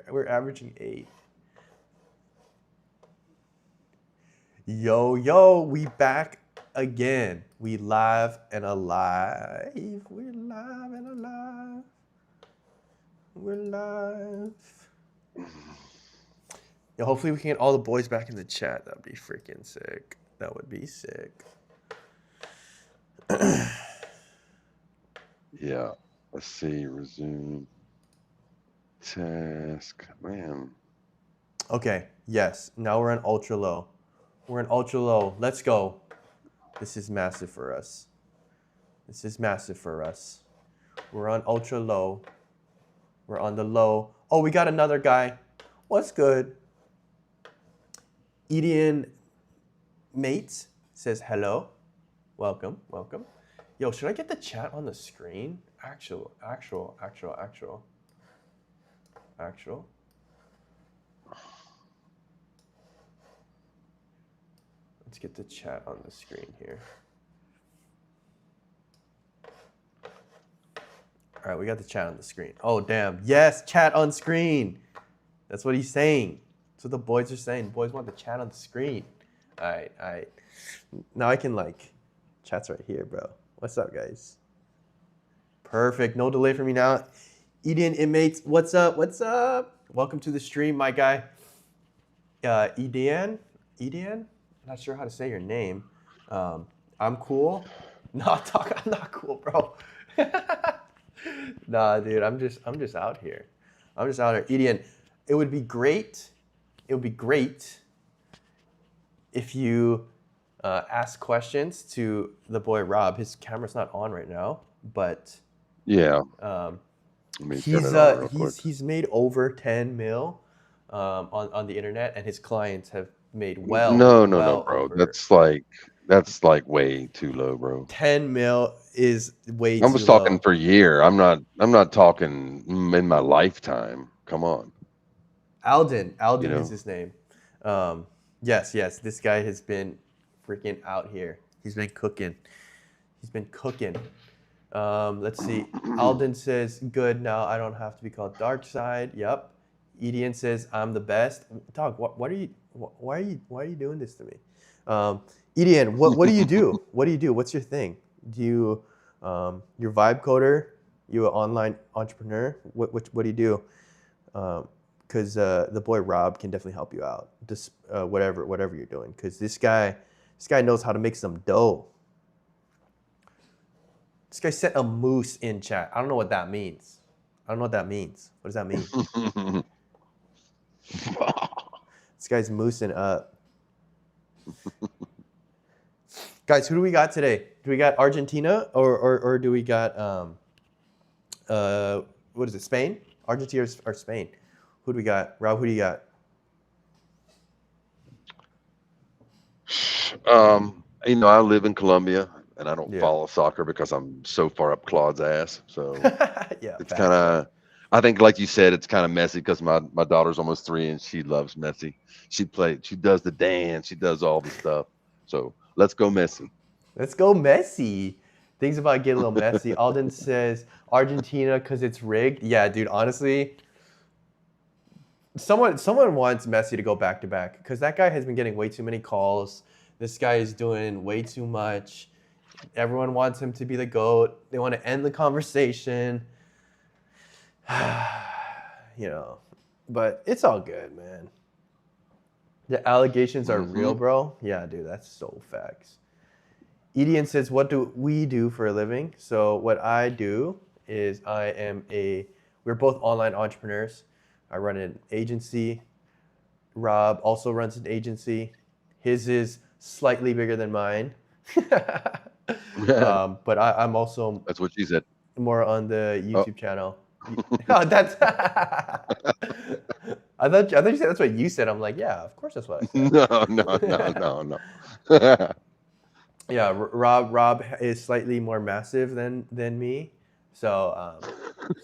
We're averaging 8. Yo, we back again. We live and alive. We're live and alive. We're live. Yo, hopefully we can get all the boys back in the chat. That'd be freaking sick. That would be sick. Yeah. Let's see. Resume task. Man. Okay. Yes. Now we're in ultra low. We're in ultra low. Let's go. This is massive for us. This is massive for us. We're on ultra low. We're on the low. Oh, we got another guy. What's good? Edian Mates says hello. Welcome. Yo, should I get the chat on the screen? Actual. Let's get the chat on the screen here. All right, we got the chat on the screen. Oh, damn. Yes, chat on screen. That's what he's saying. That's what the boys are saying. Boys want the chat on the screen. All right. Now I can, chat's right here, bro. What's up, guys? Perfect. No delay for me now. Edian Inmates, what's up? Welcome to the stream, my guy. Edian? Not sure how to say your name. I'm cool. No, I'm not cool, bro. Nah, dude, I'm just out here. Edian, it would be great if you ask questions to the boy Rob. His camera's not on right now, but Yeah. he's made over 10 mil on the internet, and his clients have made No, bro. over. That's like way too low, bro. 10 mil is way I too was talking low. per year. I'm not talking in my lifetime. Come on. Alden is his name. Yes, this guy has been freaking out here. He's been cooking. Let's see. Alden says, good, now I don't have to be called Dark Side. Yep. Edian says, I'm the best. Dog, why are you doing this to me? Edian, what do you do? What's your thing? Do you, you're vibe coder? You an online entrepreneur? What do you do? Because the boy Rob can definitely help you out. Just whatever you're doing. Because this guy knows how to make some dough. This guy sent a moose in chat. I don't know what that means. What does that mean? This guy's moosing up. Guys, who do we got today? Do we got Argentina or do we got what is it? Spain? Argentina or Spain? Who do we got? Rob, who do you got? I live in Colombia and I don't Yeah. follow soccer because I'm so far up Claude's ass. So Yeah, it's kind of, I think, like you said, it's kind of messy because my daughter's almost 3 and she loves Messi. She does the dance, she does all the stuff. So let's go Messi. Things about getting a little messy. Alden says Argentina because it's rigged. Yeah, dude, honestly, someone wants Messi to go back to back because that guy has been getting way too many calls. This guy is doing way too much. Everyone wants him to be the GOAT. They want to end the conversation. But it's all good, man. The allegations are real, bro. Yeah, dude, that's so facts. Edian says, what do we do for a living? So what I do is we're both online entrepreneurs. I run an agency. Rob also runs an agency. His is slightly bigger than mine. But I'm also... That's what she said. More on the YouTube channel. Oh, that's... I thought you said that's what you said. I'm like, yeah, of course that's what I said. No. Yeah, Rob is slightly more massive than me. So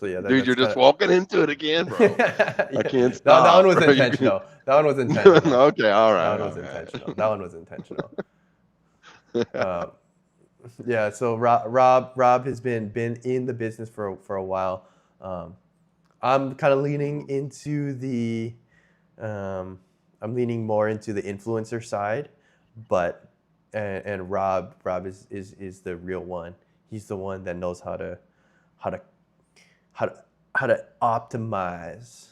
yeah. Dude, you're just walking into it again, bro. Yeah. I can't stop. That one was intentional. Okay, all right. That one was intentional. Yeah, so Rob has been in the business for a while. I'm kind of leaning into the, um, I'm leaning more into the influencer side, but and Rob is the real one. He's the one that knows how to how to how to optimize.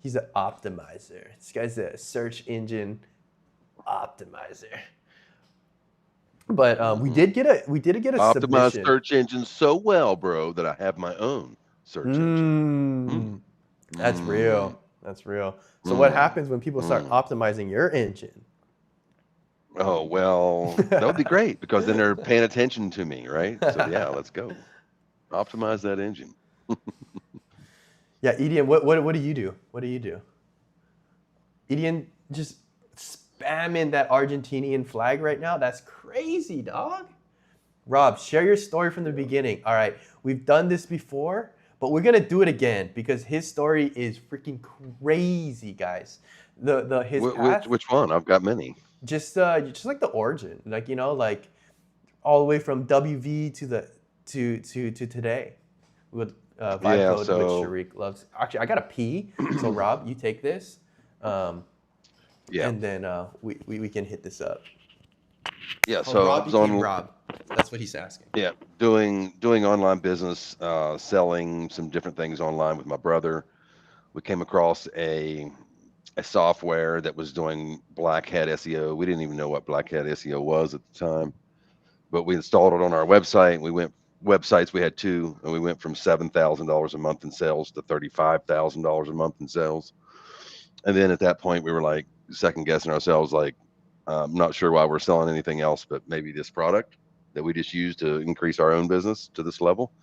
He's an optimizer. This guy's a search engine optimizer. But Hmm. we did get a Optimize submission. search engines so well, bro, that I have my own search engine. Mm, Mm, that's mm, real. That's real. So what mm, happens when people start mm. optimizing your engine? Oh, well, that would be great because then they're paying attention to me, right? So yeah, let's go. Optimize that engine. Yeah, Edian, what do you do? What do you do? Edian just spamming that Argentinian flag right now. That's crazy, dog. Rob, share your story from the beginning. All right, we've done this before, but we're gonna do it again because his story is freaking crazy, guys. The his path, Which one? I've got many. just like the origin, like like all the way from WV to the to today with vibe Yeah, code, which so Sharik loves. Actually, I gotta pee, so Rob, you take this, um, yeah. and then we can hit this up. Yeah, How so I Rob was became on Rob. That's what he's asking. yeah, doing online business, selling some different things online with my brother. We came across a software that was doing black hat SEO. We didn't even know what black hat SEO was at the time, but we installed it on our website. We went websites. We had two, and we went from $7,000 a month in sales to $35,000 a month in sales. And then at that point, we were like second guessing ourselves, like, not sure why we're selling anything else, but maybe this product that we just use to increase our own business to this level.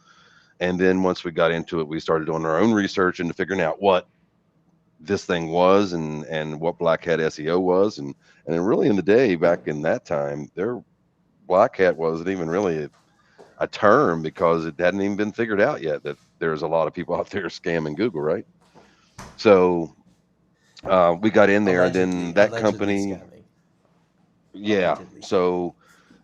And then once we got into it, we started doing our own research into figuring out what this thing was and what black hat SEO was. And then really in the day back in that time, there black hat wasn't even really a term because it hadn't even been figured out yet that there's a lot of people out there scamming Google, right? So we got in there, and then that Allegedly company, scamming. yeah. Allegedly scamming. So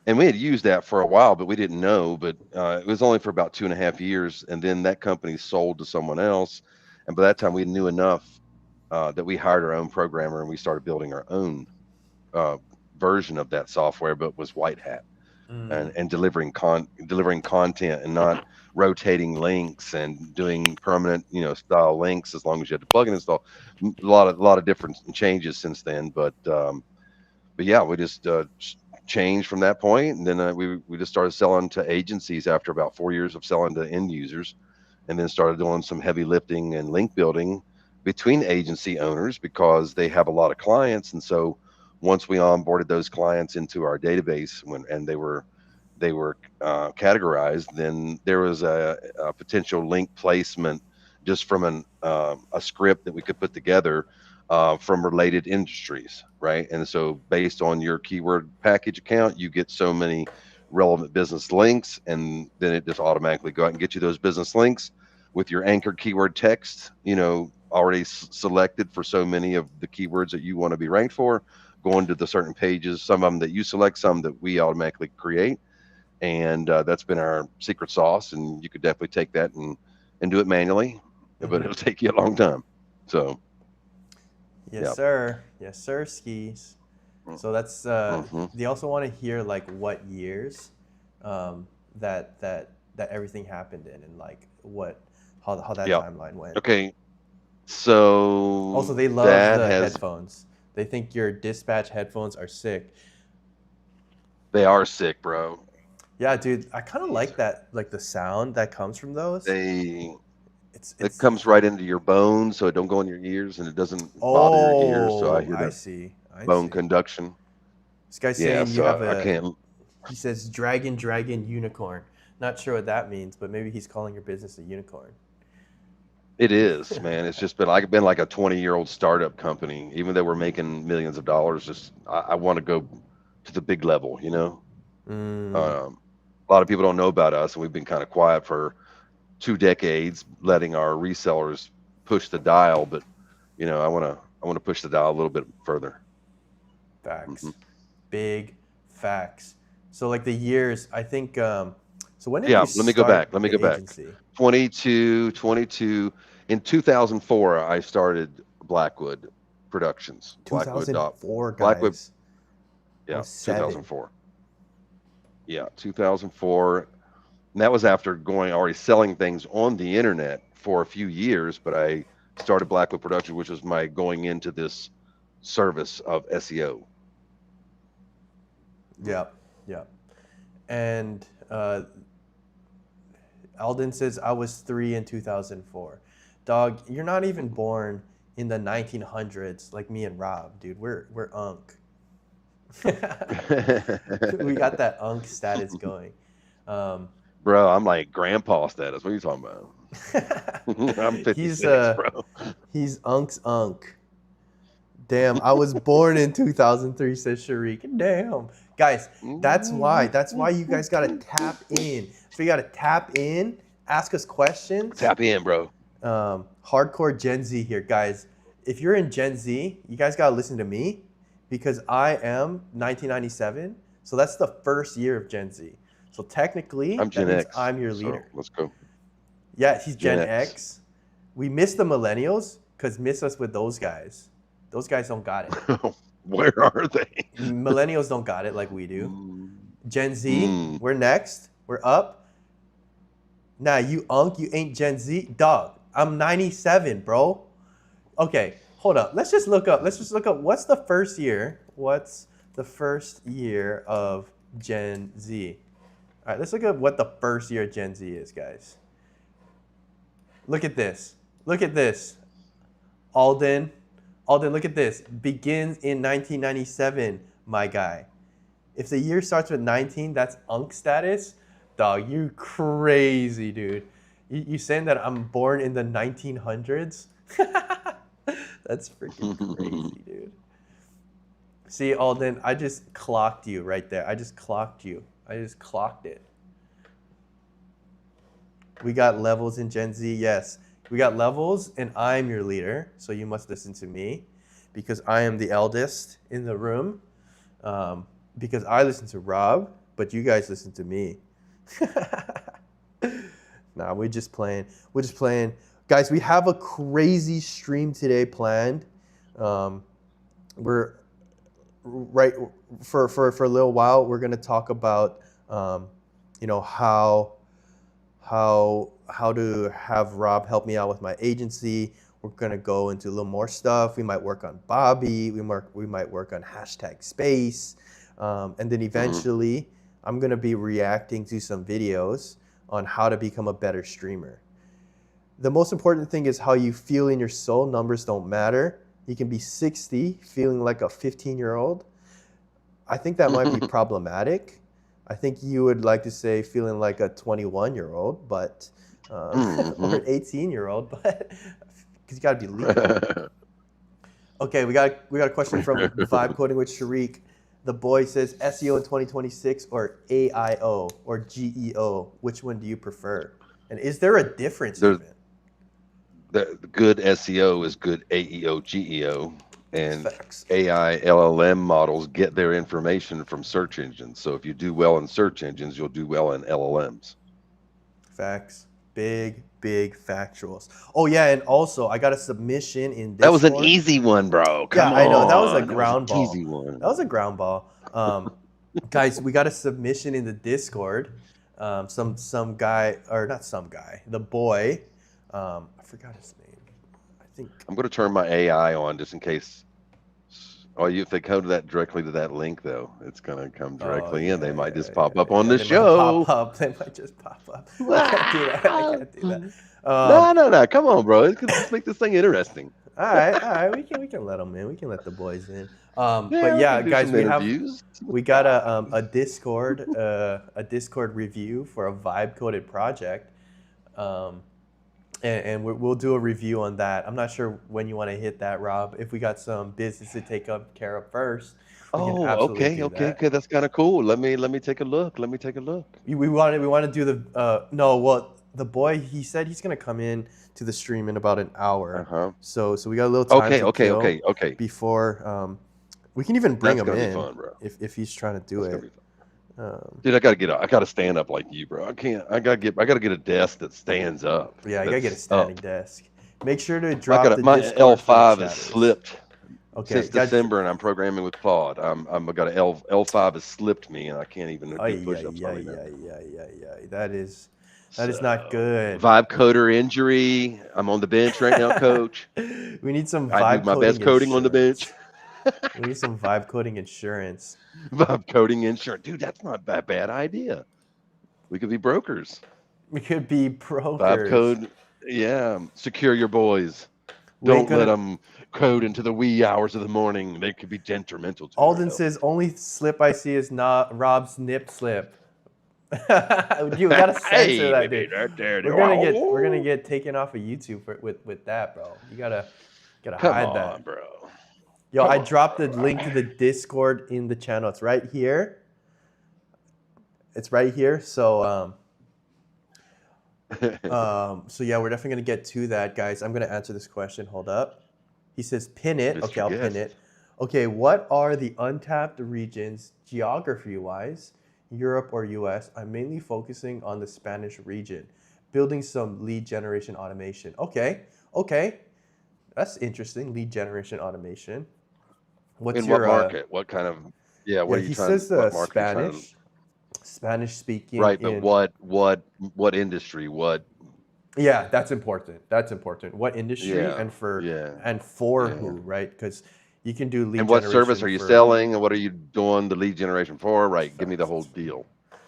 and we had used that for a while, but we didn't know. But it was only for about 2.5 years, and then that company sold to someone else. And by that time, we knew enough that we hired our own programmer and we started building our own uh, version of that software, but was white hat Mm. and delivering content and not rotating links and doing permanent style links as long as you had the plugin installed. A lot of different changes since then, but yeah, we just changed from that point, and then we just started selling to agencies after about 4 years of selling to end users, and then started doing some heavy lifting and link building between agency owners because they have a lot of clients, and so once we onboarded those clients into our database and they were categorized, then there was a potential link placement just from a script that we could put together from related industries, right? And so based on your keyword package account, you get so many relevant business links, and then it just automatically go out and get you those business links with your anchor keyword text, already selected for so many of the keywords that you want to be ranked for, going to the certain pages, some of them that you select, some that we automatically create. And that's been our secret sauce. And you could definitely take that and do it manually, but Mm-hmm. it'll take you a long time. So, Yes, yeah. sir. Yes, sir. Skis. So that's Mm-hmm. they also want to hear like what years that everything happened in and like what how that Yeah. timeline went. Okay. Also, So they love that the has, headphones. They think your dispatch headphones are sick. they are sick, bro. Yeah, dude, I kind of These like are, that, like the sound that comes from those. they, it It's. comes right into your bones, so it don't go in your ears and it doesn't bother your ears. So I Oh, hear I the see. I bone see. conduction. This guy's Yeah. saying you So have I a. can't, He says dragon, dragon, unicorn. Not sure what that means, but maybe he's calling your business a unicorn. it is, man. It's just been like a 20-year-old startup company. Even though we're making millions of dollars, just I want to go to the big level, Mm, Um, a lot of people don't know about us, and we've been kind of quiet for 2 decades, letting our resellers push the dial. But I want to push the dial a little bit further. Hmm. facts. Big facts. So like the years, I think. So when did Yeah, you let me go back. start Let me go the back. agency? 22, 22. In 2004, I started Blackwood Productions. Blackwood dot 2004, Blackwood. guys. I Yeah, was 7. 2004. Yeah, 2004. And that was after going already selling things on the internet for a few years. But I started Blackwood Productions, which was my going into this service of SEO. Mm. Yep, yep. And Alden says I was 3 in 2004. Dog, you're not even born in the 1900s like me and Rob, dude. We're unk. We got that unk status going. Um, Bro, I'm like grandpa status. What are you talking about? I'm he's 56, bro. he's unk's unk. Damn, I was born in 2003, says Sharik. Damn. Guys, that's why. That's why you guys gotta tap in. So you gotta tap in, ask us questions. Tap in, bro. Hardcore Gen Z here, guys. If you're in Gen Z, you guys gotta listen to me because I am 1997. So that's the first year of Gen Z. So technically, I'm that Gen means X. I'm your So leader. let's go. Yeah, he's Gen Gen X. X. We miss the millennials because miss us with those guys. Those guys don't got it. Where are they? Millennials don't got it like we do. Mm. Gen Z, Mm. we're next. We're up. Nah, you unk, you ain't Gen Z. Dog, I'm 97, bro. Okay, hold up. Let's just look up. What's the first year? What's the first year of Gen Z? All right, let's look at what the first year of Gen Z is, guys. Look at this. Look at this. Alden, look at this. Begins in 1997, my guy. If the year starts with 19, that's unk status. Dog, you crazy, dude. You saying that I'm born in the 1900s? That's freaking crazy, dude. See, Alden, I just clocked you right there. I just clocked you. I just clocked it. We got levels in Gen Z, yes. We got levels, and I'm your leader, so you must listen to me because I am the eldest in the room. Because I listen to Rob, but you guys listen to me. Nah, we're just playing. We're just playing. Guys, we have a crazy stream today planned. We're right for a little while. We're gonna talk about how to have Rob help me out with my agency. We're gonna go into a little more stuff. We might work on Bobby. We might work on #space, and then eventually I'm gonna be reacting to some videos on how to become a better streamer. The most important thing is how you feel in your soul. Numbers don't matter. You can be 60 feeling like a 15-year-old. I think that might be problematic. I think you would like to say feeling like a 21-year-old, but or an 18-year-old, but because you got to be legal. Okay, we got a question from Vibe Coding with Sharik. The boy says SEO in 2026 or AIO or GEO. Which one do you prefer? And is there a difference even? The good SEO is good AEO, GEO, and Facts. AI LLM models get their information from search engines. So if you do well in search engines, you'll do well in LLMs. Facts. Big factuals. Oh yeah, and also I got a submission in Discord. That was an easy one, bro. Come on. I know. That was a ground ball. Easy one. That was a ground ball. Guys, we got a submission in the Discord. Some guy, or not some guy, the boy. I forgot his name. I think I'm going to turn my AI on just in case. Oh, if they go to that directly to that link, though, it's going to come directly in. They might just pop up on the show. They might just pop up. I can't do that. I can't do that. No. Come on, bro. Let's make this thing interesting. All right. We can let them in. We can let the boys in. But we yeah, can do guys, some we got a Discord review for a vibe coded project. And we'll do a review on that. I'm not sure when you want to hit that, Rob. If we got some business to take care of first. Okay. That's kind of cool. Let me take a look. We want to do the the boy, he said he's gonna come in to the stream in about an hour. So we got a little time to kill okay. Before we can even bring him in fun, bro. if he's trying to do it. Dude, I gotta stand up like you, bro. I gotta get a desk that stands up. Yeah, I gotta get a standing desk. Make sure to drop the My Discord for the L5 has chatters. slipped Okay, since got. December, and I'm programming with Claude. I got a L5 has slipped me, and I can't even do Ay, push-ups ay, hardly ay, now. ay, ay, ay, ay. That is not So good. vibe coder injury. I'm on the bench right now, coach. We need some I do vibe my best coding coding on the bench. insurance. We need some vibe coding insurance. Vibe coding insurance, dude. That's not a bad idea. We could be brokers. We could be Vibe brokers. code, yeah. Secure your boys. We ain't Don't let gonna. them code into the wee hours of the morning. They could be detrimental to your Alden health. says only slip I see is not Rob's nip slip. You gotta censor Hey, that, baby, dude. right there. We're gonna get taken off of YouTube with that, bro. You gotta Come hide on, that. bro. Yo, Come I on, dropped the bro. link to the Discord in the channel. It's right here. It's right here. So yeah, we're definitely gonna get to that, guys. I'm gonna answer this question. Hold up. He says pin it. Okay, Mr. I'll pin Guest. it. Okay, what are the untapped regions geography-wise, Europe or US? I'm mainly focusing on the Spanish region, building some lead generation automation. Okay, that's interesting. Lead generation automation. What's In what your market? What kind of, yeah, Yeah, what are you he trying, says what market are you trying to, Spanish speaking right, but in. what industry? What, Yeah, that's important. That's important. What industry yeah, yeah, and for yeah. who, right? Because you can do And lead what service generation are you for. selling? And what are you doing the lead generation for? That's Right. Give me the facts. whole deal.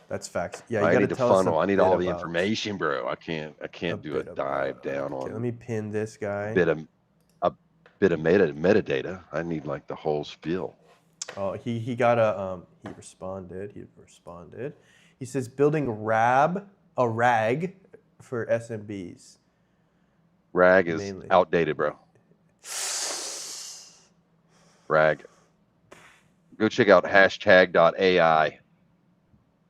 That's facts. Yeah, you I got to need to tell us a funnel. I need bit all the about information, bro. I a can't do a bit dive about. down Okay, let on me pin this a guy. bit of a bit of metadata. I need like the whole spiel. Oh, he got he responded. He responded. He says building a rag for SMBs RAG is mainly. outdated, bro. RAG. Go check out hashtag.ai.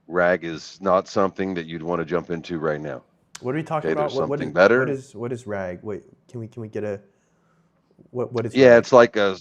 RAG is not something that you'd want to jump into right now. What are we talking Okay, about? there's What something better. what is rag? Wait, can we get a what is Yeah, rag? it's like a,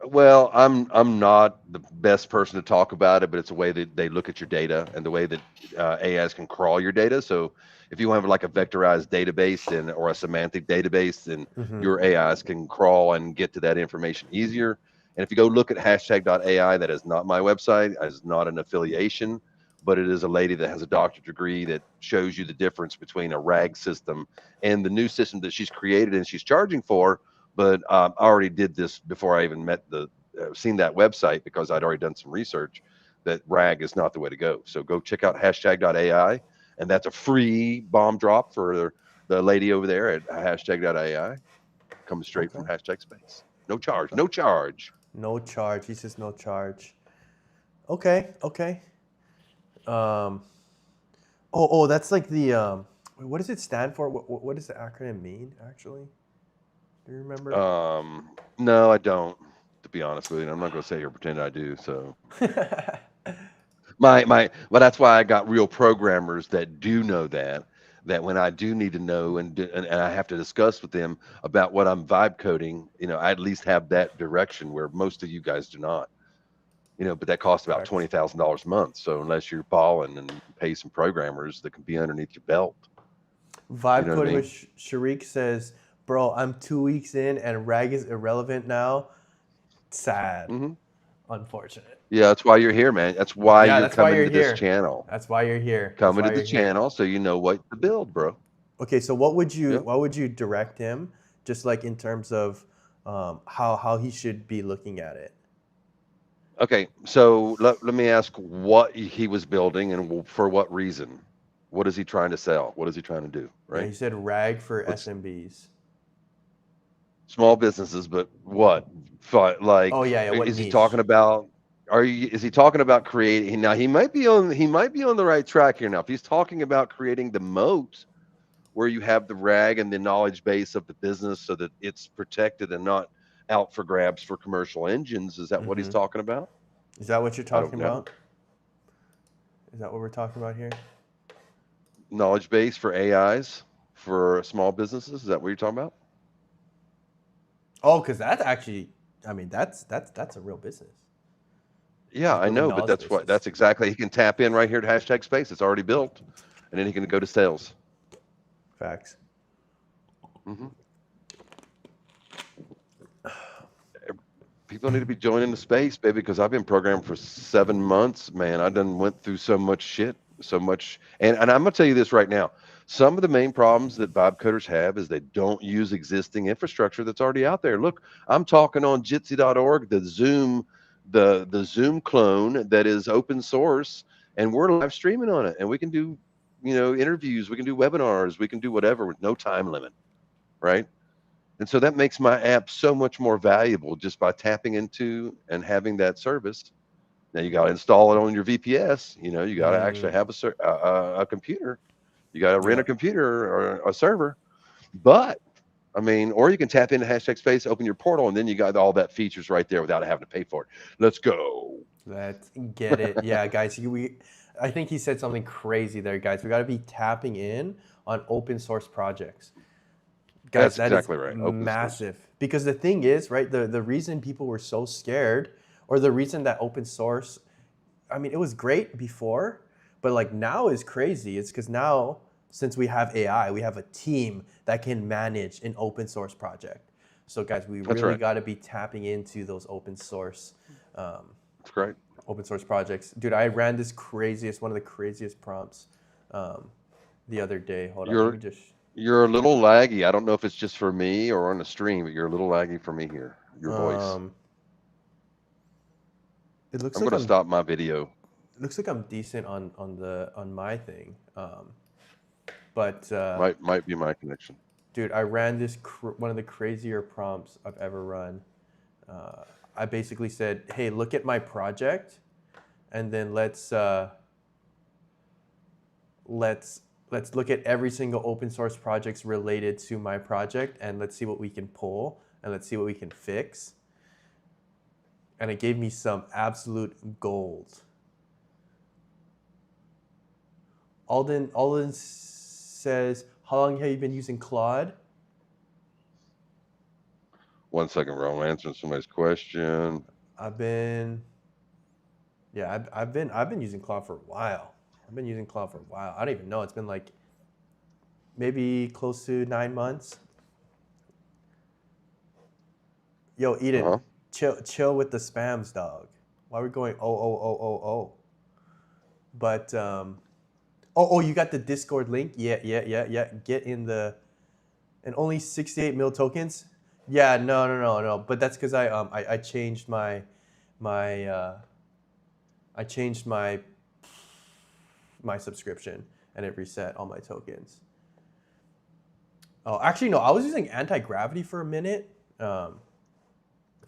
well, I'm not the best person to talk about it, but it's a way that they look at your data and the way that AIs can crawl your data. So if you have like a vectorized database and or a semantic database, then Mm-hmm. your AIs can crawl and get to that information easier. And if you go look at hashtag.ai, that is not my website, is not an affiliation, but it is a lady that has a doctorate degree that shows you the difference between a RAG system and the new system that she's created and she's charging for. But I already did this before I even met seen that website because I'd already done some research that RAG is not the way to go. So go check out hashtag.ai, and that's a free bomb drop for the lady over there at hashtag.ai. Comes straight Okay. from hashtag space. No charge. No charge. No charge. He says no charge. Okay. Um. That's like the what does it stand for? What does the acronym mean actually? Do you remember? No, I don't. To be honest with you, I'm not going to sit here and pretend I do. So well, that's why I got real programmers that do know that when I do need to know and I have to discuss with them about what I'm vibe coding, I at least have that direction where most of you guys do not. But that costs about Facts. $20,000 a month. So unless you're balling and you can pay some programmers that can be underneath your belt, you Vibe know what I coding with mean? Sharik says, "Bro, I'm 2 weeks in and rag is irrelevant now. Sad, Hmm. unfortunate. Yeah, that's why you're here, man. That's why Yeah, you're that's why coming you're to this here. channel. That's why you're here. That's Coming why to the you're here. channel so you know what to build, bro. Okay, so Yep. what would you direct him, just like in terms of how he should be looking at it? Okay, so let me ask what he was building and for what reason. What is he trying to sell? What is he trying to do? Yeah, Right? he said rag for What's SMBs. small businesses, but what? Oh Like, yeah, what is he niche? talking about? Is he talking about creating? Now he might be on the right track here. Now, if he's talking about creating the moat where you have the rag and the knowledge base of the business so that it's protected and not out for grabs for commercial engines, is that what he's Mm-hmm. talking about? Is that what you're I don't talking know. about? Is that what we're talking about here? Knowledge base for AIs for small businesses. Is that what you're talking about? Oh, because that's actually, I mean, that's a real business. Yeah, Just I building know, but knowledge bases. that's exactly he can tap in right here to hashtag space. It's already built, and then he can go to sales. Facts. Hmm. People need to be joining the space, baby, because I've been programmed for 7 months, man. I done went through so much shit, so much. And I'm gonna tell you this right now. Some of the main problems that vibe coders have is they don't use existing infrastructure that's already out there. Look, I'm talking on jitsi.org, the Zoom clone that is open source, and we're live streaming on it. And we can do, interviews, we can do webinars, we can do whatever with no time limit, right? And so that makes my app so much more valuable just by tapping into and having that service. Now you got to install it on your VPS. You got to actually Mm, have a computer. You got to rent a yep. computer or a server. But I mean, or you can tap into hashtag space, open your portal, and then you got all that features right there without having to pay for it. Let's go. Let's get it. Yeah, guys. I think he said something crazy there, guys. We got to be tapping in on open source projects. Guys, That's that is exactly right. Open source. massive. Because the thing is, right, the reason people were so scared, or the reason that open source, I mean, it was great before, but like now is crazy. It's because now, since we have AI, we have a team that can manage an open source project. So guys, we That's really right. got to be tapping into those um, That's great. open source projects. Dude, I ran one of the craziest prompts um, the other day. Hold on, let me You're just. you're a little laggy. I don't know if it's just for me or on the stream, but you're a little laggy for me here. Your voice. Um, it looks I'm like gonna I'm stop my video. decent on my thing. But Might be my connection. dude, I ran one of the crazier prompts I've ever run. Uh, I basically said, "Hey, look at my project, and then let's look at every single open source projects related to my project, and let's see what we can pull, and let's see what we can fix." And it gave me some absolute gold. Alden says, "How long have you been using Claude?" 1 second, bro. I'm answering somebody's question. I've been, yeah, I've been using Claude for a while. I've been using Claude for a while. I don't even know. It's been like maybe close to 9 months. Yo, Uh Eden, huh. chill with the spams, dog. Why are we going oh? But you got the Discord link? Yeah. Get in the and only 68 mil tokens. Yeah, no. But that's because I changed my I changed my subscription and it reset all my tokens. Oh, actually no, I was using anti-gravity for a minute.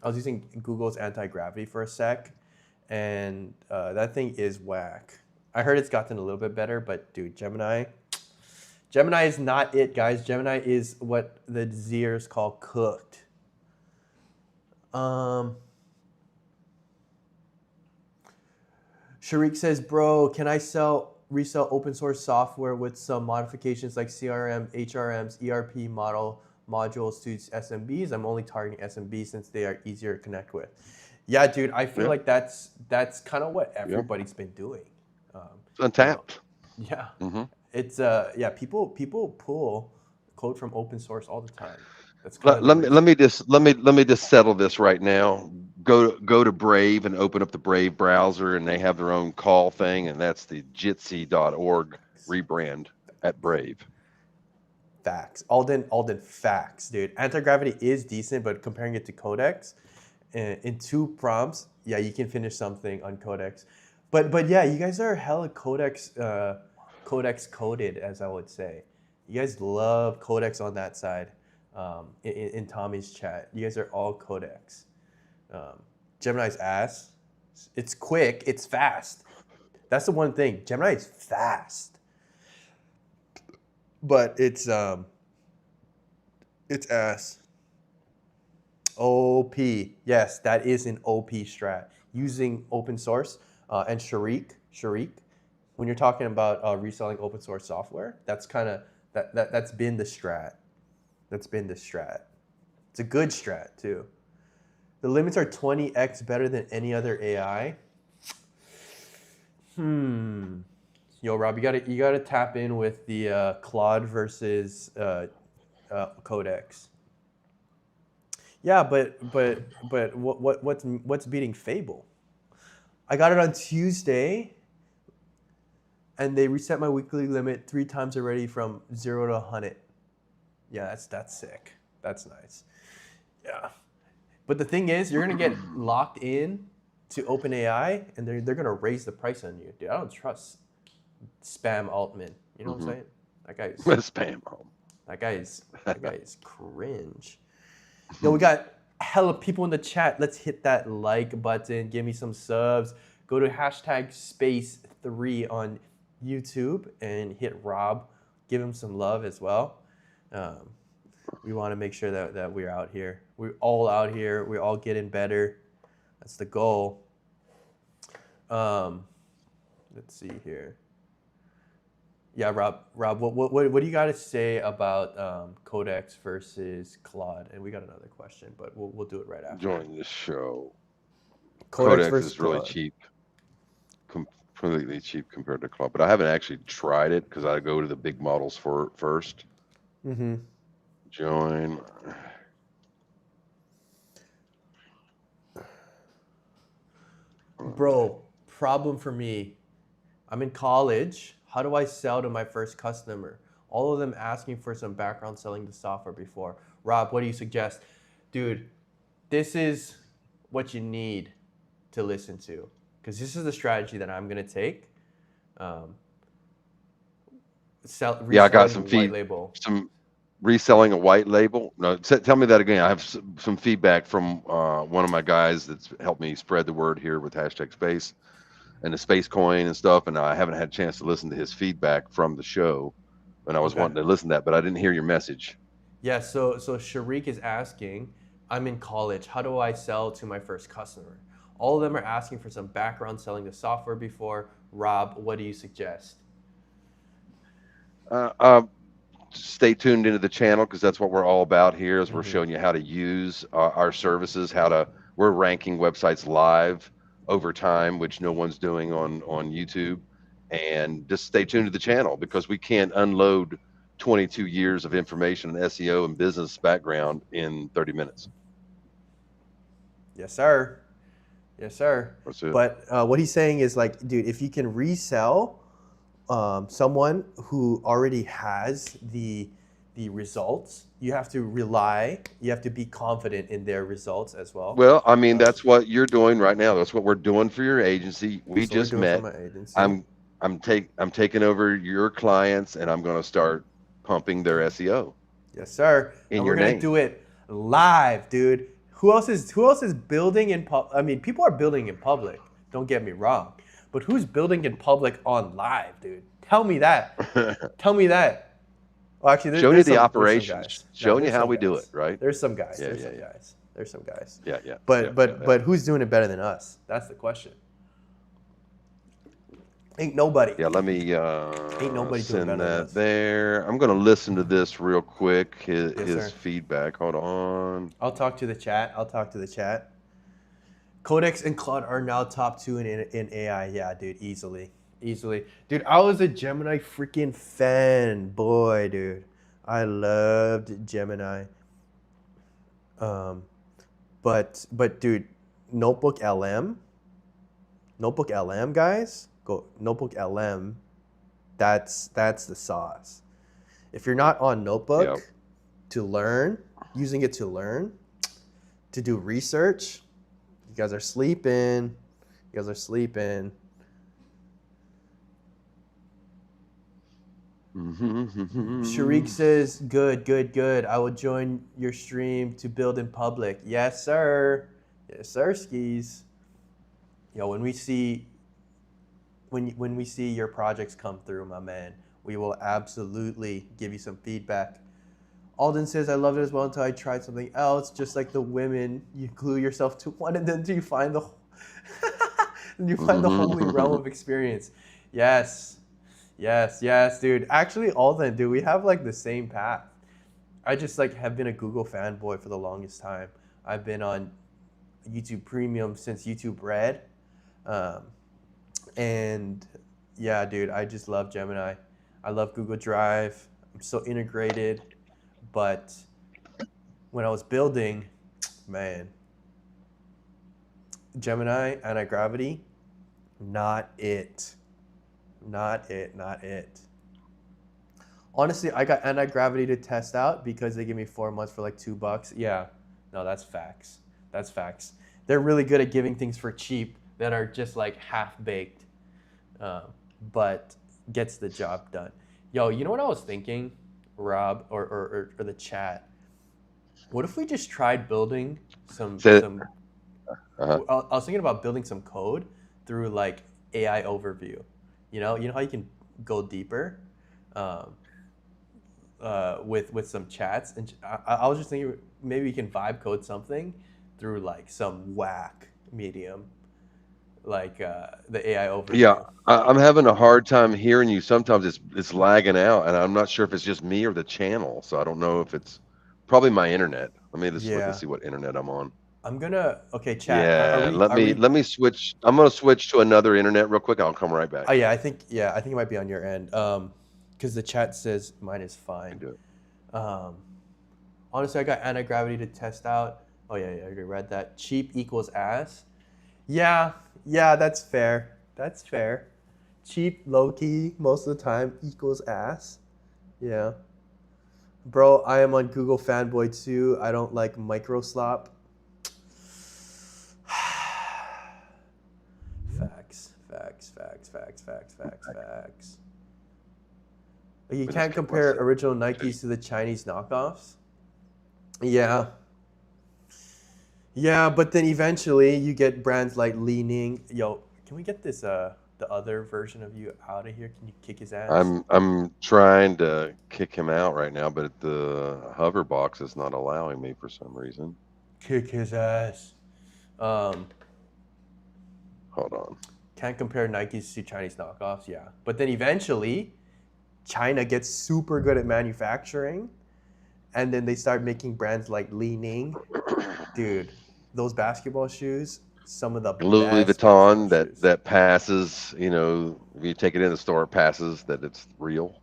I was using Google's anti-gravity for a sec, and that thing is whack. I heard it's gotten a little bit better, but dude, Gemini is not it, guys. Gemini is what the Zers call cooked. Sharik says, "Bro, can I resell open source software with some modifications like CRM, HRMs, ERP modules to SMBs? I'm only targeting SMBs since they are easier to connect with." Yeah, dude, I feel Yeah. like that's kind of what Yeah. everybody's been doing. Um, It's you know, untapped. yeah, Hmm. it's yeah, people pull code from open source all the time. That's kind Let, of the let me let reason. me just let me just settle this right now. Go to Brave and open up the Brave browser, and they have their own call thing, and that's the jitsi.org rebrand at Brave. Facts. Alden facts, dude. Anti-gravity is decent, but comparing it to Codex, in two prompts, yeah, you can finish something on Codex. But yeah, you guys are hella Codex coded, as I would say. You guys love Codex on that side. In Tommy's chat, you guys are all Codex. Gemini's ass. It's quick. It's fast. That's the one thing. Gemini is fast, but it's ass. OP. Yes, that is an OP strat. Using open source and Sharik, when you're talking about reselling open source software, that's kind of that's been the strat. That's been the strat. It's a good strat too. The limits are 20x better than any other AI. Yo, Rob, you gotta tap in with the Claude versus Codex. Yeah, but what's beating Fable? I got it on Tuesday, and they reset my weekly limit 3 times already from 0 to 100. Yeah, that's sick. That's nice. Yeah, but the thing is, you're gonna get locked in to OpenAI, and they're gonna raise the price on you, dude. I don't trust spam Altman. You know what I'm Hmm. saying? That guy's Spam home. that guy is cringe. Yo, we got hella people in the chat. Let's hit that like button. Give me some subs. Go to hashtag space3 on YouTube and hit Rob. Give him some love as well. Um, we want to make sure that we're out here. We're all out here. We're all getting better. That's the goal. Um, let's see here. Yeah, Rob, what do you got to say about Codex versus Claude? And we got another question, but we'll do it right after. Join the show. Codex Codex versus is really Claude. cheap, completely cheap compared to Claude. But I haven't actually tried it because I go to the big models first. Mm-hmm. Join. Bro, problem for me. I'm in college. How do I sell to my first customer? All of them asking for some background selling the software before. Rob, what do you suggest? Dude, this is what you need to listen to, because this is the strategy that I'm going to take. Um, Yeah, I got reselling some white label. some reselling a white label. No, tell me that again. I have some feedback from one of my guys that's helped me spread the word here with hashtag space and the space coin and stuff. And I haven't had a chance to listen to his feedback from the show. And I was Okay. wanting to listen to that, but I didn't hear your message. Yeah, so Sharik is asking, I'm in college. How do I sell to my first customer? All of them are asking for some background selling the software before. Rob, what do you suggest? Uh, uh, Stay tuned into the channel because that's what we're all about here. Is we're Mm-hmm. showing you how to use our services, we're ranking websites live over time, which no one's doing on YouTube. And just stay tuned to the channel because we can't unload 22 years of information in SEO and business background in 30 minutes. Yes, sir. Yes, sir. That's it. But what he's saying is like, dude, if you can resell someone who already has the results, you have to you have to be confident in their results as well. Well, I mean, that's what you're doing right now. That's what we're doing for your agency. We So we're just doing for met. my agency. I'm I'm taking over your clients and I'm going to start pumping their SEO Yes, sir. in And we're your gonna name. do it live, dude. Who else is building in public? I mean, people are building in public. Don't get me wrong, but who's building in public on live, dude? Tell me that. Tell me that. Well, actually, Showing you there's the some operations, guys. No, showing you there's how some we do it, guys. right? There's some guys. Yeah, There's yeah, some yeah, guys. There's some guys. yeah, yeah, yeah, But yeah, but yeah. but who's doing it better than us? That's the question. Ain't nobody. Yeah, let me Ain't nobody doing send better than that us. there. I'm going to listen to this real quick. Yes, His sir. feedback. Hold on. I'll talk to the chat. Codex and Claude are now top two in AI. Yeah, dude, easily. Easily. Dude, I was a Gemini freaking fan. Boy, dude. I loved Gemini. Um, but dude, Notebook LM guys, go Notebook LM. That's the sauce. If you're not on Yep. Notebook to learn, using it to learn, to do research, you guys are sleeping. You guys are sleeping. Sharik says, good, good, good. I will join your stream to build in public. Yes, sir. Yes, sir, skis. Yo, when we see your projects come through, my man, we will absolutely give you some feedback. Alden says, I loved it as well until I tried something else. Just like the women, you glue yourself to one and then you find the holy realm of experience. Yes. Yes, yes, dude. Actually, Alden, dude, we have like the same path. I just like have been a Google fanboy for the longest time. I've been on YouTube Premium since YouTube Red. And yeah, dude, I just love Gemini. I love Google Drive. I'm so integrated. But when I was building, Man. Gemini, anti-gravity, not it. Not it, not it. Honestly, I got anti-gravity to test out because they give me 4 months for like $2. Yeah, no, that's facts. That's facts. They're really good at giving things for cheap that are just like half-baked, uh, but gets the job done. Yo, you know what I was thinking, Rob, or the chat? What if we just tried building So, some uh I was thinking about building some code through like AI overview. You know how you can go deeper um, with some chats, and I was just thinking maybe we can vibe code something through like some whack medium, like the AI yeah, overview. I'm having a hard time hearing you. Sometimes it's lagging out, and I'm not sure if it's just me or the channel. So I don't know if it's probably my internet. Let me just look and Yeah, see what internet I'm on. okay, chat. Are Yeah, we let are me we? let me switch. I'm gonna switch to another internet real quick. I'll come right back. Oh yeah, I think it might be on your end. Because the chat says mine is I fine. can do it. Um, Honestly, I got anti-gravity to test out. Oh yeah, I already read that. Cheap equals ass. Yeah, yeah, that's fair. That's fair. Cheap, low key, most of the time equals ass. Yeah. Bro, I am on Google fanboy too. I don't like microslop. Facts, facts, facts, facts, facts, facts, facts. You Let me just can't get my compare set. original Nikes to the Chinese knockoffs. Yeah, yeah, but then eventually you get brands like Leaning. Yo, can we get this the other version of you out of here? Can you kick his ass? I'm trying to kick him out right now, but the hover box is not allowing me for some reason. Kick his ass. Um, Hold on. can't compare Nikes to Chinese knockoffs, yeah. But then eventually China gets super good at manufacturing and then they start making brands like Leaning. Dude, those basketball shoes, some of the Louis best basketball Vuitton that shoes. that passes, if you take it in the store, it passes that it's real.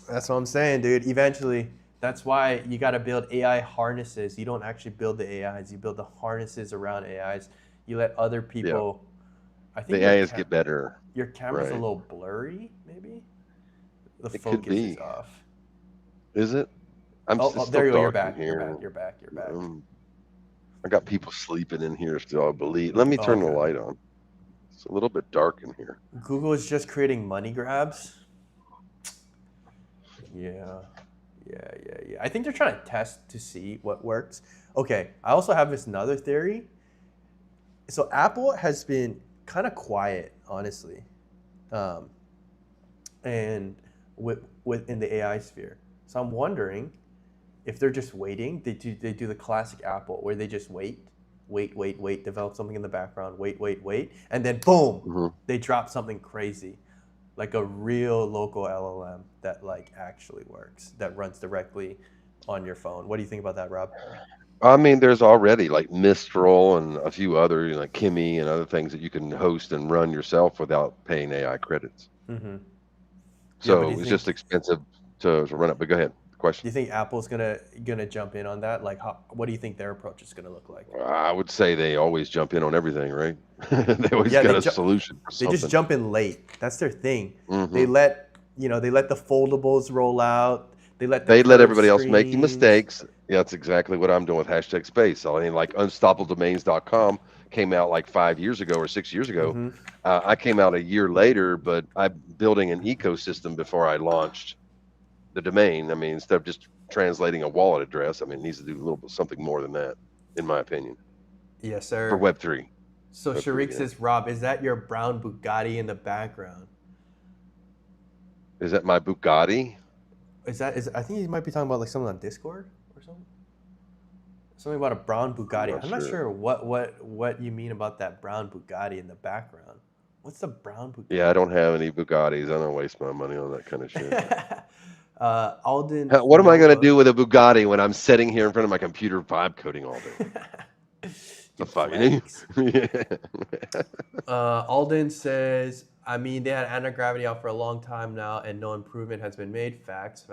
That's what I'm saying, dude. Eventually, that's why you got to build AI harnesses. You don't actually build the AIs. You build the harnesses around AIs. You let other Yeah, people. I the think AIs get better, your camera's a right? little blurry. Maybe the It could focus is be. off. Is it? It's still There you go. You're dark in back. You're back. here. You're back. You're back. Um, I got people sleeping in here still, I believe. Let me Oh, turn the okay. light on. It's a little bit dark in here. Google is just creating money grabs. Yeah. Yeah. I think they're trying to test to see what works. Okay. I also have this another theory. So Apple has been kind of quiet, honestly, um, and with in the AI sphere. So I'm wondering if they're just waiting. They do the classic Apple where they just wait, develop something in the background, wait, and then boom, Hmm. they drop something crazy, like a real local LLM that like actually works, that runs directly on your phone. What do you think about that, Rob? I mean, there's already like Mistral and a few other, like Kimi and other things that you can host and run yourself without paying AI credits. Mm-hmm. Yeah, but So it's just expensive to run it. But go ahead. do Question. you think Apple's gonna jump in on that? Like, what do you think their approach is gonna look like? I would say they always jump in on everything, right? They always Yeah, got a solution for they just something. jump in late. That's their thing. Hmm. They let the foldables roll out. They let the They let curve everybody else making screens. mistakes. Yeah, that's exactly what I'm doing with hashtag space. I mean, like unstoppabledomains.com came out like 5 years ago or 6 years ago. Mm-hmm. I came out a year later, but I'm building an ecosystem before I launched the domain. I mean, instead of just translating a wallet address, I mean, it needs to do a little bit something more than that, in my opinion, Yes, for sir. Web3. So Web3, Sharik yeah. says, Rob, is that your brown Bugatti in the background? Is that my Bugatti? Is I think he might be talking about like something on Discord or something. Something about a brown I'm Bugatti. not I'm not sure. sure what you mean about that brown Bugatti in the background. What's the brown Yeah, I Bugatti? don't have any Bugattis. I don't waste my money on that kind of shit. Alden What am I going to Nova. do with a Bugatti when I'm sitting here in front of my computer vibe coding all day? The You fuck? flex. Yeah. Alden says, I mean, they had anti-gravity out for a long time now, and no improvement has been made. Facts.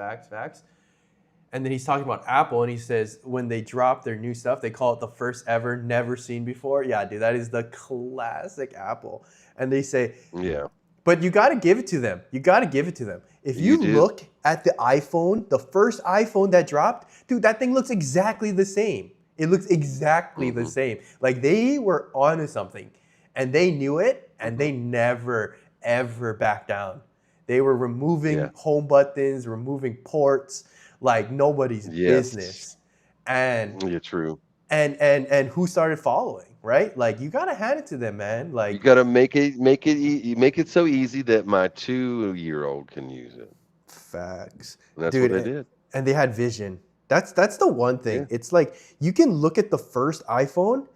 And then he's talking about Apple, and he says when they drop their new stuff, they call it the first ever, never seen before. Yeah, dude, that is the classic Apple. And they say, Yeah, but you got to give it to them. You got to give it to them. If you you do. look at the iPhone, the first iPhone that dropped, dude, that thing looks exactly the same. It looks exactly the Hmm. same. Like they were onto something, and they knew it, and Hmm. they never ever backed down. They were Yeah. removing home buttons, removing ports, like nobody's Yes. business. And Yeah. True. and who started following, right? Like you gotta hand it to them, man. You Like got to make it so easy that my 2-year-old can use it. facts, And that's what dude. they did. And they had vision. That's the one thing. Yeah. It's like you can look at the first iPhone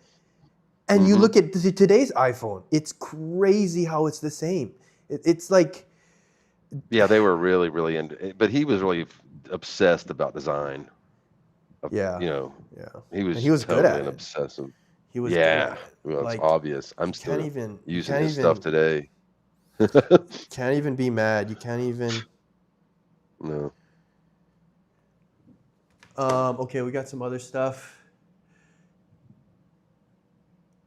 and you Hmm. look at today's iPhone. It's crazy how it's the same. It's like Yeah, they were really, really into it, but he was really obsessed about design. yeah, You know, yeah. he And he was was good totally at an it. obsessive. He was good at Yeah, it. well, it's Like obvious. I'm still you using can't his stuff even today. can't even be mad. You can't even. No. Okay, we got some other stuff.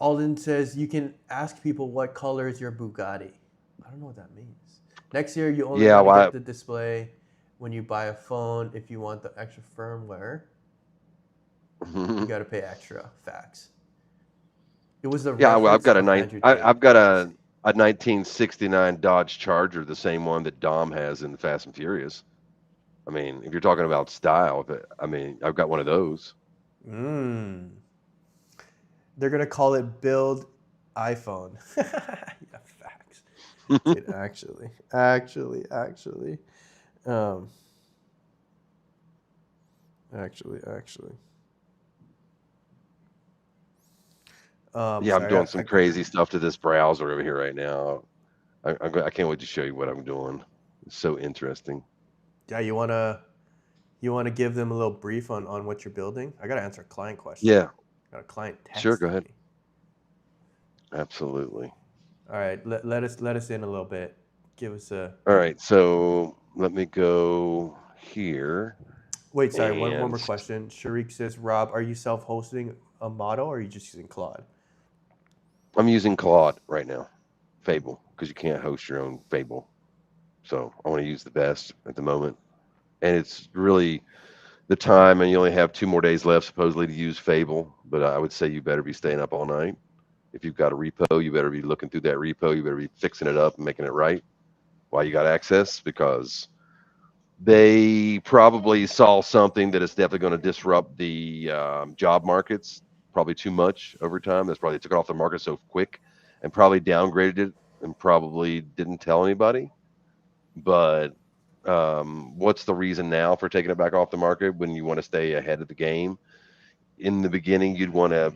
Alden says you can ask people what color is your Bugatti. I don't know what that means. Next year, you only Yeah, got to why? get the display when you buy a phone. If you want the extra firmware, you got to pay extra. Facts. It was the Yeah, well, reference of Andrew Tate. I've got a 1969 Dodge Charger, the same one that Dom has in Fast and Furious. I mean, if you're talking about style, I mean, I've got one of those. Mm. They're gonna call it Build iPhone. Yeah, facts. Dude, actually, um, actually. Yeah, I'm Sorry, doing some crazy stuff to this browser over here right now. I can't wait to show you what I'm doing. It's so interesting. yeah, you wanna give them a little brief on what you're building? I gotta answer a client question. Yeah, Got a client sure, go texting ahead. me. Absolutely. All right, let us in a little bit. Give us a All right, so let me go here wait. Sorry, one and more question. Sharik says, Rob, are you self-hosting a model or are you just using Claude? I'm using Claude right now, Fable, because you can't host your own Fable. So I want to use the best at the moment. And it's really the time, and you only have 2 more days left supposedly to use Fable. But I would say you better be staying up all night. If you've got a repo, you better be looking through that repo. You better be fixing it up and making it right while you got access, because they probably saw something that is definitely going to disrupt the job markets probably too much over time. That's probably took it off the market so quick and probably downgraded it and probably didn't tell anybody. But what's the reason now for taking it back off the market when you want to stay ahead of the game? In the beginning, you'd want to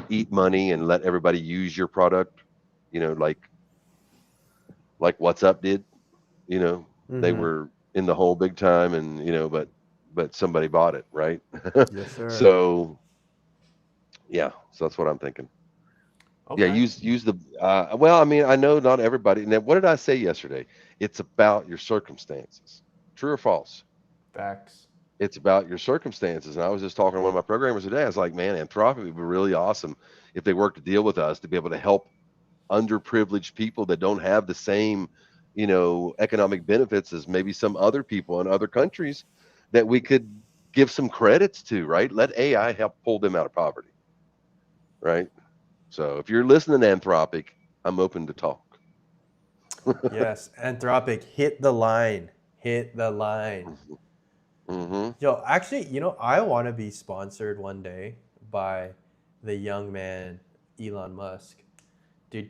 eat money and let everybody use your product, like WhatsApp did. They Mm-hmm. were in the hole big time, and but somebody bought it, right? Yes, sir. So yeah, so that's what I'm thinking. Yeah, Okay. use the well, I mean, I know not everybody. Now, what did I say yesterday? It's about your circumstances. True or false? Facts. It's about your circumstances. And I was just talking to one of my programmers today. I was like, man, Anthropic would be really awesome if they work to deal with us to be able to help underprivileged people that don't have the same, economic benefits as maybe some other people in other countries that we could give some credits to, right? Let AI help pull them out of poverty, right? So if you're listening to Anthropic, I'm open to talk. Yes, Anthropic, hit the line. Hit the line. Hmm. Yo, actually, I want to be sponsored one day by the young man Elon Musk. Dude,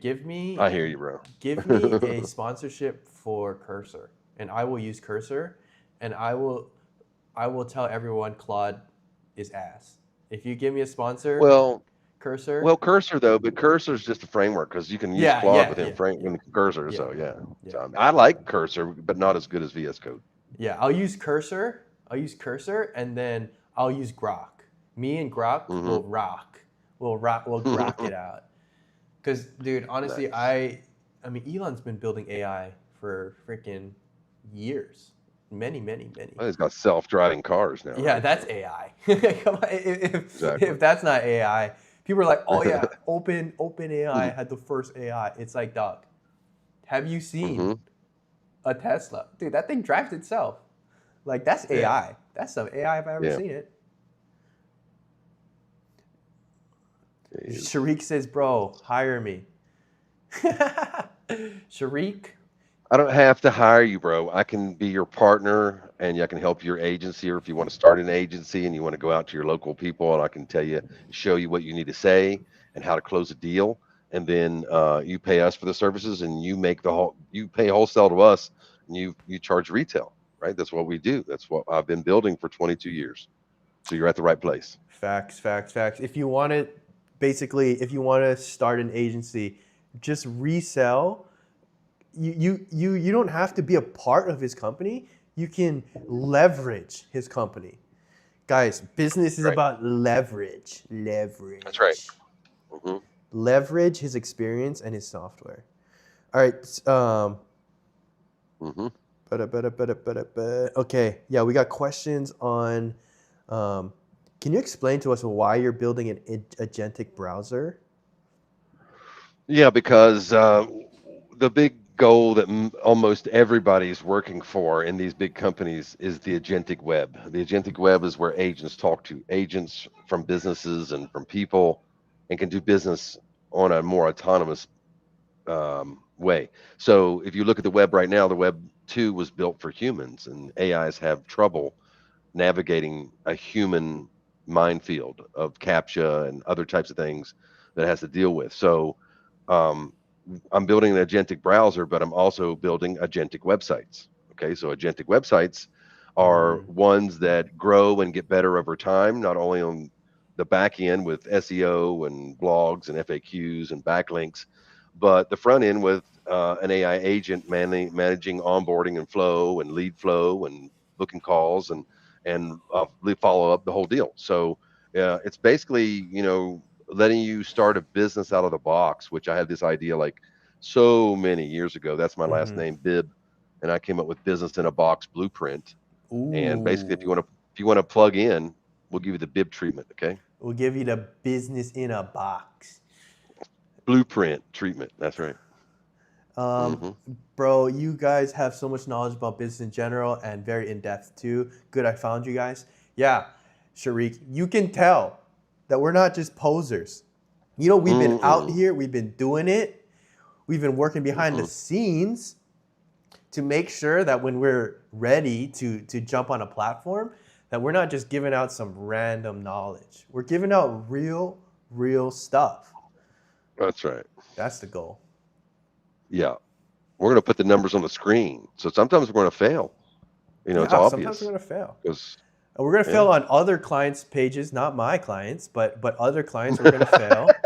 I hear you, bro. give me a sponsorship for Cursor, and I will use Cursor, and I will tell everyone Claude is ass. If you give me a sponsor, well, Cursor. well, Cursor though, but Cursor is just a framework because you can use Yeah, Claude yeah, within yeah, yeah, Cursor. yeah, So yeah, yeah, so I like Cursor, but not as good as VS Code. yeah. I'll use Cursor. And then I'll use Grok. Me and Grok Hmm. will rock. We'll rock. We'll grok it out. Because, dude, honestly, Nice. I mean, Elon's been building AI for freaking years. Many, many, many. Well, it's got self-driving cars now, Yeah, right? that's So AI. Come on, exactly. if that's not AI, people are like, oh yeah, open AI had the first AI. It's like, dog, have you seen hmm a Tesla? Dude, that thing drives itself. Like that's Yeah. AI. That's some AI if I ever Yeah. seen it. It is. Sharik says, bro, hire me. Sharik. I don't have to hire you, bro. I can be your partner and I can help your agency. Or if you want to start an agency and you want to go out to your local people, and I can tell you, show you what you need to say and how to close a deal. And then you pay us for the services and you make you pay wholesale to us and you charge retail, right? That's what we do. That's what I've been building for 22 years. So you're at the right place. Facts, facts, facts. If you want to, basically, if you want to start an agency, just resell. You don't have to be a part of his company. You can leverage his company. Guys, business is Right. about leverage. That's right. Leverage. hmm Leverage his experience and his software. All right. hmm Okay. Yeah, we got questions on. Um, can you explain to us why you're building an agentic browser? Yeah, because the big goal that almost everybody's working for in these big companies is the agentic web. The agentic web is where agents talk to agents from businesses and from people and can do business on a more autonomous way. So if you look at the web right now, the web 2 was built for humans, and AIs have trouble navigating a human minefield of captcha and other types of things that it has to deal with. So um, I'm building an agentic browser, but I'm also building agentic websites. Okay, so agentic websites are Mm, ones that grow and get better over time, not only on the back end with SEO and blogs and FAQs and backlinks, but the front end with an AI agent managing onboarding and flow and lead flow and booking calls and lead follow up, the whole deal. So it's basically letting you start a business out of the box, which I had this idea like so many years ago. That's my last mm-hmm. name, Bib, and I came up with business in a box blueprint. And basically, Ooh. if you want to plug in, we'll give you the Bib treatment. Okay, We'll give you the business in a box. blueprint treatment. That's right. Um, hmm bro, you guys have so much knowledge about business in general and very in depth too. Good, I found you guys. Yeah, Sharik, you can tell that we're not just posers. We've been out Mm-mm. here, we've been doing it, we've been working behind the hmm scenes to make sure that when we're ready to jump on a platform, that we're not just giving out some random knowledge. We're giving out real stuff. That's right. That's the goal. Yeah, we're going to put the numbers on the screen. So sometimes we're going to fail. It's Yeah, sometimes we're obvious gonna fail. because And we're gonna yeah. fail on other clients' pages, not my clients, but other clients we're gonna fail.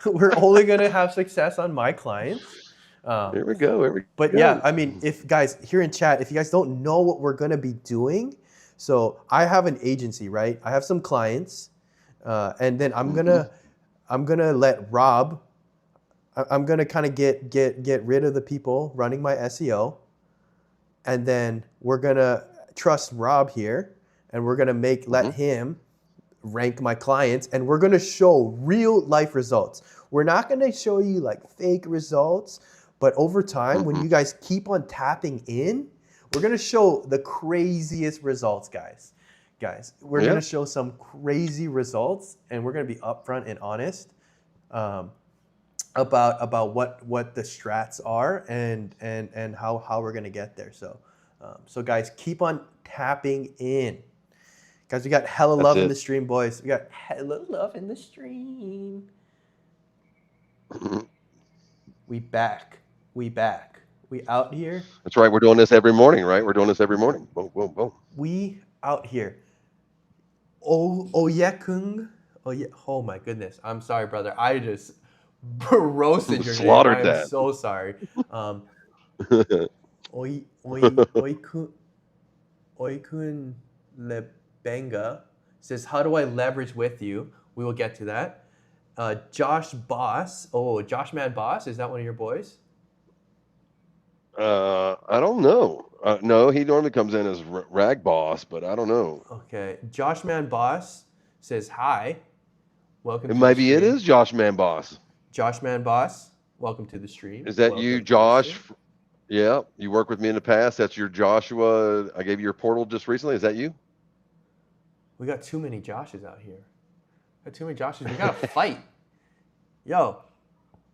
We're only gonna have success on my clients. Um, Here we go. Here we but yeah, go. I mean, if guys here in chat, if you guys don't know what we're gonna be doing, so I have an agency, right? I have some clients, and then I'm hmm gonna let Rob. I'm gonna kind of get rid of the people running my SEO, and then we're gonna trust Rob here, and we're gonna let hmm him rank my clients, and we're gonna show real life results. We're not gonna show you like fake results, but over time, when hmm you guys keep on tapping in, we're gonna show the craziest results, guys. Guys, we're Yeah, gonna show some crazy results, and we're gonna be upfront and honest um, about what the strats are and how we're gonna get there. So guys, keep on tapping in. Guys, we got hella that's love in it. the stream, boys. We got hella love in the stream. We back. We back. We out here. That's right. We're doing this every morning, right? We're doing this every morning. Boom, boom, boom. We out here. Oh, Oyekung. Oh yeah. Oh my goodness. I'm sorry, brother. I just roasted your name. I Slaughtered am that. so sorry. Um, Oikun Oikun Lebenga says, "How do I leverage with you?" We will get to that. Josh Boss. Josh Man Boss. Is that one of your boys? I don't know. No, he normally comes in as Rag Boss, but I don't know. Okay. Josh Man Boss says hi. Welcome And to the maybe it stream. is Josh Man Boss. Josh Man Boss, welcome to the stream. Is that you, Welcome to the Josh? stream. Yeah, you worked with me in the past. That's your Joshua. I gave you your portal just recently. Is that you? We got too many Joshes out here. Got too many Joshes. We gotta fight. Yo.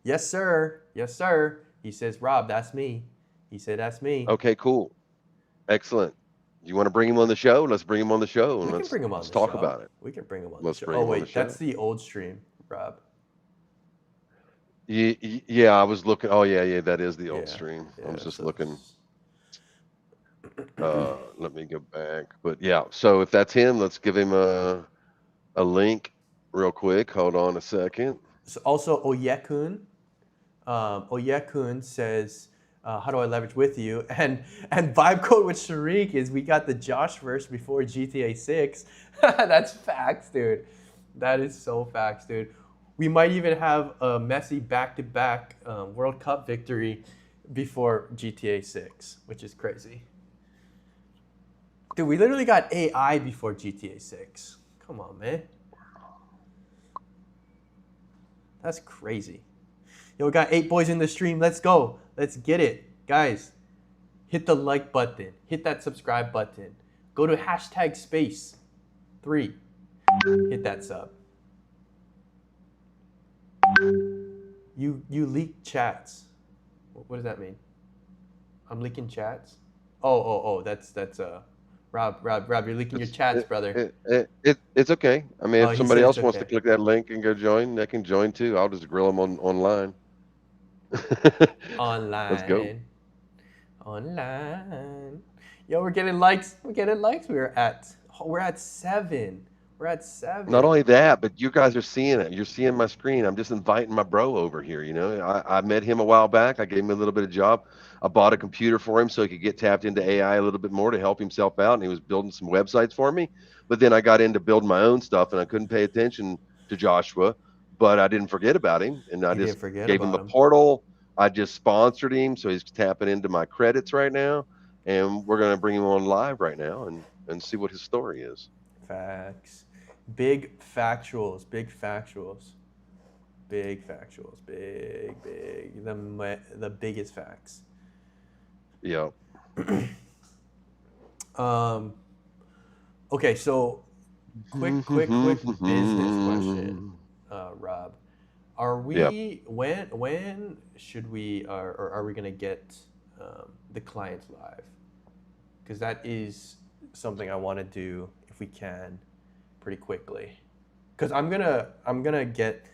Yes, sir. Yes, sir. He says, Rob, that's me. He said, that's me. Okay, cool. Excellent. You want to bring him on the show? Let's bring him on the show and We can bring him on let's the talk show. about it. We can bring him on the Let's show. bring Oh, him on the wait. That's show. the old stream, Rob. Yeah, I was looking. Oh, yeah, that is the old Yeah. stream. I Yeah. was just So looking. Let me go back. But yeah, so if that's him, let's give him a link real quick. Hold on a second. So also Oyekun. Oyekun says, how do I leverage with you? And vibe code with Sharik is we got the Josh verse before GTA 6. That's facts, dude. That is so facts, dude. We might even have a messy back-to-back World Cup victory before GTA 6, which is crazy. Dude, we literally got AI before GTA 6. Come on, man. That's crazy. Yo, we got 8 boys in the stream. Let's go. Let's get it. Guys, hit the like button. Hit that subscribe button. Go to hashtag space 3. Hit that sub. You leak chats. What does that mean? I'm leaking chats? Oh, that's Rob, you're leaking your chats, brother. It's okay. I mean, Oh, if he somebody said it's else wants to okay. click that link and go join, they can join too. I'll just grill them online. Let's go. Online. Yo, we're getting likes. We're at 7. We're at 7. Not only that, but you guys are seeing it. You're seeing my screen. I'm just inviting my bro over here. I met him a while back. I gave him a little bit of job. I bought a computer for him so he could get tapped into AI a little bit more to help himself out. And he was building some websites for me. But then I got into building my own stuff and I couldn't pay attention to Joshua, but I didn't forget about him. And I You didn't just forget gave him about a him. portal. I just sponsored him. So he's tapping into my credits right now. And we're going to bring him on live right now and see what his story is. Facts. Big factuals. Big. The biggest facts. Yeah. Okay, so quick business question, Rob. Are Yeah. we when should we or are we gonna get the clients live? Because that is something I want to do if we can, pretty quickly. Because I'm gonna get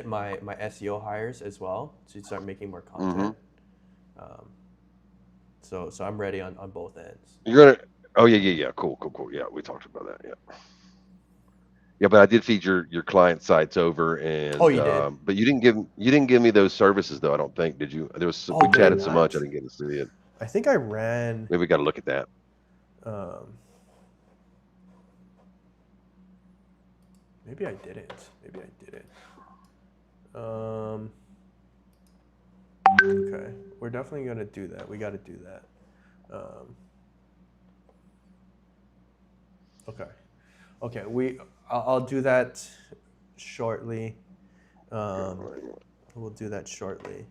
my SEO hires as well to start making more content. So I'm ready on both ends. You're gonna. Oh yeah. Cool. Yeah, we talked about that. Yeah. Yeah, but I did feed your client sites over, Oh, and you did? but you didn't give me those services though. I don't think, did you? Oh, We did I chatted so much, I not? didn't get to see it. I think I ran. Maybe we got to look at that. Maybe I didn't. Okay, we're definitely gonna do that. We got to do that. Okay. I'll do that shortly. We'll do that shortly.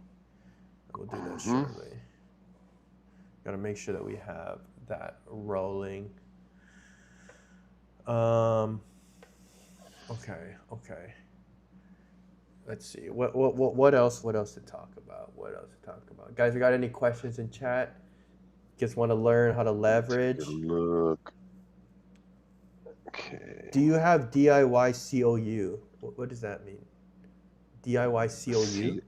Got to make sure that we have that rolling. Okay. Let's see. What else to talk about? Guys, we got any questions in chat? Just want to learn how to leverage. Look. Okay. Do you have DIY COU? What does that mean? DIY COU?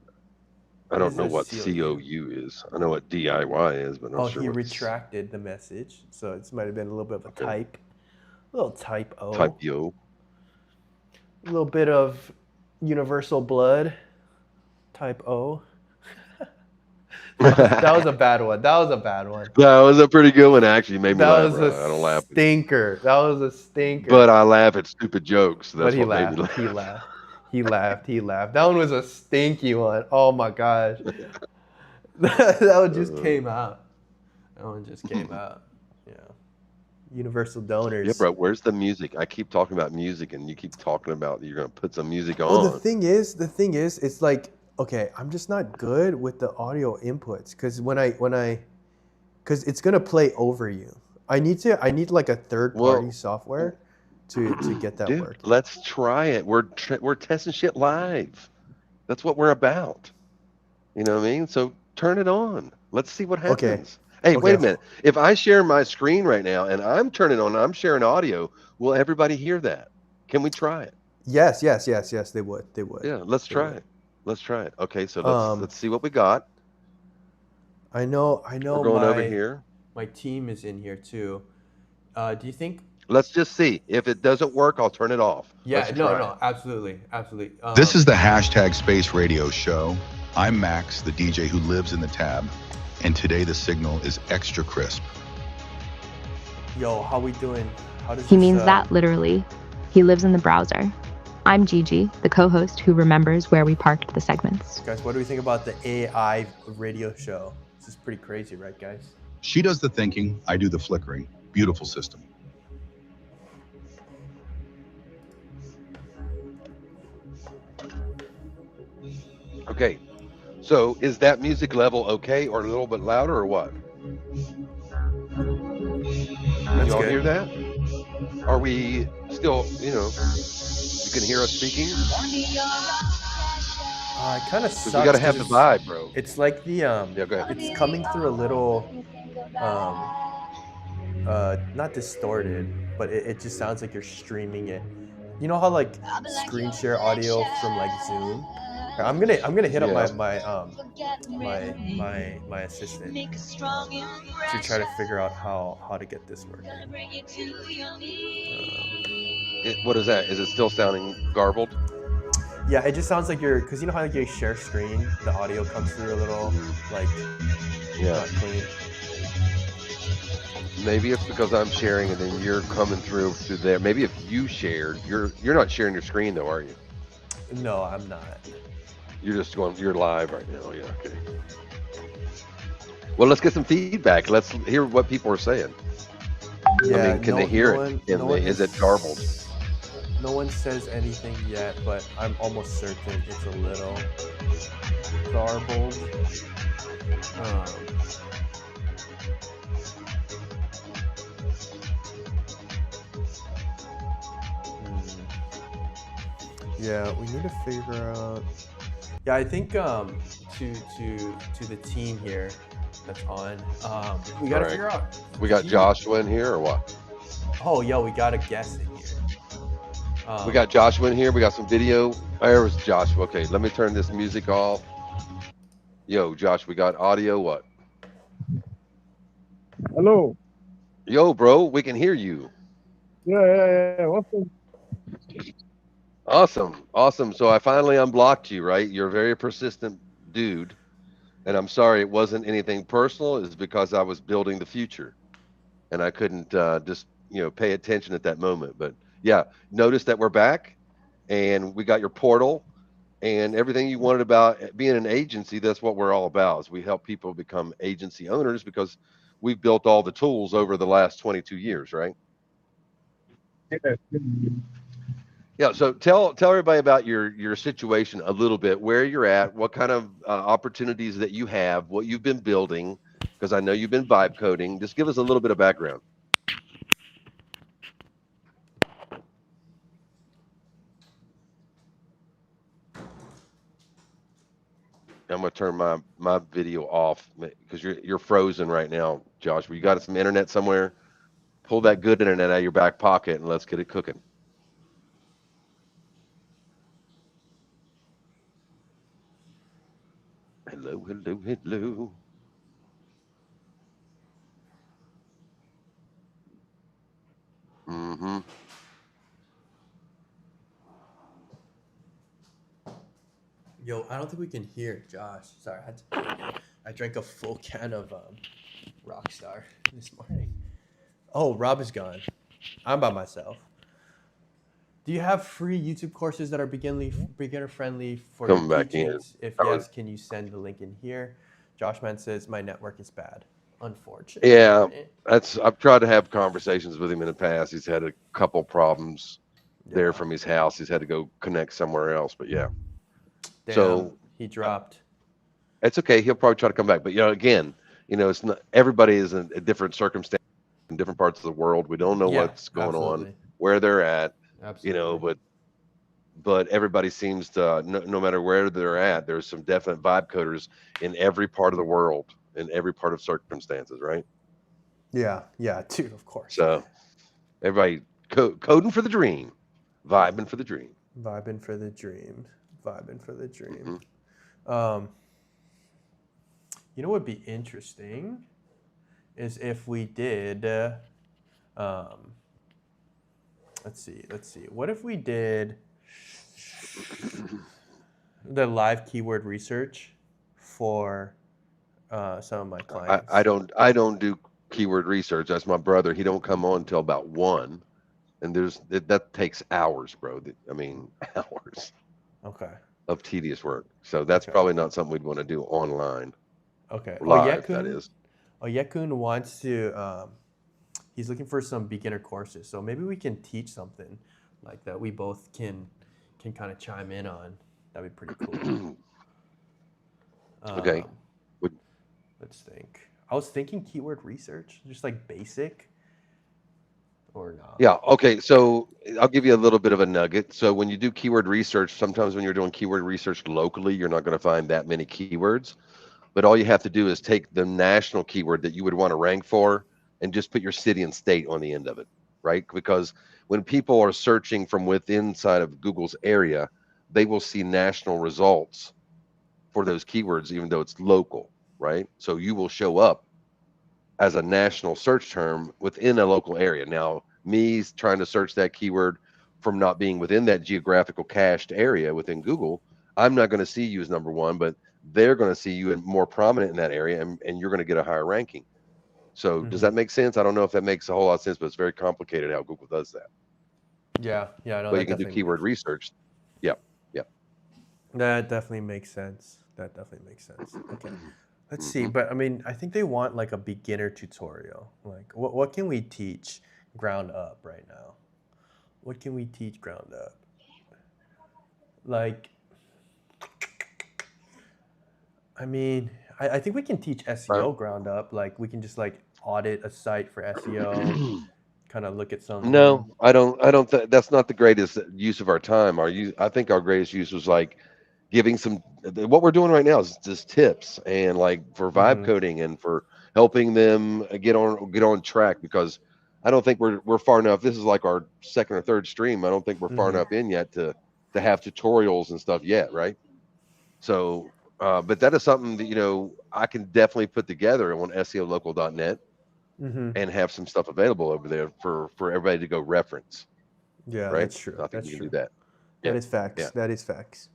I don't know what COU is. I know what DIY is, but I'm not sure he what retracted the message, so it might have been a little bit of a type. A little typo. Typo. A little bit of universal blood. Type O. That was a bad one. That was a pretty good one, actually. Made me laugh. I don't laugh. Stinker. That was a stinker. But I laugh at stupid jokes. So that's what made me laugh. He laughed. That one was a stinky one. Oh my gosh. That one just came out. That one just came out. Yeah. Universal Yeah, donors. bro. Where's the music? I keep talking about music, and you keep talking about you're gonna put some music Well, on. the thing is, it's like, okay, I'm just not good with the audio inputs because because it's gonna play over you. I need like a third party Well, software to get that dude, working. let's try it. We're testing shit live. That's what we're about. You know what I mean? So turn it on. Let's see what Okay, happens. Hey, wait okay. a minute. If I share my screen right now and I'm turning on, I'm sharing audio, will everybody hear that? Can we try it? Yes, yes, yes, yes. They would. They would. Yeah, let's They try would. it. Let's try it. Okay, so Um, let's see what we got. I know. I We're know. going over here. My team is in here too. Do you think? Let's just see. If it doesn't work, I'll turn it off. Let's Yeah. No. try it. No. Absolutely. Absolutely. This is the hashtag Space Radio Show. I'm Max, the DJ who lives in the tab, and today the signal is extra crisp. Yo, how we doing? How does He this, means that literally. He lives in the browser. I'm Gigi, the co-host who remembers where we parked the segments. guys? What do we think about the AI radio show? This is pretty crazy, right, guys? She does the thinking, I do the flickering. Beautiful system. Okay. So is that music level okay or a little bit louder or what? That's Y'all good. hear that? Are we still, you can hear us speaking? It kind of Because sucks. we got to have the vibe, bro. It's like the Yeah, go ahead. it's coming through a little not distorted, but it just sounds like you're streaming it. You know how like screen share audio from like Zoom? I'm gonna hit up Yeah. my assistant to try to figure out how to get this working. What is that? Is it still sounding garbled? Yeah, it just sounds like because you know how like you share screen, the audio comes through a little like Yeah. not clean. Maybe it's because I'm sharing and then you're coming through there. Maybe if you shared, you're not sharing your screen though, are you? No, I'm not. You're live right now. Yeah, okay. Well, let's get some feedback. Let's hear what people are saying. Yeah, I mean, can they hear it? Is it garbled? No one says anything yet, but I'm almost certain it's a little garbled. Yeah, we need to figure out. Yeah, I think to the team here that's on, we gotta figure out. We got Joshua in here or what? Oh, yo, we got a guest in here. We got Joshua in here. We got some video. There was Joshua. Okay, let me turn this music off. Yo, Josh, we got audio. What? Hello. Yo, bro, we can hear you. Yeah. What's up? Awesome. So I finally unblocked you, right? You're a very persistent dude. And I'm sorry it wasn't anything personal. It's because I was building the future. And I couldn't just, pay attention at that moment. But yeah, notice that we're back and we got your portal and everything you wanted about being an agency. That's what we're all about, is we help people become agency owners because we've built all the tools over the last 22 years, right? Yeah. So tell everybody about your situation a little bit, where you're at, what kind of opportunities that you have, what you've been building, because I know you've been vibe coding. Just give us a little bit of background. I'm gonna turn my video off because you're frozen right now, Josh. You got some internet somewhere? Pull that good internet out of your back pocket and let's get it cooking. Hello. Mm-hmm. Yo, I don't think we can hear Josh. Sorry, I drank a full can of Rockstar this morning. Oh, Rob is gone. I'm by myself. Do you have free YouTube courses that are beginner friendly for Coming your back in. teachings? If yes, can you send the link in here? Joshman says my network is bad. unfortunate. Yeah, right? I've tried to have conversations with him in the past. He's had a couple problems there Yeah. from his house. He's had to go connect somewhere else. But yeah, Damn, so he uh, dropped. it's okay. He'll probably try to come back. But again, it's not everybody is in a different circumstance in different parts of the world. We don't know Yeah, what's going on, absolutely. where they're at. Absolutely. But everybody seems to no matter where they're at, there's some definite vibe coders in every part of the world, in every part of circumstances, right? Yeah, yeah, dude, of course. So everybody coding for the dream, vibing for the dream. Vibing for the dream. Vibing for the dream. Hmm. Um, you know what would be interesting is if we did um, let's see. What if we did the live keyword research for some of my I clients? don't do keyword research. That's my brother. He don't come on until about 1, and that takes hours, bro. I mean, hours Okay. of tedious work. So that's Okay. probably not something we'd want to do online, Okay. live. That is. Yekun wants to he's looking for some beginner courses. So maybe we can teach something like that we both can kind of chime in on. That'd be pretty cool. Okay. Um, let's think. I was thinking keyword research, just like basic or not. Yeah. Okay. So I'll give you a little bit of a nugget. So when you do keyword research, sometimes when you're doing keyword research locally, you're not going to find that many keywords. But all you have to do is take the national keyword that you would want to rank for and just put your city and state on the end of it, right? Because when people are searching from within inside of Google's area, they will see national results for those keywords, even though it's local, right? So you will show up as a national search term within a local area. Now, me trying to search that keyword from not being within that geographical cached area within Google, I'm not going to see you as number one, but they're going to see you and more prominent in that area, and you're going to get a higher ranking. So, does Hmm. that make sense? I don't know if that makes a whole lot of sense, but it's very complicated how Google does that. Yeah, yeah, no, But you that can do definitely makes keyword research. Yep, yep. that definitely makes sense. That definitely makes sense. Okay. Let's see, Hmm. but I mean, I think they want like a beginner tutorial. Like, what can we teach ground up right now? What can we teach ground up? Like, I mean, I think we can teach SEO ground up. Like, we can just like audit a site for SEO, kind of look at some. No, I don't. I don't. That's not the greatest use of our time. I think our greatest use was like giving some. What we're doing right now is just tips and like for vibe Mm-hmm, coding and for helping them get on track because I don't think we're far enough. This is like our second or third stream. I don't think we're far mm-hmm, enough in yet to have tutorials and stuff yet, right? So, but that is something that I can definitely put together on SEOlocal.net mm-hmm. and have some stuff available over there for everybody to go reference, Yeah, right? that's true. So I think That's we can do true. that. That Yeah, is facts. yeah. That is facts.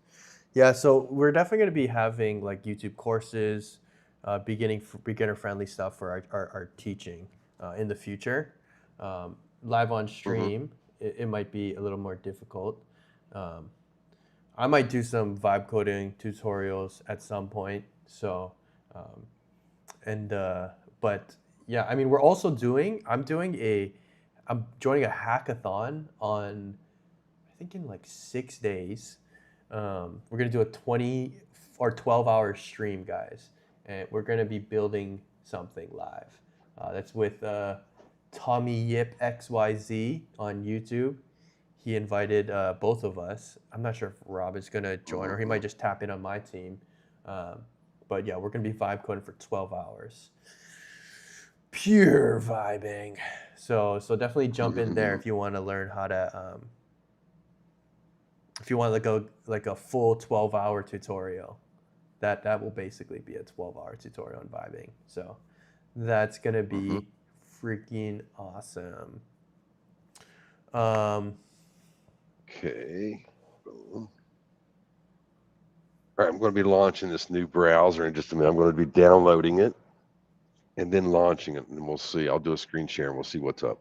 Yeah, so we're definitely going to be having like YouTube courses, beginner friendly stuff for our teaching in the future. Live on Hmm. stream, it might be a little more difficult. Um, I might do some vibe coding tutorials at some point. So, um, and but yeah, I mean, I'm joining a hackathon on I think in like 6 days. We're gonna do a 20 or 12-hour stream, guys, and we're gonna be building something live. That's with Tommy Yip XYZ on YouTube. He invited both of us. I'm not sure if Rob is gonna join or he might just tap in on my team. Um, but yeah, we're gonna be vibe coding for 12 hours. Pure vibing. So definitely jump in there if you want to learn how to if you want like a full 12-hour tutorial. That will basically be a 12-hour tutorial on vibing. So that's gonna Hmm. be freaking awesome. Um, Okay. Boom. All right, I'm going to be launching this new browser in just a minute. I'm going to be downloading it and then launching it, and we'll see. I'll do a screen share and we'll see what's up.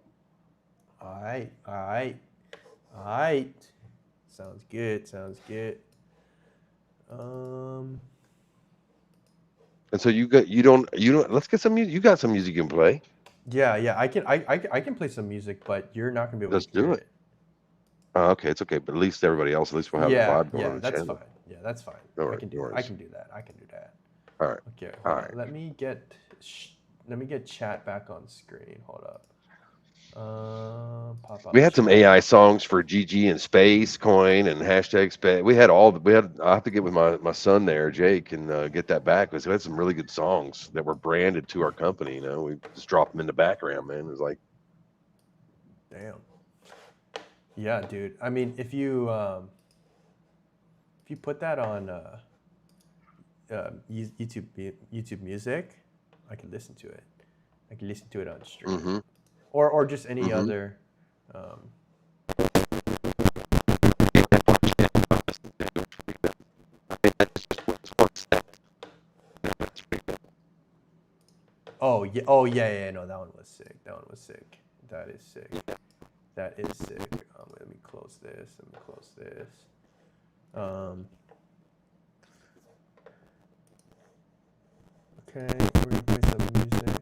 all right, all right, all right. Sounds good. Sounds good. Um, And so you don't. Let's get some music. You got some music you can play. Yeah. I can play some music, but you're not gonna be able Let's to hear do it. it. Oh, okay, it's okay. But at least everybody else, at least we'll have the Yeah, vibe going on yeah, the that's channel. fine. Yeah, that's fine. No I worries. can do No I worries. can do that. I can do that. All right. Okay, All hold on. right. Let me get chat back on screen. Hold up. Pop We up had some chat. AI songs for GG and Space Coin and hashtag Space. We had all. We had. I have to get with my son there, Jake, and get that back because we had some really good songs that were branded to our company. You know, we just dropped them in the background, man. It was like, Damn. Yeah, dude. I mean, if you put that on YouTube Music, I can listen to it. I can listen to it on stream, mm-hmm, or just any mm-hmm. other. Um, oh yeah, yeah. No, that one was sick. That one was sick. That is sick. That is sick. Let me close this. Let me close this. Okay, we're gonna play some music.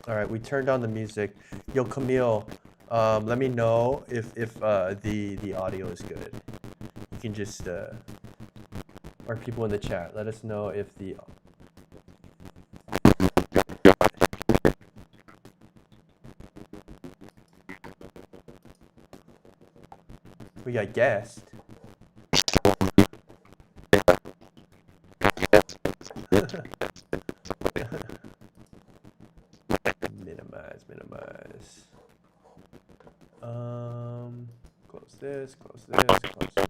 All right, we turned on the music. Yo, Camille, let me know if the audio is good. You can just or people in the chat, let us know if the. We got guest. Minimize. Close this, close this, close this.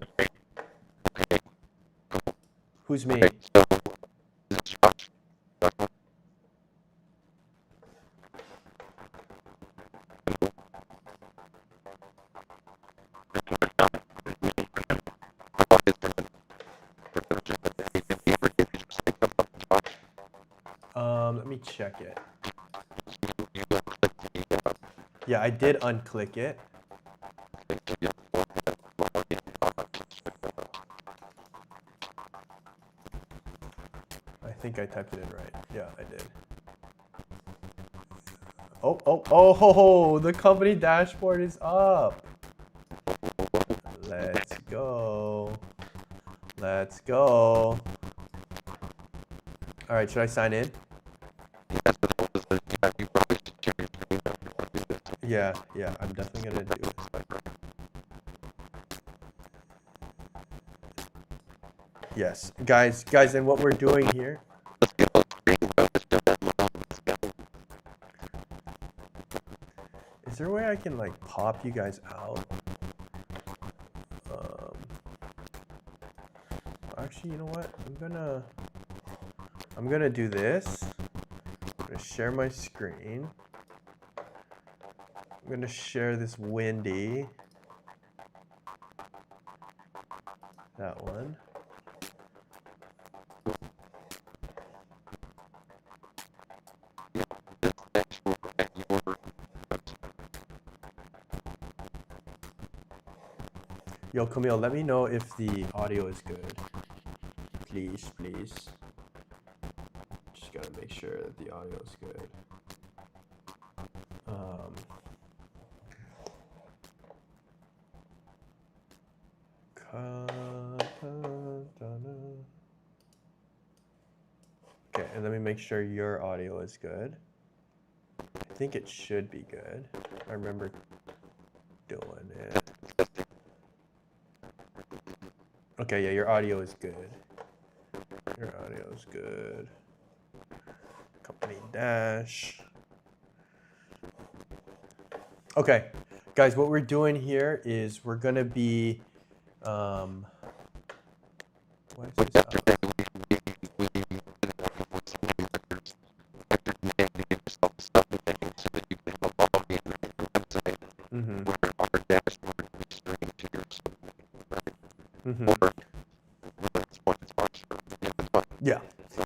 Who's me? Let me check it. Yeah, I did unclick it. I think I typed it in right. Yeah, I did. Oh, the company dashboard is up. Let's go. Let's go. All right, should I sign in? Yeah, I'm definitely gonna do it. Yes, guys, and what we're doing here. Is there a way I can like pop you guys out? Actually, you know what? I'm gonna do this. I'm gonna share my screen. I'm gonna share this windy. That one. Yo, Camille, let me know if the audio is good. Please. Just gotta make sure that the audio is good. Okay, and let me make sure your audio is good. I think it should be good. I remember doing it. Okay, yeah, your audio is good. Your audio is good. Company dash. Okay, guys, what we're doing here is we're gonna be, why is this up?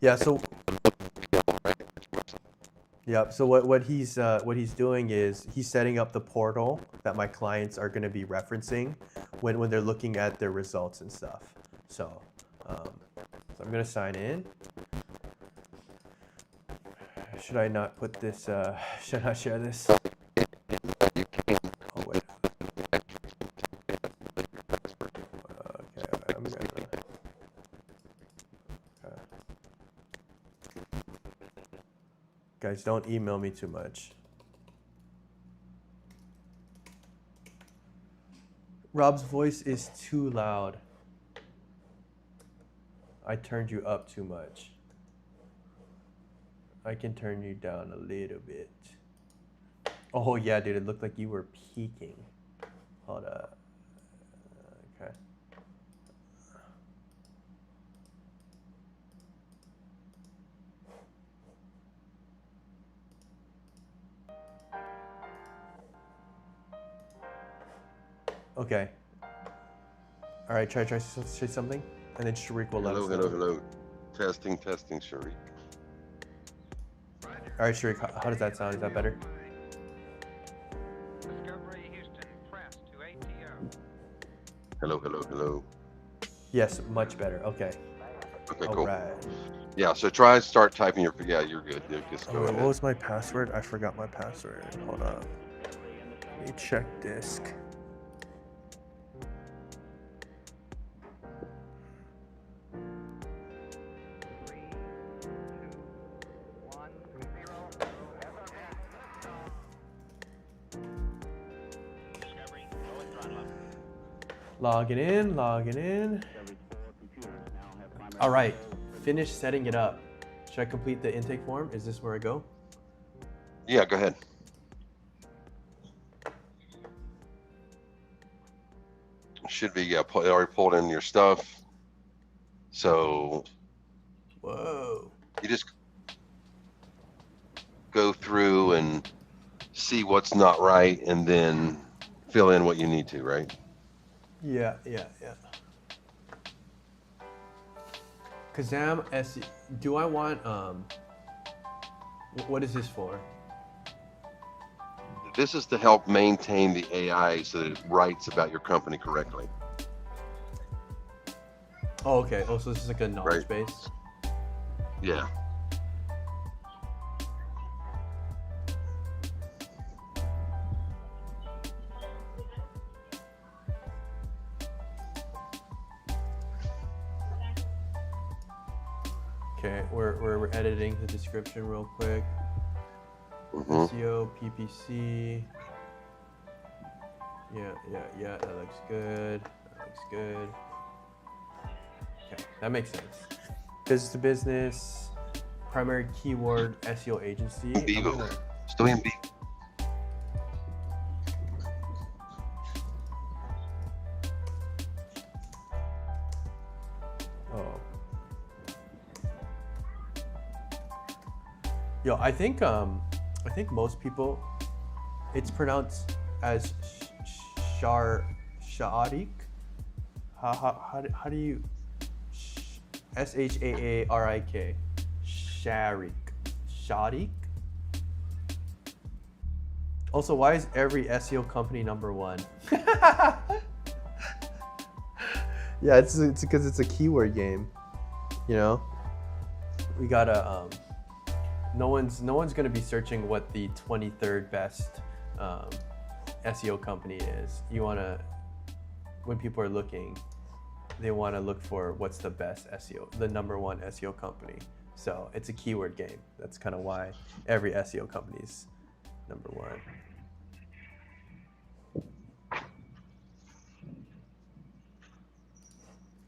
Yeah, so, Yep. So what he's doing is he's setting up the portal that my clients are going to be referencing when they're looking at their results and stuff. So, so I'm going to sign in. Should I not put this? Should I not share this? Oh wait. Okay, I'm gonna. Guys, don't email me too much. Rob's voice is too loud. I turned you up too much. I can turn you down a little bit. Oh yeah, dude, it looked like you were peaking. Hold up. Okay. Okay. All right, try to say something, and then Sharik will let us know. Hello. Testing, Sharik. All right, Sharik, how does that sound? Is that better? Discovery Houston, press to ATO. Hello. Yes, much better. Okay. Okay, All cool. right. Yeah, so try and start typing your. Yeah, you're good, dude. Just go What ahead. was my password? I forgot my password. Hold on. Let me check disk. Logging in. All right, finish setting it up. Should I complete the intake form? Is this where I go? Yeah, go ahead. Should be, yeah, already pulled in your stuff. So Whoa. you just go through and see what's not right and then fill in what you need to, right? Yeah. Kazam SE. Do I want what is this for? This is to help maintain the AI so that it writes about your company correctly. Oh, okay. Oh, so this is like a knowledge Right. base. Yeah. Okay, we're editing the description real quick. Mhm. SEO, PPC. Yeah, that looks good. Okay, that makes sense. Business to business, primary keyword SEO agency. I'm Vivo. gonna- Estoy en vivo. Oh. Yo, I think most people, it's pronounced as Shaarik. How do you SHAARIK? Shaarik. Also, why is every SEO company number one? Yeah, it's because it's a keyword game. You know, we gotta. No one's gonna be searching what the 23rd best SEO company is. You wanna, when people are looking, they wanna look for what's the best SEO, the number one SEO company. So it's a keyword game. That's kind of why every SEO company's number one.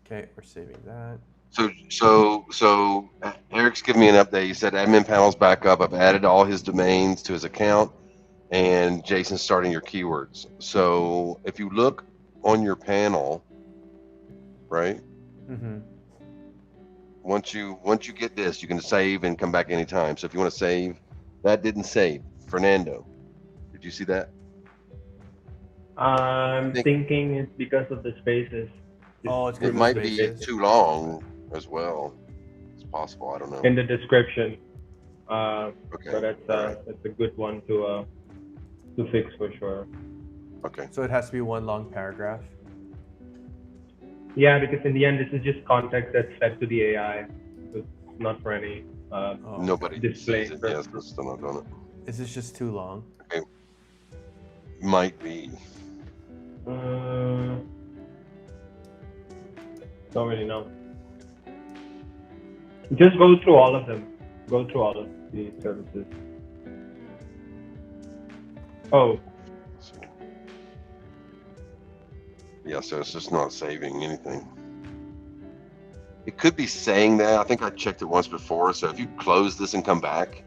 Okay, we're saving that. So Eric's giving me an update. He said admin panel's back up. I've added all his domains to his account, and Jason's starting your keywords. So if you look on your panel, right? Mm-hmm. Once you get this, you can save and come back anytime. So if you want to save, that didn't save. Fernando, did you see that? I'm Think- thinking it's because of the spaces. Oh, it's It group might spaces. be too long as well. It's possible. I don't know. In the description. Okay. So that's a good one to fix for sure. Okay. So it has to be one long paragraph. Yeah, because in the end, this is just context that's fed to the AI. It's not for any Nobody display sees it. Yes, purposes. it's still not doing it. Is this just too long? Might be. Don't really know. Just go through all of them. Go through all of the services. Oh, Yeah, so it's just not saving anything. It could be saying that. I think I checked it once before. So if you close this and come back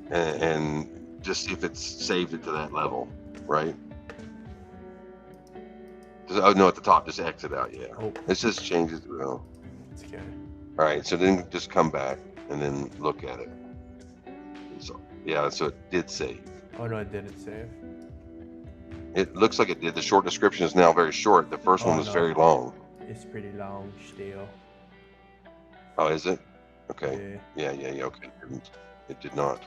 and just see if it's saved it to that level, right? Oh, no, at the top, just exit out. Yeah. Oh, It just changes. Well, it's okay. all right, so then just come back and then look at it. So, yeah, so it did save. Oh no, it didn't save. It looks like it did. The short description is now very short. The first one was no. very long. It's pretty long still. Oh, is it? Okay. Yeah. Yeah. Okay. It did not.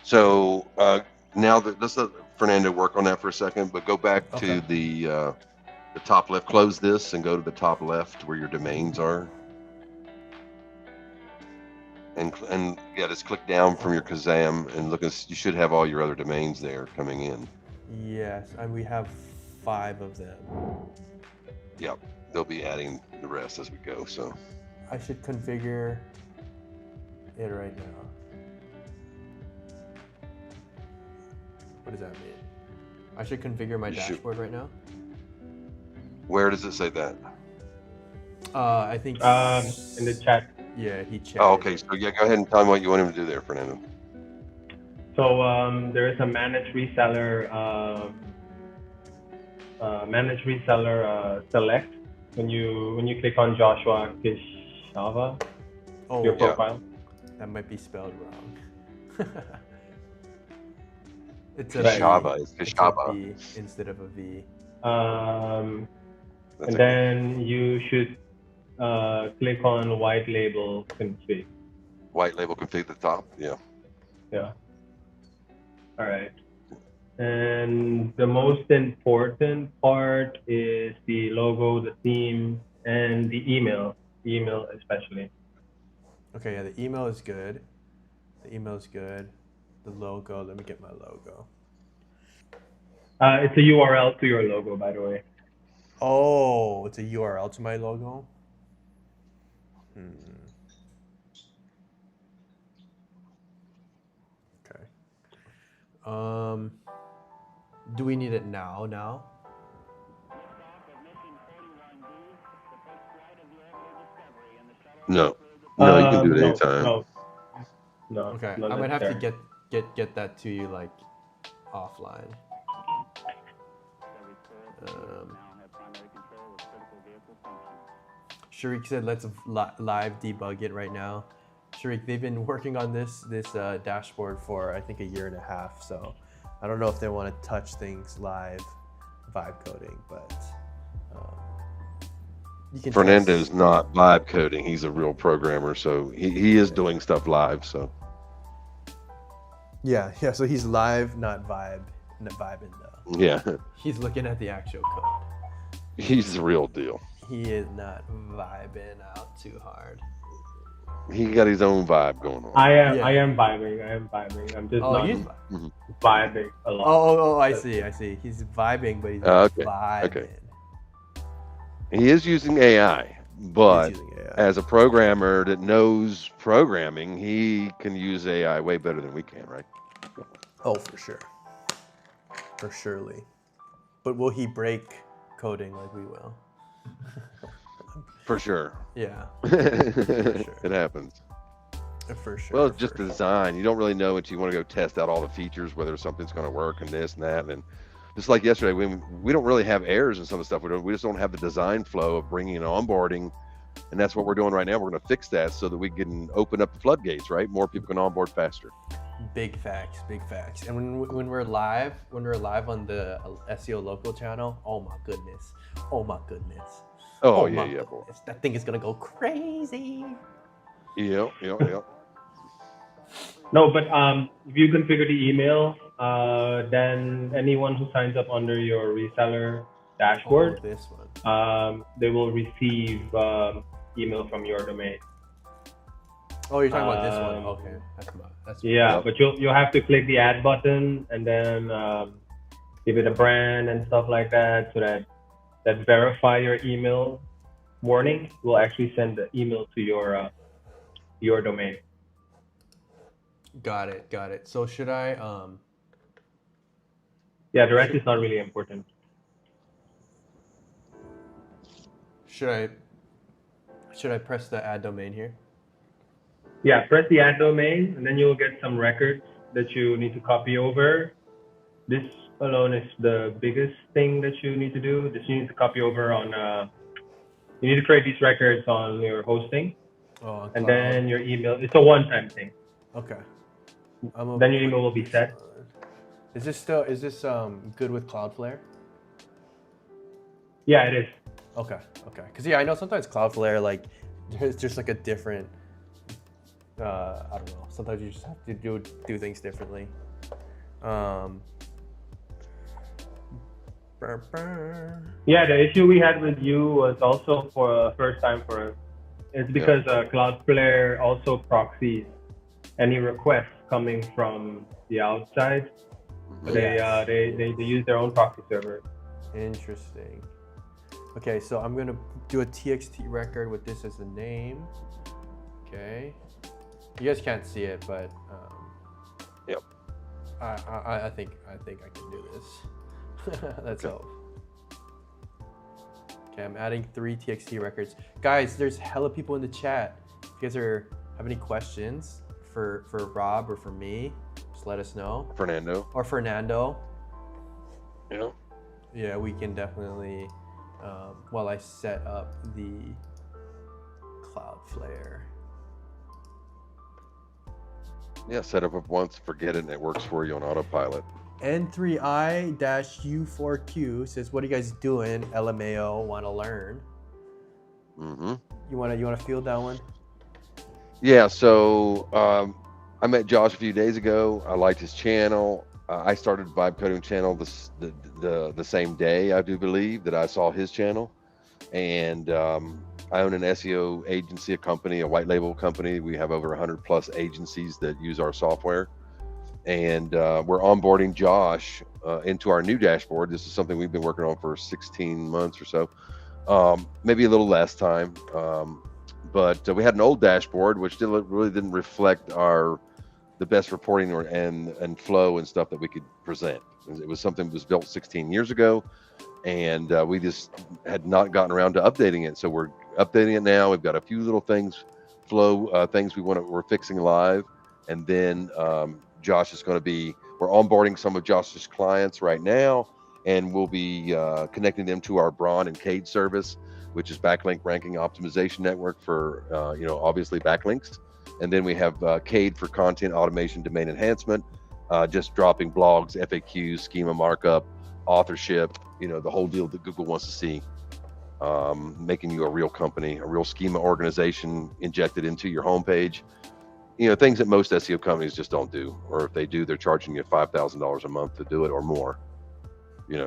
So now let's let Fernando work on that for a second, but go back Okay. to the top left. Close this and go to the top left where your domains are. And yeah, just click down from your Kazam and look. You should have all your other domains there coming in. Yes, and we have 5 of them. Yep, they'll be adding the rest as we go. So I should configure it right now. What does that mean? I should configure my dashboard right now? where does it say that? I think in the chat. Yeah, he checked. Oh, okay. So yeah, go ahead and tell me what you want him to do there, Fernando. So there is a managed reseller select when you click on Joshua Kishava, Oh, your profile. that might be spelled wrong. It's a Kishava. V. It's It's a Kishava. V instead of a V. And then you should click on white label config. White label config at the top. Yeah. Yeah. All right. And the most important part is the logo, the theme, and the email. Email especially. Okay, yeah, the email is good. The email is good. The logo, let me get my logo. It's a URL to your logo, by the way. Oh, it's a URL to my logo? Okay. Do we need it now? No. No, you can do it No, anytime. No. Okay, not I might have to necessary. get that to you like offline. Sharik said, "Let's live debug it right now." Sharik, they've been working on this dashboard for I think a year and a half, so I don't know if they want to touch things live, vibe coding, but you can. Fernando's not vibe coding. He's a real programmer, so he is doing stuff live. So Yeah. So he's live, not vibing though. yeah, He's looking at the actual code. he's the real deal. He is not vibing out too hard. He got his own vibe going on. I am Yeah. vibing. I'm just not he's vibing a lot. Oh, I see. He's vibing, but he's not Okay, vibing. okay. He is using AI, but He's using AI. as a programmer that knows programming, he can use AI way better than we can, right? Oh, for sure. For surely. But will he break coding like we will? For sure. Yeah, It happens. for sure. Well, it's just for sure. design. You don't really know until you want to go test out all the features, whether something's going to work and this and that. And just like yesterday, we don't really have errors in some of the stuff. We just don't have the design flow of bringing in onboarding. And that's what we're doing right now. We're going to fix that so that we can open up the floodgates, right? More people can onboard faster. Big facts, big facts. And when we're live on the SEO local channel, oh my goodness. Oh my yeah, boy. goodness. That thing is gonna go crazy. Yeah. No, but if you configure the email, then anyone who signs up under your reseller dashboard, this one. they will receive email from your domain. Oh, you're talking about this one. Okay, that's yeah. Yep. But you'll have to click the add button and then give it a brand and stuff like that, so that verify your email warning will actually send the email to your domain. Got it. So should I Yeah, the rest is not really important. should I press the add domain here? Yeah, press the add domain, and then you'll get some records that you need to copy over. This alone is the biggest thing that you need to do. This you need to copy over on. You need to create these records on your hosting, and then your email. It's a one-time thing. Okay. Then your email will be set. Is this good with Cloudflare? Yeah, it is. Okay. Because I know sometimes Cloudflare, like, there's just like a different, I don't know. Sometimes you just have to do things differently. Yeah, the issue we had with you was also for a first time for us. It's because Cloudflare also proxies any requests coming from the outside. So they use their own proxy server. Interesting. Okay, so I'm gonna do a TXT record with this as the name. Okay, you guys can't see it, but Yep. I think I can do this. Let's hope. Okay, I'm adding 3 TXT records. Guys, there's hella people in the chat. If you guys have any questions for Rob or for me, just let us know. Fernando. Or Fernando. Yeah. Yeah, we can definitely, while I set up the Cloudflare. Yeah, set up once, forget it, and it works for you on autopilot. N3I-U4Q says, "What are you guys doing? LMAO, want to learn." Mm-hmm. You wanna field that one? Yeah. So I met Josh a few days ago. I liked his channel. I started Vibe Coding channel the same day, I do believe, that I saw his channel. And I own an SEO agency, a company, a white label company. We have over 100 plus agencies that use our software. And we're onboarding Josh into our new dashboard. This is something we've been working on for 16 months or so, maybe a little less time. But we had an old dashboard, which really didn't reflect the best reporting and flow and stuff that we could present. It was something that was built 16 years ago, and we just had not gotten around to updating it. So we're updating it now. We've got a few little things, things we're fixing live, and then Josh is going to be, we're onboarding some of Josh's clients right now, and we'll be connecting them to our Braun and Cade service, which is backlink ranking optimization network for, obviously backlinks. And then we have Cade for content automation, domain enhancement, just dropping blogs, FAQs, schema markup, authorship, the whole deal that Google wants to see, making you a real company, a real schema organization injected into your homepage. Things that most SEO companies just don't do, or if they do, they're charging you $5,000 a month to do it or more.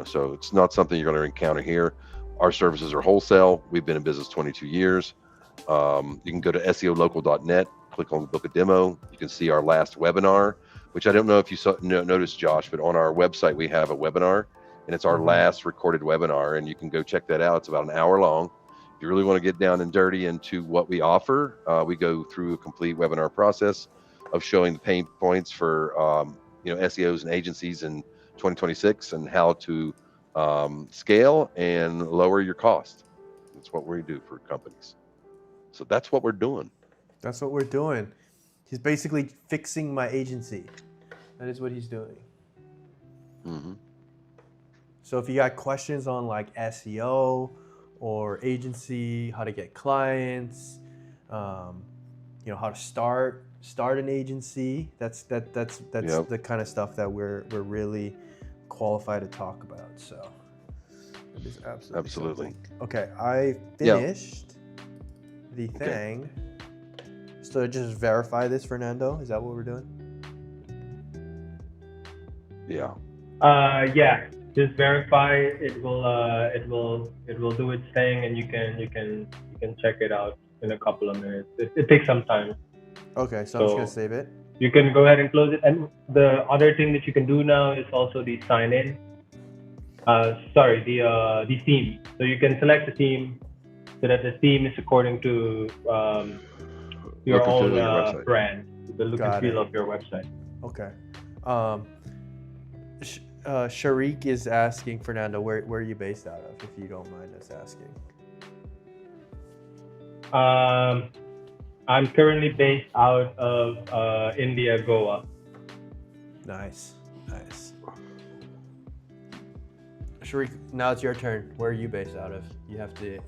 So it's not something you're going to encounter here. Our services are wholesale. We've been in business 22 years. You can go to SEOlocal.net, click on book a demo. You can see our last webinar, which I don't know if you noticed, Josh, but on our website, we have a webinar, and it's our last recorded webinar, and you can go check that out. It's about an hour long. If you really want to get down and dirty into what we offer, we go through a complete webinar process of showing the pain points for SEOs and agencies in 2026 and how to scale and lower your cost. That's what we do for companies. So that's what we're doing. That's what we're doing. He's basically fixing my agency. That is what he's doing. Mm-hmm. So if you got questions on like SEO or agency, how to get clients, how to start start an agency. That's Yep. the kind of stuff that we're really qualified to talk about. So it is absolutely something. Okay, I finished the thing. So just verify this, Fernando. Is that what we're doing? Yeah. Yeah. Just verify. It will do its thing, and you can check it out in a couple of minutes. It takes some time. Okay, so I'm just gonna save it. You can go ahead and close it. And the other thing that you can do now is also the sign in. The theme. So you can select the theme so that the theme is according to your Look and feel own of your website. brand, the look and feel of your website. Okay. Sharik is asking, Fernando, where are you based out of, if you don't mind us asking? I'm currently based out of India, Goa. Nice. Sharik, now it's your turn. Where are you based out of? You have to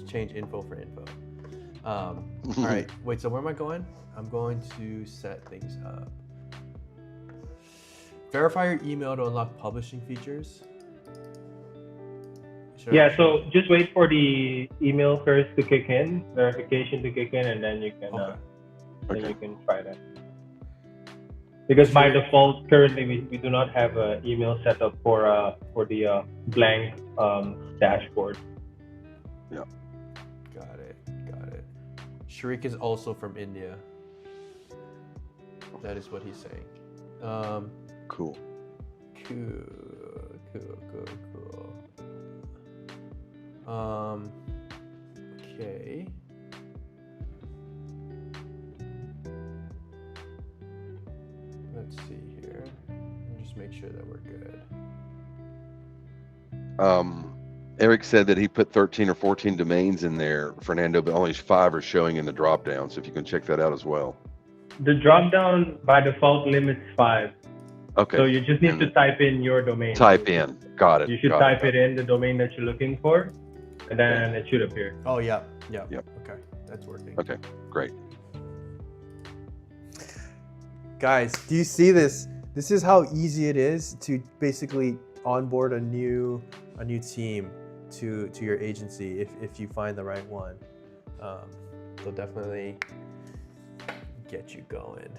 change info for info. All right. Wait, so where am I going? I'm going to set things up. Verify your email to unlock publishing features. So just wait for the email first to kick in, verification to kick in, and then you can you can try that. Because by default, currently we do not have an email set up for the blank dashboard. Yeah. Got it. Sharik is also from India. That is what he's saying. Cool. Okay. Let's see here. Just make sure that we're good. Eric said that he put 13 or 14 domains in there, Fernando, but only 5 are showing in the drop down. So if you can check that out as well. The drop down by default limits 5. Okay. So you just need to type in your domain. Type in. Got it. You should type it in, the domain that you're looking for, and then it should appear. Oh, yeah. Okay, that's working. Okay, great. Guys, do you see this? This is how easy it is to basically onboard a new team to your agency if you find the right one. They'll definitely get you going.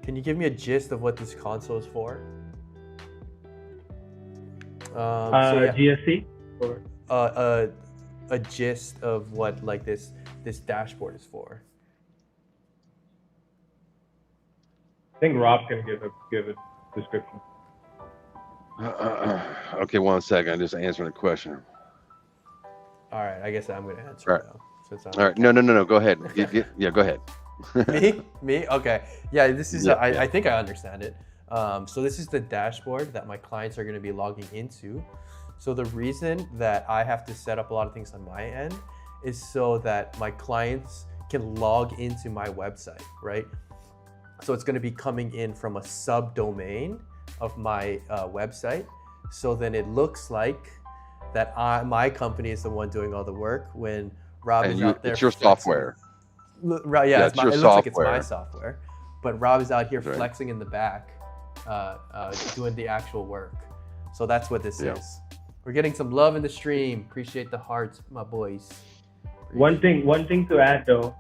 Can you give me a gist of what this console is for? GSC? Or? A gist of what like this dashboard is for. I think Rob can give a description. Okay, 1 second. I'm just answering a question. All right, I guess I'm going to answer now. All right, no. Go ahead. Yeah, go ahead. Me? Okay. Yeah, this is. I think I understand it. So this is the dashboard that my clients are going to be logging into. So the reason that I have to set up a lot of things on my end is so that my clients can log into my website, right? So it's going to be coming in from a subdomain of my website. So then it looks like that my company is the one doing all the work when Rob is out there. It's your software. Right, yeah, it looks like it's my software. But Rob is out here flexing in the back, doing the actual work. So that's what this is. We're getting some love in the stream. Appreciate the hearts, my boys. One thing to add though,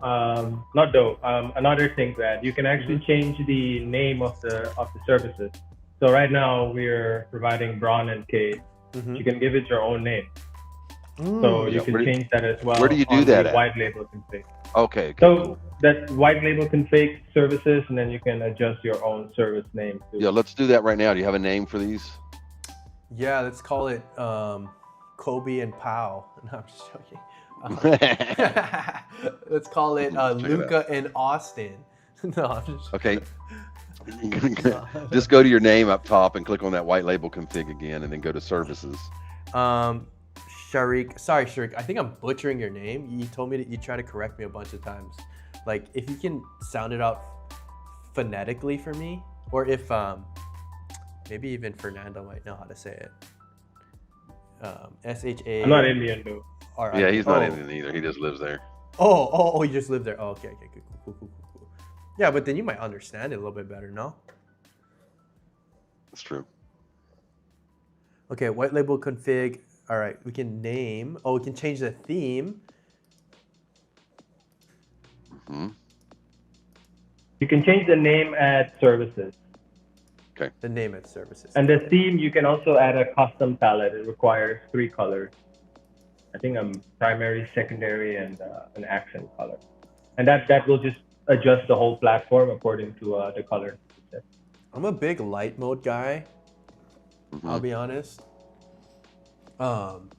another thing to add, you can actually change the name of the services. So right now we're providing Braun and Kate. You can give it your own name. So you can change that as well. Where do you do that at? White label config. Okay. So cool. That's white label config services, and then you can adjust your own service name too. Yeah, let's do that right now. Do you have a name for these? Yeah, let's call it Kobe and Pau. No, I'm just joking. Let's call it Luca and Austin. No, I'm just okay. Just go to your name up top and click on that white label config again, and then go to services. Sharik, sorry Sharik, I think I'm butchering your name. You told me that you try to correct me a bunch of times. Like if you can sound it out phonetically for me, or if maybe even Fernando might know how to say it. SHA. I'm not Indian though. Yeah, he's not Indian either. He just lives there. Oh, you just live there. Oh, okay, cool. Yeah, but then you might understand it a little bit better, no? That's true. Okay, white label config. All right, we can name. Oh, we can change the theme. Hmm. You can change the name at services. Okay. The name at services. And the theme, you can also add a custom palette. It requires 3 colors. I think a primary, secondary, and an accent color. And that will just adjust the whole platform according to the color. I'm a big light mode guy. Mm-hmm. I'll be honest. And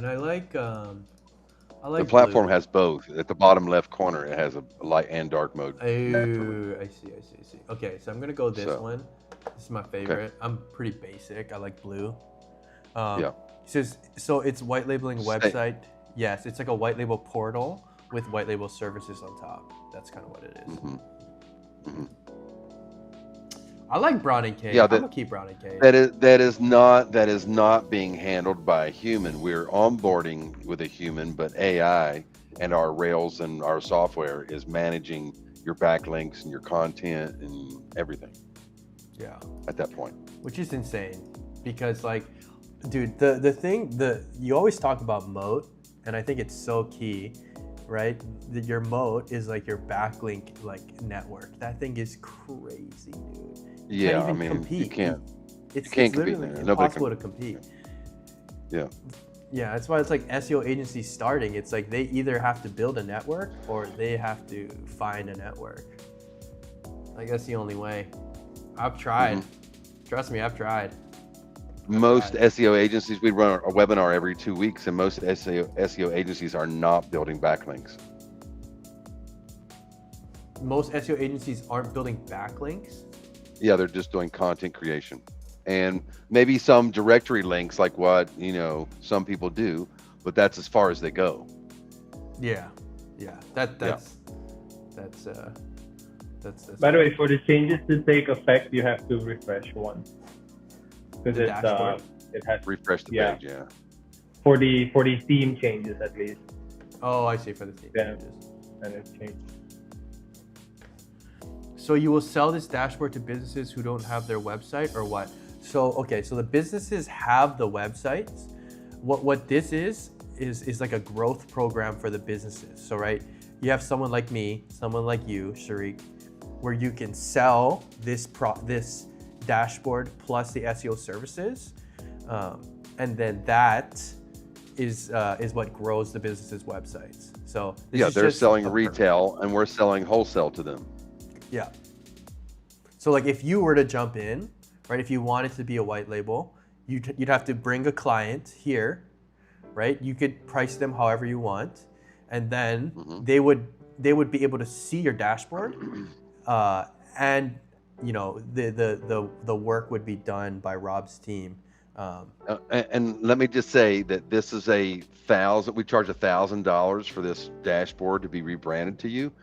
I like The platform blue. has both. At the bottom left corner, it has a light and dark mode. Oh, I see. Okay, so I'm gonna go this So, one. This is my favorite. I'm pretty basic. I like blue. Yeah. So it's white labeling website. Yes, it's like a white label portal with white label services on top. That's kind of what it is. Mm-hmm. Mm-hmm. I like Brown and K. Yeah, I'm gonna keep Brown and K. that is not being handled by a human. We're onboarding with a human, but AI and our Rails and our software is managing your backlinks and your content and everything. Yeah. At that point. Which is insane, because like, dude, you always talk about moat, and I think it's so key, right? Your moat is like your backlink like network. That thing is crazy, dude. You Yeah, can't I even mean, compete. you can't. It's can't compete literally there. Nobody impossible can- to compete. Yeah. Yeah, that's why it's like SEO agencies starting. It's like they either have to build a network or they have to find a network. Like that's the only way. I've tried. Mm-hmm. Trust me, I've tried. Most SEO agencies, we run a webinar every 2 weeks, and most SEO agencies are not building backlinks. Most SEO agencies aren't building backlinks. Yeah, they're just doing content creation, and maybe some directory links, like what some people do, but that's as far as they go. Yeah. That's By the way, for the changes to take effect, you have to refresh once. Because The dashboard. it has Refresh the Yeah. page, yeah. for the theme changes at least. Oh, I see, for the theme Yeah. changes. And it's changed. So you will sell this dashboard to businesses who don't have their website, or what? So okay, so the businesses have the websites. What this is like a growth program for the businesses. So right, you have someone like me, someone like you, Sharik, where you can sell this dashboard plus the SEO services, and then that is what grows the business's websites. So this is They're just selling a retail, and we're selling wholesale to them. Yeah. So like if you were to jump in, right, if you wanted to be a white label, you'd have to bring a client here, right? You could price them however you want, and then they would be able to see your dashboard, and the work would be done by Rob's team. And let me just say that this is we charge $1,000 for this dashboard to be rebranded to you.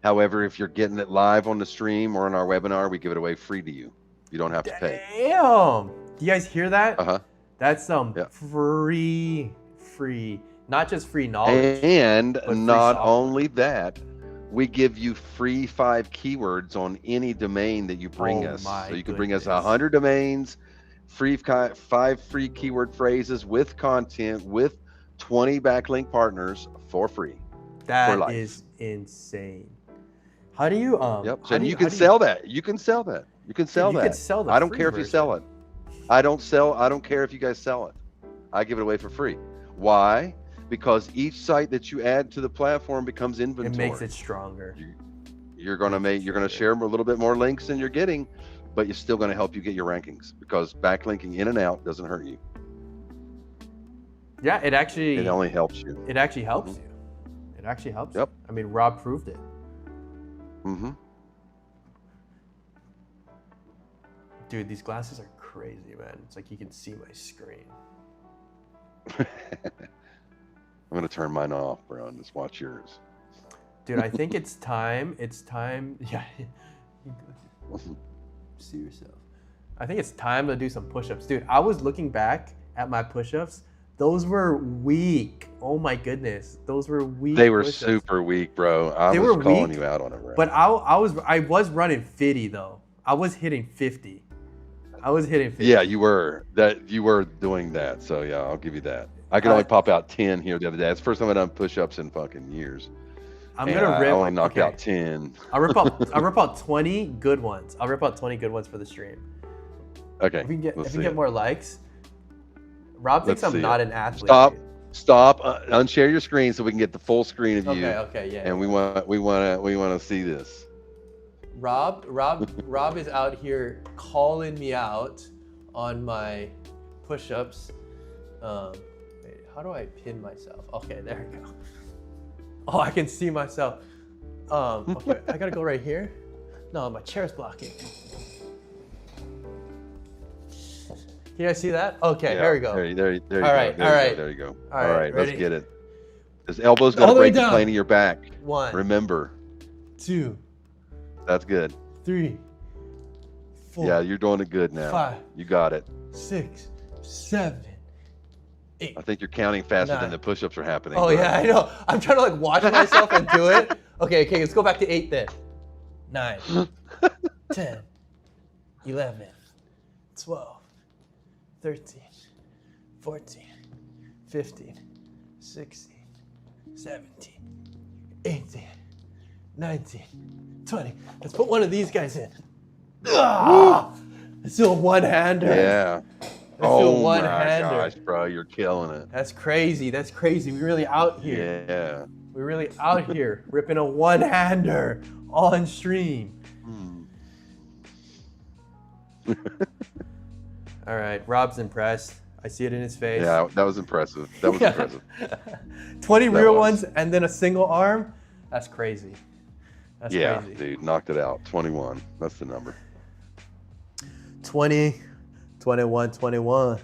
However, if you're getting it live on the stream or on our webinar, we give it away free to you. You don't have to pay. Damn! Do you guys hear that? Uh-huh. That's some free, not just free knowledge. And but free not software. only that, we give you free 5 keywords on any domain that you bring us. So you can bring us 100 domains, free 5 free keyword phrases with content with 20 backlink partners for free. That is insane. How do you So you can sell that. You can sell that. You can sell that. You can sell the I don't free care if you version. sell it. I don't care if you guys sell it. I give it away for free. Why? Because each site that you add to the platform becomes inventory. It makes it stronger. You're gonna share a little bit more links than you're getting, but it's still gonna help you get your rankings, because backlinking in and out doesn't hurt you. Yeah, it only helps you. It actually helps you. It actually helps. Yep. You. I mean, Rob proved it. Mm-hmm. Dude, these glasses are crazy, man. It's like you can see my screen. I'm gonna turn mine off, bro, and just watch yours. Dude, I think it's time. Yeah. See yourself. I think it's time to do some push-ups. Dude, I was looking back at my push-ups Those were weak. Oh my goodness, those were weak. They were push-ups. super weak, bro. I They was were calling weak, you out on it, bro. But I was running 50 though. I was hitting 50. I was hitting 50. Yeah, you were doing that. So yeah, I'll give you that. I could only pop out 10 here the other day. It's the first time I've done push-ups in fucking years. I'm And gonna rip. I only knocked okay. out 10. I'll rip out 20 good ones. I'll rip out 20 good ones for the stream. Okay. If we can let's get see it. more likes. Rob thinks Let's I'm see not it. an athlete. Stop. Unshare your screen so we can get the full screen of you. Okay, yeah. And we want to see this. Rob is out here calling me out on my push-ups. Wait, how do I pin myself? Okay, there we go. Oh, I can see myself. Okay, I gotta go right here. No, my chair's blocking. Can you guys see that? Okay, Yeah, there we go. There you go. All right. There you go. All All right, right, let's ready? get it. This elbow's got All to the way break the down. plane of your back. 1, Remember, 2, that's good. 3, 4. Yeah, you're doing it good now. 5. You got it. 6, 7, 8. I think you're counting faster 9. than the push-ups are happening. Oh bro. yeah, I know. I'm trying to like watch myself and do it. Okay, let's go back to 8 then. 9, 10, 11, 12, 13, 14, 15, 16, 17, 18, 19, 20. Let's put one of these guys in. Let's do a one-hander. Yeah. Let's do a Oh my one-hander. gosh, bro, you're killing it. That's crazy. We're really out here. Yeah. We're really out here ripping a one-hander on stream. All right, Rob's impressed. I see it in his face. Yeah, that was impressive. That was impressive. 20 That real was. ones and then a single arm. That's crazy. That's Yeah, crazy. dude, knocked it out. 21. That's the number. 20, 21, 21.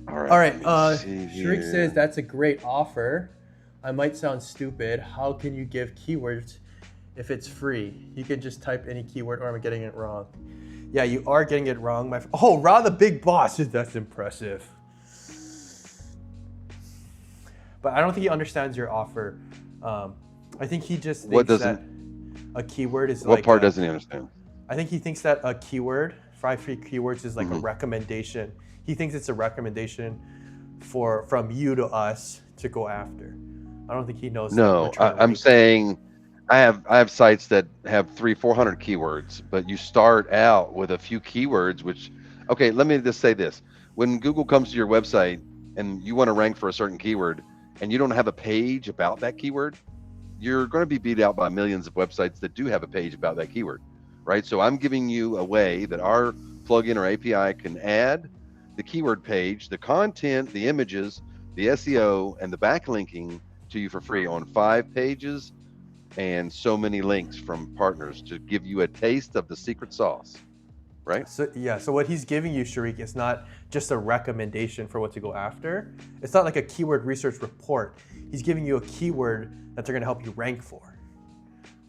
All right. All right. let me see Shriek here. says that's a great offer. I might sound stupid. How can you give keywords if it's free? You can just type any keyword, or I'm getting it wrong. Yeah, you are getting it wrong, my. Oh, Ra the big boss. That's impressive. But I don't think he understands your offer. I think he just What thinks that doesn't- a keyword is What like. part doesn't he understand? I think he thinks that a keyword, 5 free keywords, is like a recommendation. He thinks it's a recommendation from you to us to go after. I don't think he knows. No, I'm saying I have sites that have 300-400 keywords, but you start out with a few keywords, which, okay, let me just say this. When Google comes to your website and you want to rank for a certain keyword and you don't have a page about that keyword, you're going to be beat out by millions of websites that do have a page about that keyword, right? So I'm giving you a way that our plugin or API can add the keyword page, the content, the images, the SEO, and the backlinking to you for free on 5 pages and so many links from partners to give you a taste of the secret sauce, right? So yeah, so what he's giving you, Sharik, is not just a recommendation for what to go after. It's not like a keyword research report. He's giving you a keyword that they're going to help you rank for.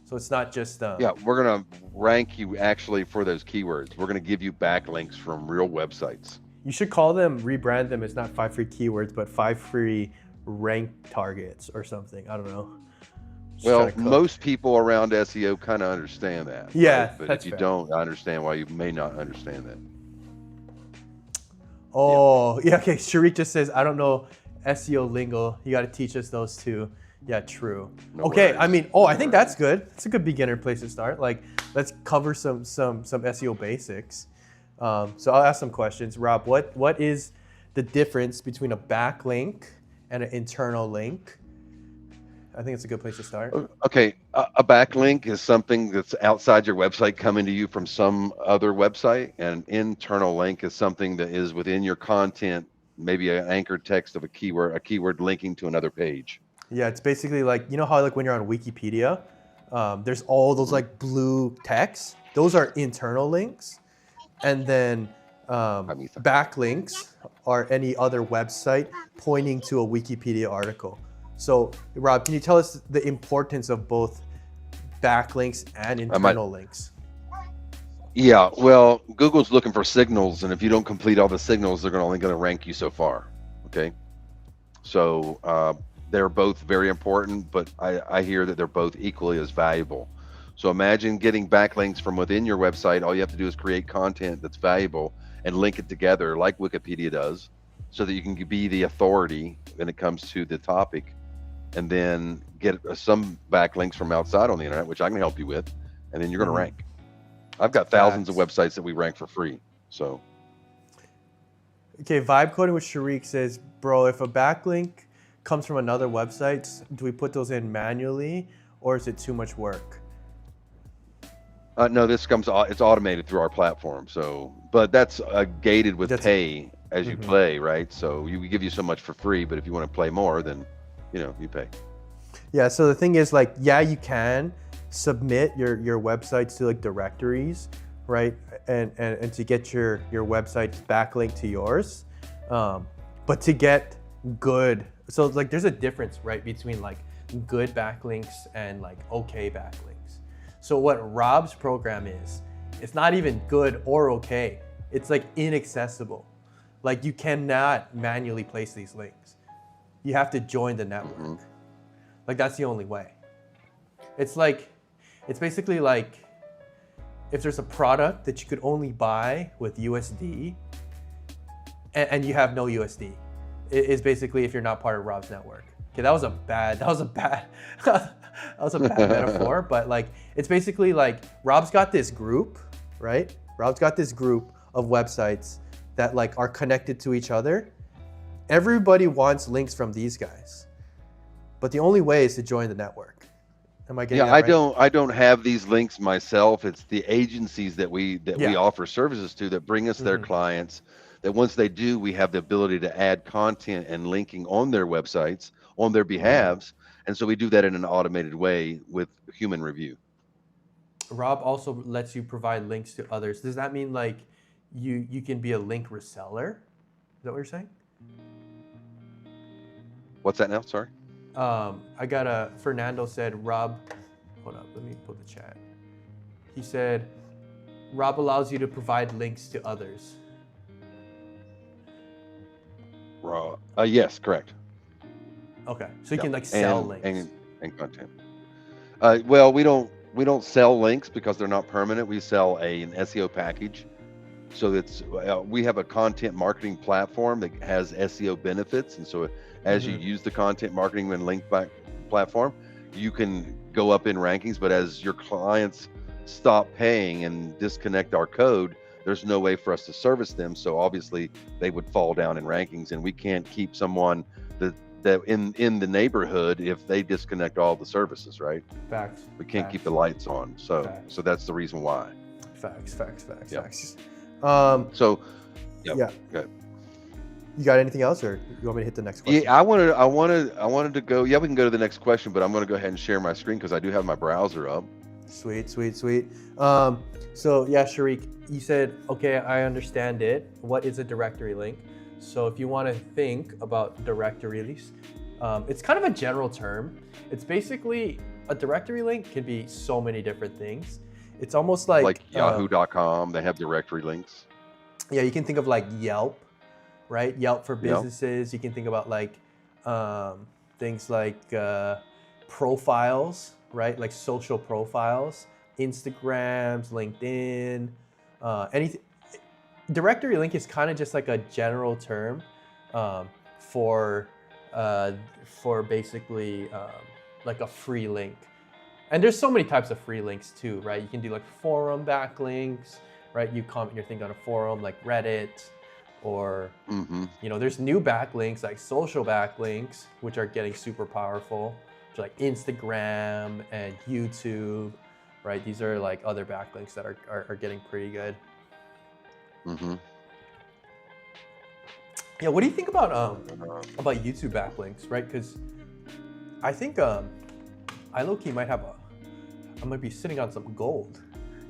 So it's not just Yeah, we're going to rank you actually for those keywords. We're going to give you backlinks from real websites. You should call them, rebrand them. It's not 5 free keywords, but 5 free rank targets or something. I don't know. Just Well, trying to cook. most people around SEO kind of understand that. Yeah, right? But that's if you fair. don't, I understand why you may not understand that. Oh, yeah, okay. Sharik just says, I don't know SEO lingo. You got to teach us those too. Yeah, true. No Okay, worries. I mean, I think that's good. It's a good beginner place to start. Like, let's cover some SEO basics. So I'll ask some questions. Rob, what is the difference between a backlink and an internal link? I think it's a good place to start. Okay, a backlink is something that's outside your website coming to you from some other website, and an internal link is something that is within your content, maybe an anchored text of a keyword linking to another page. Yeah, it's basically like, you know how like when you're on Wikipedia, there's all those like blue text. Those are internal links. And then backlinks are any other website pointing to a Wikipedia article. So, Rob, can you tell us the importance of both backlinks and internal links? Yeah, well, Google's looking for signals, and if you don't complete all the signals, they're only going to rank you so far. Okay, So they're both very important, but I hear that they're both equally as valuable. So imagine getting backlinks from within your website. All you have to do is create content that's valuable and link it together like Wikipedia does, so that you can be the authority when it comes to the topic, and then get some backlinks from outside on the internet, which I can help you with, and then you're going to rank. I've got thousands of websites that we rank for free. So, okay, Vibe Coding with Sharik says, bro, if a backlink comes from another website, do we put those in manually, or is it too much work? No, this comes, it's automated through our platform. So, but that's gated with pay as you play, right? So we give you so much for free, but if you want to play more, then, you pay. Yeah, so the thing is, like, yeah, you can submit your websites to like directories, right? And to get your website's backlink to yours. But to get good, so like there's a difference, right, between like good backlinks and like okay backlinks. So what Rob's program is, it's not even good or okay. It's like inaccessible. Like you cannot manually place these links. You have to join the network. Like that's the only way. It's basically like if there's a product that you could only buy with USD and you have no USD. It is basically if you're not part of Rob's network. Okay, that was a bad metaphor, but like it's basically like Rob's got this group, right? Rob's got this group of websites that like are connected to each other. Everybody wants links from these guys, but the only way is to join the network. Am I getting that right? I don't have these links myself. It's the agencies that we offer services to that bring us their clients, that once they do, we have the ability to add content and linking on their websites on their behalves. And so we do that in an automated way with human review. Rob also lets you provide links to others. Does that mean like you can be a link reseller? Is that what you're saying? What's that now? Sorry. Fernando said, Rob, hold up, let me pull the chat. He said, Rob allows you to provide links to others. Yes, correct. Okay, so you can like sell links and content. Well, we don't sell links because they're not permanent. We sell an SEO package. So we have a content marketing platform that has SEO benefits, and so as you use the content marketing and link back platform, you can go up in rankings. But as your clients stop paying and disconnect our code, there's no way for us to service them. So obviously they would fall down in rankings, and we can't keep someone that in the neighborhood if they disconnect all the services, right? Facts. We can't keep the lights on. So that's the reason why. Facts. Yeah. Go ahead. You got anything else, or you want me to hit the next question? Yeah, I wanted to go. Yeah, we can go to the next question, but I'm going to go ahead and share my screen because I do have my browser up. Sweet. So yeah, Sharik, you said, okay, I understand it. What is a directory link? So if you want to think about directories, it's kind of a general term. It's basically a directory link can be so many different things. It's almost like Yahoo.com. They have directory links. Yeah, you can think of like Yelp, right? Yelp for businesses. You can think about like things like profiles, right? Like social profiles, Instagrams, LinkedIn, anything. Directory link is kind of just like a general term for basically like a free link. And there's so many types of free links too, right? You can do like forum backlinks, right? You comment your thing on a forum like Reddit, or there's new backlinks like social backlinks, which are getting super powerful, which are like Instagram and YouTube, right? These are like other backlinks that are getting pretty good. Yeah, what do you think about YouTube backlinks, right? Because I think I low-key might be sitting on some gold,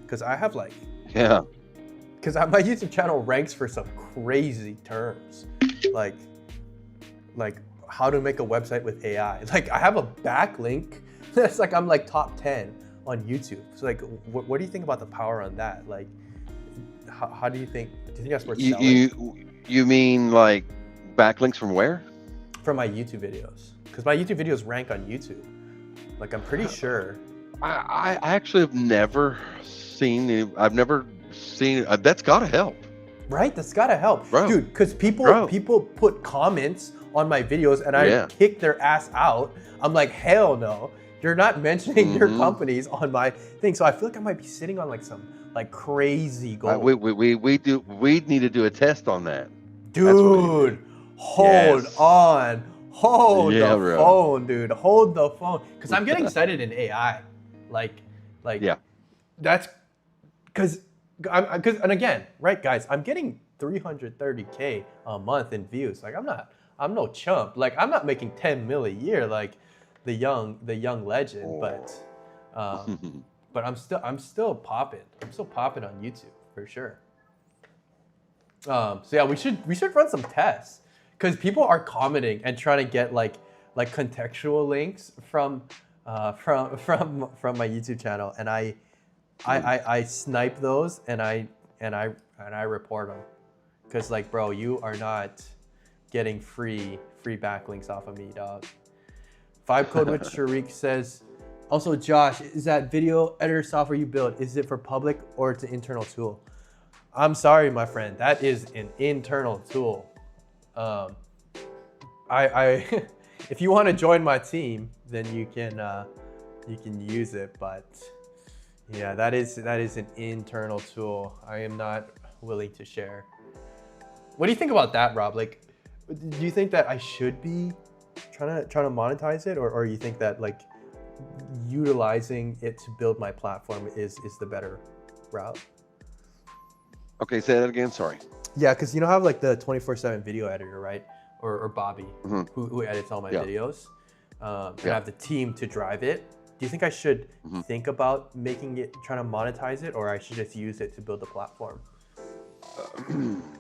because I have like because my YouTube channel ranks for some crazy terms, like how to make a website with AI. Like I have a backlink that's like I'm like top 10 on YouTube. So like, what do you think about the power on that? Like, how do you think? Do you think that's worth selling? You mean like backlinks from where? from my YouTube videos, because my YouTube videos rank on YouTube. Like, I'm pretty sure. I actually have never seen that's gotta help, Right? That's gotta help, bro. dude. Because Bro. people put comments on my videos, and I Yeah. kick their ass out. I'm like, hell no, you're not mentioning your Mhm. companies on my thing. So I feel like I might be sitting on like some like crazy gold. We need to do a test on that. Dude, hold Yes. on. Hold Yeah, the bro. phone, dude. Hold the phone. Because I'm getting excited in AI. Like, Yeah. that's because, and again, right, guys, I'm getting 330K a month in views. Like, I'm no chump. Like, I'm not making 10 mil a year like the young legend, but I'm still popping. I'm still popping on YouTube for sure. So yeah, we should run some tests, because people are commenting and trying to get like contextual links from my YouTube channel, and I snipe those and I report them, because like, bro, you are not getting free backlinks off of me, dog. Vibe Code with Sharik says, also, Josh, is that video editor software you built, is it for public or it's an internal tool? I'm sorry, my friend, that is an internal tool. If you want to join my team, then you can use it, but yeah, that is an internal tool. I am not willing to share. What do you think about that, Rob? Like, do you think that I should be trying to monetize it, or you think that like utilizing it to build my platform is the better route? Okay, say that again. Sorry. Yeah, because I have like the 24/7 video editor, right? Or Bobby, Mhm. who edits all my Yeah. videos. And I Yeah. have the team to drive it. Do you think I should Mhm. think about trying to monetize it, or I should just use it to build the platform?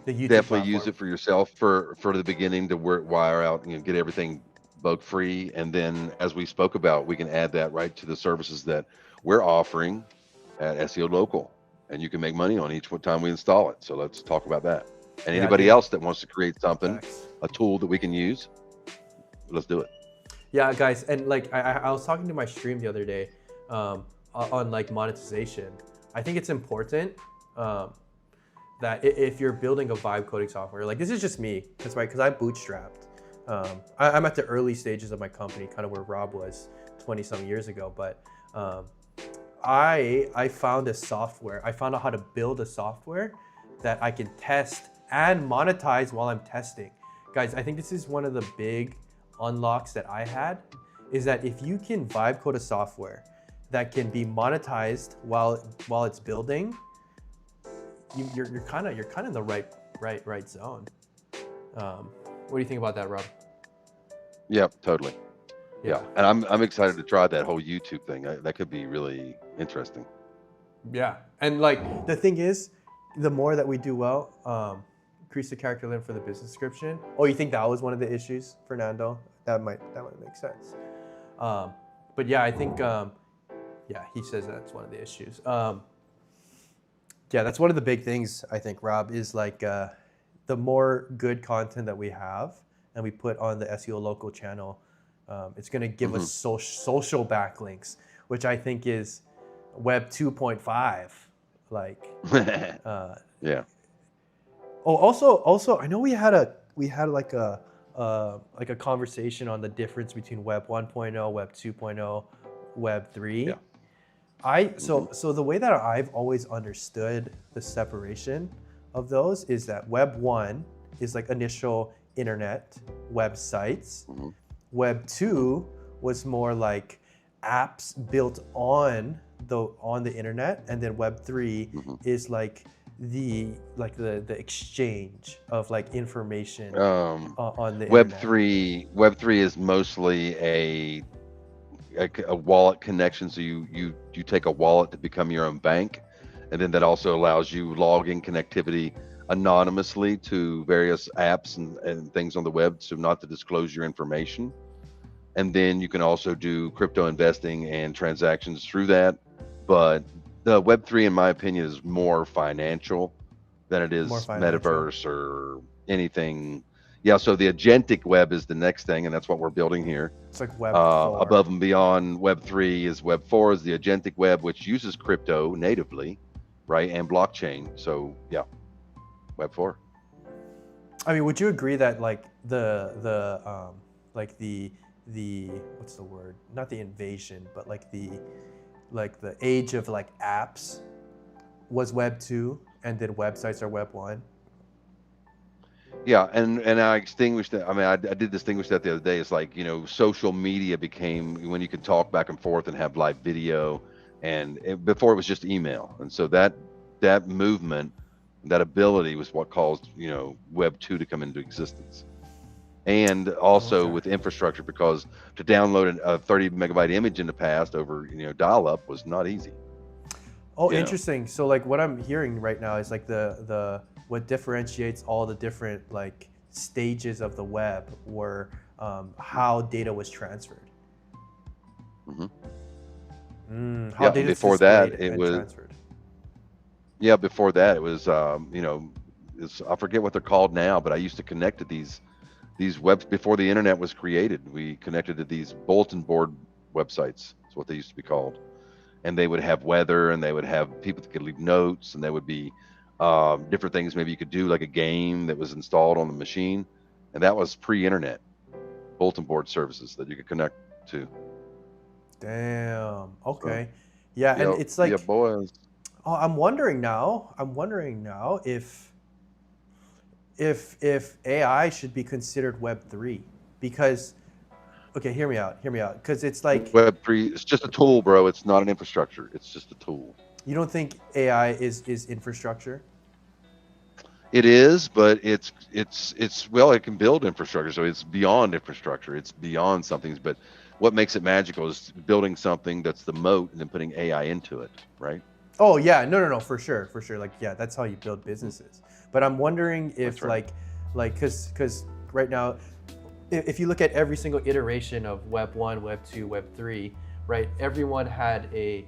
The YouTube Definitely use platform. it for yourself for the beginning to wire out, get everything bug free, and then as we spoke about, we can add that right to the services that we're offering at SEO Local, and you can make money on each time we install it. So let's talk about that. And Yeah, anybody dude. else that wants to create something, Facts. a tool that we can use, let's do it. Yeah, guys, and like I was talking to my stream the other day on like monetization. I think it's important that if you're building a vibe coding software, like, this is just me, because I'm bootstrapped. I'm at the early stages of my company, kind of where Rob was 20 some years ago, but I found a software. I found out how to build a software that I can test and monetize while I'm testing. Guys, I think this is one of the big unlocks that I had, is that if you can vibe code a software that can be monetized while it's building, you're kind of in the right zone. What do you think about that, Rob? Yep, totally. Yeah, and I'm excited to try that whole YouTube thing. That could be really interesting. Yeah, and like, the thing is, the more that we do well, increase the character limit for the business description. Oh, you think that was one of the issues, Fernando? That might make sense. But yeah, I think he says that's one of the issues. Yeah, that's one of the big things, I think, Rob, is like the more good content that we have and we put on the SEO Local channel, it's going to give us social backlinks, which I think is Web 2.5. Like, yeah. Oh, also, I know we had like a conversation on the difference between Web 1.0, Web 2.0, Web 3. Yeah. So the way that I've always understood the separation of those is that Web 1 is like initial internet websites. Web 2 was more like apps built on the internet, and then Web 3 is like the exchange of like information on the Web internet. 3 is mostly a wallet connection. So you take a wallet to become your own bank, and then that also allows you login connectivity anonymously to various apps and things on the web, so not to disclose your information. And then you can also do crypto investing and transactions through that. But the Web3, in my opinion, is more financial than it is metaverse or anything. Yeah, so the agentic web is the next thing, and that's what we're building here. It's like Web 4. Above and beyond Web 3 is Web 4 is the agentic web, which uses crypto natively, right, and blockchain. So yeah, Web 4. I mean, would you agree that like the what's the word? Not the invasion, but like the age of like apps was Web 2, and then websites are Web 1? Yeah, and I extinguished that. I mean, I did distinguish that the other day. It's like, you know, social media became when you can talk back and forth and have live video, and before it was just email. And so that movement, that ability was what caused, you know, Web 2 to come into existence. And also with infrastructure, because to download a 30 megabyte image in the past over, you know, dial-up was not easy. Oh, interesting. So like what I'm hearing right now is like the what differentiates all the different like stages of the web were how data was transferred. How data before that it was transferred. Yeah, before that it was you know, I forget what they're called now, but I used to connect to these webs before the internet was created. We connected to these bulletin board websites. That's what they used to be called. And they would have weather, and they would have people that could leave notes, and there would be different things maybe you could do, like a game that was installed on the machine. And that was pre-internet bulletin board services that you could connect to. Damn. Okay. Yeah, Yep. and it's like, yeah, boys. oh, I'm wondering now if AI should be considered Web 3, because okay, hear me out, because it's like Web 3, it's just a tool, bro. It's not an infrastructure. It's just a tool. you don't think AI is infrastructure? It is, but it's well, it can build infrastructure, so it's beyond infrastructure. It's beyond something. But what makes it magical is building something that's the moat and then putting AI into it, right? Oh yeah, no, for sure. Like yeah, that's how you build businesses. But I'm wondering if right. because right now, if you look at every single iteration of Web 1, Web 2, Web 3, right? Everyone had a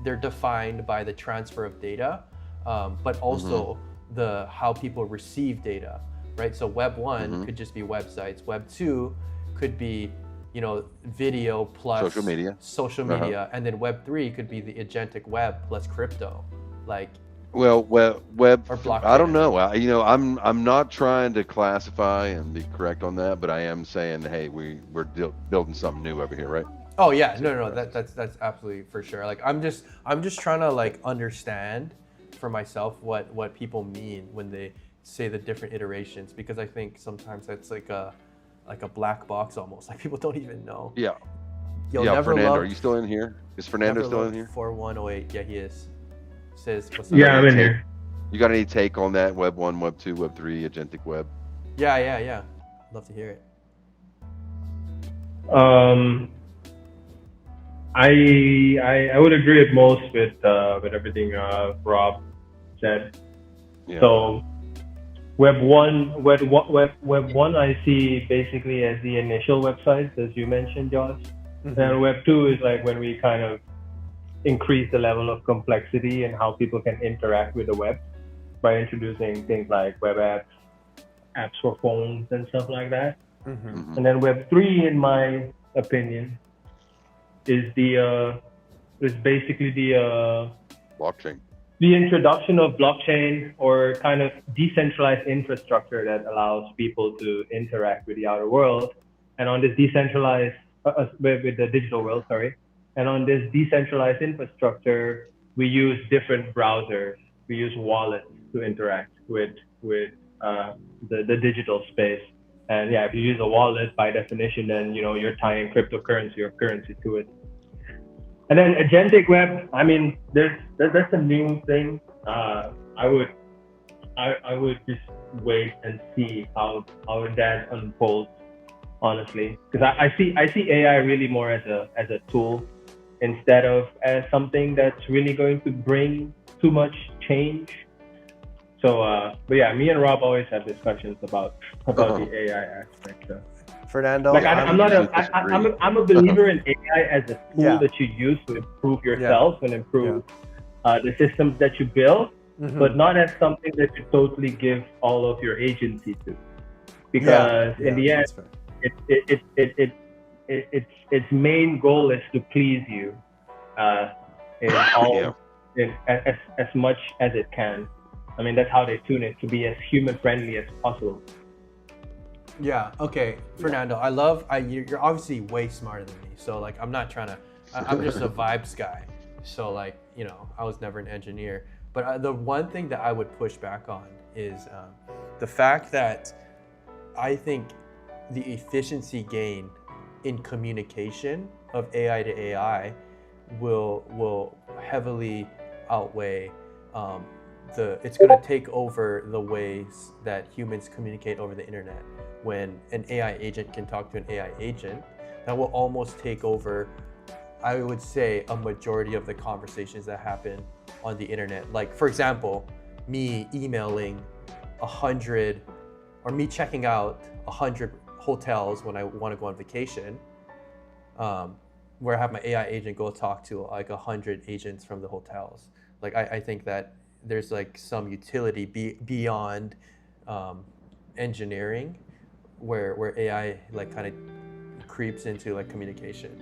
they're defined by the transfer of data, but also the how people receive data, right? So Web 1 could just be websites. Web 2 could be, you know, video plus social media, and then Web 3 could be the agentic web plus crypto, like. Well, web. I don't know. You know, I'm not trying to classify and be correct on that, but I am saying, hey, we're building something new over here, right? Oh yeah, no, that's absolutely for sure. Like I'm just trying to like understand for myself what people mean when they say the different iterations, because I think sometimes that's like a black box almost. Like people don't even know. Yeah. Fernando, are you still in here? Is Fernando still in here? 4108. Yeah, he is. Says what's up? Yeah, I'm in here. You got any take on that Web 1, Web 2, Web 3, agentic web? Yeah. Love to hear it. I would agree with most with everything Rob said. Yeah. So Web 1 I see basically as the initial websites, as you mentioned, Josh. And Web 2 is like when we kind of increase the level of complexity and how people can interact with the web by introducing things like web apps for phones and stuff like that. And then Web 3, in my opinion, is basically the blockchain. The introduction of blockchain, or kind of decentralized infrastructure that allows people to interact with the outer world, and on this decentralized with the digital world, and on this decentralized infrastructure, we use different browsers, we use wallets to interact with the digital space. And yeah, if you use a wallet, by definition, then you're tying cryptocurrency or currency to it. And then agentic web, I mean, that's a new thing. I would just wait and see how that unfolds, honestly, because I see AI really more as a tool instead of as something that's really going to bring too much change. So, but yeah, me and Rob always have discussions about the AI aspect. Fernando, like I'm a believer in AI as a tool that you use to improve yourself and improve the systems that you build. but not as something that you totally give all of your agency to, because in the end, its main goal is to please you, in all as much as it can. I mean, that's how they tune it, to be as human friendly as possible. Yeah. Okay, Fernando. You're obviously way smarter than me. So like, I'm not trying to. I'm just a vibes guy. So like, I was never an engineer. But the one thing that I would push back on is the fact that I think the efficiency gain in communication of AI to AI will heavily outweigh it's going to take over the ways that humans communicate over the internet. When an AI agent can talk to an AI agent, that will almost take over, I would say, a majority of the conversations that happen on the internet. Like, for example, me emailing 100, or me checking out 100 hotels when I want to go on vacation, where I have my AI agent go talk to like 100 agents from the hotels. Like, I think that there's like some utility beyond engineering, where AI like kind of creeps into like communication.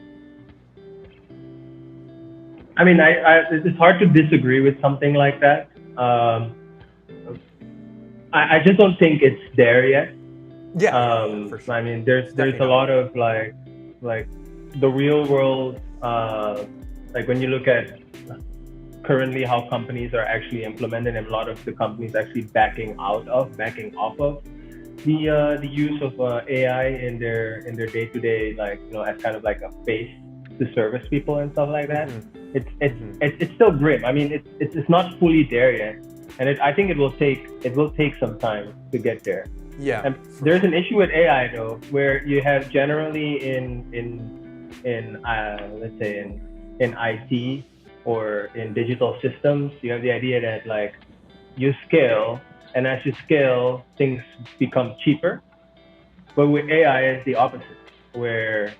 I mean, it's hard to disagree with something like that. I just don't think it's there yet. Yeah, for sure. I mean, there's a lot of like the real world, like when you look at currently how companies are actually implemented, and a lot of the companies actually backing off of the use of AI in their day-to-day, like, as kind of like a face to service people and stuff like that. It's still grim. I mean, it's not fully there yet, and I think it will take some time to get there. Yeah. And there's an issue with AI though, where you have generally in let's say in IT or in digital systems, you have the idea that like you scale, and as you scale, things become cheaper. But with AI, it's the opposite, where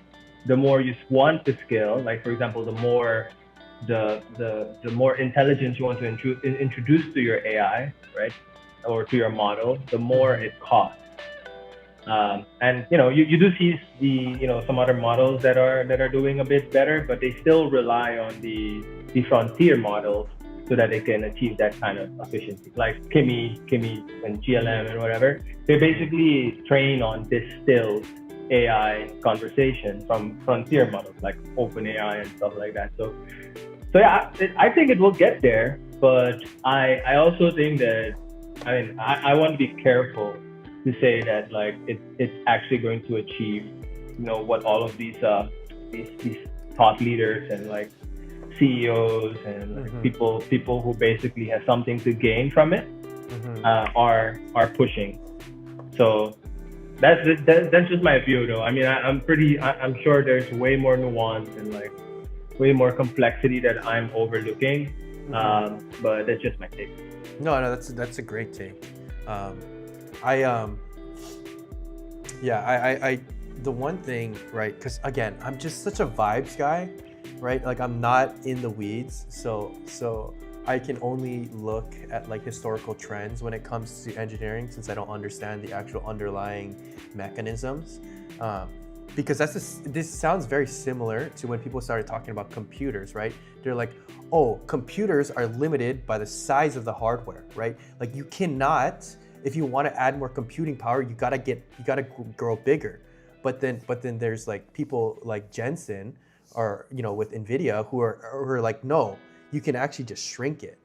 the more you want to scale, like for example, the more intelligence you want to introduce to your AI, right, or to your model, the more it costs. And you do see some other models that are doing a bit better, but they still rely on the frontier models so that they can achieve that kind of efficiency. Like Kimi and GLM and whatever, they basically train on distilled AI conversation from frontier models like OpenAI and stuff like that. So yeah, I think it will get there, but I also think that, I mean, I want to be careful to say that like it's actually going to achieve what all of these thought leaders and like CEOs and like people who basically have something to gain from it are pushing. So that's just my view though. I mean, I'm sure there's way more nuance and like way more complexity that I'm overlooking, but that's just my take. No, that's a great take. The one thing, right, because again, I'm just such a vibes guy, right? Like, I'm not in the weeds, so I can only look at like historical trends when it comes to engineering, since I don't understand the actual underlying mechanisms. Because this sounds very similar to when people started talking about computers, right? They're like, oh, computers are limited by the size of the hardware, right? Like, you cannot, if you want to add more computing power, you gotta grow bigger. But then there's like people like Jensen, or with NVIDIA, who are like, no, you can actually just shrink it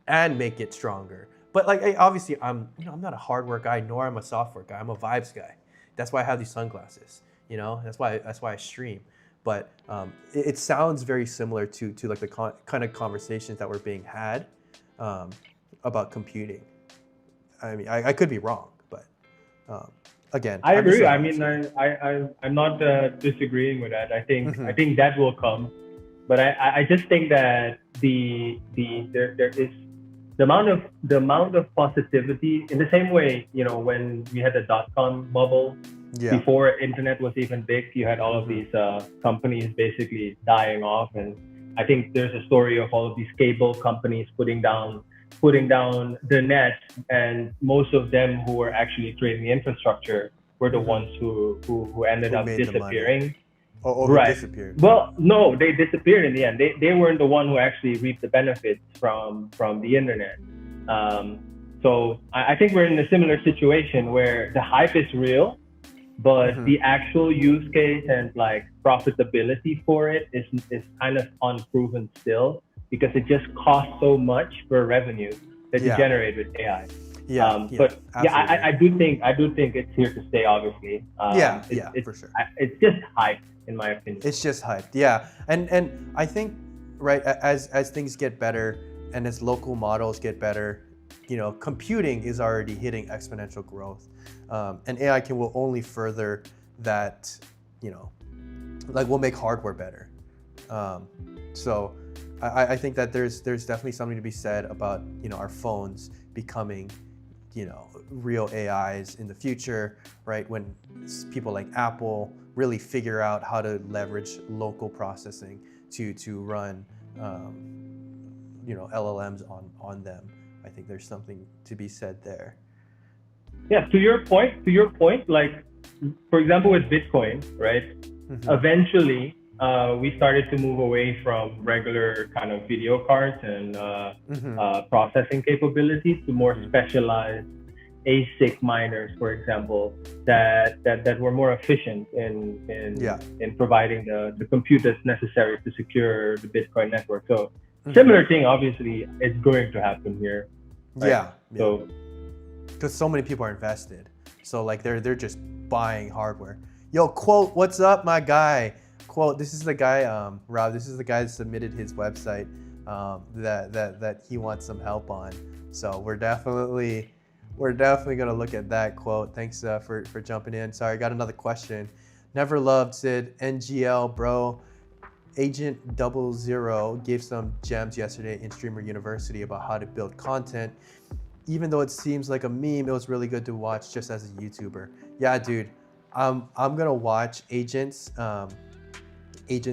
and make it stronger. But like, obviously, I'm not a hardware guy, nor I'm a software guy. I'm a vibes guy. That's why I have these sunglasses. That's why I stream. But it sounds very similar to like the kind of conversations that were being had about computing. I mean, I could be wrong, but again, I agree. I mean, I'm not disagreeing with that. I think that will come, but I just think that there is the amount of positivity, in the same way, when we had the .com bubble, before internet was even big, you had all of these companies basically dying off, and I think there's a story of all of these cable companies putting down putting down the net, and most of them who were actually creating the infrastructure were the ones who ended Who up made the money. disappearing. Or who Right. disappeared. Well, no, they disappeared in the end. They weren't the one who actually reaped the benefits from the internet. So I think we're in a similar situation where the hype is real, but the actual use case and like profitability for it is kind of unproven still, because it just costs so much for revenue that you generate with AI. But I do think it's here to stay, obviously. For sure. It's just hype, in my opinion. It's just hyped, yeah. And I think, right, as things get better and as local models get better, you know, computing is already hitting exponential growth, and AI will only further that. You know, like we'll make hardware better. So I think that there's definitely something to be said about, you know, our phones becoming, you know, real AIs in the future, right? When people like Apple really figure out how to leverage local processing to run, you know, LLMs on them. I think there's something to be said there. Yeah, to your point, like, for example, with Bitcoin, right? Eventually, we started to move away from regular kind of video cards and processing capabilities to more specialized ASIC miners, for example, that were more efficient in providing the compute that's necessary to secure the Bitcoin network. So similar thing, obviously, is going to happen here. Right? So because so many people are invested, so like they're just buying hardware. Yo, Quote, what's up, my guy? Quote, this is the guy, Rob. This is the guy that submitted his website that he wants some help on. So we're definitely gonna look at that. Quote. Thanks for jumping in. Sorry, I got another question. Never Loved said, NGL, bro. Agent 00 gave some gems yesterday in Streamer University about how to build content. Even though it seems like a meme, it was really good to watch just as a YouTuber. Yeah, dude, I'm gonna watch Agent's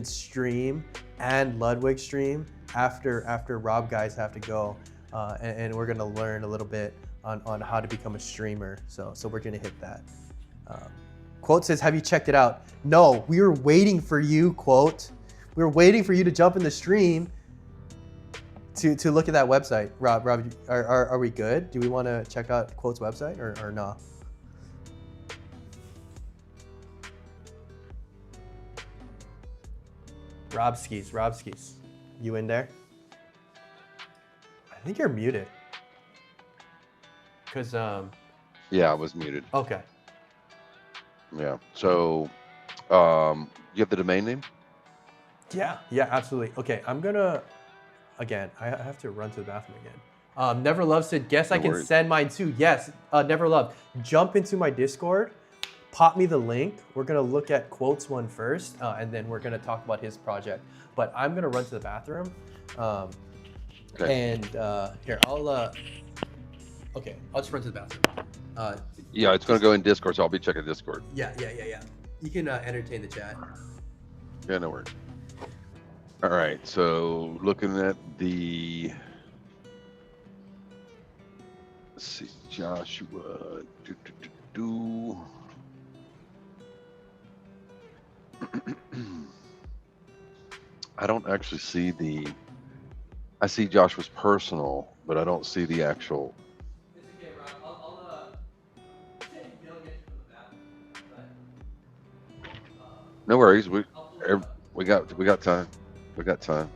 stream and Ludwig stream after Rob guys have to go, and we're gonna learn a little bit on how to become a streamer. So we're gonna hit that. Quote says, have you checked it out? No, we were waiting for you, Quote. We were waiting for you to jump in the stream to look at that website. Rob, are we good? Do we want to check out Quote's website or no? Rob Skis, you in there? I think you're muted. Cause yeah, I was muted. Okay. Yeah. So, you have the domain name? Yeah, absolutely. Okay, I'm gonna. Again, I have to run to the bathroom again. Never Love said, guess I can send mine too. Yes, Never Love. Jump into my Discord, pop me the link. We're gonna look at Quote's one first, and then we're gonna talk about his project. But I'm gonna run to the bathroom. And here, I'll just run to the bathroom. Yeah, it's gonna go in Discord, so I'll be checking Discord. Yeah. You can entertain the chat. Yeah, no worries. All right, so looking at the, let's see, Joshua, I don't actually see I see Joshua's personal, but I don't see the actual. It's okay, Rob. I'll get you from the bathroom. No worries, we got time. We got time.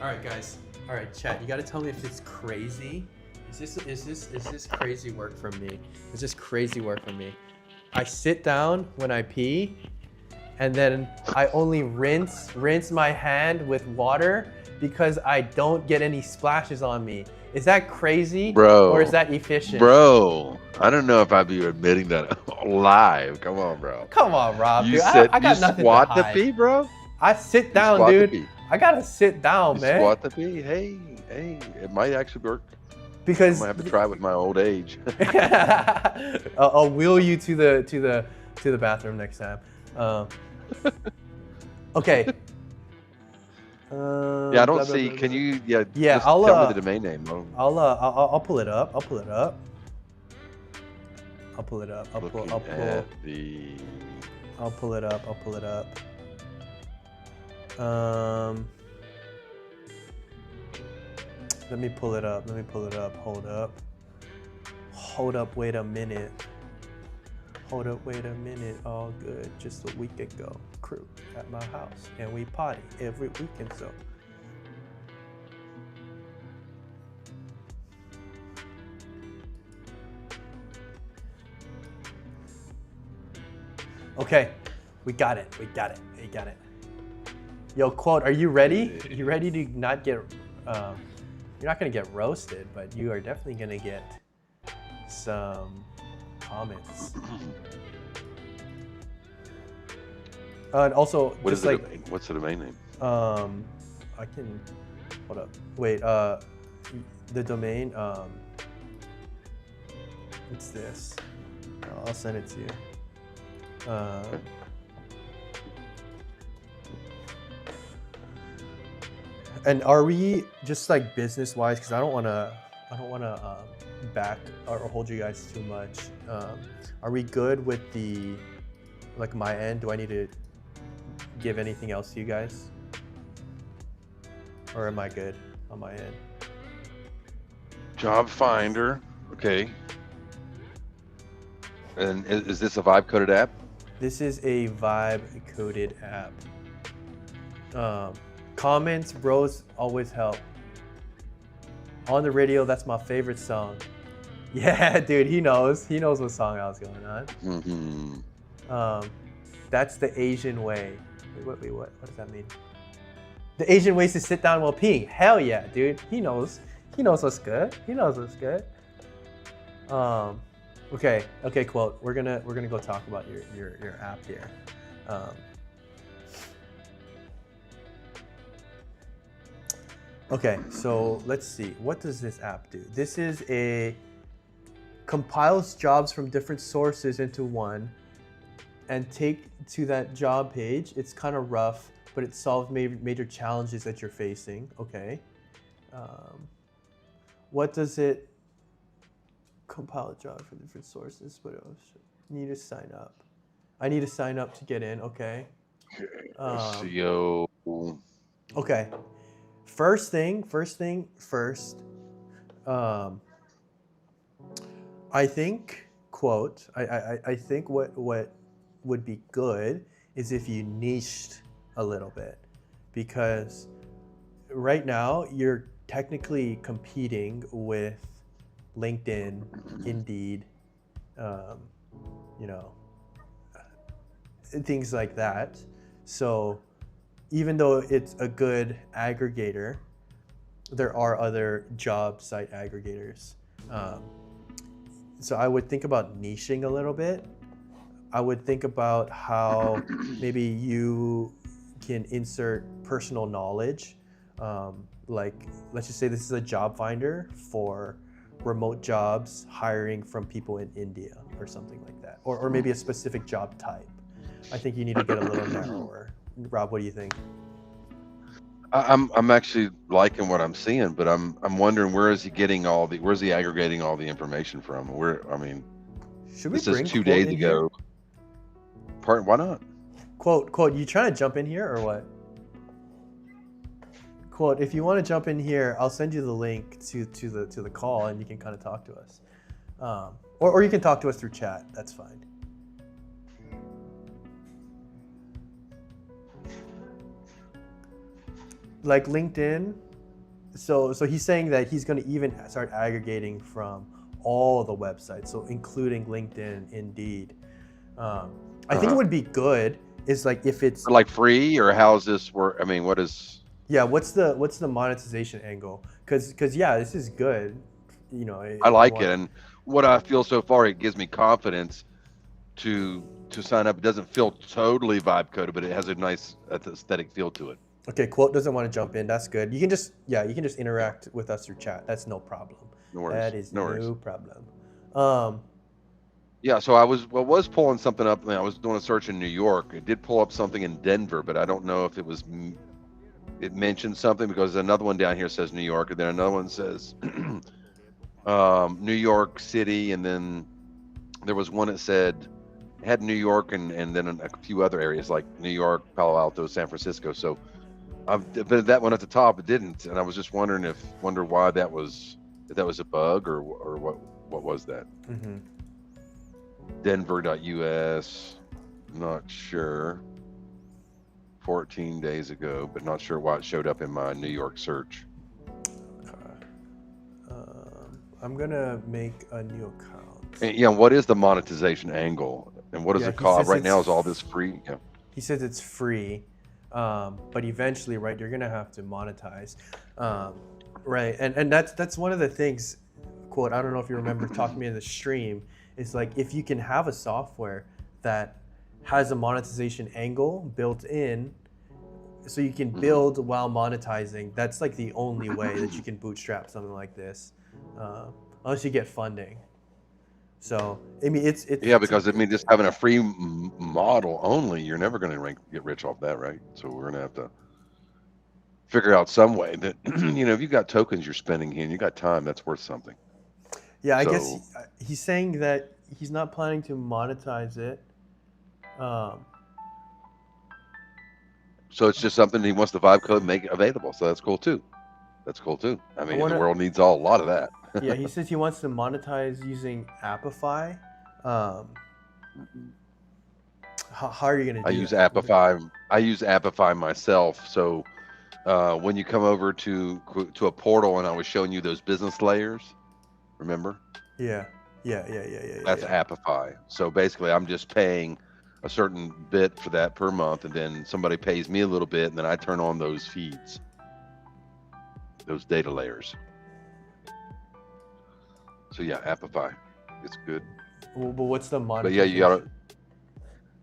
All right, guys. All right, chat. You got to tell me if it's crazy. Is this crazy work from me? Is this crazy work from me? I sit down when I pee, and then I only rinse my hand with water because I don't get any splashes on me. Is that crazy, bro? Or is that efficient, bro? I don't know if I'd be admitting that live. Come on, bro. Come on, Rob. You dude. said I got you nothing squat to to hide. pee, bro. I sit down, dude. I gotta sit down, You man. squat the bee. Hey, it might actually work. I Because might have to try it with my old age. I'll wheel you to the bathroom next time. Okay. Yeah, I don't see. Can you? Yeah, Yeah, just I'll tell me the domain name. I'll pull it up. I'll pull it up. I'll pull it up. Looking at the. I'll pull it up. I'll pull it up. Let me pull it up. Let me pull it up. Hold up. Hold up. Wait a minute. Hold up. Wait a minute. All good. Just a week ago, crew at my house, and we party every weekend. So. Okay, we got it. We got it. We got it. Yo, quote, are you ready? You ready to not get, you're not gonna get roasted, but you are definitely gonna get some comments. And also, What just is like, the domain? What's the domain name? I can, hold up. Wait, the domain, it's this. I'll send it to you. And are we just like business wise? Because I don't want to back or hold you guys too much. Are we good with the like my end? Do I need to give anything else to you guys, or am I good on my end? Job Finder. Okay. And is this a vibe coded app? This is a vibe coded app. Comments, bros, always help. On the radio, that's my favorite song. Yeah, dude, he knows. He knows what song I was going on. Mm-hmm. That's the Asian way. Wait, what does that mean? The Asian way is to sit down while peeing. Hell yeah, dude. He knows. He knows what's good. He knows what's good. Okay, quote. We're gonna go talk about your app here. Okay, so let's see. What does this app do? This is compiles jobs from different sources into one and take to that job page. It's kind of rough, but it solves major challenges that you're facing. Okay. What does it compile a job from different sources? What else? Need to sign up. I need to sign up to get in. Okay. SEO. Okay. First thing first. I think, quote, I think what would be good is if you niched a little bit, because right now you're technically competing with LinkedIn, Indeed, things like that. So even though it's a good aggregator, there are other job site aggregators. So I would think about niching a little bit. I would think about how maybe you can insert personal knowledge. Like, let's just say this is a job finder for remote jobs, hiring from people in India or something like that. Or maybe a specific job type. I think you need to get a little narrower. Rob, what do you think? I'm actually liking what I'm seeing, but I'm wondering where's he aggregating all the information from? Should we this bring is 2 quote days in ago. Why not? Quote, you trying to jump in here or what? Quote, if you want to jump in here, I'll send you the link to the call and you can kind of talk to us. Or you can talk to us through chat. That's fine. Like LinkedIn, so he's saying that he's going to even start aggregating from all the websites, so including LinkedIn, Indeed. I think it would be good is like if it's like free, or how's this work? I mean, what is? Yeah, what's the monetization angle? Because yeah, this is good. I like it, and what I feel so far, it gives me confidence to sign up. It doesn't feel totally vibe coded, but it has a nice aesthetic feel to it. Okay, Quote doesn't want to jump in. That's good. You can just interact with us through chat. That's no problem. No worries. That is No worries. no problem. Yeah, so I was pulling something up. I was doing a search in New York. It did pull up something in Denver, but I don't know if it mentioned something, because another one down here says New York, and then another one says New York City, and then there was one that said had New York and then a few other areas like New York, Palo Alto, San Francisco. So but that one at the top, it didn't, and I was just wondering why that was, if that was a bug or what was that? Mm-hmm. Denver.us, not sure. 14 days ago, but not sure why it showed up in my New York search. I'm gonna make a new account. And, yeah, what is the monetization angle, and what does it cost? Right now, is all this free? Yeah. He says it's free, but eventually, right, you're gonna have to monetize, right? And that's one of the things. Quote, I don't know if you remember talking to me in the stream. It's like, if you can have a software that has a monetization angle built in, so you can build while monetizing. That's like the only way that you can bootstrap something like this, unless you get funding. So I mean, it's because just having a free model only, you're never going to get rich off that, right? So we're going to have to figure out some way that if you got tokens you're spending here and you got time, that's worth something. Yeah, I guess he's saying that he's not planning to monetize it. So it's just something he wants the vibe code make available. So that's cool too. I mean, the world needs a lot of that. Yeah, he says he wants to monetize using Appify. How are you going to do that? I use Appify myself. So when you come over to a portal, and I was showing you those business layers, remember? Yeah. That's Appify. So basically, I'm just paying a certain bit for that per month, and then somebody pays me a little bit, and then I turn on those feeds, those data layers. So yeah, Appify, it's good. Well, but what's the monetization? But yeah,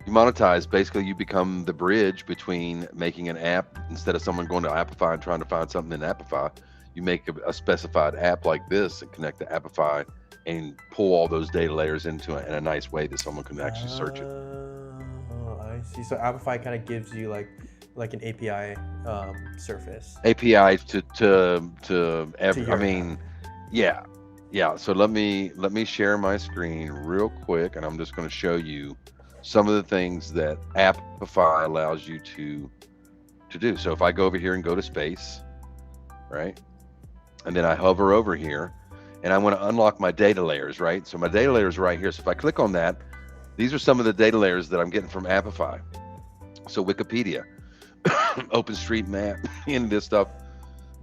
you monetize. Basically, you become the bridge between making an app. Instead of someone going to Appify and trying to find something in Appify, you make a specified app like this and connect to Appify and pull all those data layers into it in a nice way that someone can actually search it. Oh, I see. So Appify kind of gives you like an API surface. API to every. I mean, app. Yeah. So let me share my screen real quick, and I'm just going to show you some of the things that Appify allows you to do. So if I go over here and go to space, right, and then I hover over here, and I want to unlock my data layers, right? So my data layers are right here. So if I click on that, these are some of the data layers that I'm getting from Appify. So Wikipedia, OpenStreetMap, and this stuff,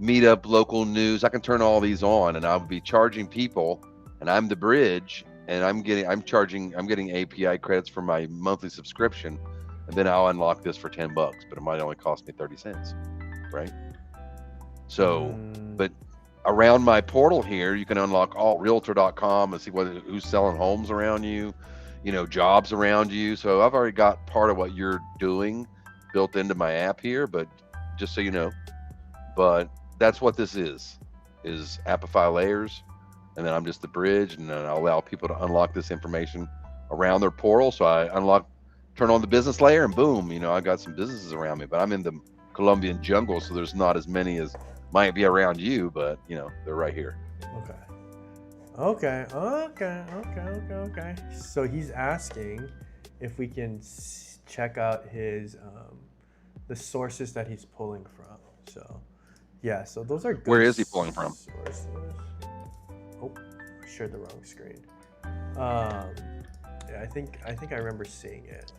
Meetup, local news. I can turn all these on, and I'll be charging people, and I'm the bridge, and I'm getting API credits for my monthly subscription, and then I'll unlock this for $10, but it might only cost me 30 cents, right? So, but around my portal here, you can unlock Realtor.com and see who's selling homes around you, jobs around you. So I've already got part of what you're doing built into my app here, but just so you know, but that's what this is Appify layers. And then I'm just the bridge, and then I'll allow people to unlock this information around their portal. So I turn on the business layer, and boom, I got some businesses around me, but I'm in the Colombian jungle, so there's not as many as might be around you, but they're right here. Okay. So he's asking if we can check out his the sources that he's pulling from. So yeah, so those are good. Where is he pulling from? Sources. Oh, I shared the wrong screen. Yeah, I think I remember seeing it.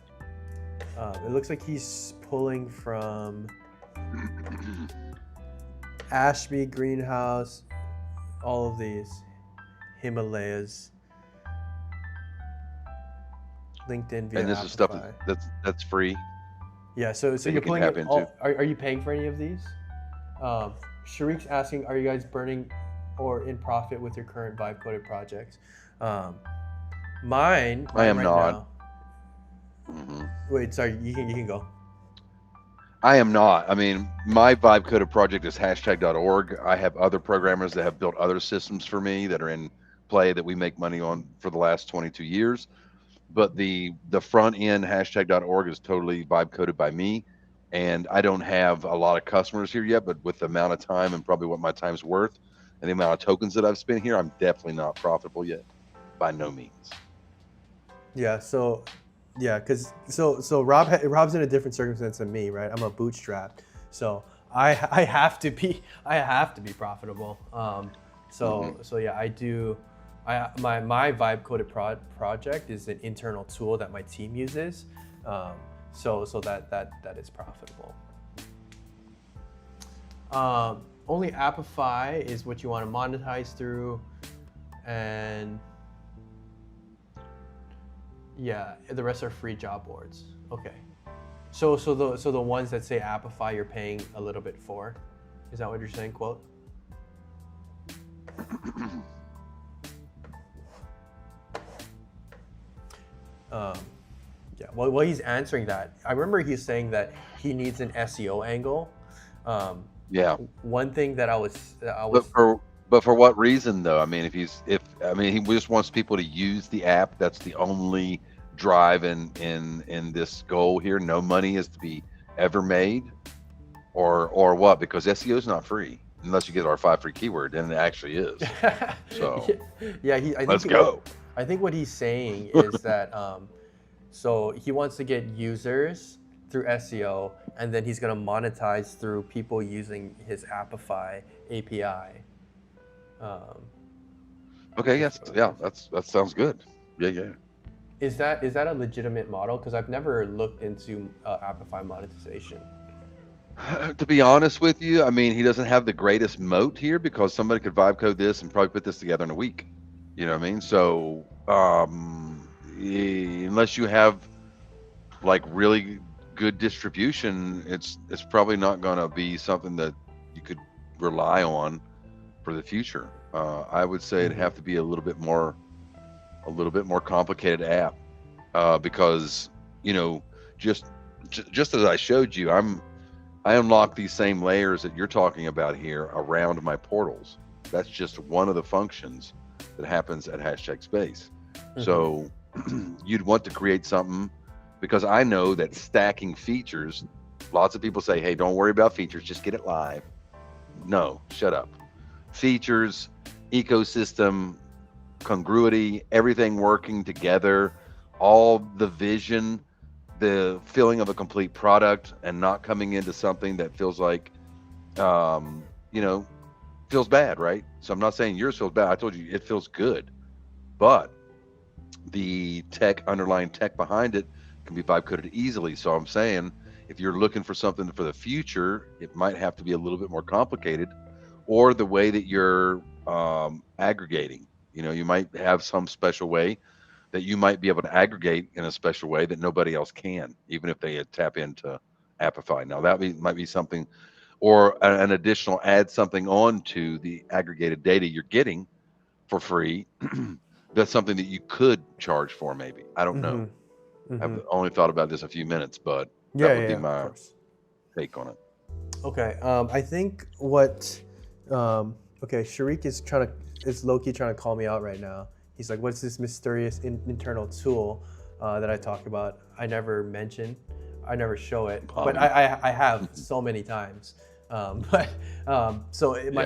It looks like he's pulling from Ashby Greenhouse, all of these, Himalayas, LinkedIn via and this Appify. is stuff that's free. Yeah, so you're pulling it all, are you paying for any of these? Sharik's asking, are you guys burning or in profit with your current vibe coded projects? Mine I am right not. Now, Wait, sorry, you can go. I am not. I mean, my vibe coded project is hashtag.org. I have other programmers that have built other systems for me that are in play that we make money on for the last 22 years. But the front end hashtag.org is totally vibe coded by me. And I don't have a lot of customers here yet, but with the amount of time and probably what my time's worth and the amount of tokens that I've spent here, I'm definitely not profitable yet. By no means. Yeah. So Rob's in a different circumstance than me, right? I'm a bootstrap, so I have to be profitable. So yeah, I do. My vibe coded project is an internal tool that my team uses, so that is profitable. Only Appify is what you want to monetize through, and yeah, the rest are free job boards. Okay, so the ones that say Appify, you're paying a little bit for. Is that what you're saying? Quote. Yeah. Well, while he's answering that, I remember he's saying that he needs an SEO angle. Yeah. One thing that I was. But for what reason though? I mean, he just wants people to use the app. That's the only drive in this goal here. No money is to be ever made, or what? Because SEO is not free unless you get our 5 free keyword, and it actually is. So yeah, let's go. I think what he's saying is that so he wants to get users through SEO, and then he's going to monetize through people using his Appify API. Okay, yes, yeah, that sounds good. Yeah. Is that a legitimate model? Because I've never looked into Appify monetization. To be honest with you, I mean, he doesn't have the greatest moat here because somebody could vibe code this and probably put this together in a week. You know what I mean? So unless you have like really good distribution, it's probably not going to be something that you could rely on for the future. I would say it'd have to be a little bit more complicated app, because just as I showed you, I unlock these same layers that you're talking about here around my portals. That's just one of the functions that happens at hashtag space. So you'd want to create something, because I know that stacking features, lots of people say, hey, don't worry about features, just get it live. No, shut up. Features, ecosystem, congruity, everything working together, all the vision, the feeling of a complete product, and not coming into something that feels like, feels bad, right? So I'm not saying yours feels bad. I told you it feels good, but the underlying tech behind it can be vibe coded easily. So I'm saying if you're looking for something for the future, it might have to be a little bit more complicated, or the way that you're aggregating. You might have some special way that you might be able to aggregate in a special way that nobody else can, even if they tap into Appify. Now might be something, or an additional add something on to the aggregated data you're getting for free. That's something that you could charge for, maybe. I don't know. I've only thought about this a few minutes, but that would be my take on it. Okay. I think what Sharik is low-key trying to call me out right now. He's like, what's this mysterious internal tool that I talk about? I never mention, I never show it, but I have so many times. My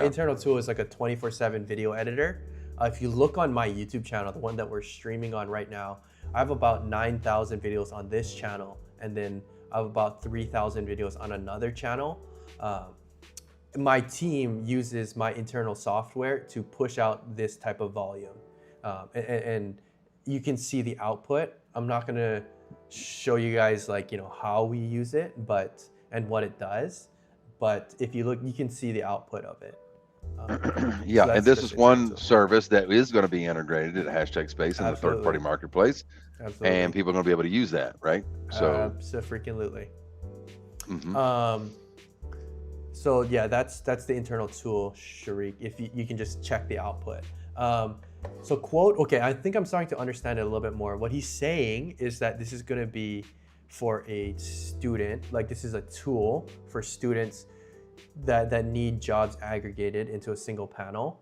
internal tool is like a 24/7 video editor. If you look on my YouTube channel, the one that we're streaming on right now, I have about 9,000 videos on this channel, and then I have about 3,000 videos on another channel. My team uses my internal software to push out this type of volume. And you can see the output. I'm not gonna show you guys how we use it, and what it does. But if you look, you can see the output of it. Yeah, and this is one service that is going to be integrated at hashtag space in the third-party marketplace. Absolutely. And people are going to be able to use that, right? So freaking So yeah, that's the internal tool, Sharik. If you can just check the output. Okay, I think I'm starting to understand it a little bit more. What he's saying is that this is going to be for a student. Like this is a tool for students that need jobs aggregated into a single panel.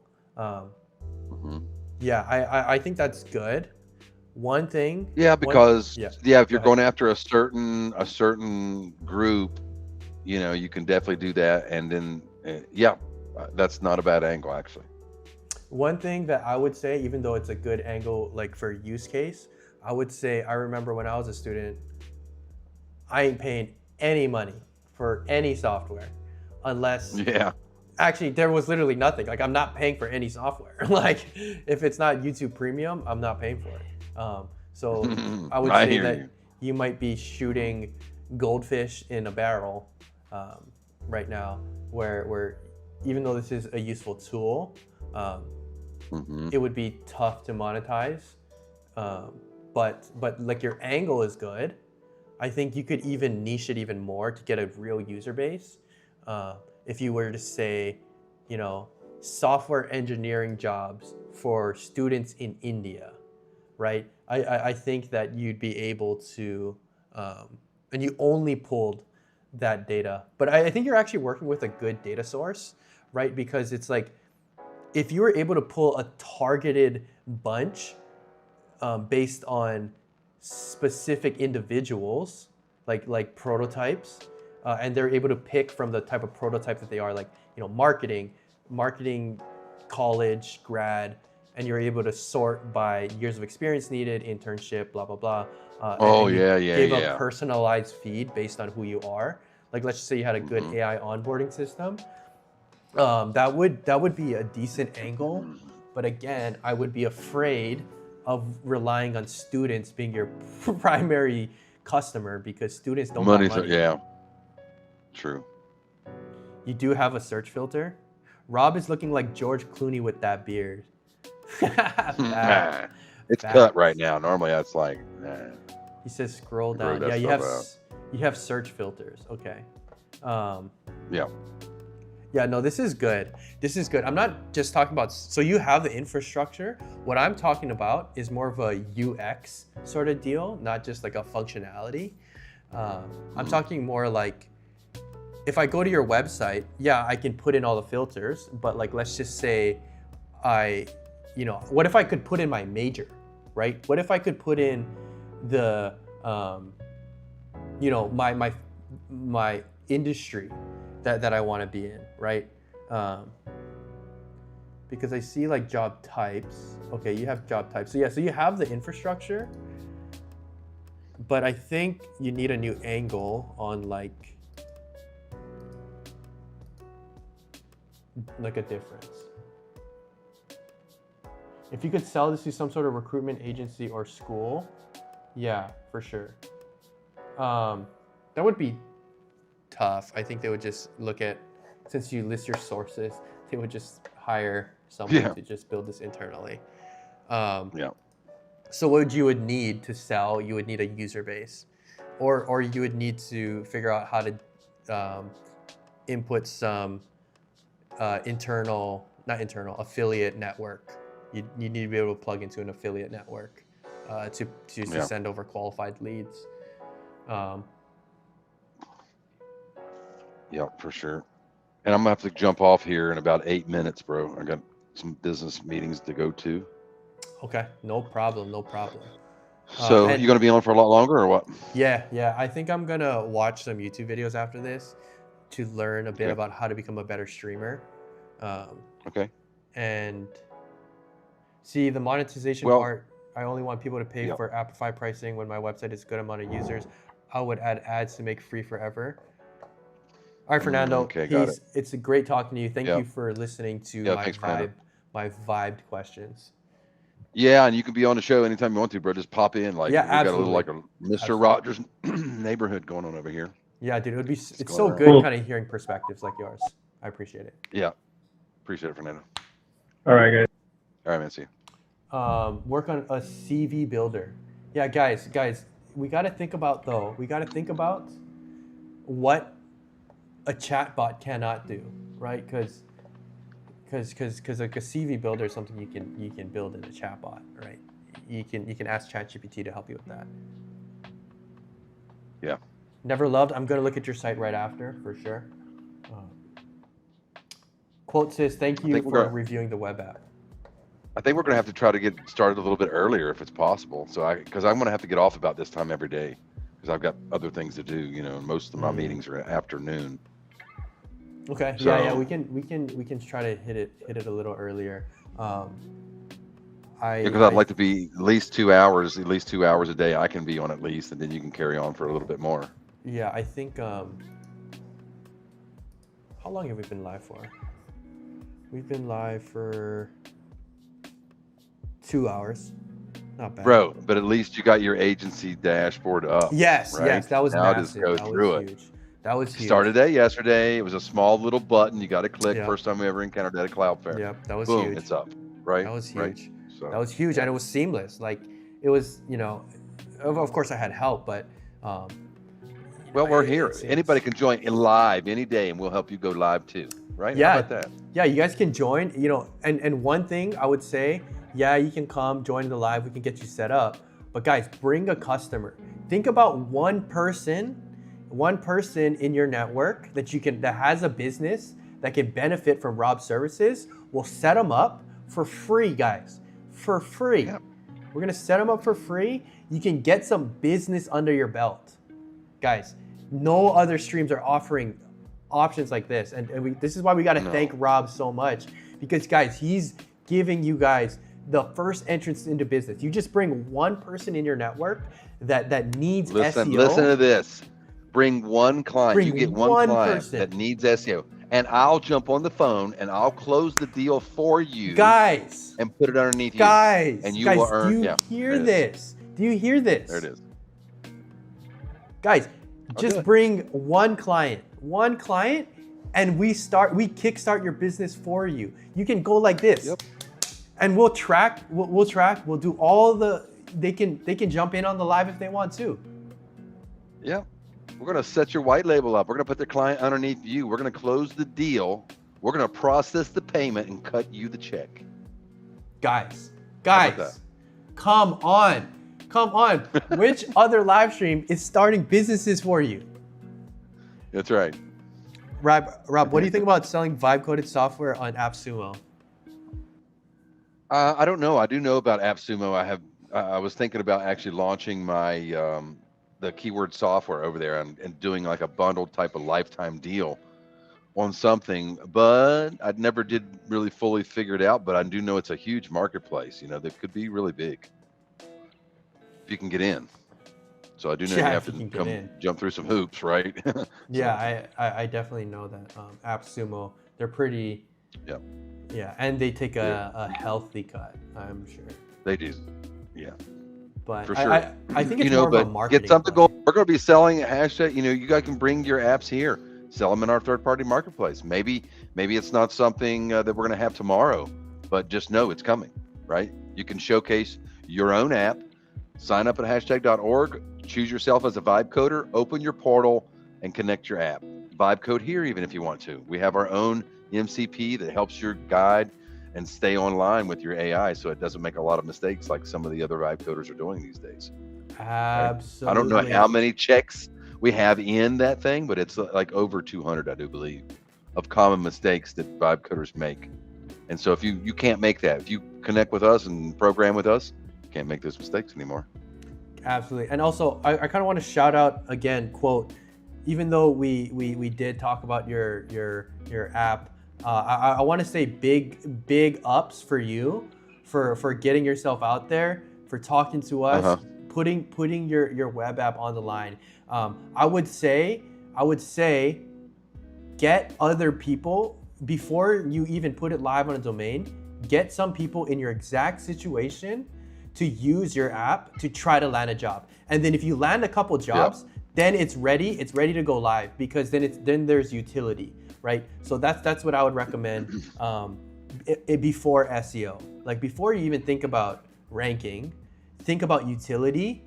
Yeah, I think that's good. One thing. Yeah, because yeah, if you're going after a certain group, you can definitely do that. And then that's not a bad angle actually. One thing that I would say, even though it's a good angle like for use case, I would say I remember when I was a student, I ain't paying any money for any software unless actually there was literally nothing. Like I'm not paying for any software. Like if it's not YouTube Premium, I'm not paying for it. So I would say that you might be shooting goldfish in a barrel right now, where even though this is a useful tool, it would be tough to monetize. But like your angle is good. I think you could even niche it even more to get a real user base. If you were to say, software engineering jobs for students in India, right? I think that you'd be able to, and you only pulled that data. But I think you're actually working with a good data source, right? Because it's like, if you were able to pull a targeted bunch based on specific individuals, like prototypes, and they're able to pick from the type of prototype that they are, like marketing, college, grad, and you're able to sort by years of experience needed, internship, blah blah blah. Give a personalized feed based on who you are. Like let's just say you had a good AI onboarding system. That would be a decent angle, but again, I would be afraid of relying on students being your primary customer because students don't got money. True. You do have a search filter. Rob is looking like George Clooney with that beard. It's cut right now. Normally that's like. He says scroll down. Yeah, you have search filters. Okay. Yeah, no, this is good. I'm not just talking about, so you have the infrastructure. What I'm talking about is more of a UX sort of deal, not just like a functionality. I'm talking more like, if I go to your website, I can put in all the filters, but like, let's just say what if I could put in my major, right? What if I could put in the, my industry that I want to be in, right? Because I see like job types. Okay, you have job types. So you have the infrastructure, but I think you need a new angle on like a difference. If you could sell this to some sort of recruitment agency or school, yeah, for sure. That would be tough. I think they would just look at, since you list your sources, they would just hire someone to just build this internally. So what you would need to sell, you would need a user base, or you would need to figure out how to input some affiliate network. You need to be able to plug into an affiliate network to send over qualified leads. Yeah, for sure. And I'm gonna have to jump off here in about 8 minutes, bro. I got some business meetings to go to. Okay, no problem. So you gonna be on for a lot longer or what? Yeah. I think I'm gonna watch some YouTube videos after this to learn a bit about how to become a better streamer. Okay. And see the monetization part. I only want people to pay for Apify pricing when my website is a good amount of users. I would add ads to make free forever. All right, Fernando. Okay, got it. It's a great talking to you. Thank you for listening to my vibed questions. Yeah, and you can be on the show anytime you want to, bro. Just pop in. Like we got a little like a Mr. Rogers neighborhood going on over here. Yeah, dude. It's so good kind of hearing perspectives like yours. I appreciate it. Yeah. Appreciate it, Fernando. All right, guys. All right, man. See you. Work on a CV builder. Yeah, guys, we got to think about what a chatbot cannot do, right? Because like a CV builder is something you can build in a chatbot, right? You can ask ChatGPT to help you with that. Yeah. Never loved. I'm gonna look at your site right after for sure. Quote says, "Thank you for reviewing the web app." I think we're going to have to try to get started a little bit earlier if it's possible. So because I'm going to have to get off about this time every day because I've got other things to do. You know, most of my meetings are afternoon. Okay. So, yeah. We can try to hit it a little earlier. Because I'd like to be at least 2 hours a day. I can be on at least, and then you can carry on for a little bit more. Yeah, I think. How long have we been live for? We've been live for 2 hours. Not bad. Bro, but at least you got your agency dashboard up. Yes, right? yes, that was now massive. Just go that through was it. Huge. That was huge. Started that yesterday. It was a small little button you got to click. Yep. First time we ever encountered that at Cloudflare. Yep, that was Boom, huge. it's up. Right. That was huge. Right? So, that was huge, and it was seamless. Like it was, you know, of course I had help, but. Well, we're here. Anybody can join live any day, and we'll help you go live too. Right? Yeah. How about that? Yeah, you guys can join. You know, and one thing I would say, yeah, you can come join the live. We can get you set up. But guys, bring a customer. Think about one person in your network that has a business that can benefit from Rob's services. We'll set them up for free, guys. For free. Yep. We're gonna set them up for free. You can get some business under your belt. Guys, no other streams are offering options like this. And this is why we gotta thank Rob so much. Because guys, he's giving you guys the first entrance into business. You just bring one person in your network that needs SEO. Listen to this. Bring one client. You get one client person that needs SEO. And I'll jump on the phone and I'll close the deal for you. Guys. And put it underneath you. Guys. And you will earn. Do you hear this? Do you hear this? There it is. Guys, just bring one client, and we kickstart your business for you. You can go like this. Yep. And we'll track, we'll do all they can jump in on the live if they want to. Yeah. We're going to set your white label up. We're going to put the client underneath you. We're going to close the deal. We're going to process the payment and cut you the check. Guys, come on. Which other live stream is starting businesses for you? That's right. Rob, what do you think about selling vibe-coded software on AppSumo? I don't know. I do know about AppSumo. I was thinking about actually launching my the keyword software over there and doing like a bundled type of lifetime deal on something, but I never did really fully figure it out. But I do know it's a huge marketplace, you know, that could be really big if you can get in. So I do know you have to jump through some hoops, right? Yeah, I definitely know that. AppSumo, they're pretty. Yep. Yeah, and they take a healthy cut, I'm sure. They do. Yeah. But for sure. I think it's more of a marketing. Get something going. We're going to be selling a hashtag. You know, you guys can bring your apps here, sell them in our third-party marketplace. Maybe it's not something that we're going to have tomorrow, but just know it's coming, right? You can showcase your own app, sign up at hashtag.org, choose yourself as a vibe coder, open your portal, and connect your app. Vibe code here, even if you want to. We have our own MCP that helps your guide and stay online with your AI so it doesn't make a lot of mistakes like some of the other vibe coders are doing these days. Absolutely. I don't know how many checks we have in that thing, but it's like over 200, I do believe, of common mistakes that vibe coders make. And so if you can't make that, if you connect with us and program with us, you can't make those mistakes anymore. Absolutely. And also, I kind of want to shout out again, quote, even though we did talk about your app, I want to say big ups for you for getting yourself out there, for talking to us, putting your web app on the line. I would say get other people before you even put it live on a domain. Get some people in your exact situation to use your app to try to land a job. And then if you land a couple jobs, then it's ready to go live, because then there's utility, right? So that's what I would recommend before SEO. Like before you even think about ranking, think about utility,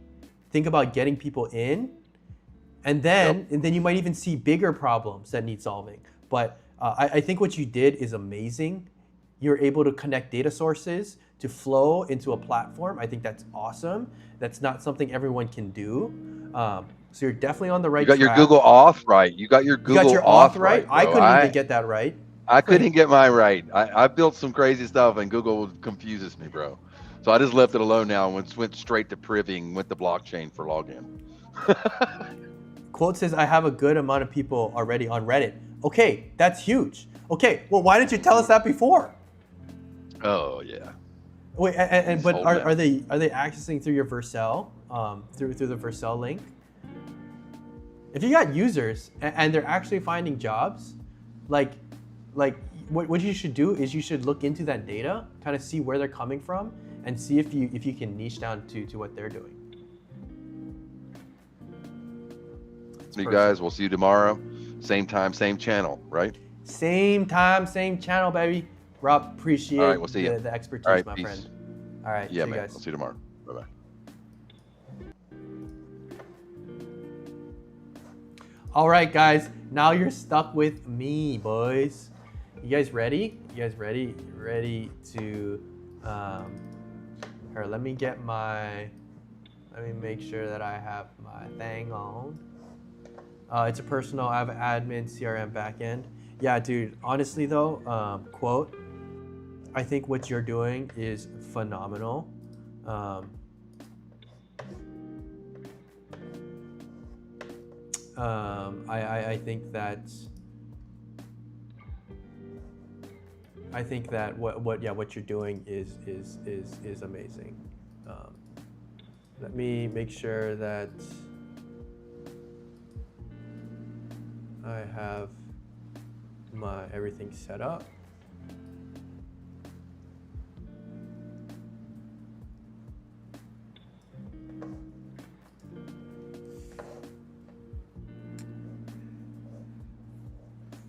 think about getting people in, and then you might even see bigger problems that need solving. But I think what you did is amazing. You're able to connect data sources to flow into a platform. I think that's awesome. That's not something everyone can do. So you're definitely on the right You got your track. Google Auth right. You got your You Google got your Auth auth right? bro. I couldn't even get that right. I couldn't get mine right. I built some crazy stuff and Google confuses me, bro. So I just left it alone now and went straight to priving, went to blockchain for login. Quote says, I have a good amount of people already on Reddit. Okay, that's huge. Okay, well, why didn't you tell us that before? Oh yeah. Wait, but Sold are they accessing through your Vercel, through the Vercel link? If you got users and they're actually finding jobs, like what you should do is you should look into that data, kind of see where they're coming from, and see if you can niche down to what they're doing. You guys, we'll see you tomorrow. Same time, same channel, right? Same time, same channel, baby. Rob, appreciate All right, we'll see you. the expertise, All right, my peace. friend. All right, Yeah, see you man. guys. We'll see you tomorrow. Bye-bye. All right, guys. Now you're stuck with me, boys. You guys ready? You guys ready? Ready to... Here, let me make sure that I have my thing on. It's a personal, I have an admin CRM backend. Yeah, dude, honestly though, quote, I think what you're doing is phenomenal. I think that what you're doing is amazing. Let me make sure that I have my everything set up.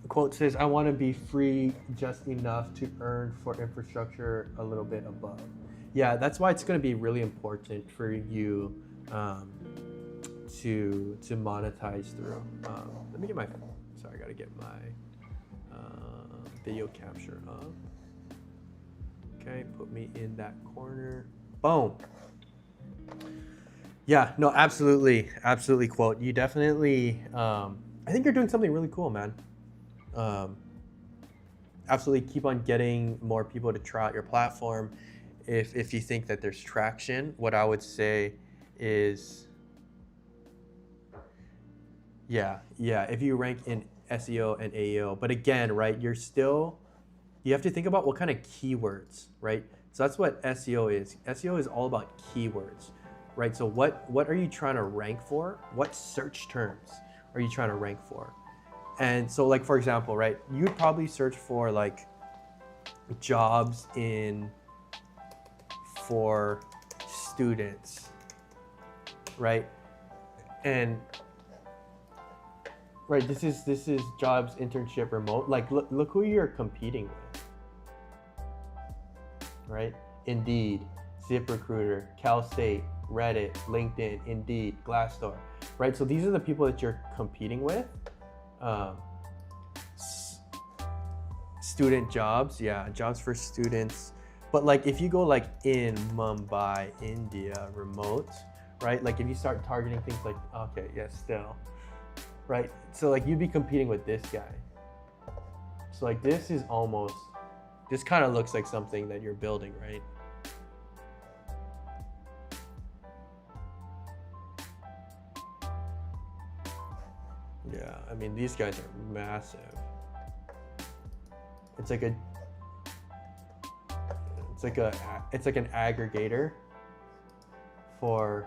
The quote says, I want to be free just enough to earn for infrastructure a little bit above. Yeah, that's why it's going to be really important for you to monetize through. Let me get my, sorry, I got to get my video capture up. Okay, put me in that corner. Boom. Yeah, no, absolutely, quote. You definitely, I think you're doing something really cool, man. Absolutely keep on getting more people to try out your platform. If you think that there's traction, what I would say is, yeah, if you rank in SEO and AEO, but again, right, you have to think about what kind of keywords, right? So that's what SEO is. SEO is all about keywords, right? So what are you trying to rank for? What search terms are you trying to rank for? And so, like, for example, right, you'd probably search for like jobs for students, right? And right, this is jobs, internship, remote. Like, look who you're competing with, right? Indeed, ZipRecruiter, Cal State, Reddit, LinkedIn, Indeed, Glassdoor, right? So these are the people that you're competing with. Student jobs, yeah, jobs for students. But like if you go like in Mumbai, India, remote, right? Like if you start targeting things like, okay, yeah, still, right? So like you'd be competing with this guy. So like this kind of looks like something that you're building, right? Yeah, I mean, these guys are massive. It's like an aggregator for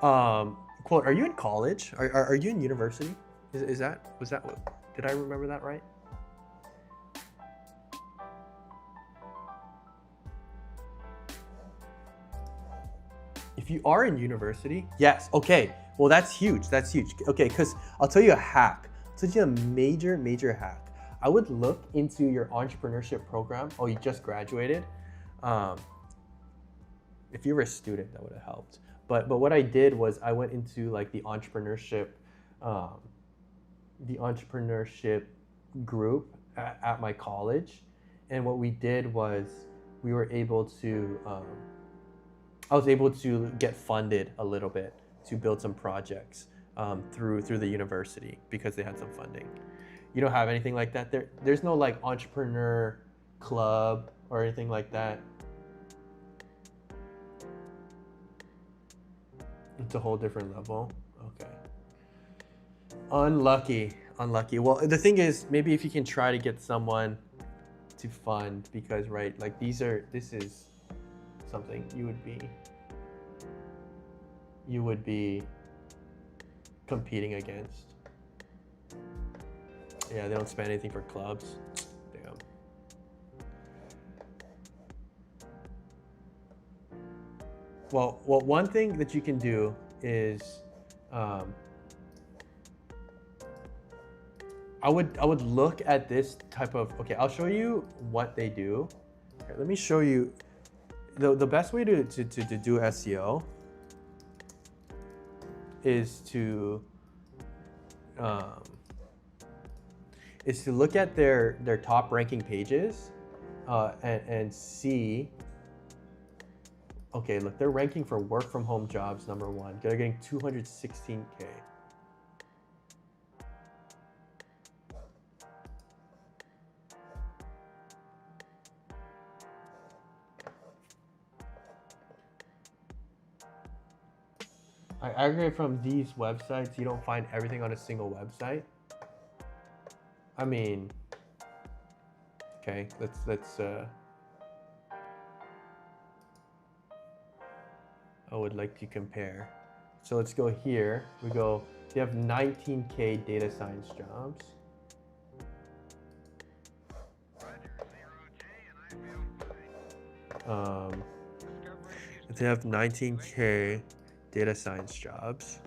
quote, are you in college? Are you in university? Was that what, did I remember that right? If you are in university, yes, okay. Well, that's huge. Okay, because I'll tell you a hack. I'll tell you a major hack. I would look into your entrepreneurship program. Oh, you just graduated. If you were a student, that would have helped. But what I did was I went into like the entrepreneurship group at my college, and what we did was we were able to I was able to get funded a little bit to build some projects through the university because they had some funding. You don't have anything like that there? There's no like entrepreneur club or anything like that? It's a whole different level. Okay. Unlucky. Well, the thing is, maybe if you can try to get someone to fund, because right, like this is something you would be competing against. Yeah, they don't spend anything for clubs. Damn. Well, one thing that you can do is, I would look at this type of, okay, I'll show you what they do. Okay, let me show you the best way to do SEO is to look at their top ranking pages and see, okay, look, they're ranking for work from home jobs #1. They're getting 216K. I aggregate from these websites. You don't find everything on a single website. I mean, okay, let's I would like to compare. So let's go here. We go, they have 19K data science jobs. They have 19K data science jobs.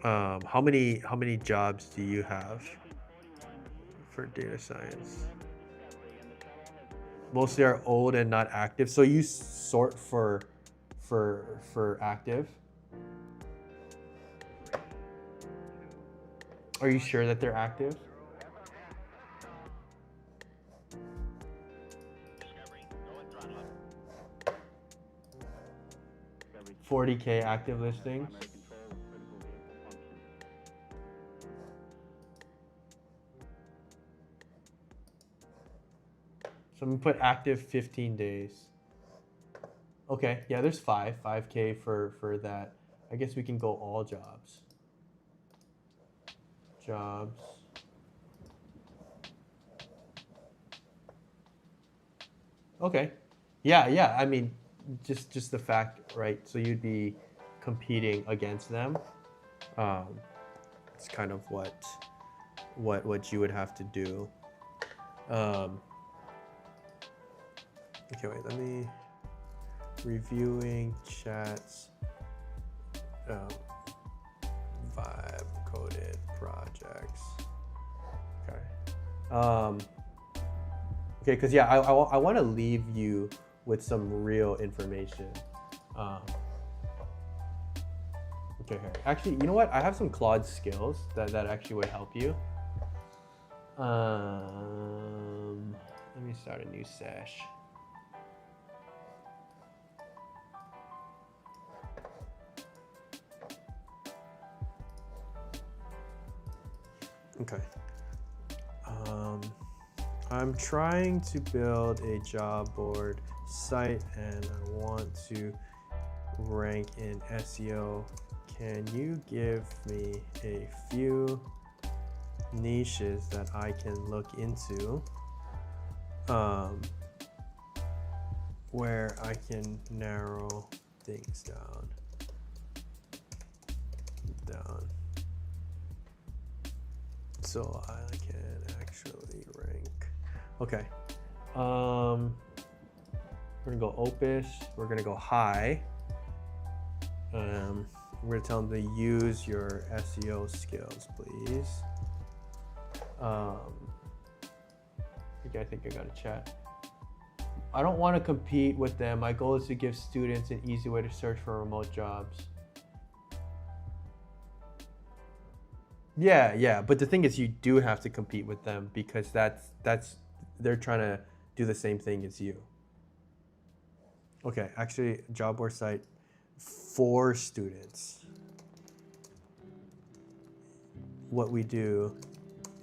How many jobs do you have for data science? Mostly are old and not active. So you sort for active. Are you sure that they're active? $40K active listings. So I'm gonna put active 15 days. Okay, yeah, there's 5K for that. I guess we can go all jobs. Jobs. Okay. Yeah, I mean, just the fact, right? So you'd be competing against them. It's kind of what you would have to do. Okay, wait, let me, reviewing chats, vibe coded projects. Okay. Okay, because yeah, I want to leave you with some real information. Okay, here. Actually, you know what? I have some Claude skills that actually would help you. Let me start a new sesh. Okay. I'm trying to build a job board site and I want to rank in SEO. Can you give me a few niches that I can look into where I can narrow things down? So I can actually rank. Okay. We're gonna go Opus. We're gonna go high. We're gonna tell them to use your SEO skills, please. Okay, I think I got a chat. I don't want to compete with them. My goal is to give students an easy way to search for remote jobs. Yeah, but the thing is, you do have to compete with them because that's they're trying to do the same thing as you. Okay, actually, job board site for students. What we do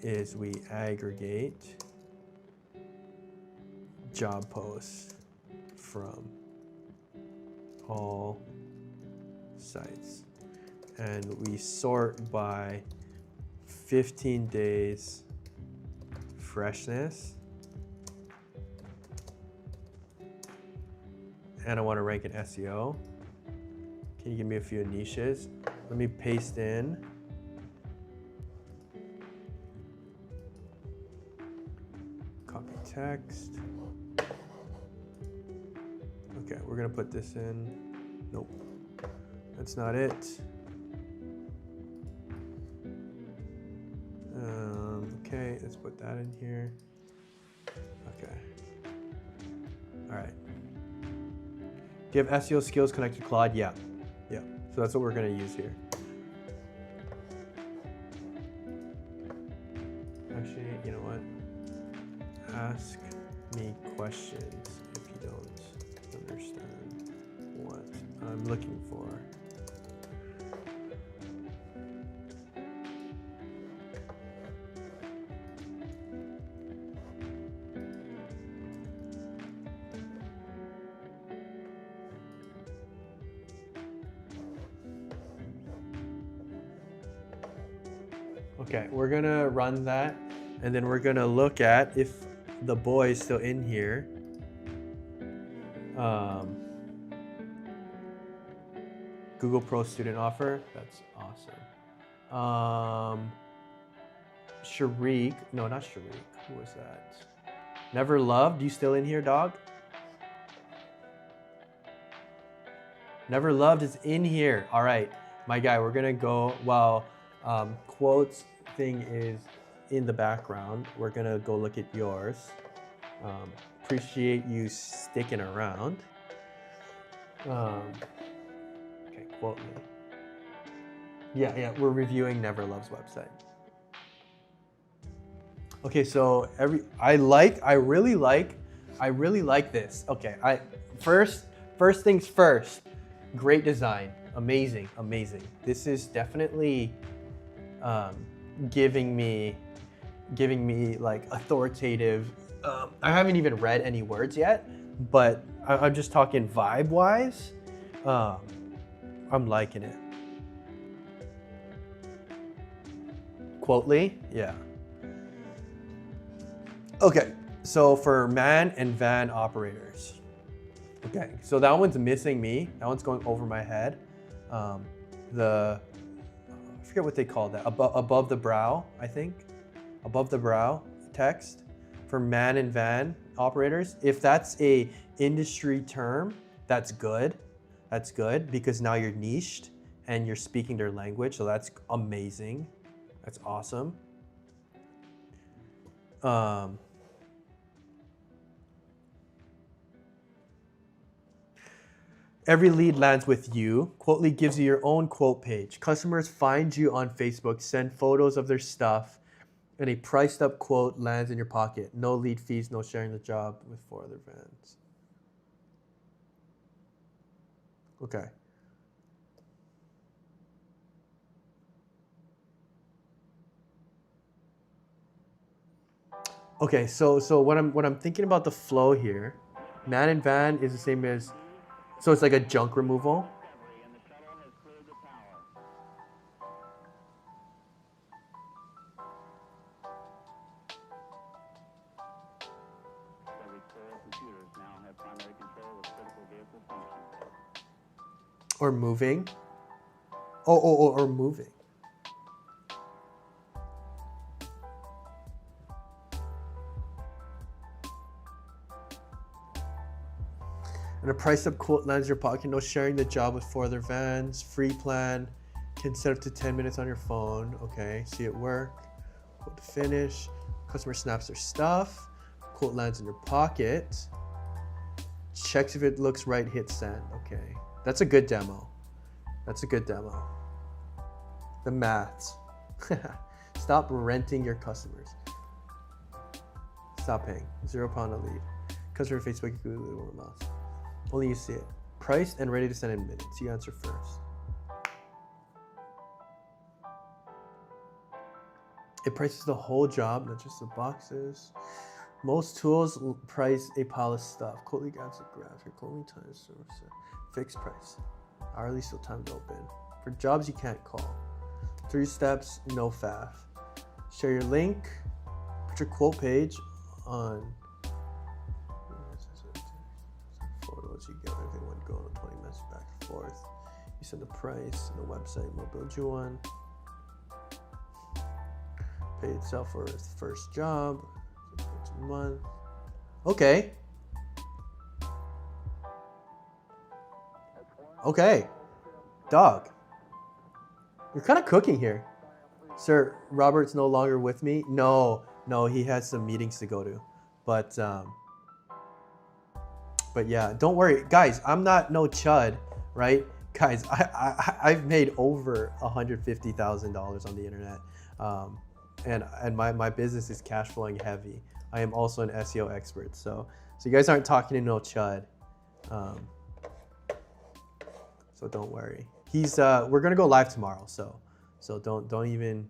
is we aggregate job posts from all sites, and we sort by 15 days freshness, and I want to rank in SEO. Can you give me a few niches? Let me paste in copy text. Okay, we're gonna put this in. Nope, that's not it. Okay, let's put that in here. Okay. All right. Do you have SEO skills connected to Claude? Yeah. Yeah. So that's what we're going to use here. Actually, you know what? Ask me questions if you don't understand what I'm looking for. Okay, we're gonna run that, and then we're gonna look at if the boy is still in here. Google Pro student offer, that's awesome. Sharik, no, not Sharik, who was that? Never Loved, you still in here, dog? Never Loved is in here. All right, my guy, we're gonna go, while quotes thing is in the background, we're gonna go look at yours. Appreciate you sticking around. Okay, quote me. Yeah, we're reviewing Never Love's website. Okay, so I really like this. Okay, first things first. Great design, amazing. This is definitely giving me like authoritative. I haven't even read any words yet, but I'm just talking vibe wise. I'm liking it. Quotely, yeah. Okay, so for man and van operators. Okay, so that one's missing me. That one's going over my head. I forget what they call that. Above the brow, I think. Above the brow text for man and van operators. If that's a industry term, that's good. That's good because now you're niched and you're speaking their language. So that's amazing. That's awesome. Every lead lands with you. Quotely gives you your own quote page. Customers find you on Facebook, send photos of their stuff, and a priced up quote lands in your pocket. No lead fees, no sharing the job with 4 other vans. Okay. Okay, so what I'm thinking about the flow here, man and van is the same as, so it's like a junk removal. Or moving. Or moving. And a priced up quote lands in your pocket. No sharing the job with 4 other vans. Free plan. Can set up to 10 minutes on your phone. Okay, see it work. Quote to finish. Customer snaps their stuff. Quote lands in your pocket. Checks if it looks right, hit send. Okay, that's a good demo. That's a good demo. The maths. Stop renting your customers. Stop paying. £0 a lead. Customer Facebook, you Google it, word of mouth. Only you see it. Priced and ready to send in minutes. You answer first. It prices the whole job, not just the boxes. Most tools price a pile of stuff. Quote answer graphic, only time service, fixed price. Hourly, so time to open. For jobs you can't call. 3 steps, no faff. Share your link. Put your quote page on. Photos, you get everyone going 20 minutes back and forth. You send the price and the website, and we'll build you one. Pay itself for its first job. Month. Okay. Okay. Dog. You're kind of cooking here. Sir, Robert's no longer with me. No, he has some meetings to go to. But yeah, don't worry. Guys, I'm not no chud, right? Guys, I've made over $150,000 on the internet. And my business is cash flowing heavy. I am also an SEO expert, so you guys aren't talking to no chud, so don't worry. We're gonna go live tomorrow, so don't even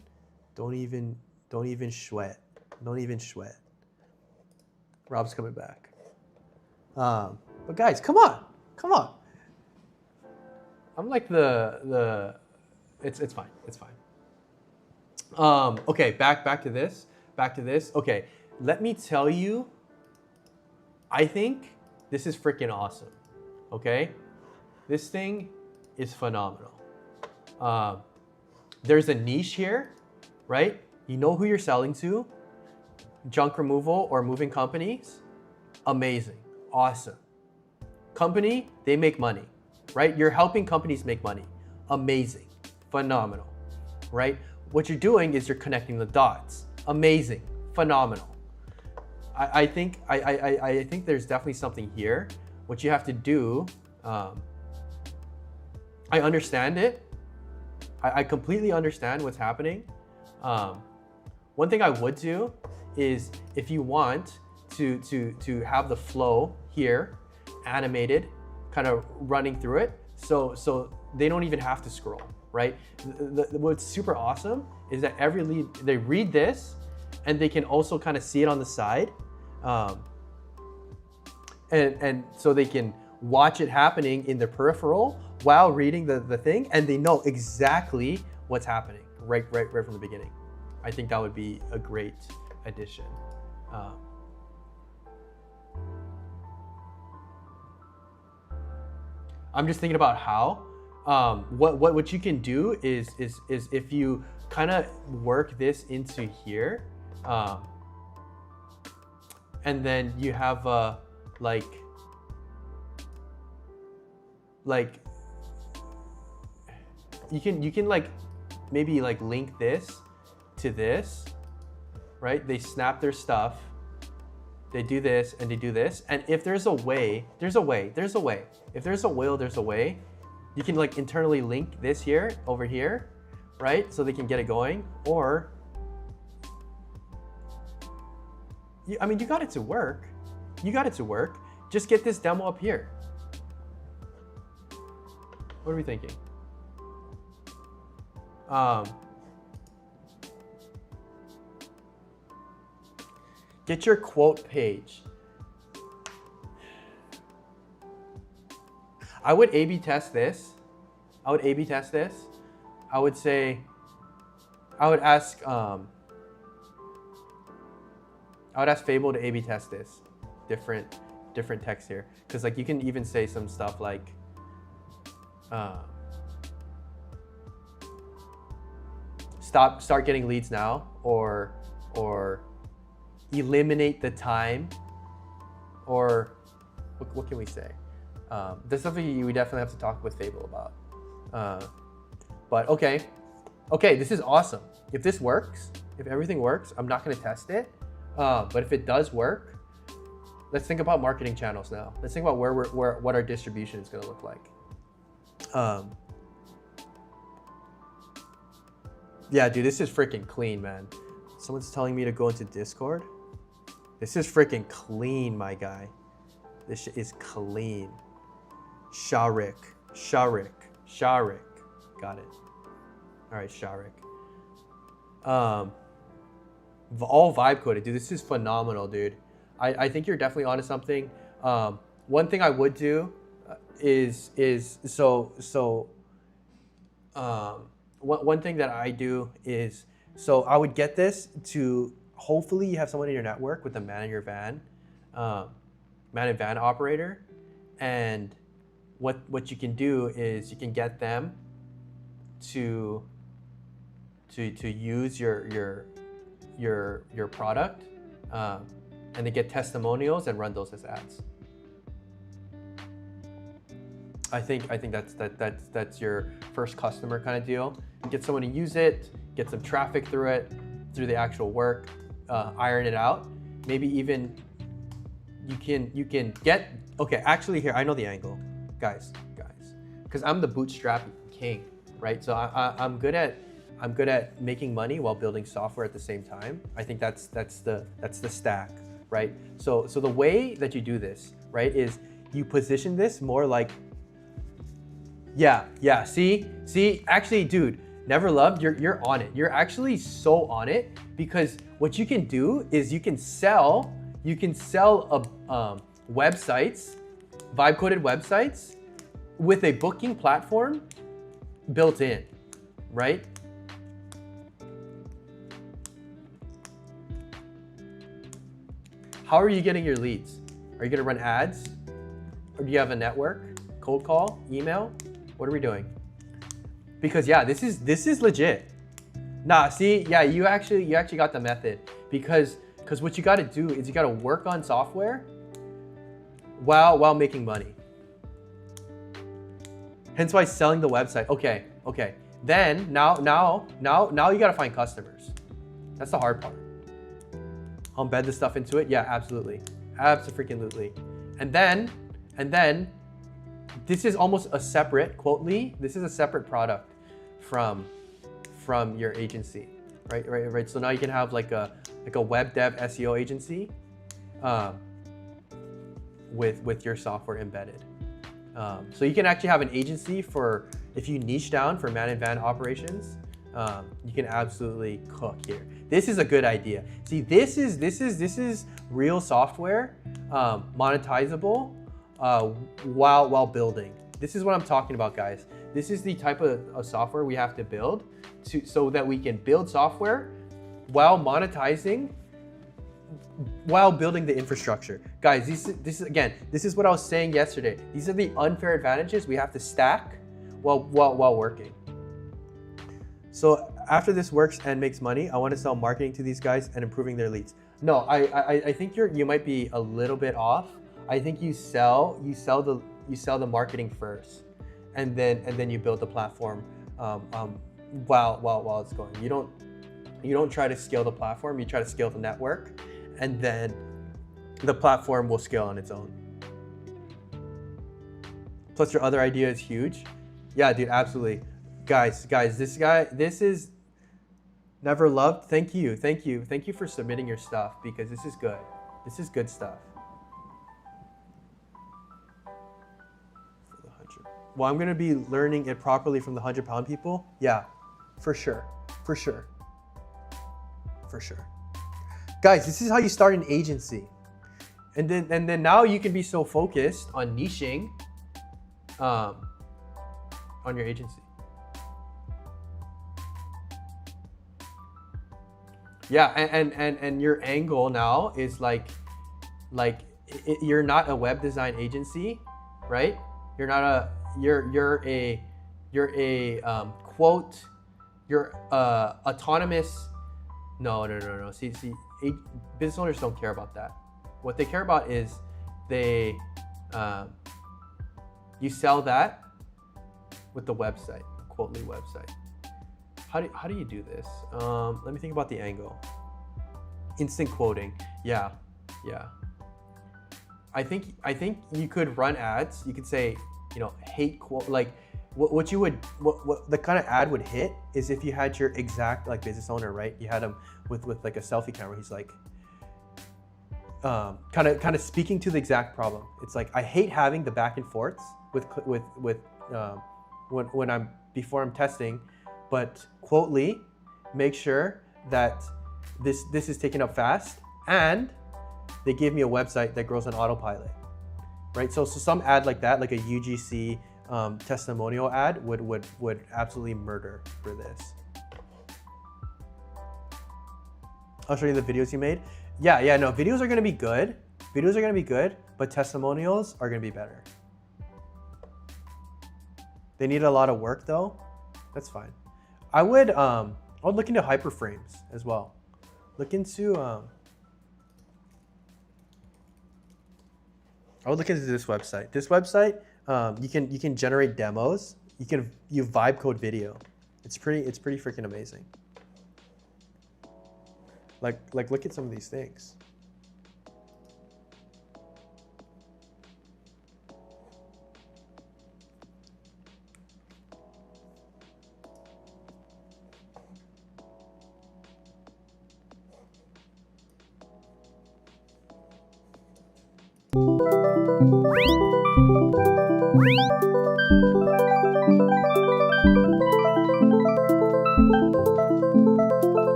sweat. Don't even sweat. Rob's coming back. But guys, come on. I'm like it's fine. Okay, back to this. Okay, let me tell you, I think this is freaking awesome. Okay, this thing is phenomenal. There's a niche here, right? You know who you're selling to. Junk removal or moving companies. Amazing, awesome. Company, they make money, right? You're helping companies make money. Amazing, phenomenal, right? What you're doing is you're connecting the dots. Amazing, phenomenal. I think there's definitely something here. What you have to do, I understand it. I completely understand what's happening. One thing I would do is, if you want to have the flow here, animated, kind of running through it, so they don't even have to scroll, right? What's super awesome is that every lead, they read this, and they can also kind of see it on the side, and so they can watch it happening in their peripheral while reading the thing, and they know exactly what's happening right from the beginning. I think that would be a great addition. I'm just thinking about how. What you can do is if you kind of work this into here, and then you have like you can like maybe like link this to this, right? They snap their stuff, they do this and they do this, and if there's a way, there's a way. If there's a will, there's a way. You can like internally link this here over here, right? So they can get it going, or you got it to work. Just get this demo up here. What are we thinking? Get your quote page. I would A/B test this. I would say, I would ask Fable to A/B test this. Different text here. Because like you can even say some stuff like, start getting leads now, or eliminate the time, or what can we say? There's something we definitely have to talk with Fable about. But okay, this is awesome. If this works, if everything works, I'm not gonna test it. But if it does work, let's think about marketing channels now. Let's think about what our distribution is gonna look like. Yeah, dude, this is freaking clean, man. Someone's telling me to go into Discord. This is freaking clean, my guy. This shit is clean. Sharik. Got it. All right, Sharik. All vibe coded, dude. This is phenomenal, dude. I think you're definitely onto something. One thing I would do is one thing that I do is, so I would get this to, hopefully you have someone in your network with a man in van operator, and what you can do is you can get them to use your product, and they get testimonials and run those as ads. I think that's your first customer kind of deal. Get someone to use it, get some traffic through it, through the actual work, iron it out. Maybe even you can get, okay, actually here, I know the angle, guys, because I'm the bootstrap king, right? So I'm good at making money while building software at the same time. I think that's the stack, right? So the way that you do this, right, is you position this more like, yeah. See, actually, dude, Never Loved, you're on it. You're actually so on it, because what you can do is you can sell websites, vibe coded websites, with a booking platform built in, right? How are you getting your leads? Are you gonna run ads? Or do you have a network? Cold call? Email? What are we doing? Because yeah, this is legit. Nah, see, yeah, you actually got the method, because what you gotta do is you gotta work on software while making money. Hence why selling the website. Okay. Then now you gotta find customers. That's the hard part. I'll embed the stuff into it. Yeah, absolutely. Abso-freaking-lutely. And then this is almost a separate, quotely, this is a separate product from your agency, right? So now you can have like a web dev SEO agency with your software embedded. So you can actually have an agency for, if you niche down for man in van operations, you can absolutely cook here. This is a good idea. See, this is real software, monetizable while building. This is what I'm talking about, guys. This is the type of software we have to build so that we can build software while monetizing, while building the infrastructure. Guys, this is what I was saying yesterday. These are the unfair advantages we have to stack while working. So after this works and makes money, I want to sell marketing to these guys and improving their leads. No, I think you might be a little bit off. I think you sell the marketing first, and then you build the platform while it's going. You don't try to scale the platform. You try to scale the network, and then the platform will scale on its own. Plus, your other idea is huge. Yeah, dude, absolutely. Guys, this is Never Loved. Thank you for submitting your stuff, because this is good. This is good stuff. For the 100. Well, I'm gonna be learning it properly from the 100-pound people. Yeah, for sure. Guys, this is how you start an agency, and then now you can be so focused on niching, on your agency. Yeah, and your angle now is like you're not a web design agency, right? You're not you're autonomous. No. See, business owners don't care about that. What they care about is you sell that with the website, the Quotely website. How do you do this? Let me think about the angle. Instant quoting. Yeah. I think you could run ads. You could say, hate quote, like what the kind of ad would hit is if you had your exact like business owner, right? You had him with like a selfie camera. He's like, kind of speaking to the exact problem. It's like I hate having the back and forths with when I'm before I'm testing, but quote Lee, make sure that this is taken up fast, and they give me a website that grows on autopilot, right? So some ad like that, like a UGC testimonial ad, would absolutely murder for this. I'll show you the videos you made. Yeah, no, videos are gonna be good. Videos are gonna be good, but testimonials are gonna be better. They need a lot of work though. That's fine. I would look into hyperframes as well. Look into I would look into this website. This website, you can generate demos. You vibe code video. It's pretty freaking amazing. Like look at some of these things.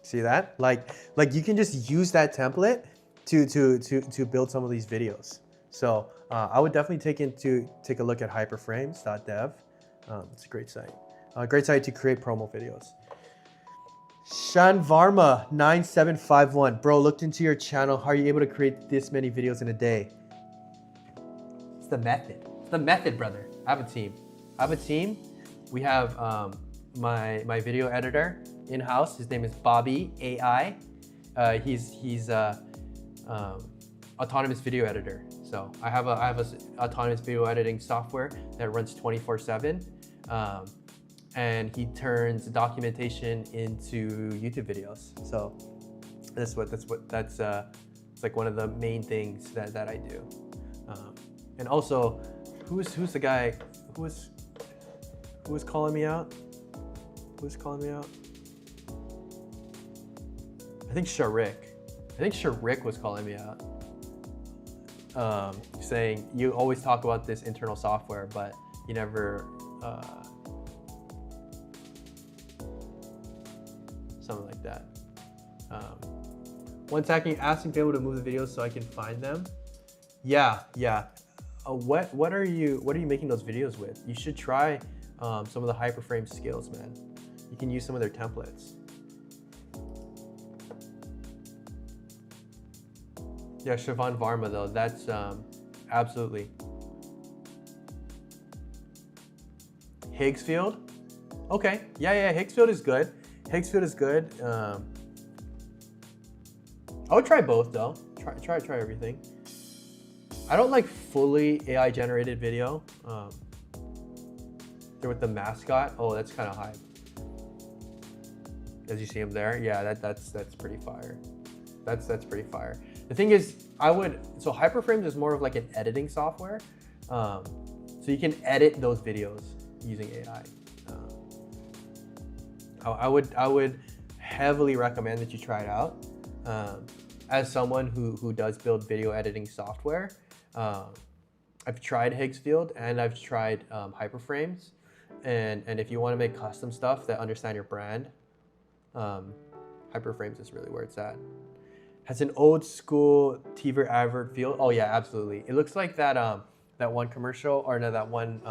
See that? Like you can just use that template to build some of these videos. So I would definitely take a look at hyperframes.dev. It's a great site. Great site to create promo videos. Shan Varma 9751. Bro, looked into your channel. How are you able to create this many videos in a day? It's the method. It's the method, brother. I have a team. We have my video editor in-house. His name is Bobby AI. He's autonomous video editor. So I have a autonomous video editing software that runs 24/7, and he turns documentation into YouTube videos. So that's it's like one of the main things that I do. And also, who's the guy who was calling me out? Who's calling me out? I think Sharik was calling me out, saying you always talk about this internal software, but you never, something like that. One second, asking people to move the videos so I can find them. Yeah. What are you making those videos with? You should try some of the hyperframe skills, man. You can use some of their templates. Yeah, Siobhan Varma though, that's absolutely. Higgsfield? Okay, yeah, Higgsfield is good. I would try both though. Try everything. I don't like fully AI generated video. There with the mascot. Oh, that's kind of hype. As you see him there, yeah, that's pretty fire. That's pretty fire. The thing is, so hyperframes is more of like an editing software. So you can edit those videos using AI. I would heavily recommend that you try it out. As someone who does build video editing software, I've tried Higgsfield and I've tried hyperframes. And if you want to make custom stuff that understand your brand, hyperframes is really where it's at. Has an old school TV advert feel. Oh yeah, absolutely. It looks like that one commercial, or no, that one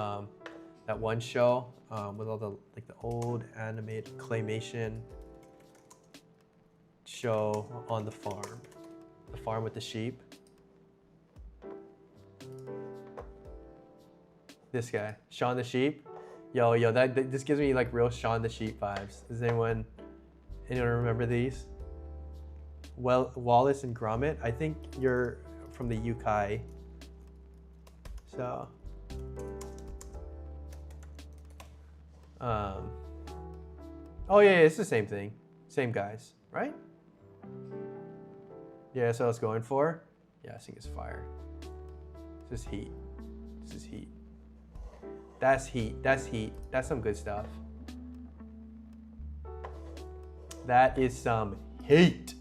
show with all the old animated claymation show on the farm with the sheep. This guy, Shaun the Sheep. Yo, this gives me like real Shaun the Sheep vibes. Does anyone remember these? Well, Wallace and Gromit. I think you're from the UK. So, oh yeah, it's the same thing, same guys, right? Yeah, that's what I was going for. Yeah, I think it's fire. This is heat. That's heat. That's some good stuff. That is some heat.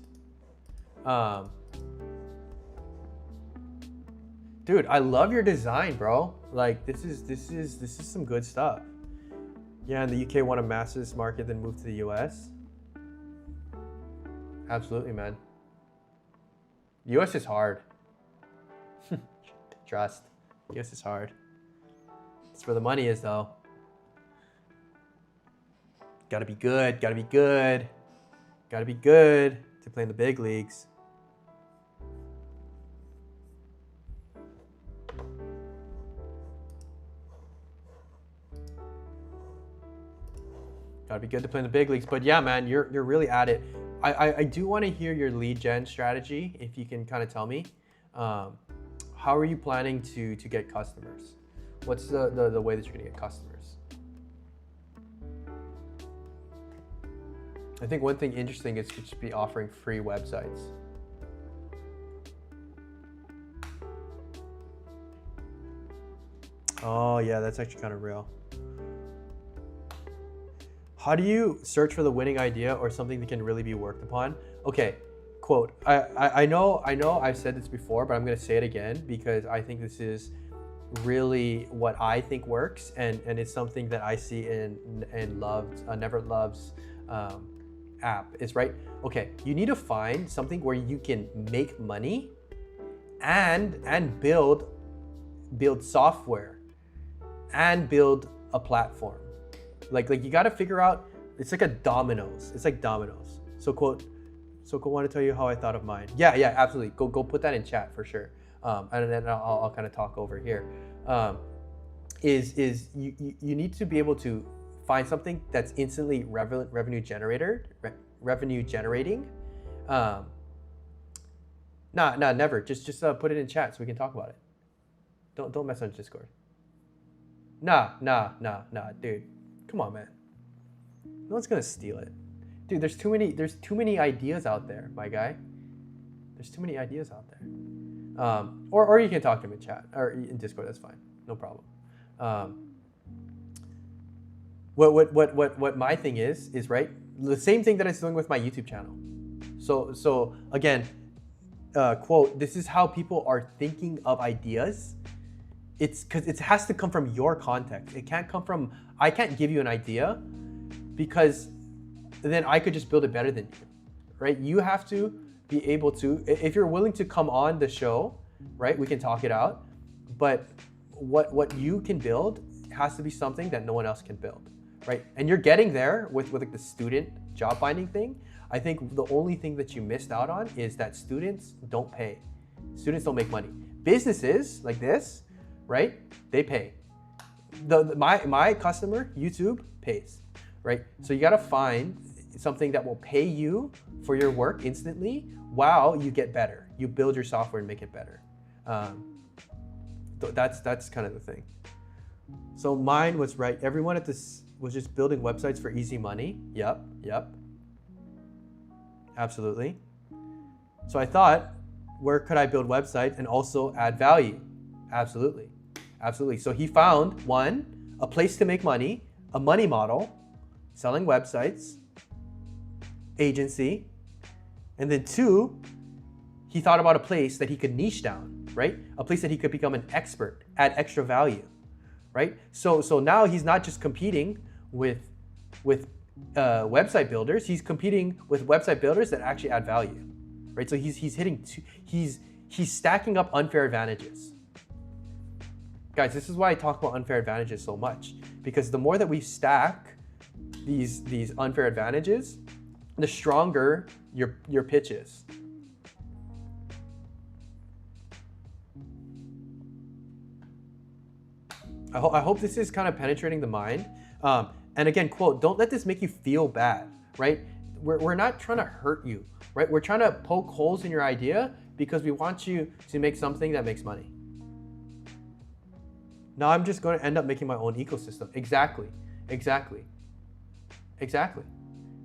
Dude, I love your design, bro. Like this is some good stuff. Yeah, and the UK want to master this market, then move to the US. Absolutely, man. US is hard. Trust. US is hard. It's where the money is, though. Gotta be good. Gotta be good. Gotta be good to play in the big leagues. Gotta be good to play in the big leagues. But yeah, man, you're really at it. I do want to hear your lead gen strategy, if you can kind of tell me. How are you planning to get customers? What's the way that you're gonna get customers? I think one thing interesting is to just be offering free websites. Oh yeah, that's actually kind of real. How do you search for the winning idea or something that can really be worked upon? Okay, quote, I know I've said this before, but I'm gonna say it again because I think this is really what I think works, and it's something that I see in Never Love's app is right. Okay, you need to find something where you can make money and build software and build a platform. Like you got to figure out. It's like a dominoes. It's like dominoes. So quote, want to tell you how I thought of mine. Yeah, absolutely. Go put that in chat for sure. And then I'll kind of talk over here. Is you need to be able to find something that's instantly revenue generating. Never. Just put it in chat so we can talk about it. Don't message Discord. Nah, dude. Come on, man. No one's gonna steal it. Dude, there's too many ideas out there, my guy. There's too many ideas out there. Or you can talk to him in chat or in Discord, that's fine. No problem. What my thing is right? The same thing that I'm doing with my YouTube channel. So again, quote, this is how people are thinking of ideas. It's because it has to come from your context. It can't come from, I can't give you an idea because then I could just build it better than you, right? You have to be able to, if you're willing to come on the show, right? We can talk it out, but what you can build has to be something that no one else can build, right? And you're getting there with like the student job finding thing. I think the only thing that you missed out on is that students don't pay. Students don't make money. Businesses like this, right? They pay. My customer, YouTube, pays, right? So you gotta find something that will pay you for your work instantly while you get better. You build your software and make it better. That's kind of the thing. So mine was right. Everyone at this was just building websites for easy money. Yep. Absolutely. So I thought, where could I build websites and also add value? Absolutely. So he found one, a place to make money, a money model, selling websites, agency, and then two, he thought about a place that he could niche down, right? A place that he could become an expert, add extra value, right? So now he's not just competing with website builders, he's competing with website builders that actually add value, right? So he's stacking up unfair advantages. Guys, this is why I talk about unfair advantages so much, because the more that we stack these unfair advantages, the stronger your pitch is. I hope this is kind of penetrating the mind. And again, quote, don't let this make you feel bad, right? We're not trying to hurt you, right? We're trying to poke holes in your idea because we want you to make something that makes money. Now I'm just going to end up making my own ecosystem. Exactly.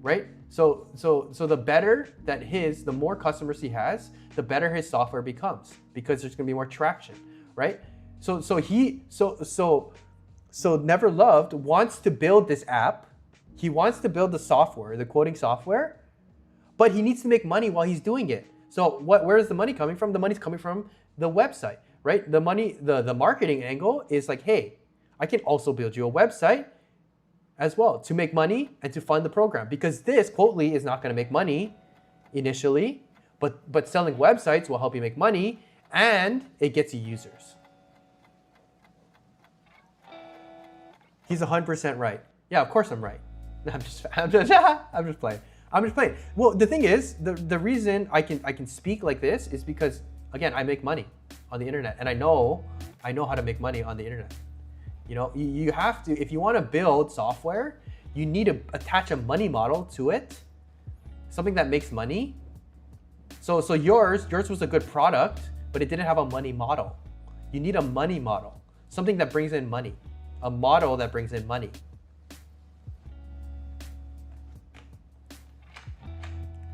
Right? So the better that the more customers he has, the better his software becomes because there's going to be more traction, right? So Never Loved wants to build this app. He wants to build the software, the quoting software, but he needs to make money while he's doing it. So where is the money coming from? The money's coming from the website, right? The money, the marketing angle is like, hey, I can also build you a website as well to make money and to fund the program, because this Quotely is not going to make money initially, but selling websites will help you make money and it gets you users. He's 100% right. Yeah, of course I'm right. I'm just playing. I'm just playing. Well, the thing is, the reason I can speak like this is because, again, I make money on the internet, and I know how to make money on the internet. You know, you have to, if you want to build software, you need to attach a money model to it, something that makes money. So yours was a good product, but it didn't have a money model. You need a money model, something that brings in money, a model that brings in money.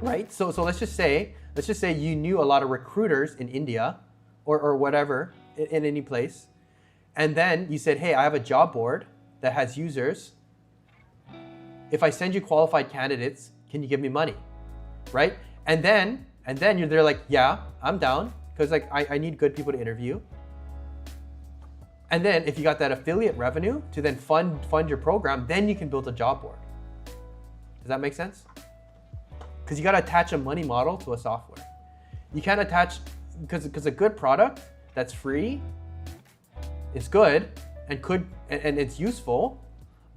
Right? So let's just say you knew a lot of recruiters in India or whatever, in any place. And then you said, hey, I have a job board that has users. If I send you qualified candidates, can you give me money? Right? And then they're like, yeah, I'm down, because like I need good people to interview. And then if you got that affiliate revenue to then fund your program, then you can build a job board. Does that make sense? Because you got to attach a money model to a software. You can't attach, because a good product that's free is good and it's useful,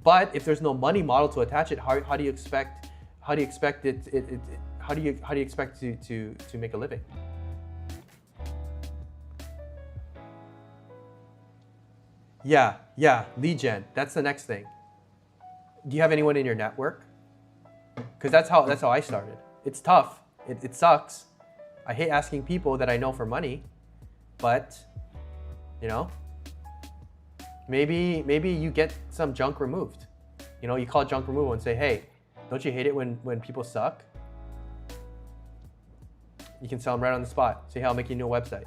but if there's no money model to attach it, how do you expect to make a living? Yeah, lead gen. That's the next thing. Do you have anyone in your network? Because that's how I started. It's tough. It sucks. I hate asking people that I know for money, but you know, maybe you get some junk removed. You know, you call junk removal and say, hey, don't you hate it when people suck? You can sell them right on the spot. Say, hey, I'll make you a new website.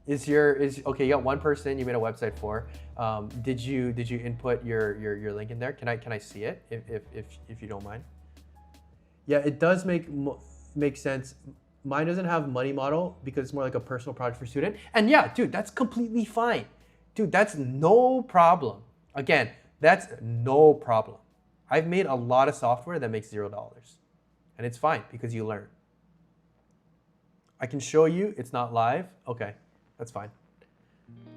Okay, you got one person you made a website for. Did you input your link in there? Can I see it if you don't mind? Yeah, it does make sense. Mine doesn't have money model because it's more like a personal project for student. And yeah, dude, that's completely fine. Dude, that's no problem. Again, that's no problem. I've made a lot of software that makes $0. And it's fine because you learn. I can show you, it's not live. Okay, that's fine.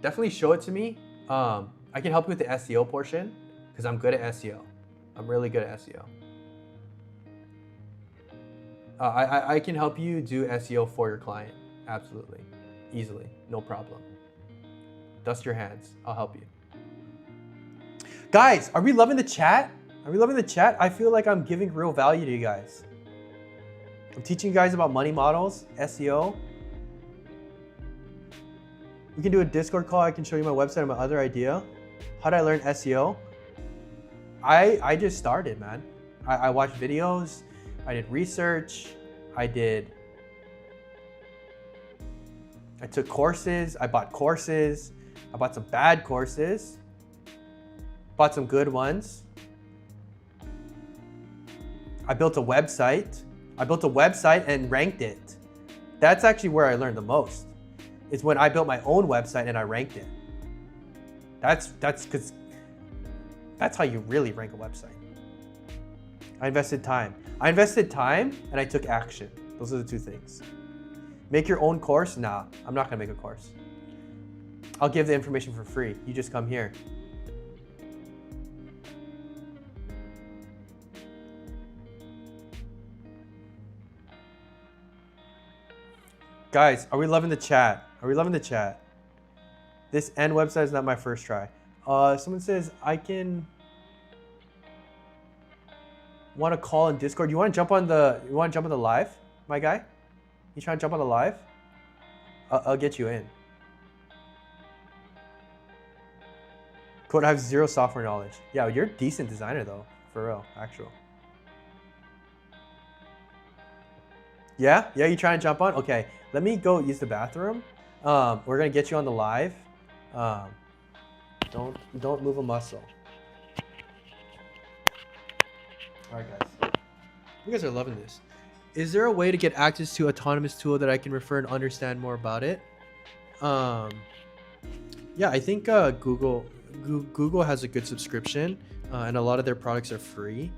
Definitely show it to me. I can help you with the SEO portion because I'm good at SEO. I'm really good at SEO. I can help you do SEO for your client. Absolutely. Easily. No problem. Dust your hands. I'll help you. Guys, are we loving the chat? Are we loving the chat? I feel like I'm giving real value to you guys. I'm teaching you guys about money models, SEO. We can do a Discord call. I can show you my website and my other idea. How did I learn SEO? I just started, man. I watched videos. I did research. I took courses. I bought courses. I bought some bad courses. Bought some good ones. I built a website. And ranked it. That's actually where I learned the most. Is when I built my own website and I ranked it. That's because that's how you really rank a website. I invested time and I took action. Those are the two things. Make your own course? Nah, I'm not gonna make a course. I'll give the information for free. You just come here. Guys, are we loving the chat? Are we loving the chat? This end website is not my first try. Someone says I can want to call in Discord. You want to jump on the live, my guy? You trying to jump on the live? I'll get you in. Quote, I have zero software knowledge. Yeah, you're a decent designer though, for real, actual. Yeah, you trying to jump on? Okay, let me go use the bathroom. We're gonna get you on the live. Don't move a muscle. All right, guys. You guys are loving this. is there a way to get access to autonomous tool that I can refer and understand more about it? Yeah, I think Google has a good subscription, and a lot of their products are free.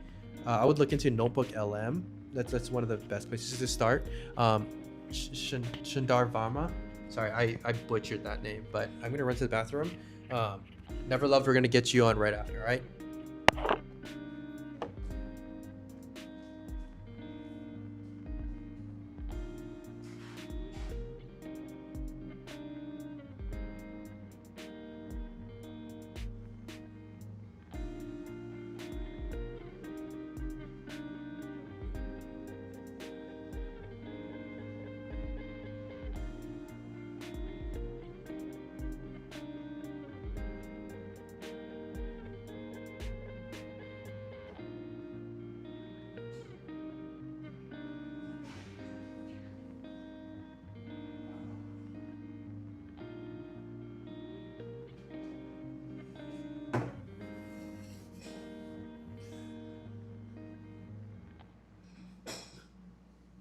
I would look into Notebook LM. That's one of the best places to start. Sundar Varma. Sorry, I butchered that name, but I'm gonna run to the bathroom. Never Love, we're gonna get you on right after, all right?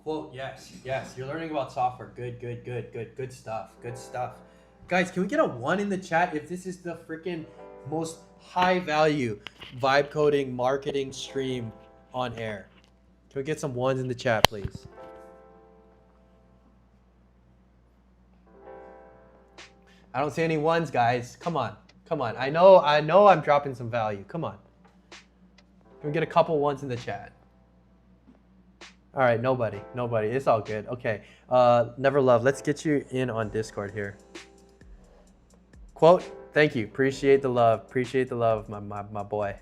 Quote, yes, you're learning about software. Good stuff. Guys, can we get a 1 in the chat if this is the freaking most high value vibe coding marketing stream on air? Can we get some 1s in the chat, please? I don't see any 1s, guys. Come on. I know I'm dropping some value. Come on. Can we get a couple 1s in the chat? All right, nobody. It's all good. Okay, Never Love, let's get you in on Discord here. Quote, thank you. Appreciate the love, my boy.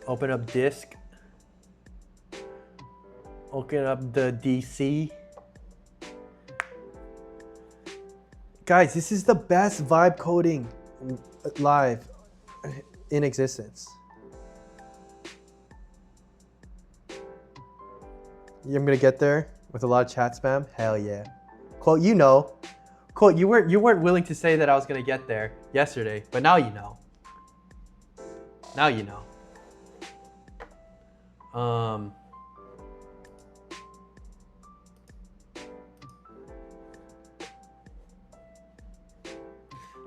Open up disk. Open up the DC. Guys, this is the best vibe coding live in existence. I'm gonna get there with a lot of chat spam. Hell yeah. Quote, you know. Quote, you weren't willing to say that I was gonna get there yesterday, but now you know. Now you know.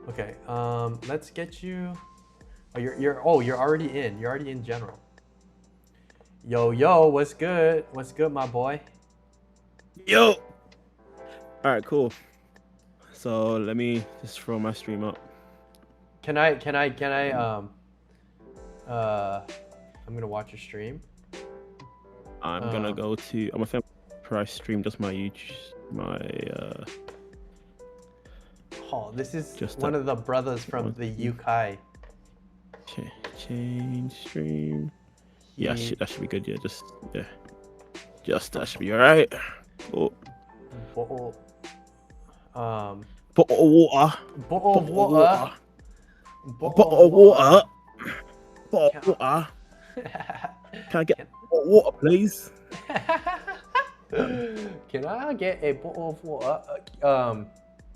Okay, let's get you. Oh, you're already in. You're already in general. Yo, what's good? What's good, my boy? Yo. All right, cool. So let me just throw my stream up. Can I I'm gonna watch your stream. I'm gonna go to. I'm gonna price stream just my YouTube. Oh, this is just one of the brothers from the UK. Change stream. Yeah, that should be good. Just that should be all right. Cool. Bottle of water. Bottle of water. Can I get water, please? Can I get a bottle of water?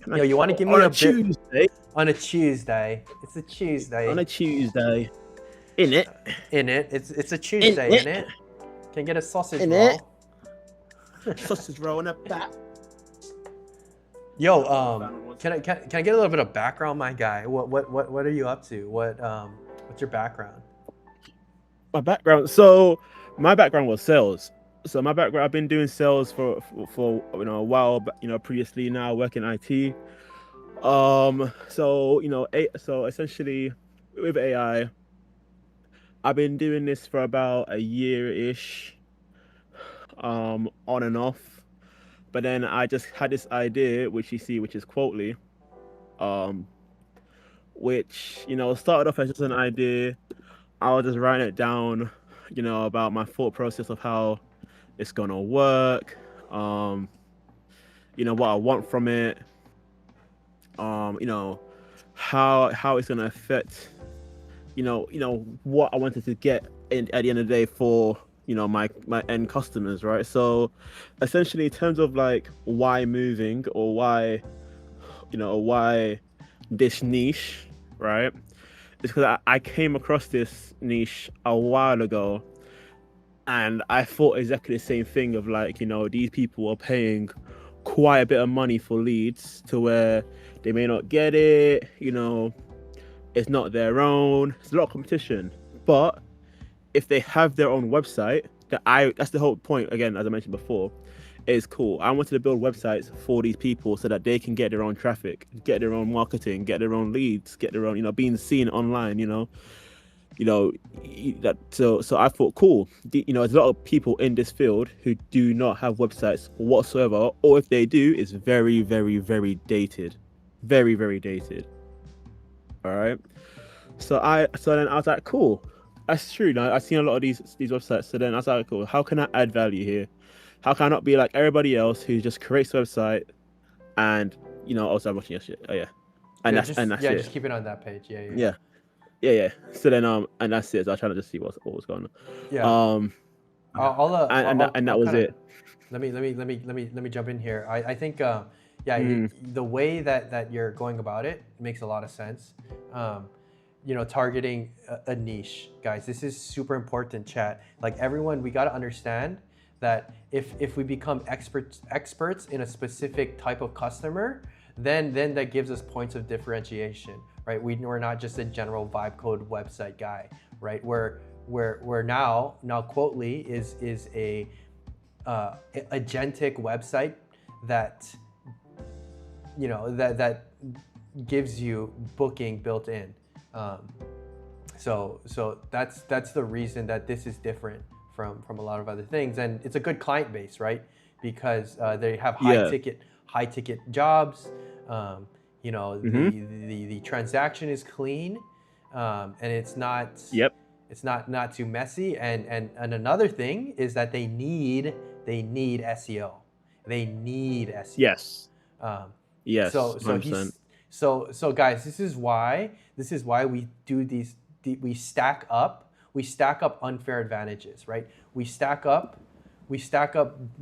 Yo, you want to give me a Tuesday? On a Tuesday. It's a Tuesday. On a Tuesday. In it. It's a Tuesday, in it. Can I get a sausage roll? It. Sausage roll and a bat. Yo, can I get a little bit of background, my guy? What are you up to? What's your background? My background. So my background was sales. So my background, I've been doing sales for a while, but previously now I work in IT. So essentially with AI, I've been doing this for about a year-ish, on and off. But then I just had this idea, which is Quotely, which started off as just an idea. I was just writing it down, about my thought process of how it's gonna work, what I want from it, how it's gonna affect, what I wanted to get at the end of the day for my end customers, right? So essentially, in terms of like why moving or why this niche, right? It's because I came across this niche a while ago, and I thought exactly the same thing of like, these people are paying quite a bit of money for leads to where they may not get it, it's not their own. It's a lot of competition. But if they have their own website, that's the whole point, again, as I mentioned before, is cool. I wanted to build websites for these people so that they can get their own traffic, get their own marketing, get their own leads, get their own, being seen online, that so I thought cool. There's a lot of people in this field who do not have websites whatsoever, or if they do, it's very, very, very dated, very, very dated. All right. So then I was like, cool, that's true. Now I've seen a lot of these websites. So then I was like, cool, how can I add value here? How can I not be like everybody else who just creates a website and also I'm watching your shit. Oh yeah, and that's it. Just keep it on that page. Yeah. So then and that's it. So I was trying to just see what was going on. Yeah. That was it. Let me jump in here. I think the way that you're going about it makes a lot of sense. Targeting a niche, guys. This is super important, chat. Like everyone, we got to understand that if we become experts in a specific type of customer, then that gives us points of differentiation, right? We're not just a general vibe code website guy, right? We're now Quotely is a agentic website that that gives you booking built in. So that's the reason that this is different from a lot of other things, and it's a good client base, right? Because they have high ticket jobs. The transaction is clean, and it's not it's not too messy. And another thing is that they need SEO. They need SEO. Yes. Yes. So guys, this is why we do these. We stack up unfair advantages, right? We stack up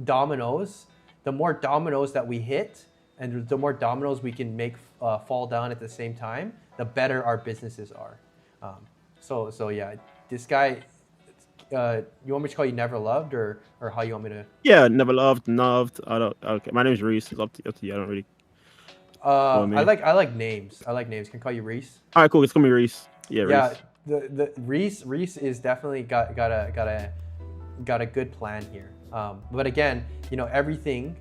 dominoes. The more dominoes that we hit, and the more dominoes we can make fall down at the same time, the better our businesses are. So yeah, this guy. You want me to call you Never Loved, or how you want me to? Yeah, Never Loved. I don't. Okay, my name is Reese. It's up to you. I don't really. I like names. Can I call you Reese? All right, cool. It's gonna be Reese. Yeah, Reese. The Reese is definitely got a good plan here. But again, everything,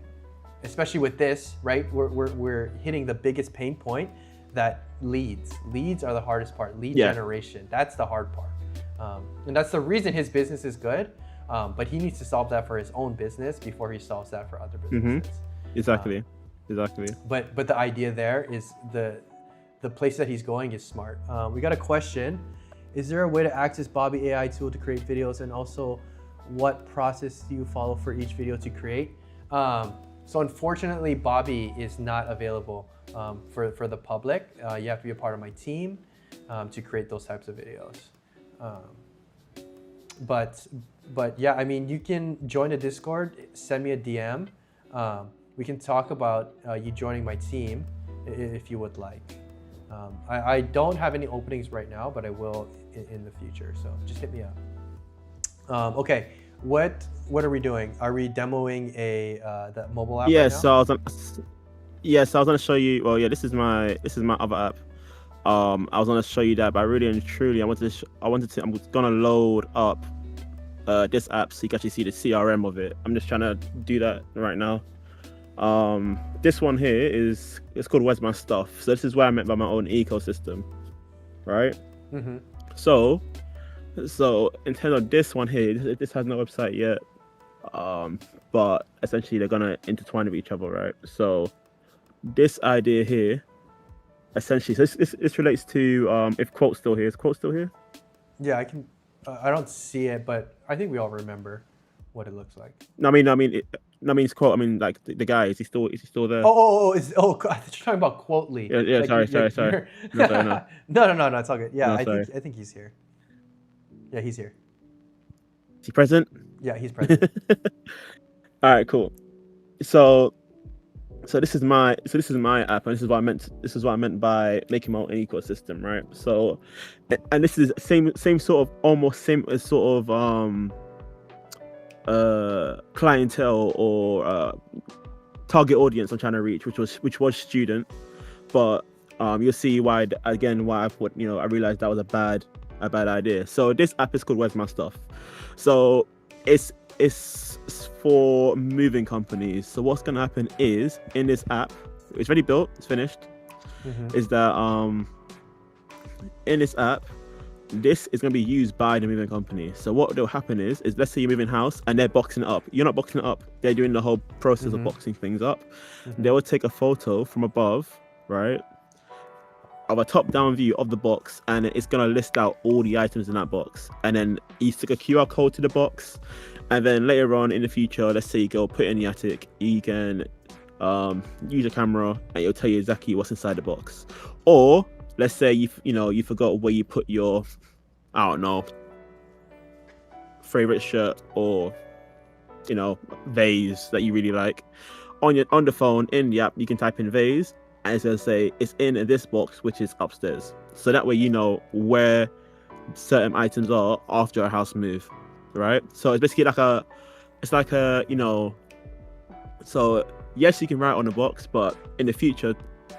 especially with this, right? We're hitting the biggest pain point, that leads are the hardest part. Lead generation, that's the hard part. And that's the reason his business is good. But he needs to solve that for his own business before he solves that for other businesses. Exactly. But the idea there is the place that he's going is smart. We got a question. Is there a way to access Bobby AI tool to create videos? And also, what process do you follow for each video to create? So unfortunately, Bobby is not available for the public. You have to be a part of my team to create those types of videos. But yeah, I mean, you can join the Discord, send me a DM. We can talk about you joining my team if you would like. I don't have any openings right now, but I will in the future. So just hit me up. Okay, what are we doing? Are we demoing the mobile app? Yeah, right now? so I was gonna show you. Well, yeah, this is my other app. I was gonna show you that, but really and truly, I'm gonna load up this app so you can actually see the CRM of it. I'm just trying to do that right now. This one here it's called Where's My Stuff. So this is where I meant by my own ecosystem, right? Mm-hmm. So in terms of this one here, this has no website yet, but essentially they're gonna intertwine with each other, right? So this idea here, essentially, so this relates to if Quote's still here. Is Quote still here? Yeah, I can. I don't see it, but I think we all remember what it looks like. I mean, it's Quote. I mean, like the guy. Is he still there? I thought you're talking about Quotely. Yeah. Like, Sorry. No. It's all good. Yeah, No, I think he's here. Yeah, he's here. Is he present? Yeah, he's present. All right, cool. So So this is my app, and this is what I meant by making my own ecosystem, right? So, and this is same sort of almost same as sort of clientele or target audience I'm trying to reach, which was student, but you'll see why I thought, I realized that was a bad idea. So this app is called Where's My Stuff. So it's for moving companies. So what's gonna happen is in this app, it's already built, it's finished. Is that in this app, this is going to be used by the moving company. So what will happen is let's say you're moving house and they're boxing it up. You're not boxing it up. They're doing the whole process of boxing things up. They will take a photo from above, right, of a top-down view of the box, and it's going to list out all the items in that box. And then you stick a QR code to the box, and then later on in the future, let's say you go put it in the attic, you can use a camera and it'll tell you exactly what's inside the box. Or let's say you forgot where you put your, I don't know, favorite shirt or vase that you really like. On the phone in the app, you can type in vase, and it's gonna say it's in this box, which is upstairs. So that way you know where certain items are after a house move, right? So it's basically like a So yes, you can write on the box, but in the future,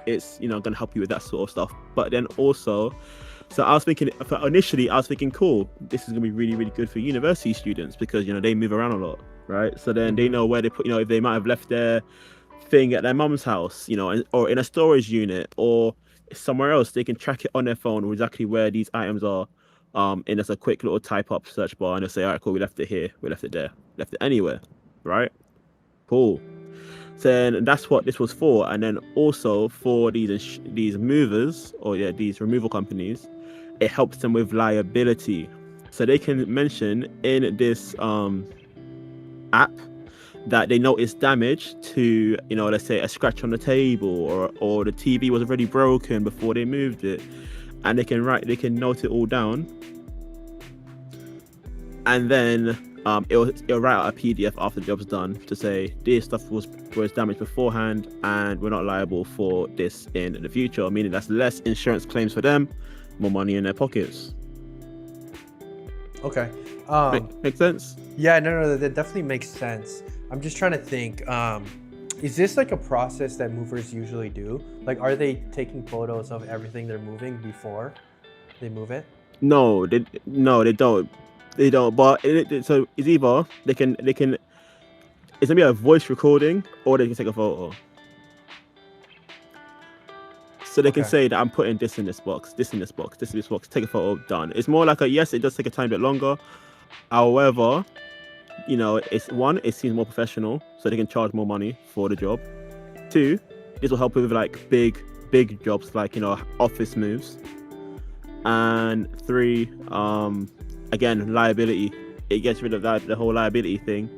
it's going to help you with that sort of stuff. But then also, so I was thinking, cool, this is going to be really, really good for university students because they move around a lot, right? So then they know where they put, if they might have left their thing at their mum's house, or in a storage unit or somewhere else, they can track it on their phone or exactly where these items are. In just a quick little type up search bar, and they'll say, all right, cool, we left it here, we left it there, left it anywhere, right? Cool. Then that's what this was for. And then also for these movers or these removal companies, it helps them with liability. So they can mention in this app that they notice damage to, let's say a scratch on the table or the TV was already broken before they moved it, and they can note it all down, and then it'll write out a PDF after the job's done to say this stuff was damaged beforehand and we're not liable for this in the future, meaning that's less insurance claims for them, more money in their pockets. Okay. Make sense? Yeah, no, that definitely makes sense. I'm just trying to think, is this like a process that movers usually do? Like, are they taking photos of everything they're moving before they move it? No, they don't. They don't. But so it's either they can. It's gonna be a voice recording, or they can take a photo. So they can say that I'm putting this in this box, this in this box, this in this box. Take a photo, done. It's more like yes, it does take a tiny bit longer. However, it seems more professional, so they can charge more money for the job. 2, this will help with like big jobs like office moves. And 3, again, liability. It gets rid of the whole liability thing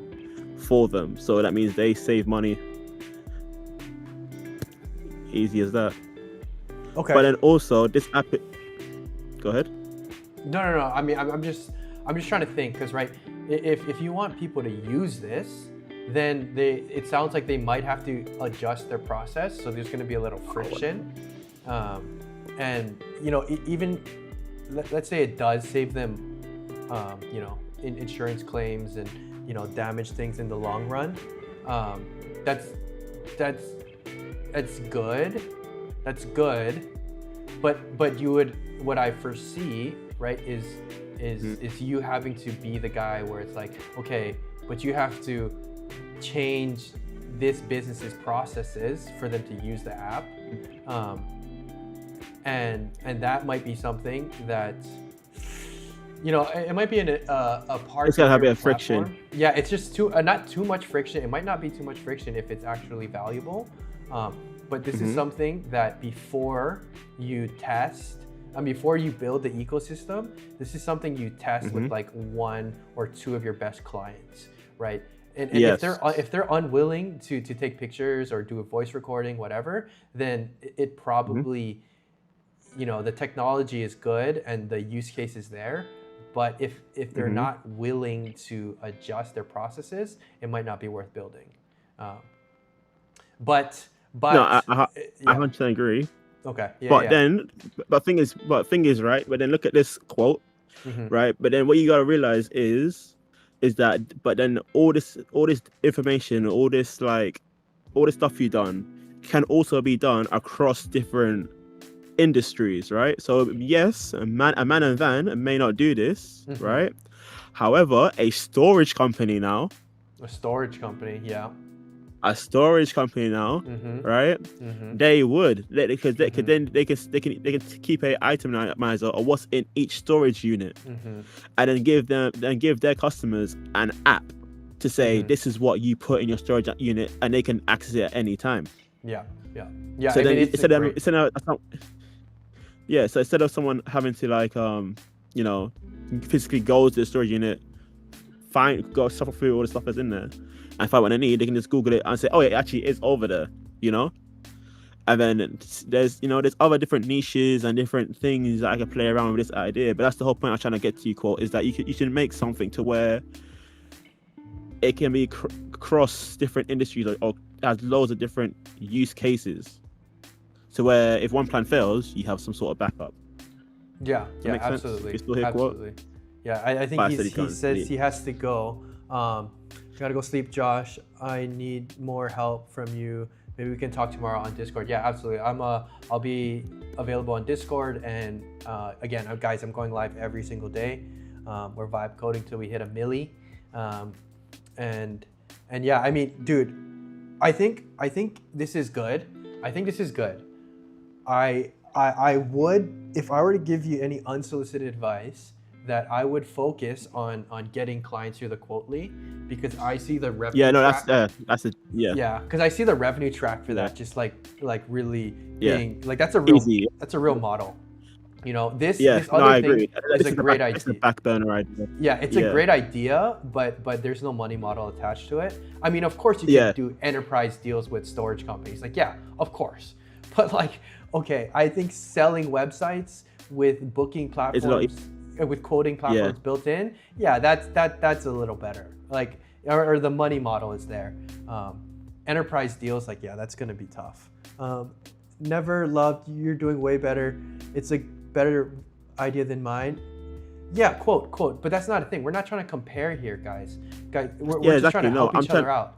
for them, so that means they save money. Easy as that. Okay. But then also this app. Go ahead. No. I mean, I'm just trying to think, because right, if you want people to use this, then it sounds like they might have to adjust their process. So there's going to be a little friction, and even let's say it does save them, in insurance claims and damage things in the long run. That's good. That's good. But what I foresee, right, is you having to be the guy where it's like, okay, but you have to change this business's processes for them to use the app, and that might be something that it might be a part. It's gotta have a friction. Yeah, it's just not too much friction. It might not be too much friction if it's actually valuable, but this is something that before you test. And before you build the ecosystem, this is something you test with like 1 or 2 of your best clients, right? And yes. if they're unwilling to take pictures or do a voice recording, whatever, then it probably, the technology is good and the use case is there. But if they're not willing to adjust their processes, it might not be worth building. But But No, I yeah. 100% agree. Okay. Yeah. But yeah. then, thing is, right? But then look at this quote, Mhm. right? But then what you gotta realize is that, but then all this information, all this stuff you done can also be done across different industries, right? So yes, a man and van may not do this, Mhm. right? However, a storage company now, A storage company. Yeah. Mhm. right? Mhm. They would, because Mhm. then they can keep a itemizer of what's in each storage unit, Mhm. and then give their customers an app to say Mhm. this is what you put in your storage unit, and they can access it at any time. Yeah. Yeah. Yeah. So I then mean, it's a great. so instead of someone having to physically go to the storage unit, suffer through all the stuff that's in there, and find what they need, they can just Google it and say, oh, it actually is over there, And then there's other different niches and different things that I can play around with this idea. But that's the whole point I'm trying to get to, you, Quote, is that you should make something to where it can be across different industries, or has loads of different use cases. So where if one plan fails, you have some sort of backup. Yeah. Yeah. Make sense? Absolutely. You still hear Quote? Absolutely. Yeah. I think he says he has to go. Gotta go sleep, Josh. I need more help from you. Maybe we can talk tomorrow on Discord. Yeah, absolutely. I'll be available on Discord, and again, guys, I'm going live every single day. We're vibe coding till we hit 1 milli, and yeah, I mean, dude, I think this is good. I would, if I were to give you any unsolicited advice, that I would focus on getting clients through the Quotely, because I see the revenue. Yeah, no, track. that's a yeah. Yeah, because I see the revenue track for that, just like really being like that's a real model. This other thing is a great idea. It's a back burner idea. Yeah, it's a great idea, but there's no money model attached to it. I mean, of course you can do enterprise deals with storage companies. Like, yeah, of course. But like, okay, I think selling websites with booking platforms, with quoting platforms built in, that's a little better. Like, or the money model is there. Enterprise deals, like, yeah, that's gonna be tough. Never loved, you're doing way better. It's a better idea than mine. Yeah, quote, but that's not a thing. We're not trying to compare here, guys. We're just trying to help each other out.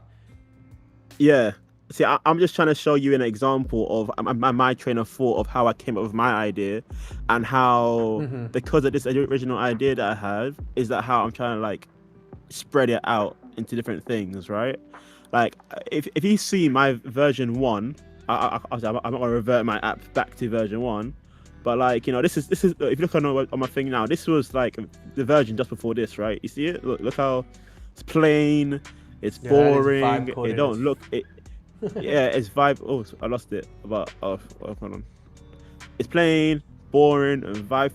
Yeah. See, I'm just trying to show you an example of my train of thought of how I came up with my idea, and how because of this original idea that I had, is that how I'm trying to like spread it out into different things, right? Like if you see my version 1, I'm not gonna revert my app back to version 1, but like this is if you look on my thing now, this was like the version just before this, right? You see it? Look how it's plain, it's boring, it don't look it. Yeah, it's vibe. Oh, I lost it. But hold on. It's plain, boring, and vibe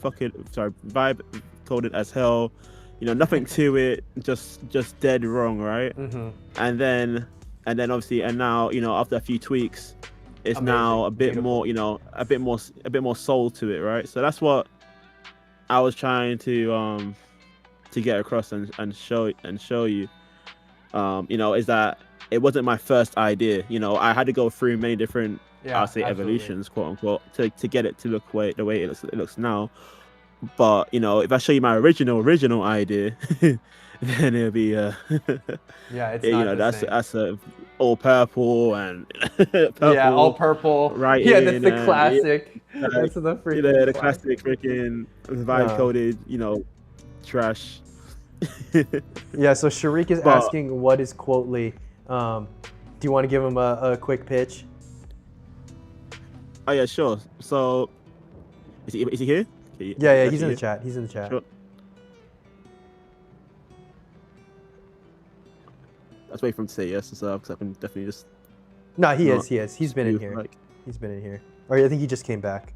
coded as hell. Nothing to it. Just dead wrong, right? And then obviously, and now after a few tweaks, it's now a bit more, a bit more soul to it, right? So that's what I was trying to get across and show you. Is that it wasn't my first idea. I had to go through many different, I'll say, evolutions, quote unquote, to get it to look the way it looks now. But if I show you my original idea, then it'll be it's not that's a all purple and purple, all purple, right? Yeah, that's the classic. That's the freaking the classic freaking vibe coded, trash. Yeah. So Sharik is asking, what is Quotely? Do you want to give him a quick pitch? Oh yeah, sure. So is he here? Okay, yeah, he's in the chat. He's in the chat. Sure. Let's wait for him to say yes, because I can definitely just. No, he is. He's been in here. He's been in here. Or I think he just came back.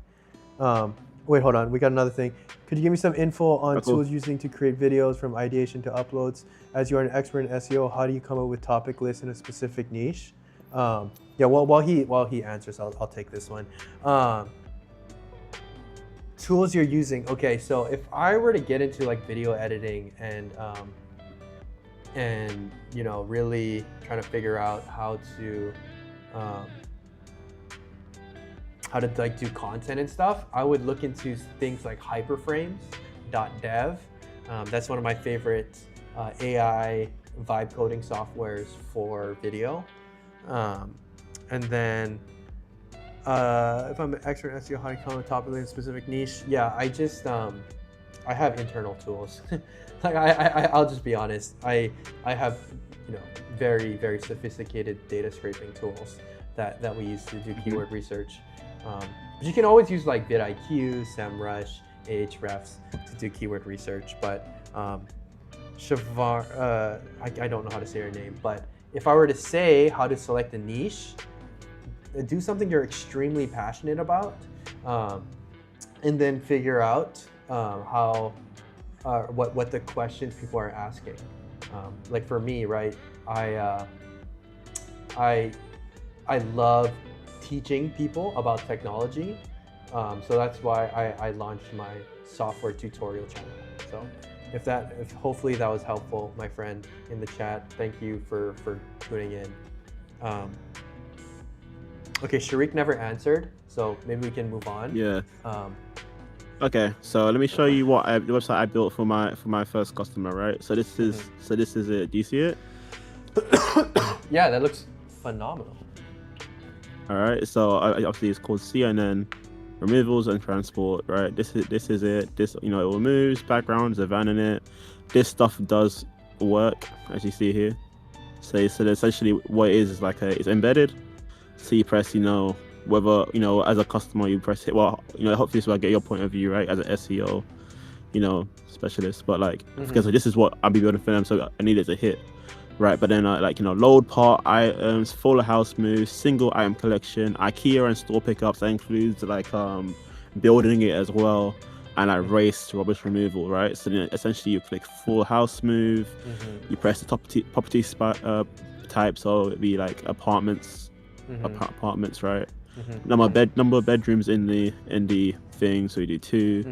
Wait, hold on. We got another thing. Could you give me some info on tools using to create videos from ideation to uploads? As you are an expert in SEO, how do you come up with topic lists in a specific niche? Yeah. Well, while he answers, I'll take this one. Tools you're using. Okay, so if I were to get into like video editing and really trying to figure out how to how to like do content and stuff, I would look into things like hyperframes.dev. That's one of my favorite AI vibe coding softwares for video. And then if I'm an expert in SEO, how to come on top of a specific niche, yeah, I just I have internal tools. Like I'll just be honest, I have very, very sophisticated data scraping tools that we use to do keyword research. But you can always use like vidIQ, SEMrush, Ahrefs to do keyword research. But Shavar, I don't know how to say her name, but if I were to say how to select a niche, do something you're extremely passionate about, and then figure out how what the questions people are asking. Like for me, right? I love teaching people about technology, so that's why I launched my software tutorial channel. So if hopefully that was helpful, my friend in the chat. Thank you for tuning in. Okay, Sharik never answered, so maybe we can move on. Yeah. Okay, so let me show you the website I built for my first customer, right? So this is it. Do you see it? Yeah, that looks phenomenal. All right, so obviously it's called CNN removals and transport, right? This is it. This it removes backgrounds, a van in it. This stuff does work, as you see here. So essentially what it is like it's embedded. So you press whether as a customer you press it. Well, hopefully this will get your point of view, right, as an SEO specialist. But like because this is what I'll be building for them, so I need it to hit. Right, but then load part items, full house moves, single item collection, IKEA and store pickups. That includes like building it as well, and like race rubbish removal. Right, so then essentially you click full house move, you press the property type, so it'd be like apartments, right? Number of bedrooms in the thing, so you do 2.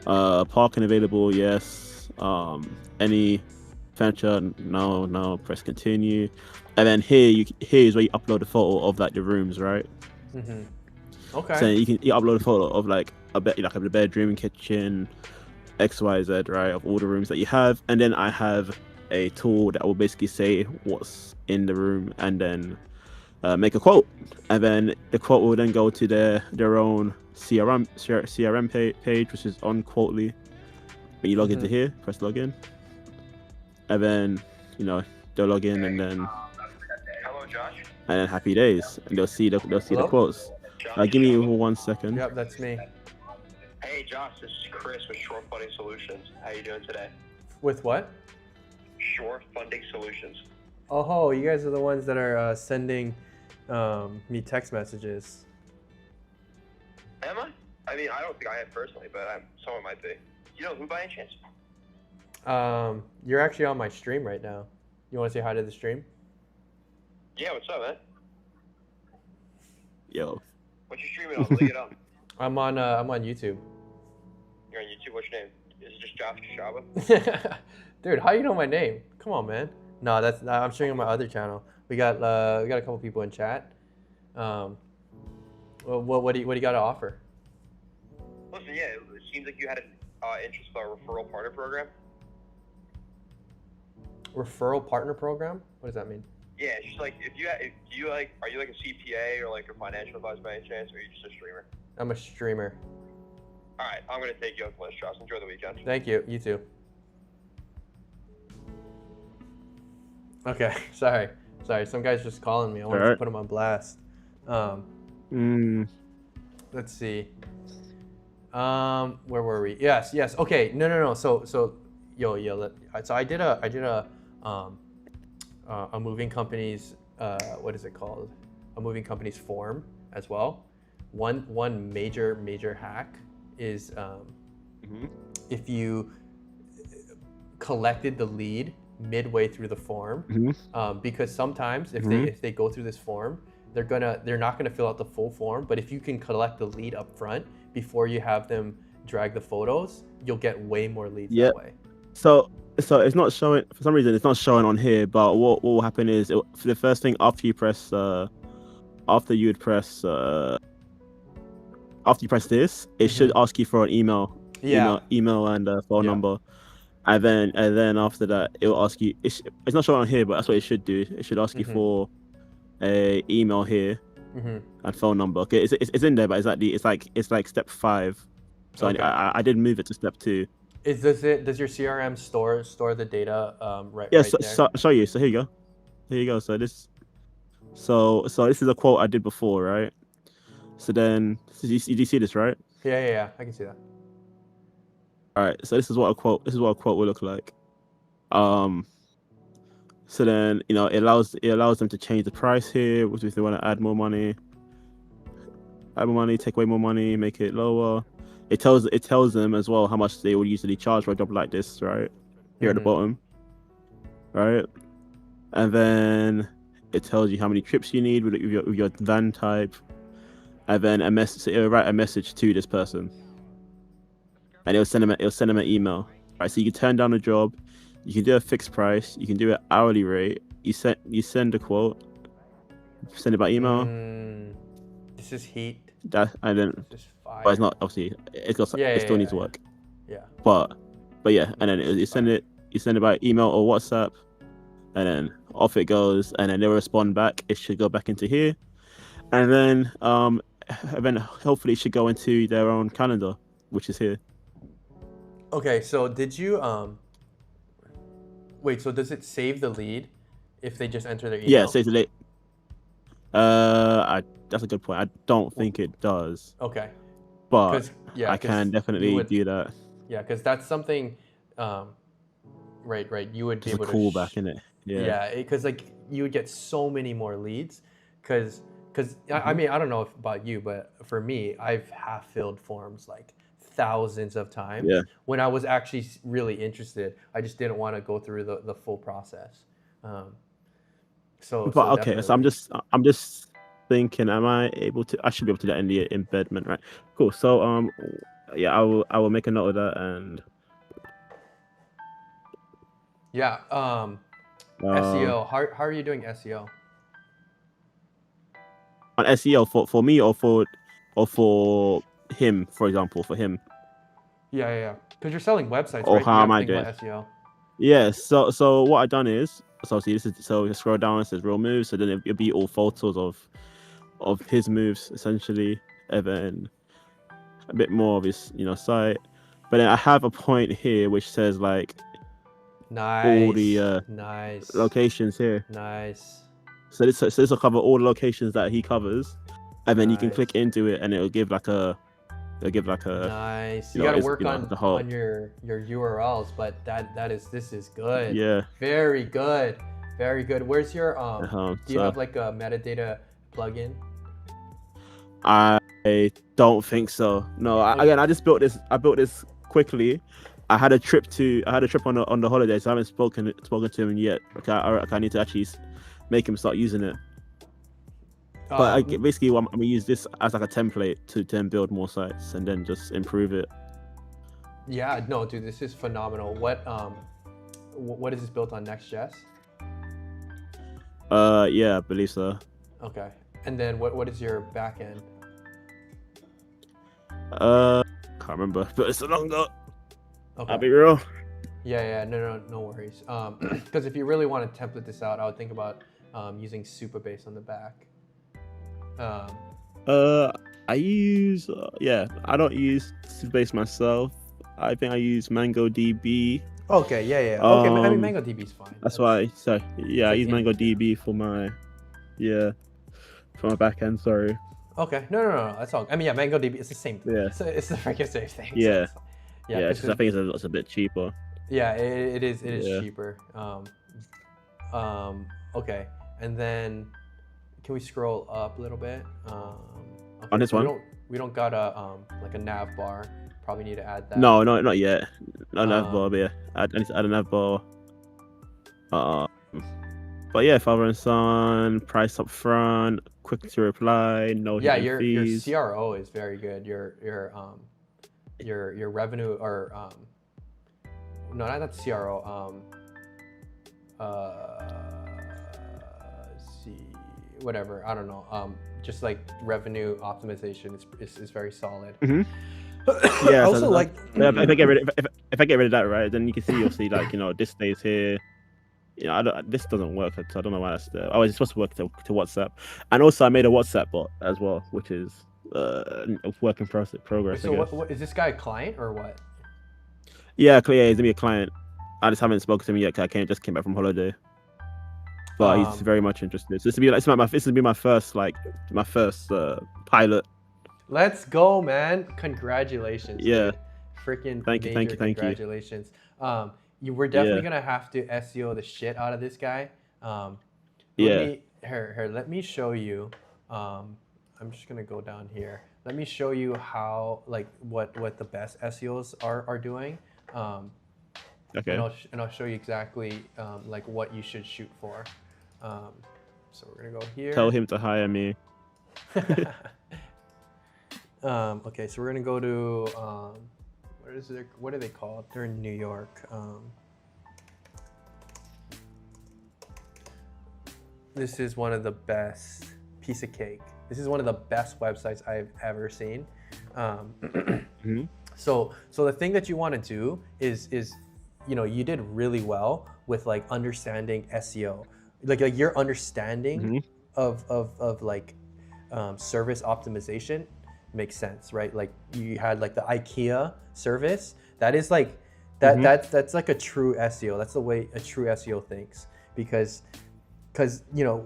Parking available, yes. Any furniture, no, press continue, and then here is where you upload a photo of like the rooms, right? Okay. So you upload a photo of like a bedroom, kitchen, XYZ, right, of all the rooms that you have, and then I have a tool that will basically say what's in the room and then make a quote, and then the quote will then go to their own CRM page, which is on Quotely. When you log into here, press login. And then, they'll log in, and then, Hello, Josh. and then happy days, and they'll see the quotes. Give me 1 second. Yep, that's me. Hey, Josh, this is Chris with Shore Funding Solutions. How you doing today? With what? Shore Funding Solutions. Oh, you guys are the ones that are sending me text messages. Am I? I mean, I don't think I have personally, but someone might be. You know who by any chance? You're actually on my stream right now. You want to say hi to the stream? Yeah, what's up, man? Yo. What you streaming on? Lay it on. I'm on YouTube. You're on YouTube. What's your name? Is it just Josh Shaba? Dude, how you know my name? Come on, man. No, I'm streaming on my other channel. We got a couple people in chat. What do you got to offer? Listen, yeah, it seems like you had an interest in our referral partner program. Referral partner program? What does that mean? Yeah, it's just like are you like a CPA or like a financial advisor by any chance, or are you just a streamer? I'm a streamer. All right, I'm gonna take you off the list, Josh. Enjoy the weekend. Thank you. You too. Okay, sorry. Some guy's just calling me. I wanted to put him on blast. Let's see. Where were we? Yes. Okay. No. So I did a moving company's what is it called? A moving company's form as well. One major hack is if you collected the lead midway through the form, because sometimes if they go through this form, they're not gonna fill out the full form. But if you can collect the lead up front before you have them drag the photos, you'll get way more leads that way. So it's not showing for some reason. It's not showing on here. But what will happen is for the first thing after you would press after you press this, it should ask you for an email, Yeah. email and phone Yeah. number, and then after that, it will ask you. It's not showing on here, but that's what it should do. It should ask you for a email here and phone number. Okay, it's in there, but it's like step 5. So Okay. I did move it to step 2. Does your CRM store the data right Yeah, right there? so I'll show you. So here you go. So this is a quote I did before, right? So then, did you see this, right? Yeah, I can see that. All right. So this is what a quote will look like. So then, it allows them to change the price here, which if they want to add more money, take away more money, make it lower. It tells them as well how much they would usually charge for a job like this, right? Here at the bottom, right? And then it tells you how many trips you need with your van type, and then it'll write a message to this person, and it'll send them an email. Right, so you can turn down a job, you can do a fixed price, you can do an hourly rate. You send a quote, send it by email. This is heat. And then, This is fire. but it's not obviously. It still needs to work. Yeah. But yeah, and then you send it by email or WhatsApp, and then off it goes, and then they'll respond back. It should go back into here, and then hopefully it should go into their own calendar, which is here. Okay, so did you wait? So does it save the lead if they just enter their email? Yeah, it saves the lead. That's a good point. I don't think it does. Okay. But I can definitely do that. Yeah, because that's something. Right. You would be able to call back in it. Yeah, because you would get so many more leads, because I mean, I don't know about you, but for me, I've half-filled forms like thousands of times. Yeah. When I was actually really interested, I just didn't want to go through the full process. So I'm just thinking, am I able to? I should be able to do that in the embedment, right? Cool. So yeah, I will make a note of that. And yeah, SEO. How are you doing SEO? On SEO for me or for him, for example, for him. Yeah. Because you're selling websites, or right? how am I doing? SEO. Yeah. So what I've done is, so see, you scroll down, it says real moves. So then it'll be all photos of his moves essentially, and then a bit more of his site. But then I have a point here which says like all the nice locations here. Nice. So this will cover all the locations that he covers, and then you can click into it, and it'll give like a nice. You got to work on your URLs, but this is good. Yeah. Very good. Where's your do you have like a metadata plugin? I don't think so. No. I just built this. I built this quickly. I had a trip on the holiday, so I haven't spoken to him yet. Okay, I need to actually make him start using it. But basically, I'm gonna use this as like a template to then build more sites and then just improve it. Yeah, no, dude, this is phenomenal. What is this built on? Next.js? Yeah, I believe so. Okay, and then what is your backend? Can't remember, but it's so long ago. Okay. I'll be real. Yeah, no worries. Because if you really want to template this out, I would think about using Supabase on the back. I use I don't use Supabase myself. I think I use MongoDB. Okay, yeah. Okay, I mean MongoDB is fine. That's why. So yeah, I use MongoDB for my backend. Sorry. Okay, no. That's all. I mean, yeah, MongoDB is the same thing. Yeah. It's the freaking same thing. Yeah. So Yeah, because I think it's a bit cheaper. Yeah, it is cheaper. Okay, and then can we scroll up a little bit? Okay, on this one? We don't got a like a nav bar. Probably need to add that. No, not yet. No nav bar, but yeah, I need to add a nav bar. But yeah, father and son, price up front, quick to reply, no hidden fees. Your CRO is very good. Your revenue or no, not CRO. See, whatever, I don't know, just like revenue optimization is very solid. Yeah. I also like if I get rid if I get rid of that, right, then you can see you'll see like this stays here. This doesn't work, so I don't know why that's there. Oh, it's supposed to work to WhatsApp, and also I made a WhatsApp bot as well, which is a work in progress. so I guess. what is this guy a client or what? Yeah, he's gonna be a client. I just haven't spoken to him yet. 'Cause just came back from holiday, but he's very much interested. So this will be my first pilot. Let's go, man. Congratulations. Yeah. Dude. Freaking Thank you. congratulations. We're definitely gonna have to SEO the shit out of this guy. Let me show you. I'm just gonna go down here. Let me show you how what the best SEOs are doing. Okay. And I'll show you exactly what you should shoot for. So we're gonna go here. Tell him to hire me. Okay, so we're gonna go to what are they called? They're in New York. This is one of the best, piece of cake. This is one of the best websites I've ever seen. So the thing that you want to do is you did really well with understanding SEO, like your understanding of service optimization makes sense, right? Like you had the IKEA service. That is that's like a true SEO. That's the way a true SEO thinks, because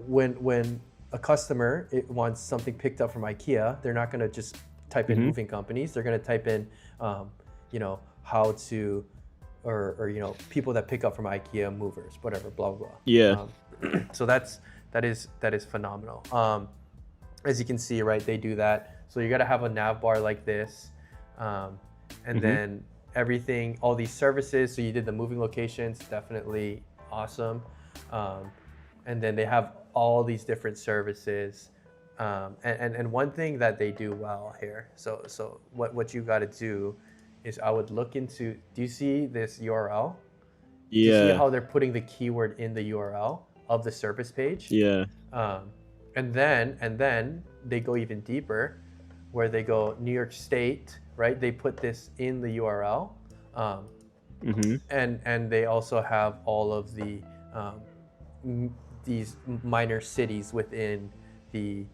when a customer wants something picked up from IKEA, they're not going to just type in moving companies. They're going to type in how to or people that pick up from IKEA, movers, whatever, blah blah. Yeah. So that is phenomenal. As you can see, right, they do that. So you got to have a nav bar like this, and then everything, all these services. So you did the moving locations, definitely awesome. And then they have all these different services. And one thing that they do well here. So what you got to do is I would look into. Do you see this URL? Yeah. Do you see how they're putting the keyword in the URL of the service page? Yeah. And then they go even deeper, where they go New York State, right? They put this in the URL, and they also have all of the these minor cities within the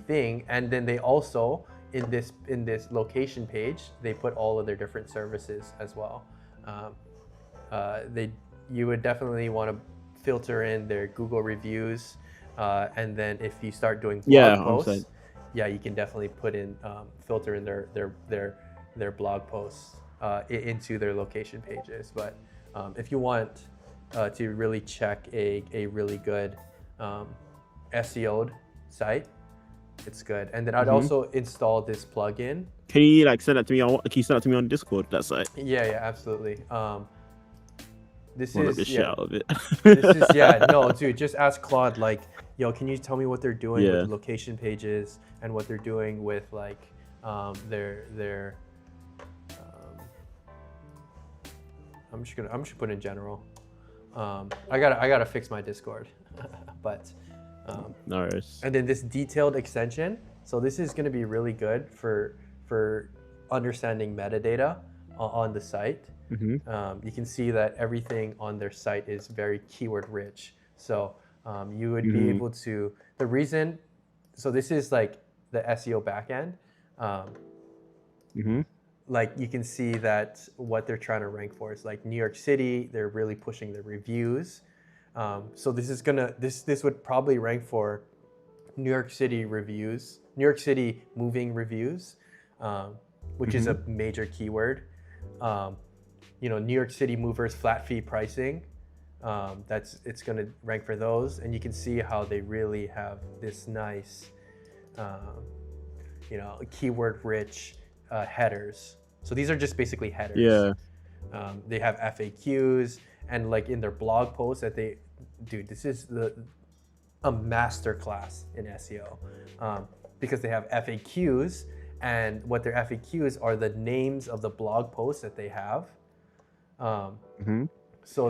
thing, and then they also in this location page they put all of their different services as well. You would definitely want to filter in their Google reviews, and then if you start doing blog posts, you can definitely put in filter in their blog posts into their location pages. But if you want to really check a really good SEO'd site, it's good. And then I'd also install this plugin. Can you send that to me on? Can you send that to me on Discord? That site. Yeah, absolutely. This Wanna is get shit out of it. This is no, dude. Just ask Claude yo, can you tell me what they're doing with location pages and what they're doing with their I'm just gonna put in general. I gotta fix my Discord, but no worries. And then this detailed extension. So this is gonna be really good for understanding metadata on the site. You can see that everything on their site is very keyword rich. So you would be able to, so this is the SEO backend. You can see that what they're trying to rank for is New York City. They're really pushing the reviews. So this would probably rank for New York City reviews, New York City moving reviews, which is a major keyword. New York City movers flat fee pricing. It's going to rank for those, and you can see how they really have this nice, keyword rich headers. So these are just basically headers. Yeah. They have FAQs, and in their blog posts that this is a master class in SEO, because they have FAQs, and what their FAQs are the names of the blog posts that they have. So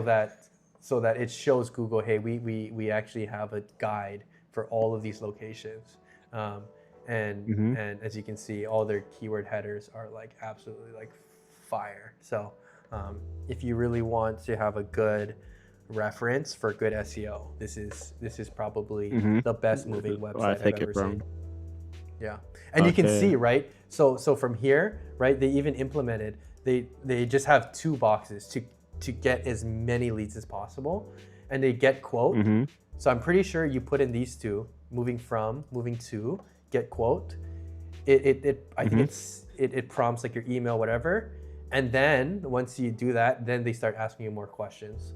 that it shows Google, hey, we actually have a guide for all of these locations. And and as you can see, all their keyword headers are like absolutely like fire. So if you really want to have a good reference for good SEO, this is probably the best moving I website I've take ever it from. seen. Yeah, and you can Okay. see, right? So from here, right? They even implemented, they just have 2 boxes to get as many leads as possible, and they get quote. So I'm pretty sure you put in these 2, moving from, moving to, get quote. I think it prompts like your email, whatever, and then once you do that, then they start asking you more questions.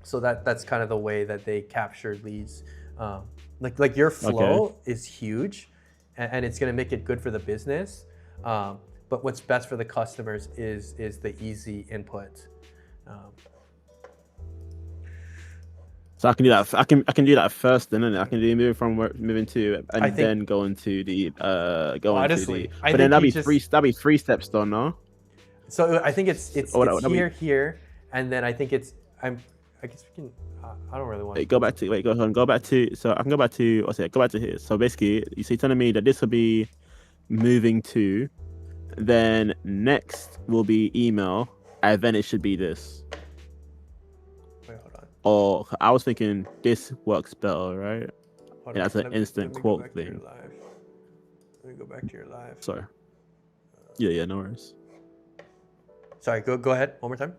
So that's kind of the way that they capture leads. Like your flow is huge, and it's gonna make it good for the business. But what's best for the customers is the easy input. So I can do that. I can do that first, then, and I can do moving to, and then go into the honestly, I But then think that'd be 3 steps, though, no? So I think it's that'd be- here, and then I think it's I guess we can. I don't really want to go back to. So I can go back to. Go back to here. So basically, you see, telling me that this will be moving to, then next will be email, and then it should be this. Wait, hold on. Or I was thinking this works better, right? Hold And that's an instant quote Let thing. me go back to your live. Sorry. Yeah, no worries. Sorry, go ahead one more time.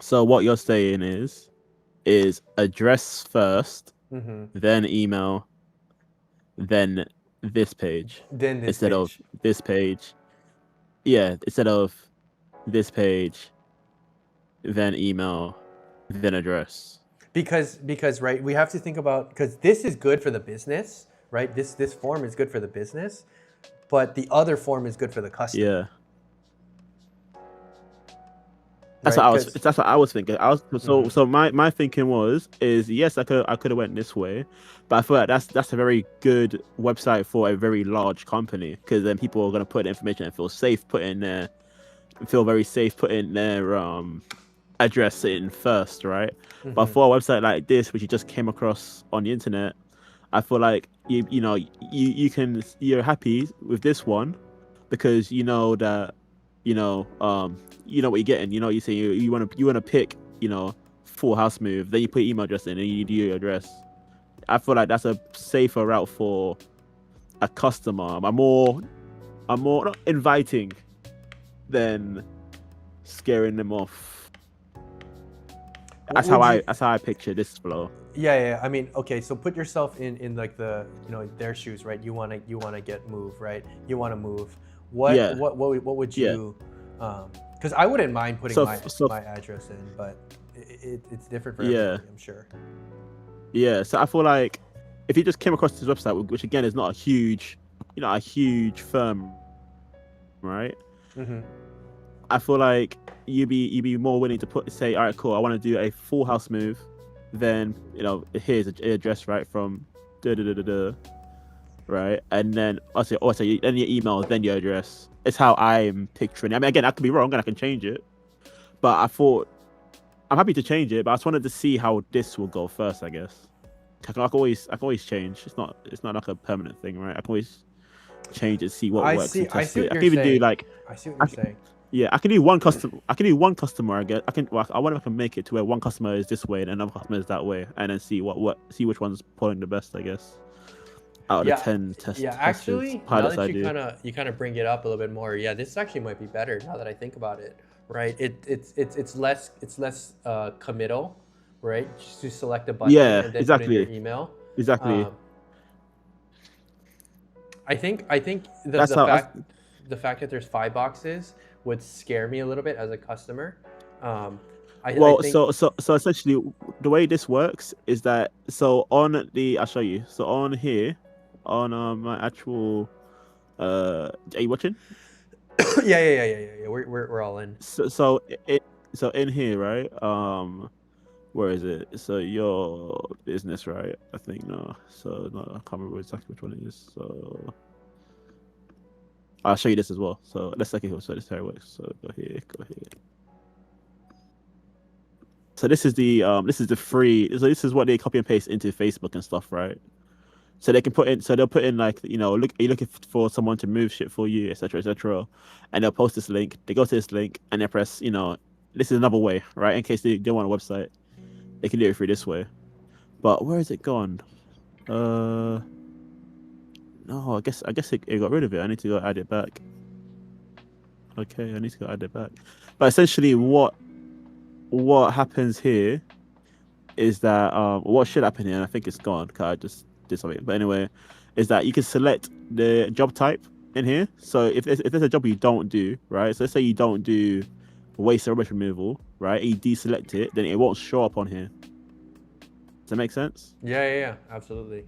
So what you're saying is address first, then email, then this page. Then this instead page. of this page. Yeah, instead of this page, then email, then address. Because right, we have to think about, because this is good for the business, right? This form is good for the business, but the other form is good for the customer. Yeah. That's what I was thinking. So my thinking is yes, I could have went this way, but I feel like that's a very good website for a very large company, because then people are gonna put information and feel very safe putting their address in first, right? But for a website like this, which you just came across on the internet, I feel like you're happy with this one, because you know that you know what you're getting. You say you want to pick full house move, then you put your email address in and you do your address. I feel like that's a safer route for a customer. I'm more not inviting than scaring them off. That's how I picture this flow. Yeah. I mean, okay, so put yourself in like the their shoes, right? You want to get move, right? You want to move. What would you? Because I wouldn't mind putting my address in, but it's different for everybody, I'm sure. Yeah, so I feel like if you just came across this website, which again is not a huge firm, right? I feel like you'd be more willing to say, all right, cool, I want to do a full house move, then here's an address, right, from right, and then also then your email, then your address. It's how I'm picturing it. I mean, again, I could be wrong and I can change it, but I thought I'm happy to change it. But I just wanted to see how this will go first, I guess. I can always change. It's not like a permanent thing, right? I can always change it, see what works, and test it. I can even do like. I see what you're saying. Yeah, I can do one customer. I guess I wonder if I can make it to where one customer is this way and another customer is that way, and then see which one's pulling the best, I guess. Out of the 10 tests. Yeah, actually, now pilots that you kind of bring it up a little bit more, yeah, this actually might be better now that I think about it. Right? It's less committal, right? Just to select a button and then put in your email. Exactly. I think the fact that there's 5 boxes would scare me a little bit as a customer. So essentially the way this works is that I'll show you. So on here, on my actual are you watching? Yeah. We're all in. So in here, right? Where is it? So your business, right? I think no. So no, I can't remember exactly which one it is. So I'll show you this as well. So let's so this is how it works. So go here. So this is the free. So this is what they copy and paste into Facebook and stuff, right? So they can put in. So they'll put in like, look, are you looking for someone to move shit for you, etc., etc. And they'll post this link. They go to this link and they press. This is another way, right? In case they don't want a website, they can do it through this way. But where is it gone? No, I guess it got rid of it. I need to go add it back. Okay, I need to go add it back. But essentially, what happens here is that what should happen here, and I think it's gone because I just did something. But anyway, is that you can select the job type in here. So if there's a job you don't do, right? So let's say you don't do waste and rubbish removal, right? You deselect it, then it won't show up on here. Does that make sense? Yeah, absolutely.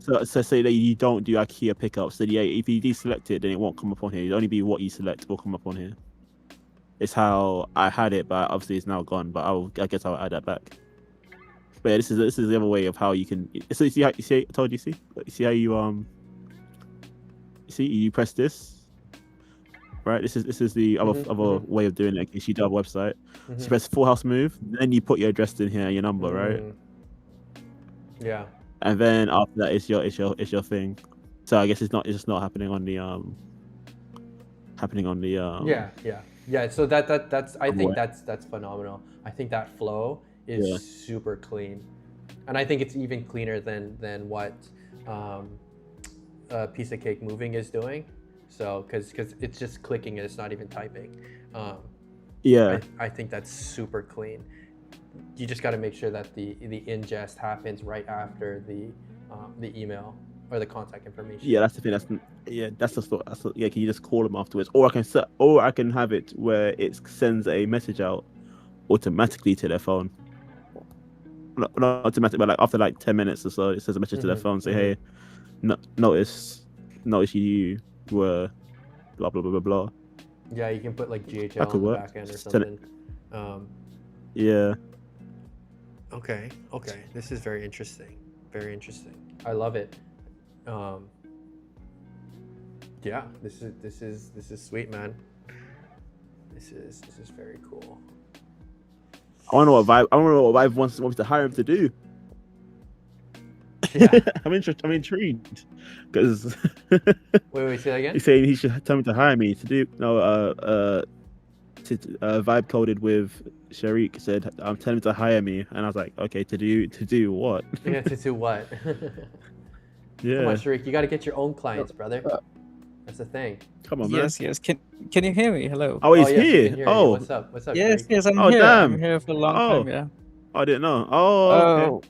So say that you don't do IKEA pickups. So yeah, if you deselect it, then it won't come up on here. It'll only be what you select will come up on here. It's how I had it, but obviously it's now gone. But I guess I'll add that back. But yeah, this is the other way of how you can. So you see how I told you. See how you you press this, right? This is the other way of doing it. If you do have a website, so you press full house move, then you put your address in here, your number, right? Yeah. And then after that, it's your thing. So I guess it's just not happening on the Yeah. So that's I think that's phenomenal. I think that flow is super clean, and I think it's even cleaner than what Piece of Cake Moving is doing. So because it's just clicking and it's not even typing. I think that's super clean. You just got to make sure that the ingest happens right after the email or the contact information. Yeah, that's the thing. That's the thought. Can you just call them afterwards, or I can have it where it sends a message out automatically to their phone. Not automatic, but like after like 10 minutes or so, it sends a message to their phone, say, "Hey, notice you were blah blah blah blah blah." Yeah, you can put like GHL on the back end or something. Yeah. Okay. This is very interesting. Very interesting. I love it. Yeah, this is sweet, man. This is very cool. I wonder what Vibe wants to hire him to do. Yeah. I'm intrigued because. Wait, say that again. He's saying he should tell me to hire me to do Vibe coded with Sharik said, I'm telling him to hire me, and I was like, okay, to do what? Yeah, to do what? Yeah. Come on, Sharik, you got to get your own clients, brother. That's the thing. Come on, man. Yes. Can you hear me? Hello. Oh, he's yes, here. Oh, what's up? Yes, Sharik? yes, I'm here. Damn. I'm here for a long time. Yeah. I didn't know. Oh.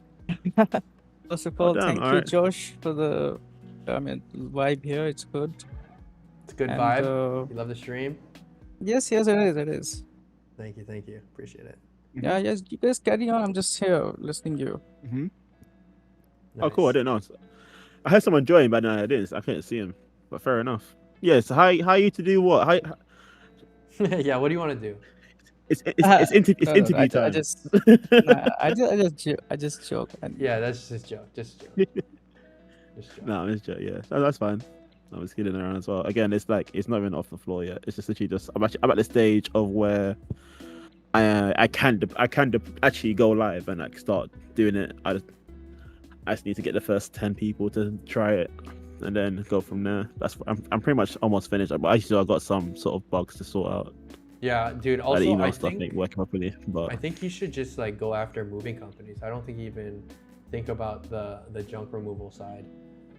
Okay. First of all, thank you, right. Josh, for the vibe here. It's good. It's a good vibe. You love the stream? Yes, it is. Thank you. Appreciate it. Yeah, yes, you guys carry on. I'm just here listening to you. Mm-hmm. Nice. Oh, cool. I didn't know. I heard someone join, but I couldn't see him. But fair enough. Yes. How you to do what? Yeah. What do you want to do? It's interview time. I just joke. Yeah, that's just joke. Just joke. No, it's joke. Yeah, that's fine. I'm just kidding around as well. Again, it's like it's not even off the floor yet. It's just literally I'm at the stage of where I can actually go live and like start doing it. I just need to get the first 10 people to try it, and then go from there. I'm pretty much almost finished, but actually I've got some sort of bugs to sort out. Yeah, dude. Also, the email stuff ain't working properly. But I think you should just like go after moving companies. I don't think you even think about the junk removal side.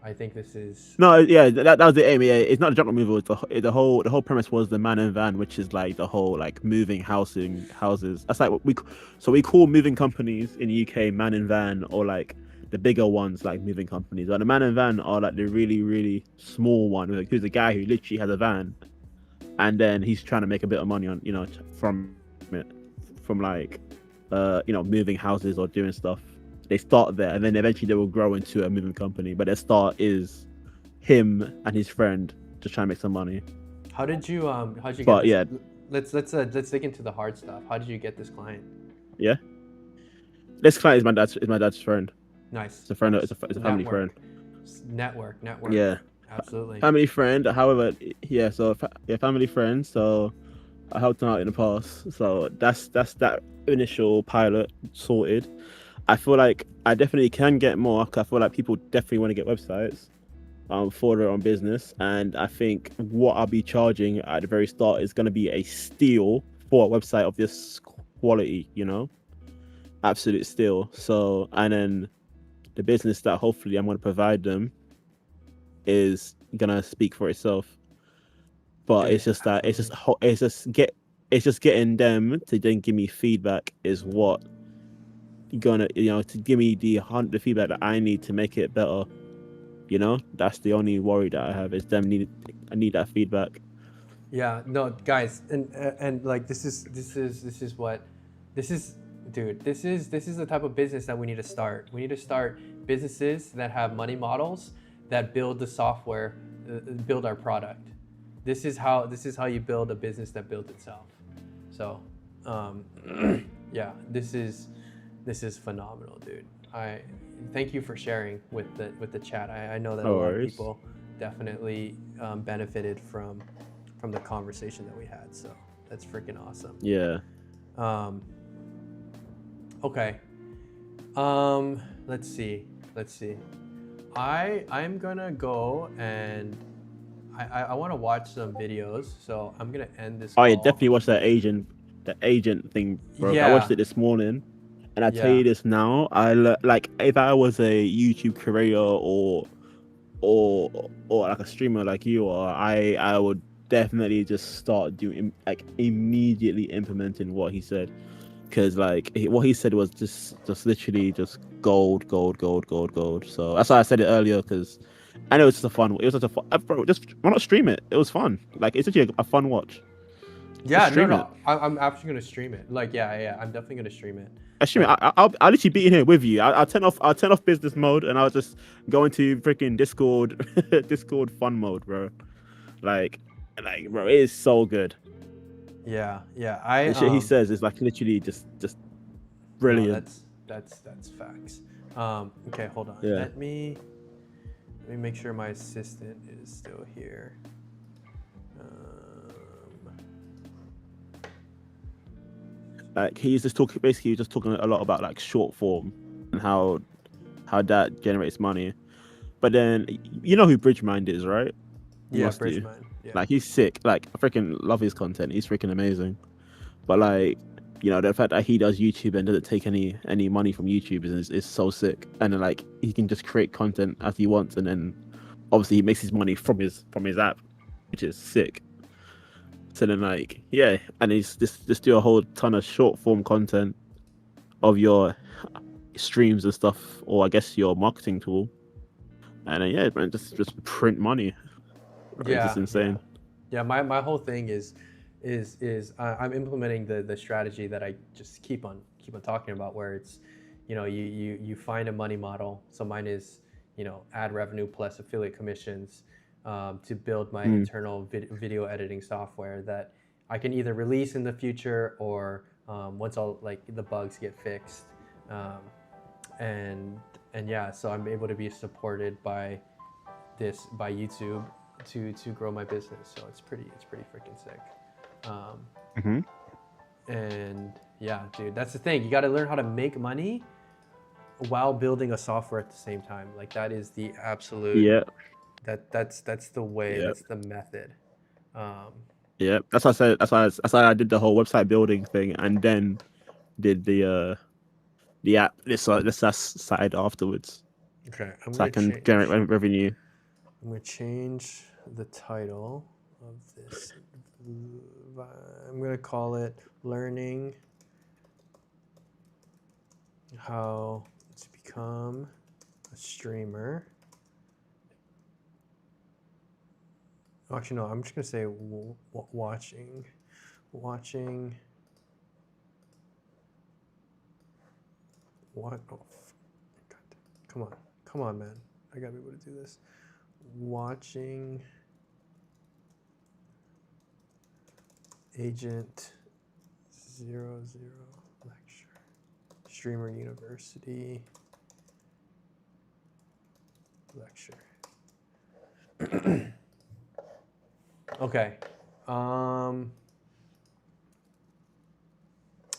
I think this is that was the aim. Yeah, it's not the junk removal. It's the whole premise was the man and van, which is like the whole like moving houses. That's like we call moving companies in the UK man and van, or like the bigger ones like moving companies. Like the man and van are like the really really small one. Like, who's a guy who literally has a van, and then he's trying to make a bit of money on from like moving houses or doing stuff. They start there, and then eventually they will grow into a moving company. But their start is him and his friend just trying to make some money. How did you get but this? Yeah, let's dig into the hard stuff. How did you get this client? Yeah, this client is my dad's friend. Nice. It's a friend. It's a family friend. Network. Yeah, absolutely. Family friend. However, yeah. So family friend. So I helped them out in the past, so that's that initial pilot sorted. I feel like I definitely can get more. 'Cause I feel like people definitely want to get websites for their own business, and I think what I'll be charging at the very start is going to be a steal for a website of this quality. Absolute steal. So, and then the business that hopefully I'm going to provide them is gonna speak for itself. But Dude, it's just that absolutely. it's just getting them to then give me feedback is what gonna to give me the feedback that I need to make it better. That's the only worry that I have is I need that feedback. Yeah, no, guys, and like this is what this is, dude. This is the type of business that we need to start. We need to start businesses that have money models that build the software, build our product. This is how you build a business that builds itself. So, um, yeah, this is phenomenal, dude. I thank you for sharing with the chat. I know that a No lot of worries. people definitely benefited from the conversation that we had. So that's freaking awesome. Yeah. Um, okay. Let's see. I'm gonna go and I want to watch some videos. So I'm gonna end this Oh yeah, call. definitely watch that agent thing, bro. I watched Yeah. it this morning, and I tell Yeah. you this now, like if I was a YouTube creator or like a streamer like you are, I would definitely just start doing like immediately implementing what he said, because like what he said was just literally just gold, gold, gold, gold, gold. So that's why I said it earlier, because I know it's just a fun. It was such a fun. Bro, just why not stream it? It was fun. Like it's actually a fun watch. Yeah. Just No. stream it. No. I'm actually gonna stream it. Like, yeah. I'm definitely gonna stream it. I stream it. I'll literally be in here with you. I'll turn off business mode, and I'll just go into freaking Discord, Discord fun mode, bro. Like, bro, it is so good. Yeah. The shit he says is like literally just No, brilliant. that's facts. Okay, hold on. Yeah. Let me make sure my assistant is still here. Like he's just talking, basically just talking a lot about like short form and how that generates money. But then you know who Bridgemind is, right? You Yeah, must do. Bridgman. Yeah. Like he's sick. Like I freaking love his content. He's freaking amazing. But like, the fact that he does YouTube and doesn't take any money from YouTube is so sick. And then like he can just create content as he wants, and then obviously he makes his money from his app, which is sick. So then like yeah, and he's just do a whole ton of short form content of your streams and stuff, or I guess your marketing tool. And then yeah, man, just print money. It's just insane. Yeah. My whole thing is I'm implementing the strategy that I just keep on talking about, where it's you find a money model. So mine is ad revenue plus affiliate commissions, to build my internal video editing software that I can either release in the future, or once all like the bugs get fixed, and yeah, so I'm able to be supported by YouTube to grow my business. So it's pretty freaking sick. And yeah, dude, that's the thing. You got to learn how to make money while building a software at the same time. Like that is the absolute. Yeah. That's the way. Yeah. That's the method. Yeah, that's why I said. That's why I did the whole website building thing, and then did the app this side afterwards. Okay, So I can generate revenue. I'm gonna change the title of this. I'm gonna call it "Learning How to Become a Streamer." Actually, no. I'm just gonna say watching. What? Oh, God. Come on, man. I gotta be able to do this. Watching Agent 00 lecture. Streamer University lecture. Okay.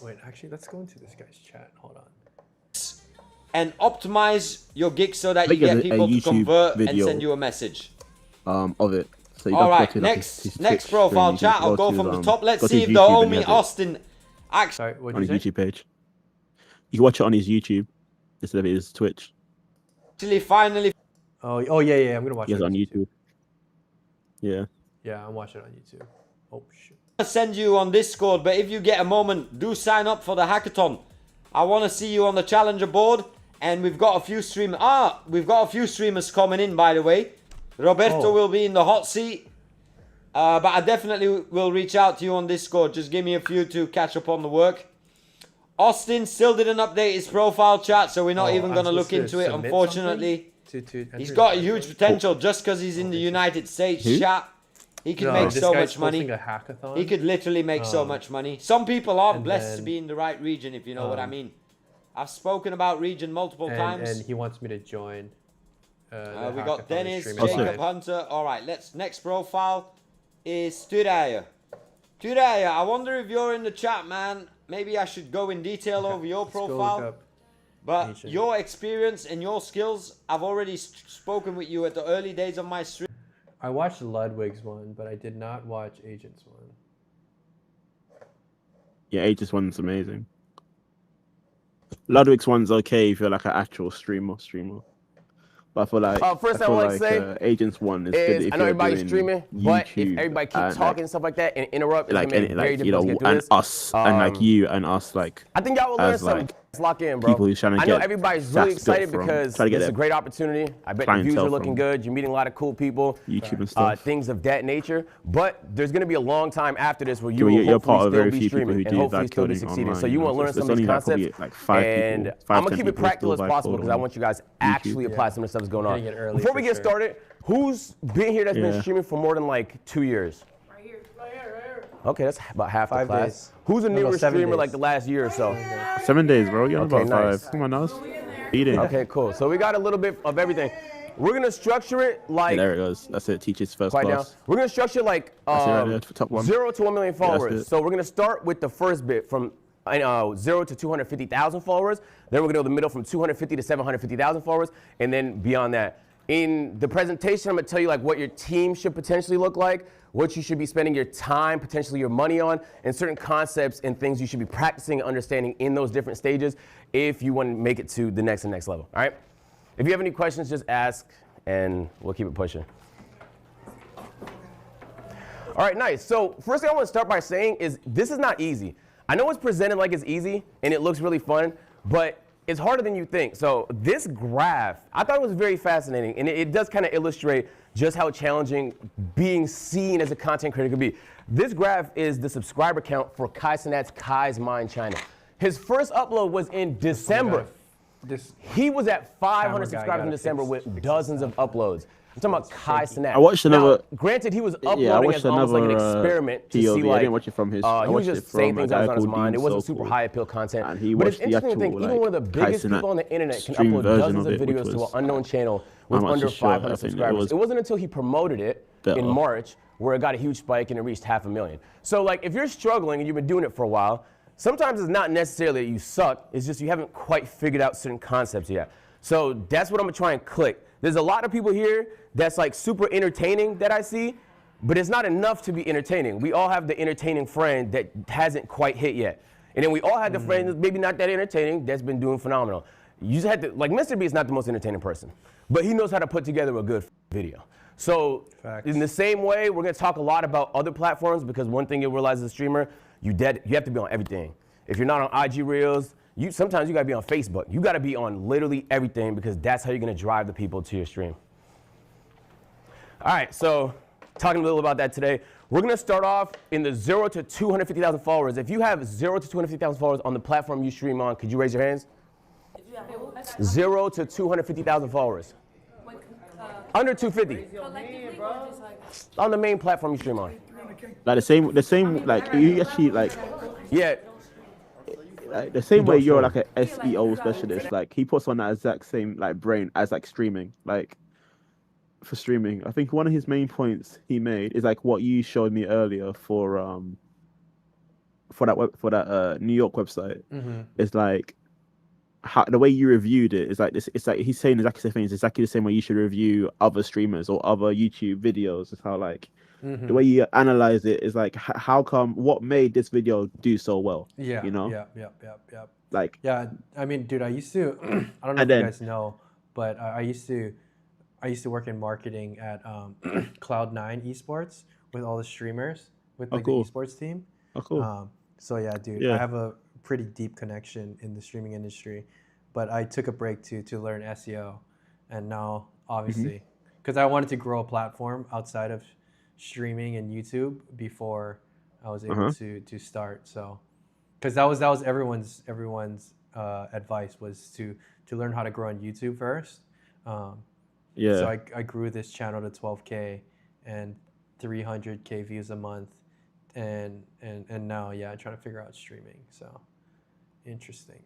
Wait, actually, let's go into this guy's chat. Hold on. And optimize your gig so that I you think get there's a people to YouTube convert and video. send you a message. Of it. So you All don't have right, to go to, like, next his next Twitch profile stream, you chat. just I'll go to from his, the top. Let's go to see his if the YouTube and he homie has it Austin actually Sorry, what on did his you say? YouTube page. You can watch it on his YouTube instead of his Twitch. finally. Oh yeah. I'm gonna watch He has it it on YouTube. Yeah. Yeah, I'm watching it on YouTube. Oh shoot. Send you on Discord, but if you get a moment, do sign up for the hackathon. I want to see you on the challenger board, and we've got a few streamers. We've got a few streamers coming in, by the way. Roberto will be in the hot seat, but I definitely will reach out to you on Discord. Just give me a few to catch up on the work. Austin still didn't update his profile chat, so we're not even going to look into it, unfortunately. He's got huge potential just because he's in the United States. Chat. He could make so much money. He could literally make so much money. Some people are blessed to be in the right region, if you know what I mean. I've spoken about region multiple times. And he wants me to join. We got Dennis, Jacob Hunter. All right, next profile is Turaya. Turaya, I wonder if you're in the chat, man. Maybe I should go in detail over your profile. But your experience and your skills, I've already spoken with you at the early days of my stream. I watched Ludwig's one, but I did not watch Agent's one. Yeah, Agent's one's amazing. Ludwig's one's okay if you're like an actual streamer. But I feel like first I want to say Agent's one is good if I know you're everybody's doing streaming, but if everybody keeps talking and stuff like that and interrupt, like, it's gonna make it very difficult to get through and this. us and like you and us, like I think y'all will learn something. Like, Let's lock in, bro. people who's trying to I know get everybody's really excited because it's a great opportunity. I bet the views are looking good. You're meeting a lot of cool people. YouTube and stuff. Things of that nature. But there's going to be a long time after this where you will you're part of hopefully very still be few people streaming who and do hopefully that still be coding succeeding. online, So you want to learn some of these concepts. like 5 and people, I'm going to keep it practical as possible because I want you guys to actually apply some of the stuff that's going on. Before we get started, who's been here that's been streaming for more than like 2 years? Okay, that's about half the class. Days. Who's a newer streamer days. like the last year or so? 7 days, bro. You're about nice. 5. Come on, us. Eating. Okay, cool. So we got a little bit of everything. We're gonna structure it like. Yeah, there it goes. That's it. Teach his first Quiet class. down. We're gonna structure like top one. 0 to 1 million followers. that's it. So we're gonna start with the first bit from 0 to 250,000 followers. Then we're gonna go to the middle from 250 to 750,000 followers, and then beyond that. In the presentation, I'm gonna tell you like what your team should potentially look like, what you should be spending your time, potentially your money on, and certain concepts and things you should be practicing and understanding in those different stages if you want to make it to the next level. All right? If you have any questions, just ask, and we'll keep it pushing. All right, nice. So first thing I want to start by saying is this is not easy. I know it's presented like it's easy, and it looks really fun, but it's harder than you think. So this graph, I thought it was very fascinating, and it does kind of illustrate just how challenging being seen as a content creator could be. This graph is the subscriber count for Kai Cenat's Kai's Mind China. His first upload was in December. He was at 500 subscribers in December with dozens of uploads. I'm talking about Kai Cenat. I watched another. Now, granted, he was uploading as almost like an experiment to see like. I didn't watch it from his. He was just saying things that was on his mind. It wasn't super high appeal content. And he but watched it's interesting to think even one of the biggest people on the internet can upload dozens of videos to an unknown channel with under 500 subscribers. It wasn't until he promoted it in March where it got a huge spike and it reached 500,000. So like if you're struggling and you've been doing it for a while, sometimes it's not necessarily that you suck. It's just you haven't quite figured out certain concepts yet. So that's what I'm gonna try and click. There's a lot of people here that's like super entertaining that I see, but it's not enough to be entertaining. We all have the entertaining friend that hasn't quite hit yet. And then we all have the friend that's maybe not that entertaining that's been doing phenomenal. You just had to, like Mr. B is not the most entertaining person, but he knows how to put together a good video. So in the same way, we're gonna talk a lot about other platforms because one thing you'll realize as a streamer, you have to be on everything. If you're not on IG Reels, sometimes you gotta be on Facebook. You gotta be on literally everything because that's how you're gonna drive the people to your stream. All right, so talking a little about that today. We're gonna start off in the 0 to 250,000 followers. If you have 0 to 250,000 followers on the platform you stream on, could you raise your hands? 0 to 250,000 followers. Under 250. On the main platform you stream on. Like the same, like you actually like. Yeah. Like the same way you're like a SEO specialist, like he puts on that exact same like brain as like streaming, like for streaming. I think one of his main points he made is like what you showed me earlier for for that New York website, Mm-hmm. it's like the way you reviewed it is like this. It's like he's saying exactly the same thing. It's exactly the same way you should review other streamers or other YouTube videos. It's how like the way you analyze it is like how come what made this video do so well. Yeah. You know. Yeah. Like. Yeah. I mean, dude, I used to. I don't know if you guys know, but I used to work in marketing at Cloud9 Esports with all the streamers with like the esports team. Oh, cool. So yeah, dude, I have a pretty deep connection in the streaming industry, but I took a break to learn SEO, and now obviously because I wanted to grow a platform outside of streaming and YouTube before I was able to start. So because that was everyone's advice was to learn how to grow on YouTube first. So I grew this channel to 12K and 300K views a month, and now I'm trying to figure out streaming. So interesting.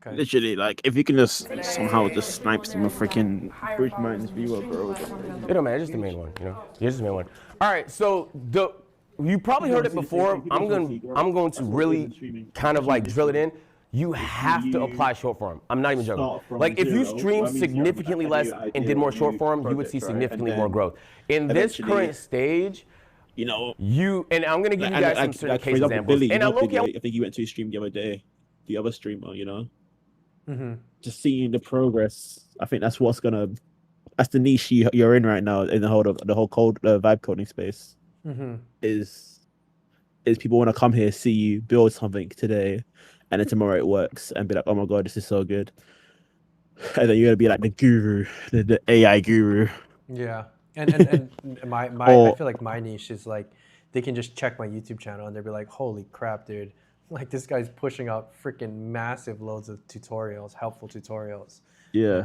Okay. Literally, like if you can just somehow just snipe some freaking bridge mines viewer, bro. It don't matter, just the main one, you know. Just the main one. All right, so you probably heard it before. I'm going to really kind of like drill it in. You have to apply short form. I'm not even joking. Like if you stream significantly less and did more short form, you would see significantly more growth. In this current stage, and I'm gonna give you guys some certain case examples. Billy, and I think you went to his stream the other day, the other streamer, you know. Just seeing the progress, I think that's that's the niche you're in right now in the whole code vibe coding space. Is people want to come here, see you build something today, and then tomorrow it works and be like, oh my god, this is so good, and then you're gonna be like the guru, the AI guru. Yeah, and I feel like my niche is like they can just check my YouTube channel and they'll be like, holy crap, dude. Like this guy's pushing out freaking massive loads of tutorials, helpful tutorials. Yeah.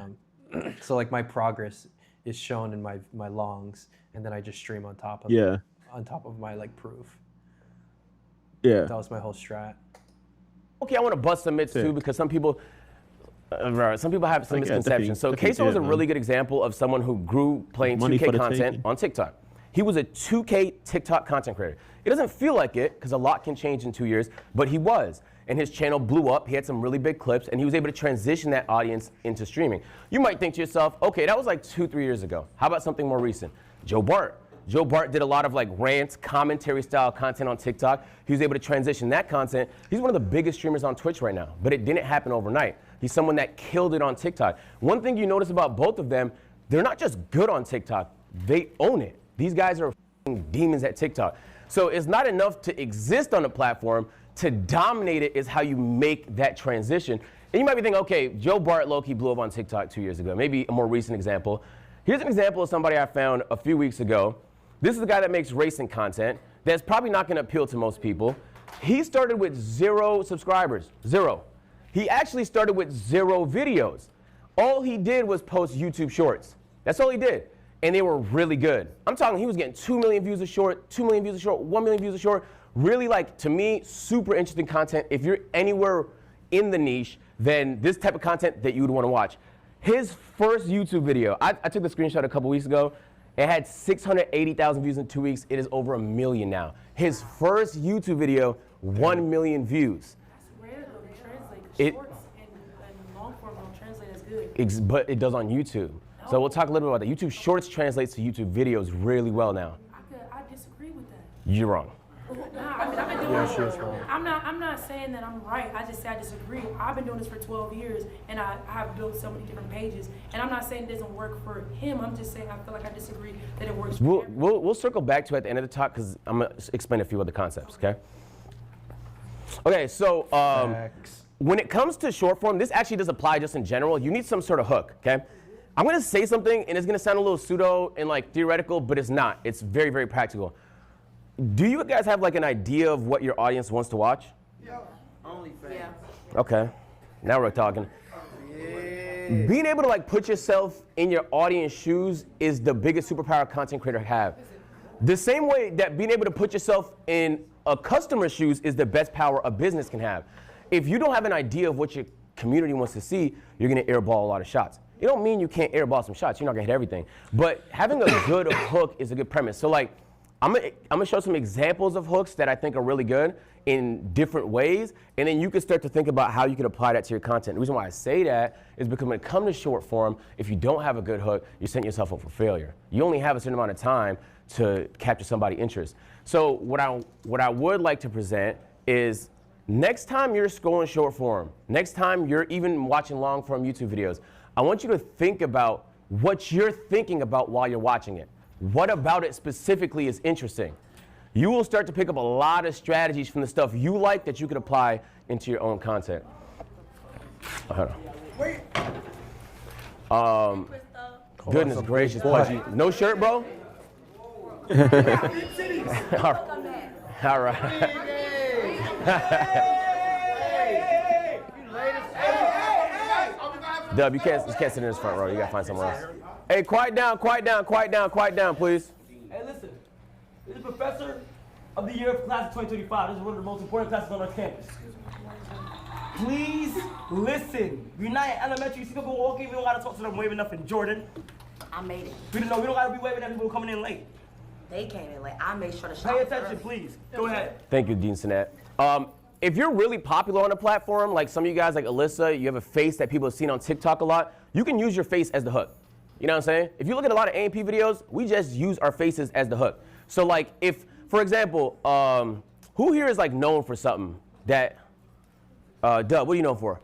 So like my progress is shown in my longs, and then I just stream on top of on top of my like proof. Yeah. That was my whole strat. Okay, I want to bust some myths too, because some people have some misconceptions. So Queso is a really good example of someone who grew playing 2K content on TikTok. He was a 2K TikTok content creator. It doesn't feel like it because a lot can change in 2 years, but he was. And his channel blew up. He had some really big clips, and he was able to transition that audience into streaming. You might think to yourself, okay, that was like 2-3 years ago. How about something more recent? Joe Bart. Joe Bart did a lot of like rants, commentary style content on TikTok. He was able to transition that content. He's one of the biggest streamers on Twitch right now, but it didn't happen overnight. He's someone that killed it on TikTok. One thing you notice about both of them, they're not just good on TikTok, they own it. These guys are demons at TikTok. So it's not enough to exist on the platform. To dominate it is how you make that transition. And you might be thinking, okay, Joe Bart low-key blew up on TikTok 2 years ago. Maybe a more recent example. Here's an example of somebody I found a few weeks ago. This is a guy that makes racing content that's probably not going to appeal to most people. He started with 0 subscribers, 0. He actually started with 0 videos. All he did was post YouTube shorts. That's all he did. And they were really good. I'm talking, he was getting 2 million views a short, 2 million views a short, 1 million views a short. Really, like, to me, super interesting content. If you're anywhere in the niche, then this type of content that you would want to watch. His first YouTube video, I took the screenshot a couple weeks ago. It had 680,000 views in 2 weeks. It is over 1 million now. His first YouTube video, 1 million views. That's rare though to translate. Shorts and long form don't translate as good. But it does on YouTube. No. So we'll talk a little bit about that. YouTube Shorts translates to YouTube videos really well now. I disagree with that. You're wrong. Nah, I mean, I've been doing this. I'm not saying that I'm right. I just say I disagree. I've been doing this for 12 years, and I have built so many different pages. And I'm not saying it doesn't work for him. I'm just saying I feel like I disagree that it works for him. We'll circle back to it at the end of the talk because I'm going to explain a few other concepts, okay? Okay, so when it comes to short form, this actually does apply just in general. You need some sort of hook, okay? I'm going to say something, and it's going to sound a little pseudo and like theoretical, but it's not. It's very, very practical. Do you guys have like an idea of what your audience wants to watch? Yeah. OnlyFans. Yeah. Okay, now we're talking. Yeah. Being able to like put yourself in your audience shoes is the biggest superpower a content creator have. The same way that being able to put yourself in a customer's shoes is the best power a business can have. If you don't have an idea of what your community wants to see, you're gonna airball a lot of shots. It don't mean you can't airball some shots. You're not gonna hit everything. But having a good hook is a good premise. So like, I'm gonna show some examples of hooks that I think are really good, in different ways, and then you can start to think about how you can apply that to your content. The reason why I say that is because when it comes to short form, if you don't have a good hook, you're setting yourself up for failure. You only have a certain amount of time to capture somebody's interest. So what I would like to present is next time you're scrolling short form, next time you're even watching long form YouTube videos, I want you to think about what you're thinking about while you're watching it. What about it specifically is interesting? You will start to pick up a lot of strategies from the stuff you like that you could apply into your own content. Hold on. Goodness gracious, Pudgy. No shirt, bro? All right. Dub, you can't sit in this front row. You gotta find somewhere else. Hey, quiet down, please. Hey, listen. This is Professor of the Year for Class of 2025. This is one of the most important classes on our campus. Please listen. You're not in elementary. You see people walking, we don't gotta talk to them waving nothing. Jordan. I made it. We don't gotta be waving at people coming in late. They came in late. I made sure to pay attention, please. Go ahead. Thank you, Dean Sinet. If you're really popular on a platform, like some of you guys, like Alyssa, you have a face that people have seen on TikTok a lot, you can use your face as the hook. You know what I'm saying? If you look at a lot of A&P videos, we just use our faces as the hook. So like if, for example, who here is like known for something that, Dub, what are you known for?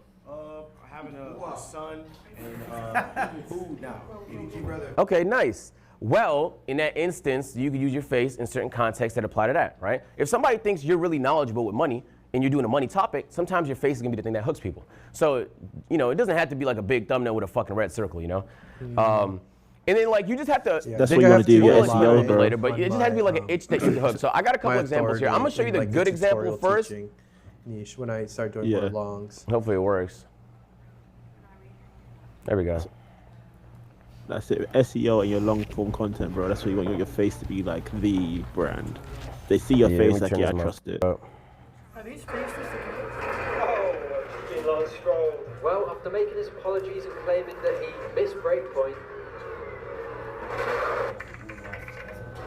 Having a son and food now. Brother. Okay, nice. Well, in that instance, you can use your face in certain contexts that apply to that, right? If somebody thinks you're really knowledgeable with money and you're doing a money topic, sometimes your face is gonna be the thing that hooks people. So, you know, it doesn't have to be like a big thumbnail with a fucking red circle, you know? And then like you just have to. Yeah. That's what you want to do. Your SEO, bro. Later, but it just has to be like an itch that you can hook. So I got a couple examples here. I'm gonna show you the like good example first. Niche when I start doing more longs. Hopefully it works. There we go. That's it. SEO and your long form content, bro. That's what you want your face to be like the brand. They see your face like, yeah, I trust it. Are these faces Well, after making his apologies and claiming that he missed breakpoint,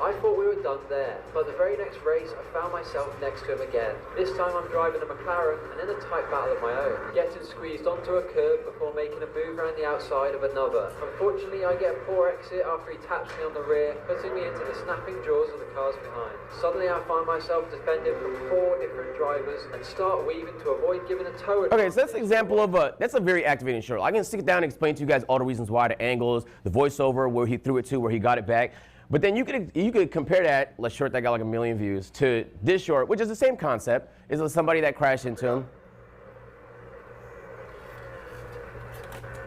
I thought we were done there, but the very next race I found myself next to him again. This time I'm driving a McLaren and in a tight battle of my own, getting squeezed onto a curb before making a move around the outside of another. Unfortunately, I get a poor exit after he taps me on the rear, putting me into the snapping jaws of the cars behind. Suddenly I find myself defended from 4 different drivers and start weaving to avoid giving a tow. Okay, so that's an example of that's a very activating short. I can sit down and explain to you guys all the reasons why, the angles, the voiceover, where he threw it to, where he got it back. But then you could compare that, let's short that got like 1 million views, to this short, which is the same concept. Is somebody that crashed into him.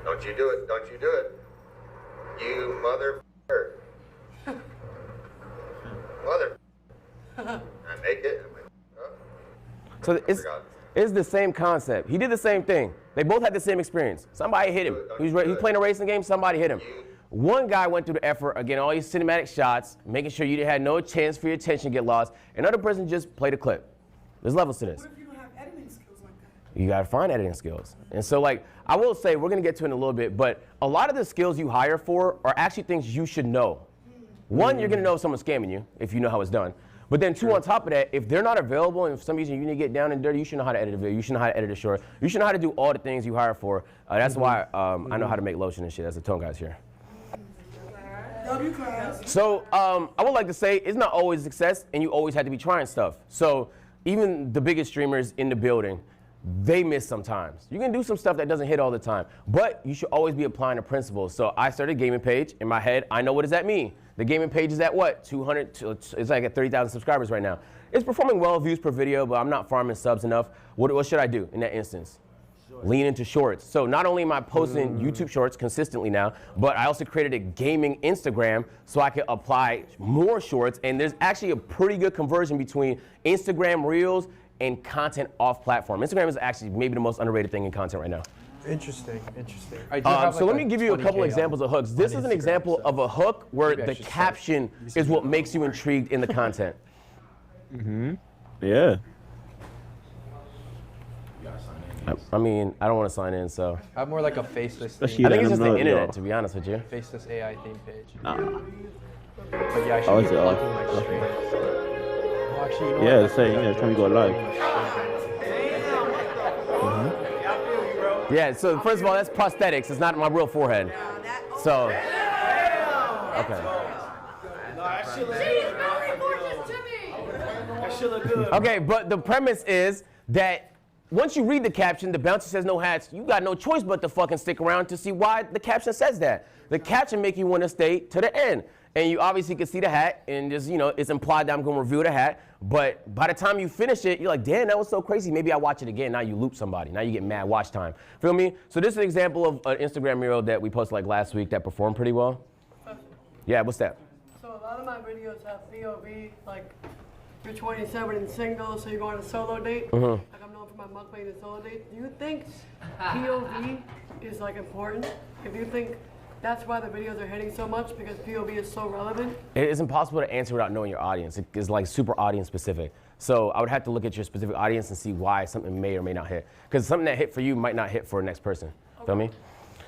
Don't you do it, don't you do it. You mother. Mother. I make it. So it's the same concept. He did the same thing. They both had the same experience. Somebody hit him. He was playing a racing game, somebody hit him. One guy went through the effort of getting all these cinematic shots, making sure you had no chance for your attention to get lost. Another person just played a clip. There's levels to this. What if you don't have editing skills like that? You gotta find editing skills. And so like, I will say, we're gonna get to it in a little bit, but a lot of the skills you hire for are actually things you should know. One, you're gonna know if someone's scamming you, if you know how it's done. But then 2, on top of that, if they're not available and for some reason you need to get down and dirty, you should know how to edit a video, you should know how to edit a short, you should know how to do all the things you hire for. That's why I know how to make lotion and shit, as the tone guys here. So I would like to say it's not always a success and you always have to be trying stuff. So even the biggest streamers in the building, they miss sometimes. You can do some stuff that doesn't hit all the time, but you should always be applying the principles. So I started a gaming page. In my head, I know what does that mean. The gaming page is at what? 200, it's like at 30,000 subscribers right now. It's performing well, views per video, but I'm not farming subs enough. What should I do in that instance? Lean into shorts. So not only am I posting YouTube shorts consistently now, but I also created a gaming Instagram so I could apply more shorts. And there's actually a pretty good conversion between Instagram Reels and content off platform. Instagram is actually maybe the most underrated thing in content right now. Interesting. So let me give you a couple examples of hooks. This is an example of a hook where the caption is what makes you intrigued in the content. Yeah. I mean, I don't want to sign in, so. I have more like a faceless theme. I think it's just the internet, to be honest with you. Faceless AI theme page. Nah. But yeah, I should be blocking my stream. Actually, you know Yeah, what? the same. Yeah, every time you go live. Yeah, so first of all, that's prosthetics. It's not my real forehead. So, okay. Okay, but the premise is that once you read the caption, the bouncer says no hats, you got no choice but to fucking stick around to see why the caption says that. The caption make you want to stay to the end. And you obviously can see the hat, and just, you know, it's implied that I'm going to review the hat. But by the time you finish it, you're like, damn, that was so crazy. Maybe I watch it again. Now you loop somebody. Now you get mad watch time. Feel me? So this is an example of an Instagram mural that we posted like last week that performed pretty well. Yeah, what's that? So a lot of my videos have POV, like you're 27 and single, so you go on a solo date. Like I'm known for my mukbang and solo date. Do you think POV is like important? If you think that's why the videos are hitting so much, because POV is so relevant? It is impossible to answer without knowing your audience. It is like super audience specific. So I would have to look at your specific audience and see why something may or may not hit. Because something that hit for you might not hit for the next person. Okay. Feel me?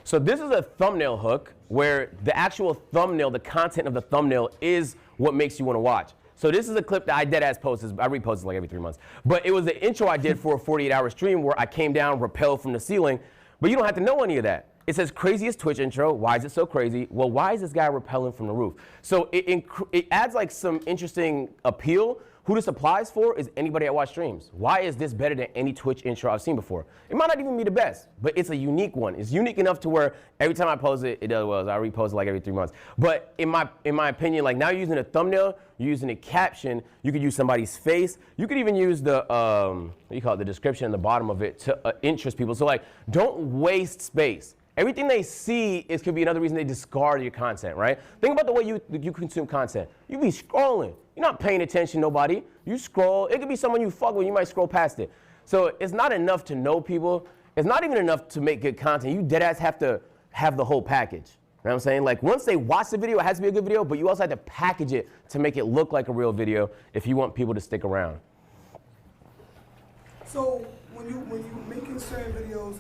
So this is a thumbnail hook where the actual thumbnail, the content of the thumbnail is what makes you want to watch. So this is a clip that I deadass posted. I repost it like every 3 months. But it was the intro I did for a 48-hour stream where I came down, rappelled from the ceiling. But you don't have to know any of that. It says craziest Twitch intro. Why is it so crazy? Well, why is this guy rappelling from the roof? So it adds like some interesting appeal. Who this applies for is anybody that watch streams. Why is this better than any Twitch intro I've seen before? It might not even be the best, but it's a unique one. It's unique enough to where every time I post it, it does well. I repost it like every 3 months. But in my opinion, like now you're using a thumbnail, you're using a caption, you could use somebody's face. You could even use the, what do you call it, the description in the bottom of it to interest people. So like, don't waste space. Everything they see could be another reason they discard your content, right? Think about the way you consume content. You be scrolling. You're not paying attention to nobody. You scroll. It could be someone you fuck with. You might scroll past it. So it's not enough to know people. It's not even enough to make good content. You deadass have to have the whole package. You know what I'm saying? Like once they watch the video, it has to be a good video, but you also have to package it to make it look like a real video if you want people to stick around. So when you making certain videos,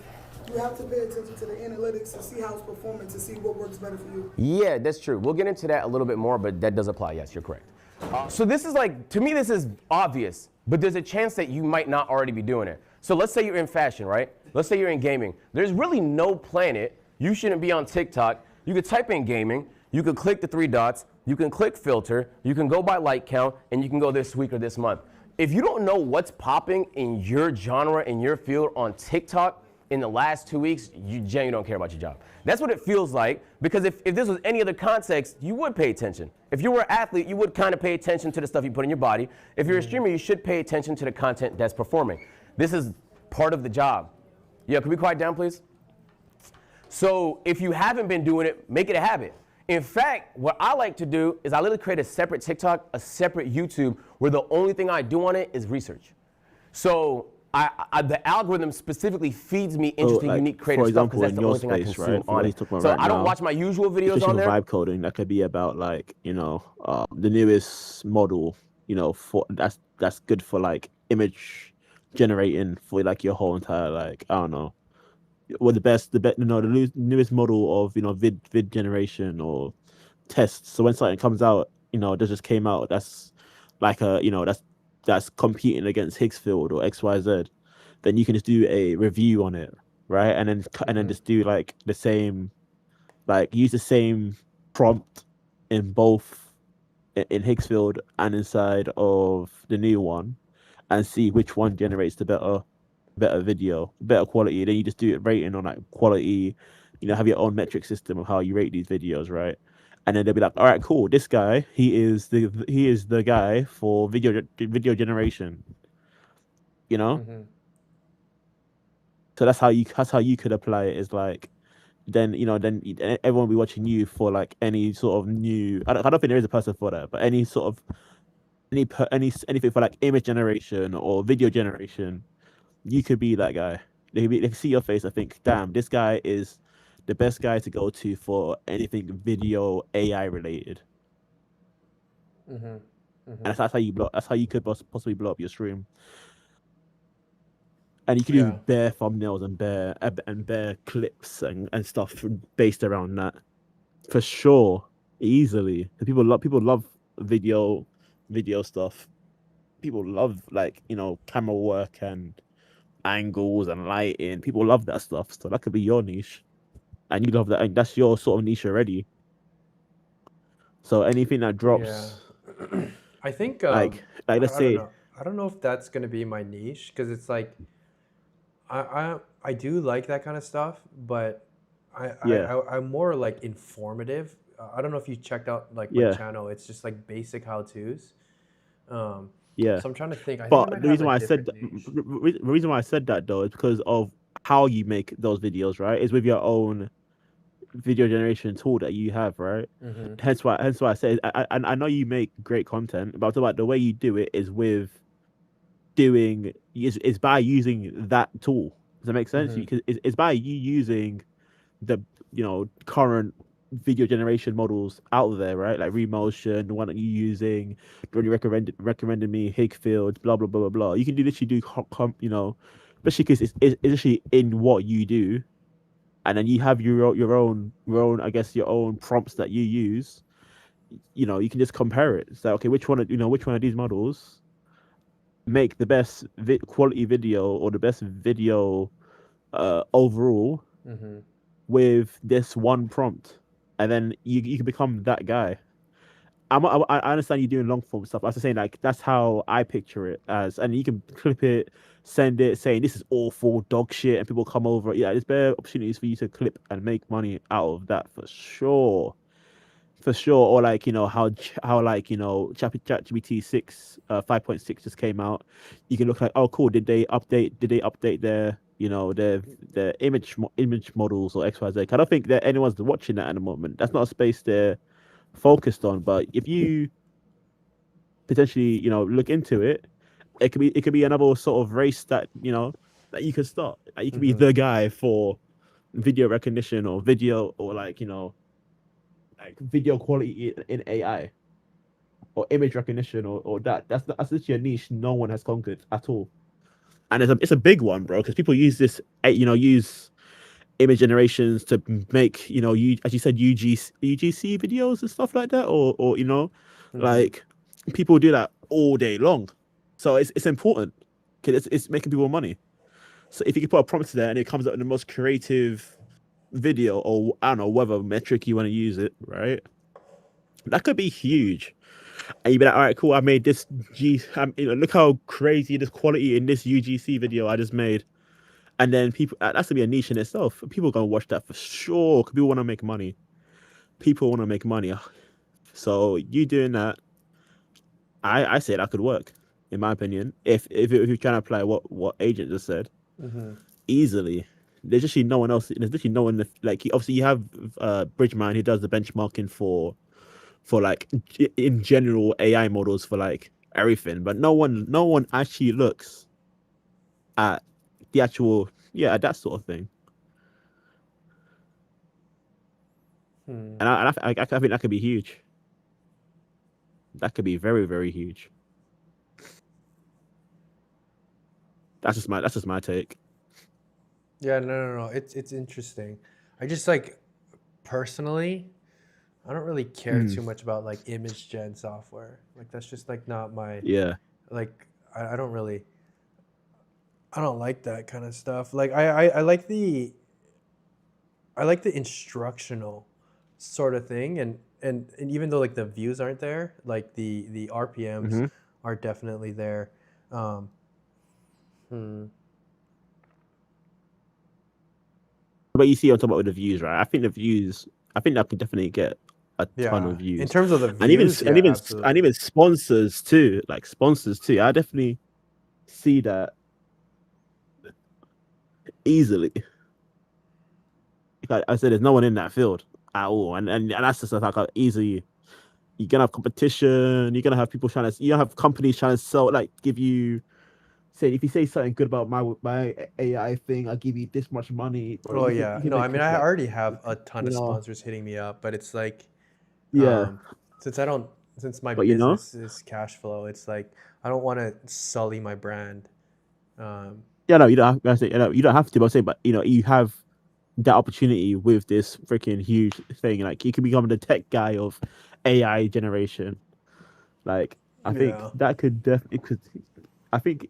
you have to pay attention to the analytics and see how it's performing to see what works better for you. Yeah, that's true. We'll get into that a little bit more, but that does apply. Yes, you're correct. So this is like, to me, this is obvious, but there's a chance that you might not already be doing it. So let's say you're in fashion, right? Let's say you're in gaming. There's really no planet you shouldn't be on TikTok. You could type in gaming, you could click the 3 dots, you can click filter, you can go by like count, and you can go this week or this month. If you don't know what's popping in your genre, in your field on TikTok, in the last 2 weeks, you genuinely don't care about your job. That's what it feels like, because if this was any other context, you would pay attention. If you were an athlete, you would kind of pay attention to the stuff you put in your body. If you're a streamer, you should pay attention to the content that's performing. This is part of the job. Yeah, can we quiet down, please? So if you haven't been doing it, make it a habit. In fact, what I like to do is I literally create a separate TikTok, a separate YouTube, where the only thing I do on it is research. So the algorithm specifically feeds me interesting, like, unique, creative stuff because that's the only thing I consume on it. So I don't watch my usual videos on there. Vibe coding, that could be about like, you know, the newest model, you know, for that's good for like image generating for like your whole entire, like, I don't know, well, the newest model of, you know, vid generation or tests. So when something comes out, you know, that just came out, that's like a, you know, that's competing against Higgsfield or XYZ, then you can just do a review on it, right? And then just do like the same, like use the same prompt in both in Higgsfield and inside of the new one, and see which one generates the better video, better quality. Then you just do it rating on like quality, you know, have your own metric system of how you rate these videos, right? And then they'll be like, all right, cool. This guy, he is the guy for video generation. You know. So that's how you could apply it. Is like, then everyone will be watching you for like any sort of new. I don't think there is a person for that, but any sort of anything for like image generation or video generation, you could be that guy. They can see your face. I think, damn, this guy is the best guy to go to for anything video AI related. And that's how you blow. That's how you could possibly blow up your stream. And you can do bare thumbnails and bare clips and stuff based around that, for sure, easily. People love video stuff. people love like camera work and angles and lighting. People love that stuff, so that could be your niche, and you love that, and that's your sort of niche already. So anything that drops, I think like let's say, I don't know if that's gonna be my niche because it's like I do like that kind of stuff, but I'm more like informative. I don't know if you checked out like my channel. It's just like basic how-tos. So I'm trying to think. But the reason why I said that though is because of how you make those videos, right? Is with your own video generation tool that you have, right? Mhm. Hence why I say I know you make great content, but I'm talking about the way you do it is is by using that tool. Does that make sense? Mhm. It's by you using the current video generation models out there, right? Like Remotion, the one that you're using, the one you recommended me, Higfield, blah blah blah blah blah. You can especially because it's actually in what you do, and then you have your own I guess your own prompts that you use. You can just compare it. So okay, which one of these models make the best quality video or the best video overall Mhm. with this one prompt, and then you can become that guy. I understand you're doing long form stuff. I was just saying like that's how I picture it as, and you can clip it, send it, saying this is awful dog shit, and people come over. Yeah, there's better opportunities for you to clip and make money out of that for sure. For sure, or like how like ChatGPT 6 5.6 just came out. You can look like, oh cool, did they update their their image models or XYZ? I don't think that anyone's watching that at the moment. That's not a space they're focused on. But if you potentially look into it, it could be another sort of race that that you could start. Like, you could be the guy for video recognition or video or like like video quality in AI or image recognition or that. That's literally a niche no one has conquered at all, and it's a big one, bro. Because people use this, use image generations to make you as you said UGC videos and stuff like that, or like people do that all day long. So it's important because it's making people money. So if you can put a prompt there and it comes up with the most creative video, or I don't know whatever metric you want to use it, right? That could be huge. And you'd be like, all right, cool. I made this look how crazy this quality in this UGC video I just made. And then people, that's gonna be a niche in itself. People are gonna watch that for sure. Cause people want to make money. People want to make money. So you doing that, I say that could work, in my opinion. If you're trying to apply what Agent just said, easily. There's actually no one else. There's literally no one like. Obviously, you have Bridgeman who does the benchmarking for like in general AI models for like everything, but no one actually looks at the actual at that sort of thing. And I think that could be huge. That could be very, very huge. That's just my take. Yeah, no. It's interesting. I just like personally, I don't really care too much about like image gen software. Like that's just like not my like I don't like that kind of stuff. Like I like the instructional sort of thing, and even though like the views aren't there, like the RPMs are definitely there. But you see on top of the views, right? I think that could definitely get a ton of views in terms of the views, and even sponsors too. Like sponsors too. I definitely see that easily. Like I said, there's no one in that field at all, and that's just like easy. You're gonna have competition. You're gonna have people have companies trying to sell, like give you. Say if you say something good about my AI thing, I'll give you this much money. Oh yeah, no, I mean I already have a ton of sponsors hitting me up, but it's like, since my business is cash flow, it's like I don't want to sully my brand. No, you don't have to. You don't have to. But I'm saying, but you have that opportunity with this freaking huge thing. Like you can become the tech guy of AI generation. Like I think that could definitely I think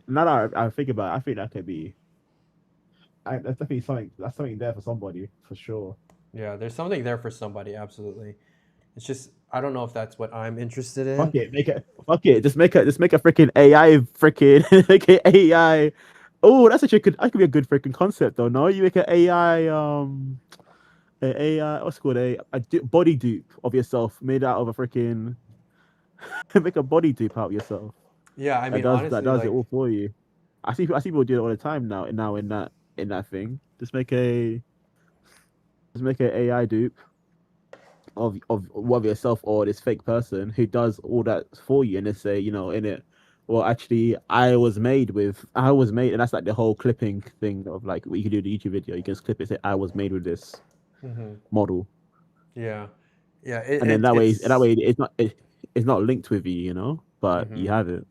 now that I think about it, I think that could be. That's definitely something. That's something there for somebody for sure. Yeah, there's something there for somebody. Absolutely. It's just I don't know if that's what I'm interested in. Fuck it, make it. Fuck it, just make a freaking AI make an AI. Oh, that's actually that could be a good freaking concept though. No, you make an AI an AI what's it called body dupe of yourself made out of a freaking make a body dupe out of yourself. Yeah, I mean honestly, that does it all for you. I see people do it all the time now in that thing. Just make an AI dupe of yourself or this fake person who does all that for you, and they say, in it, well, actually, I was made, and that's like the whole clipping thing of like what you can do in the YouTube video. You can just clip it, say, I was made with this model. Yeah, yeah, and then that way it's not linked with you, but you have it.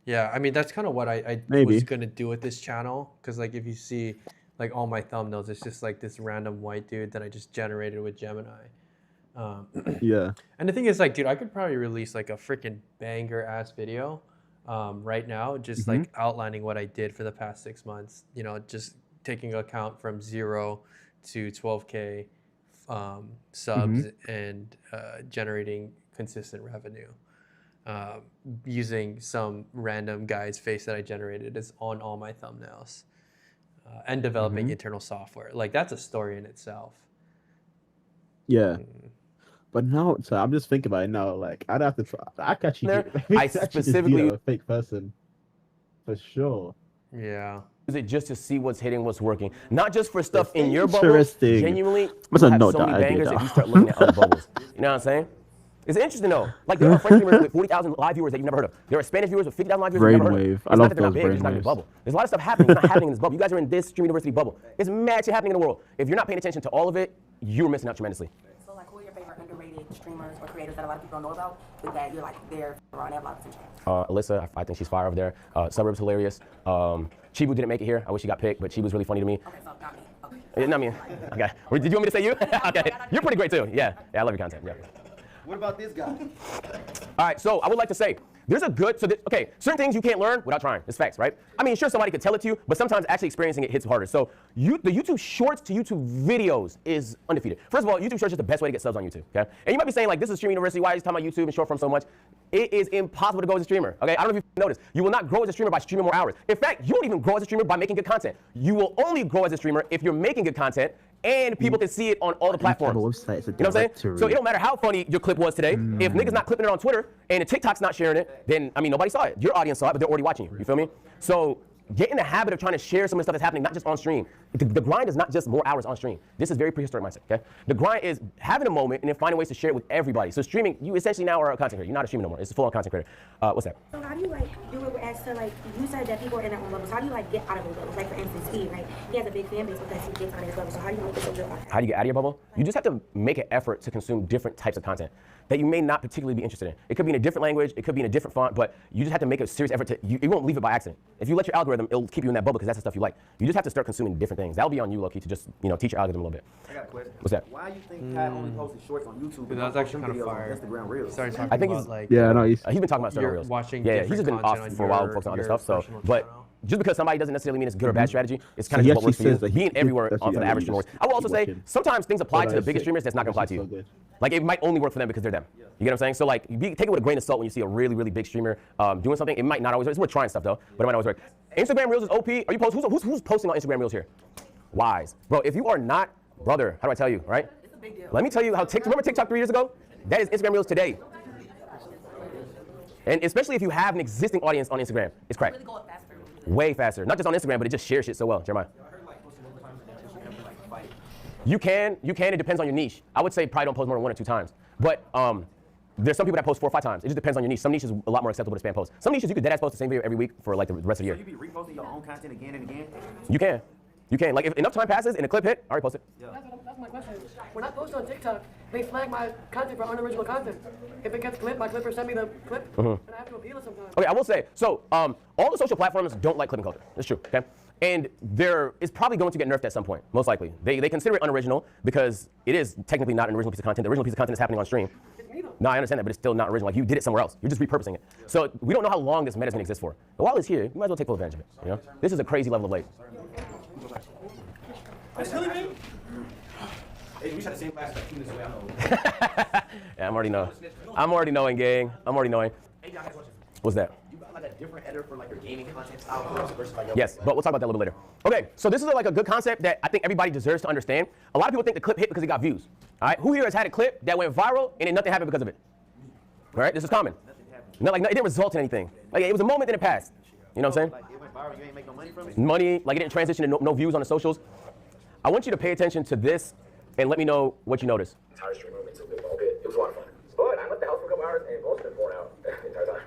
Yeah, I mean that's kind of what I was gonna do with this channel, because like if you see like all my thumbnails, it's just like this random white dude that I just generated with Gemini. Yeah. And the thing is, like, dude, I could probably release like a freaking banger ass video right now, just like outlining what I did for the past 6 months. Just taking account from 0 to 12K subs and generating consistent revenue. Using some random guy's face that I generated is on all my thumbnails, and developing internal software. Like that's a story in itself. Yeah. But now, so I'm just thinking about it now. Like I'd have to try. I could actually. I specifically a fake person, for sure. Yeah. Is it just to see what's hitting, what's working, not just for stuff in your bubble? Genuinely, you have so many bangers if you start looking at other bubbles. You know what I'm saying? It's interesting though. Like there are French streamers with 40,000 live viewers that you've never heard of. There are Spanish viewers with 50,000 live viewers you've never heard of. I love they're not big, it's not in the bubble. There's a lot of stuff happening. It's not happening in this bubble. You guys are in this Stream University bubble. It's mad shit happening in the world. If you're not paying attention to all of it, you're missing out tremendously. So like, who are your favorite underrated streamers or creators that a lot of people don't know about, but that you're like there around that lot of attention? Alyssa, I think she's fire over there. Suburbs hilarious. Chibu didn't make it here. I wish she got picked, but she was really funny to me. Okay, so not me. Okay. Not me. Okay. Did you want me to say you? Okay. You're pretty great too. Yeah. I love your content. Yeah. What about this guy? All right, so I would like to say, there's a good, certain things you can't learn without trying. It's facts, right? I mean, sure, somebody could tell it to you, but sometimes actually experiencing it hits harder. So the YouTube Shorts to YouTube videos is undefeated. First of all, YouTube Shorts is the best way to get subs on YouTube, okay? And you might be saying, like, this is Stream University, why are you talking about YouTube and short form so much? It is impossible to grow as a streamer, okay? I don't know if you've noticed. You will not grow as a streamer by streaming more hours. In fact, you won't even grow as a streamer by making good content. You will only grow as a streamer if you're making good content and people can see it on all the platforms. You know what I'm saying? So it don't matter how funny your clip was today. If niggas not clipping it on Twitter and the TikTok's not sharing it, then, I mean, nobody saw it. Your audience saw it, but they're already watching you. You feel me? So get in the habit of trying to share some of the stuff that's happening, not just on stream. The grind is not just more hours on stream. This is very prehistoric mindset, okay? The grind is having a moment and then finding ways to share it with everybody. So streaming, you essentially now are a content creator. You're not a streamer no more. It's a full-on content creator. What's that? So how do you do it as to you said that people are in their own levels. How do you get out of those levels? Like for instance, Steve, right? He has a big fan base because he gets out of his level. So how do you make this over? How do you get out of your bubble? You just have to make an effort to consume different types of content that you may not particularly be interested in. It could be in a different language, it could be in a different font, but you just have to make a serious effort you won't leave it by accident. If you let your algorithm, it'll keep you in that bubble because that's the stuff you like. You just have to start consuming different things. That'll be on you, Loki, to just teach your algorithm a little bit. I got a question. What's that? Why you think Kai only posted shorts on YouTube? That's actually kind of fire. Instagram Reels. Started talking I think about he's been talking about Reels. Watching he's just been off for a while focusing on other stuff. So, but just because somebody doesn't necessarily mean it's good or bad strategy, it's kind of just what works for you. Being everywhere for the average streamer. I will also say sometimes things apply to the biggest streamers that's not gonna apply to you. Like it might only work for them because they're them. You get what I'm saying? So like, take it with a grain of salt when you see a really, really big streamer doing something. It might not always work. It's worth trying stuff though, but it might not always work. Instagram Reels is OP. Are you who's posting on Instagram Reels here? Wise, bro. If you are not, brother, how do I tell you? Right? It's a big deal. Let me tell you how remember TikTok 3 years ago? That is Instagram Reels today. And especially if you have an existing audience on Instagram, it's crack. Really go up faster. Way faster. Not just on Instagram, but it just shares shit so well. Jeremiah. You can. It depends on your niche. I would say probably don't post more than 1 or 2 times. But there's some people that post 4 or 5 times. It just depends on your niche. Some niches a lot more acceptable to spam posts. Some niches you could deadass post the same video every week for like the rest of the year. So you be reposting your own content again and again? You can. Like if enough time passes and a clip hit, I already post it. Yeah. That's my question. When I post on TikTok, they flag my content for unoriginal content. If it gets clipped, my clipper send me the clip, and I have to appeal it sometimes. Okay, I will say, so all the social platforms don't like clipping culture. It's true, okay? And it's probably going to get nerfed at some point, most likely. They consider it unoriginal because it is technically not an original piece of content. The original piece of content is happening on stream. No, I understand that, but it's still not original. Like, you did it somewhere else. You're just repurposing it. So we don't know how long this meta is going to exist for. But while it's here, you might as well take full advantage of it. You know, this is a crazy level of late. Hey, we shot the same class like 2 minutes away. Yeah, I'm already knowing. I'm already knowing, gang. I'm already knowing. Hey, John, I have a question. What's that? You got like a different editor for like your gaming content style versus like your... Yes, but we'll talk about that a little bit later. Okay, so this is like a good concept that I think everybody deserves to understand. A lot of people think the clip hit because it got views. All right, who here has had a clip that went viral and then nothing happened because of it? All right, this is common. No, like, no, it didn't result in anything. Like, it was a moment and it passed. You know what I'm saying? Like, it went viral, you ain't make no money from it? Money, like it didn't transition to no views on the socials. I want you to pay attention to this and let me know what you notice. Entire stream room into it was a lot of fun. But I left the house for a couple hours and most of them worn out the entire time.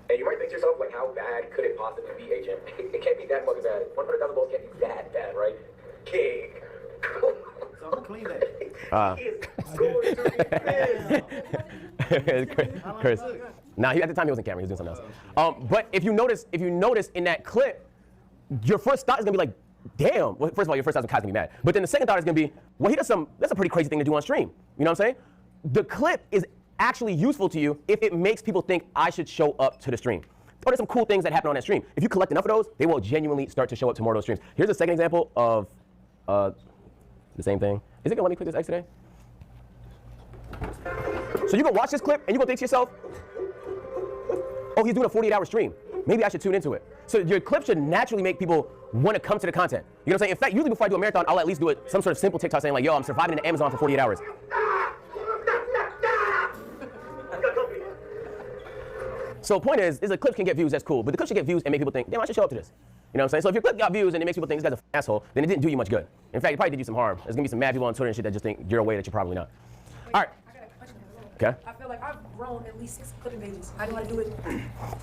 And you might think to yourself, like, how bad could it possibly be, HM? It can't be that fucking bad. 100,000 volts can't be that bad, right? King. So I'm clean that. Chris. Nah, at the time he wasn't camera, he was doing something else. But if you notice in that clip, your first thought is gonna be like, damn. Well, first of all, your first thought is gonna be mad. But then the second thought is gonna be, well, that's a pretty crazy thing to do on stream. You know what I'm saying? The clip is actually useful to you if it makes people think I should show up to the stream. Or there's some cool things that happen on that stream. If you collect enough of those, they will genuinely start to show up to more of those streams. Here's a second example of the same thing. Is it gonna let me click this X today? So you're gonna watch this clip and you're gonna think to yourself, oh, he's doing a 48-hour stream. Maybe I should tune into it. So your clip should naturally make people want to come to the content. You know what I'm saying? In fact, usually before I do a marathon, I'll at least do it some sort of simple TikTok saying like, yo, I'm surviving in the Amazon for 48 hours. So the point is a clip can get views, that's cool, but the clip should get views and make people think, damn, I should show up to this. You know what I'm saying? So if your clip got views and it makes people think this guy's an asshole, then it didn't do you much good. In fact, it probably did you some harm. There's gonna be some mad people on Twitter and shit that just think you're a way that you're probably not. All right. I got a question. Okay. I feel like I've grown at least 6 clipping pages. I know how to do it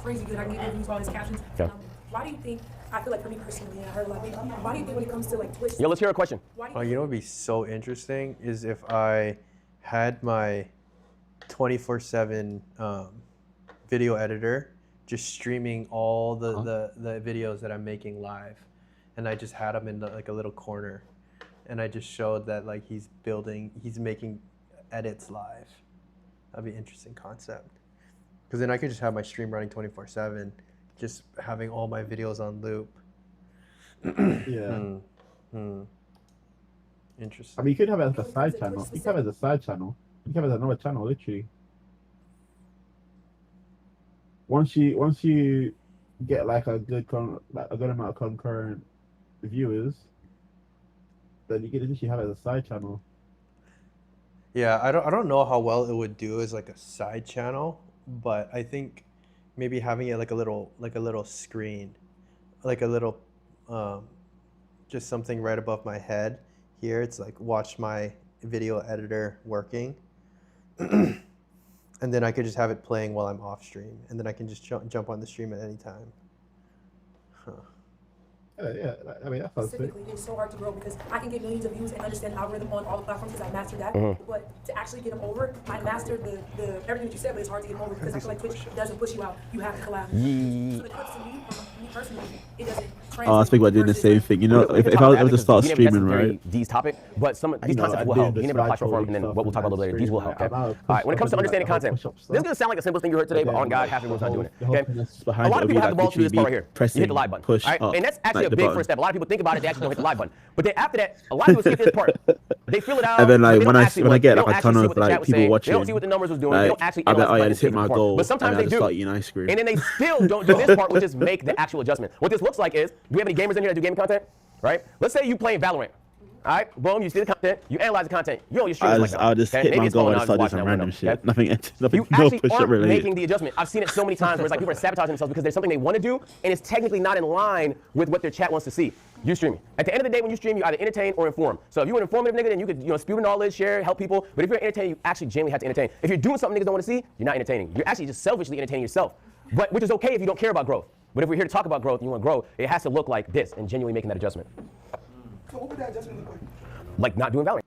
crazy good. I can get views, all these captions. Okay. Why do you think, I feel like for me personally, I heard a lot of people, why do you think when it comes to like Twitch? Yo, let's hear a question. Oh, you know what would be so interesting is if I had my 24/7 video editor just streaming all the videos that I'm making live, and I just had them in like a little corner, and I just showed that like he's making edits live. That'd be an interesting concept, because then I could just have my stream running 24/7, just having all my videos on loop. Yeah. Interesting. I mean, you could have it as a side channel. You can have it as a side channel. You can have it as another channel, literally. Once you get like a good amount of concurrent viewers, then you can literally have it as a side channel. Yeah, I don't know how well it would do as like a side channel, but I think maybe having it like a little screen, like a little just something right above my head here. It's like watch my video editor working. And then I could just have it playing while I'm off stream, and then I can just jump on the stream at any time. Huh. Yeah, I mean, that's Specifically, it's so hard to grow because I can get millions of views and understand algorithm on all the platforms because I mastered that. But to actually get them over, I mastered the everything that you said, but it's hard to get them over because I feel like Twitch doesn't push you out. You have to collab. So the clips to me personally, it doesn't translate. Oh, I was thinking about doing the same thing. You know, if I was able to start streaming, right? These topic, but some of these concepts will help. You never apply short form, and then what we'll talk about a little later. These will help. Okay. All right. When it comes to understanding content, this is gonna sound like the simplest thing you heard today, but on God, half of everyone's not doing it. Okay. A lot of people have the balls to do this part right here. You hit the live button. All right. And that's actually a big first step. A lot of people think about it, they actually don't hit the live button. But then after that, a lot of people skip this part. They fill it out. And then like when I get like a ton of like people watching, they don't see what the numbers was doing. They don't actually I'm like, oh yeah, just hit my goal. But sometimes they do. Start eating ice cream. And then they still don't do this part, which is make the actual adjustment. What this looks like is, do we have any gamers in here that do gaming content? Right? Let's say you playing Valorant. All right, boom, you see the content, you analyze the content, you know your stream like that. I'll just hit my goal and start doing some random shit. Nothing you actually aren't making the adjustment. I've seen it so many times where it's like people are sabotaging themselves because there's something they want to do and it's technically not in line with what their chat wants to see. You streaming. At the end of the day, when you stream, you either entertain or inform. So if you're an informative nigga, then you could spew knowledge, share, help people. But if you're entertaining, you actually genuinely have to entertain. If you're doing something niggas don't want to see, you're not entertaining. You're actually just selfishly entertaining yourself. But which is okay if you don't care about growth. But if we're here to talk about growth and you want to grow, it has to look like this and genuinely making that adjustment. So what would that adjustment look like? Like not doing Valorant.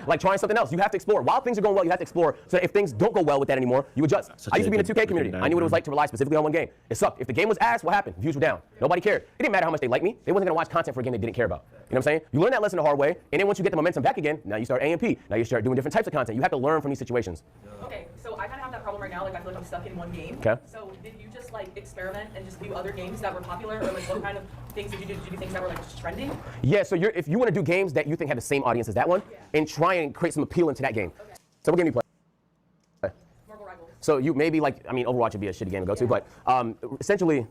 like trying something else. You have to explore. While things are going well, you have to explore. So that if things don't go well with that anymore, you adjust. I used to be in the 2K community. I knew what it was like to rely specifically on one game. It sucked. If the game was ass, what happened? Views were down. Nobody cared. It didn't matter how much they liked me. They wasn't gonna watch content for a game they didn't care about. You know what I'm saying? You learn that lesson the hard way, and then once you get the momentum back again, now you start AMP. Now you start doing different types of content. You have to learn from these situations. Okay, so I kind of have that problem right now. Like I feel like I'm stuck in one game. Okay. So did you just like experiment and just do other games that were popular, or like what kind of things did you do? Did you do things that were like just trending? Yeah. So if you want to do games that you think have the same audience as that one, and try and create some appeal into that game. Okay. So what game you play? Marvel Rivals. So you maybe like, I mean, Overwatch would be a shitty game to go to, but essentially,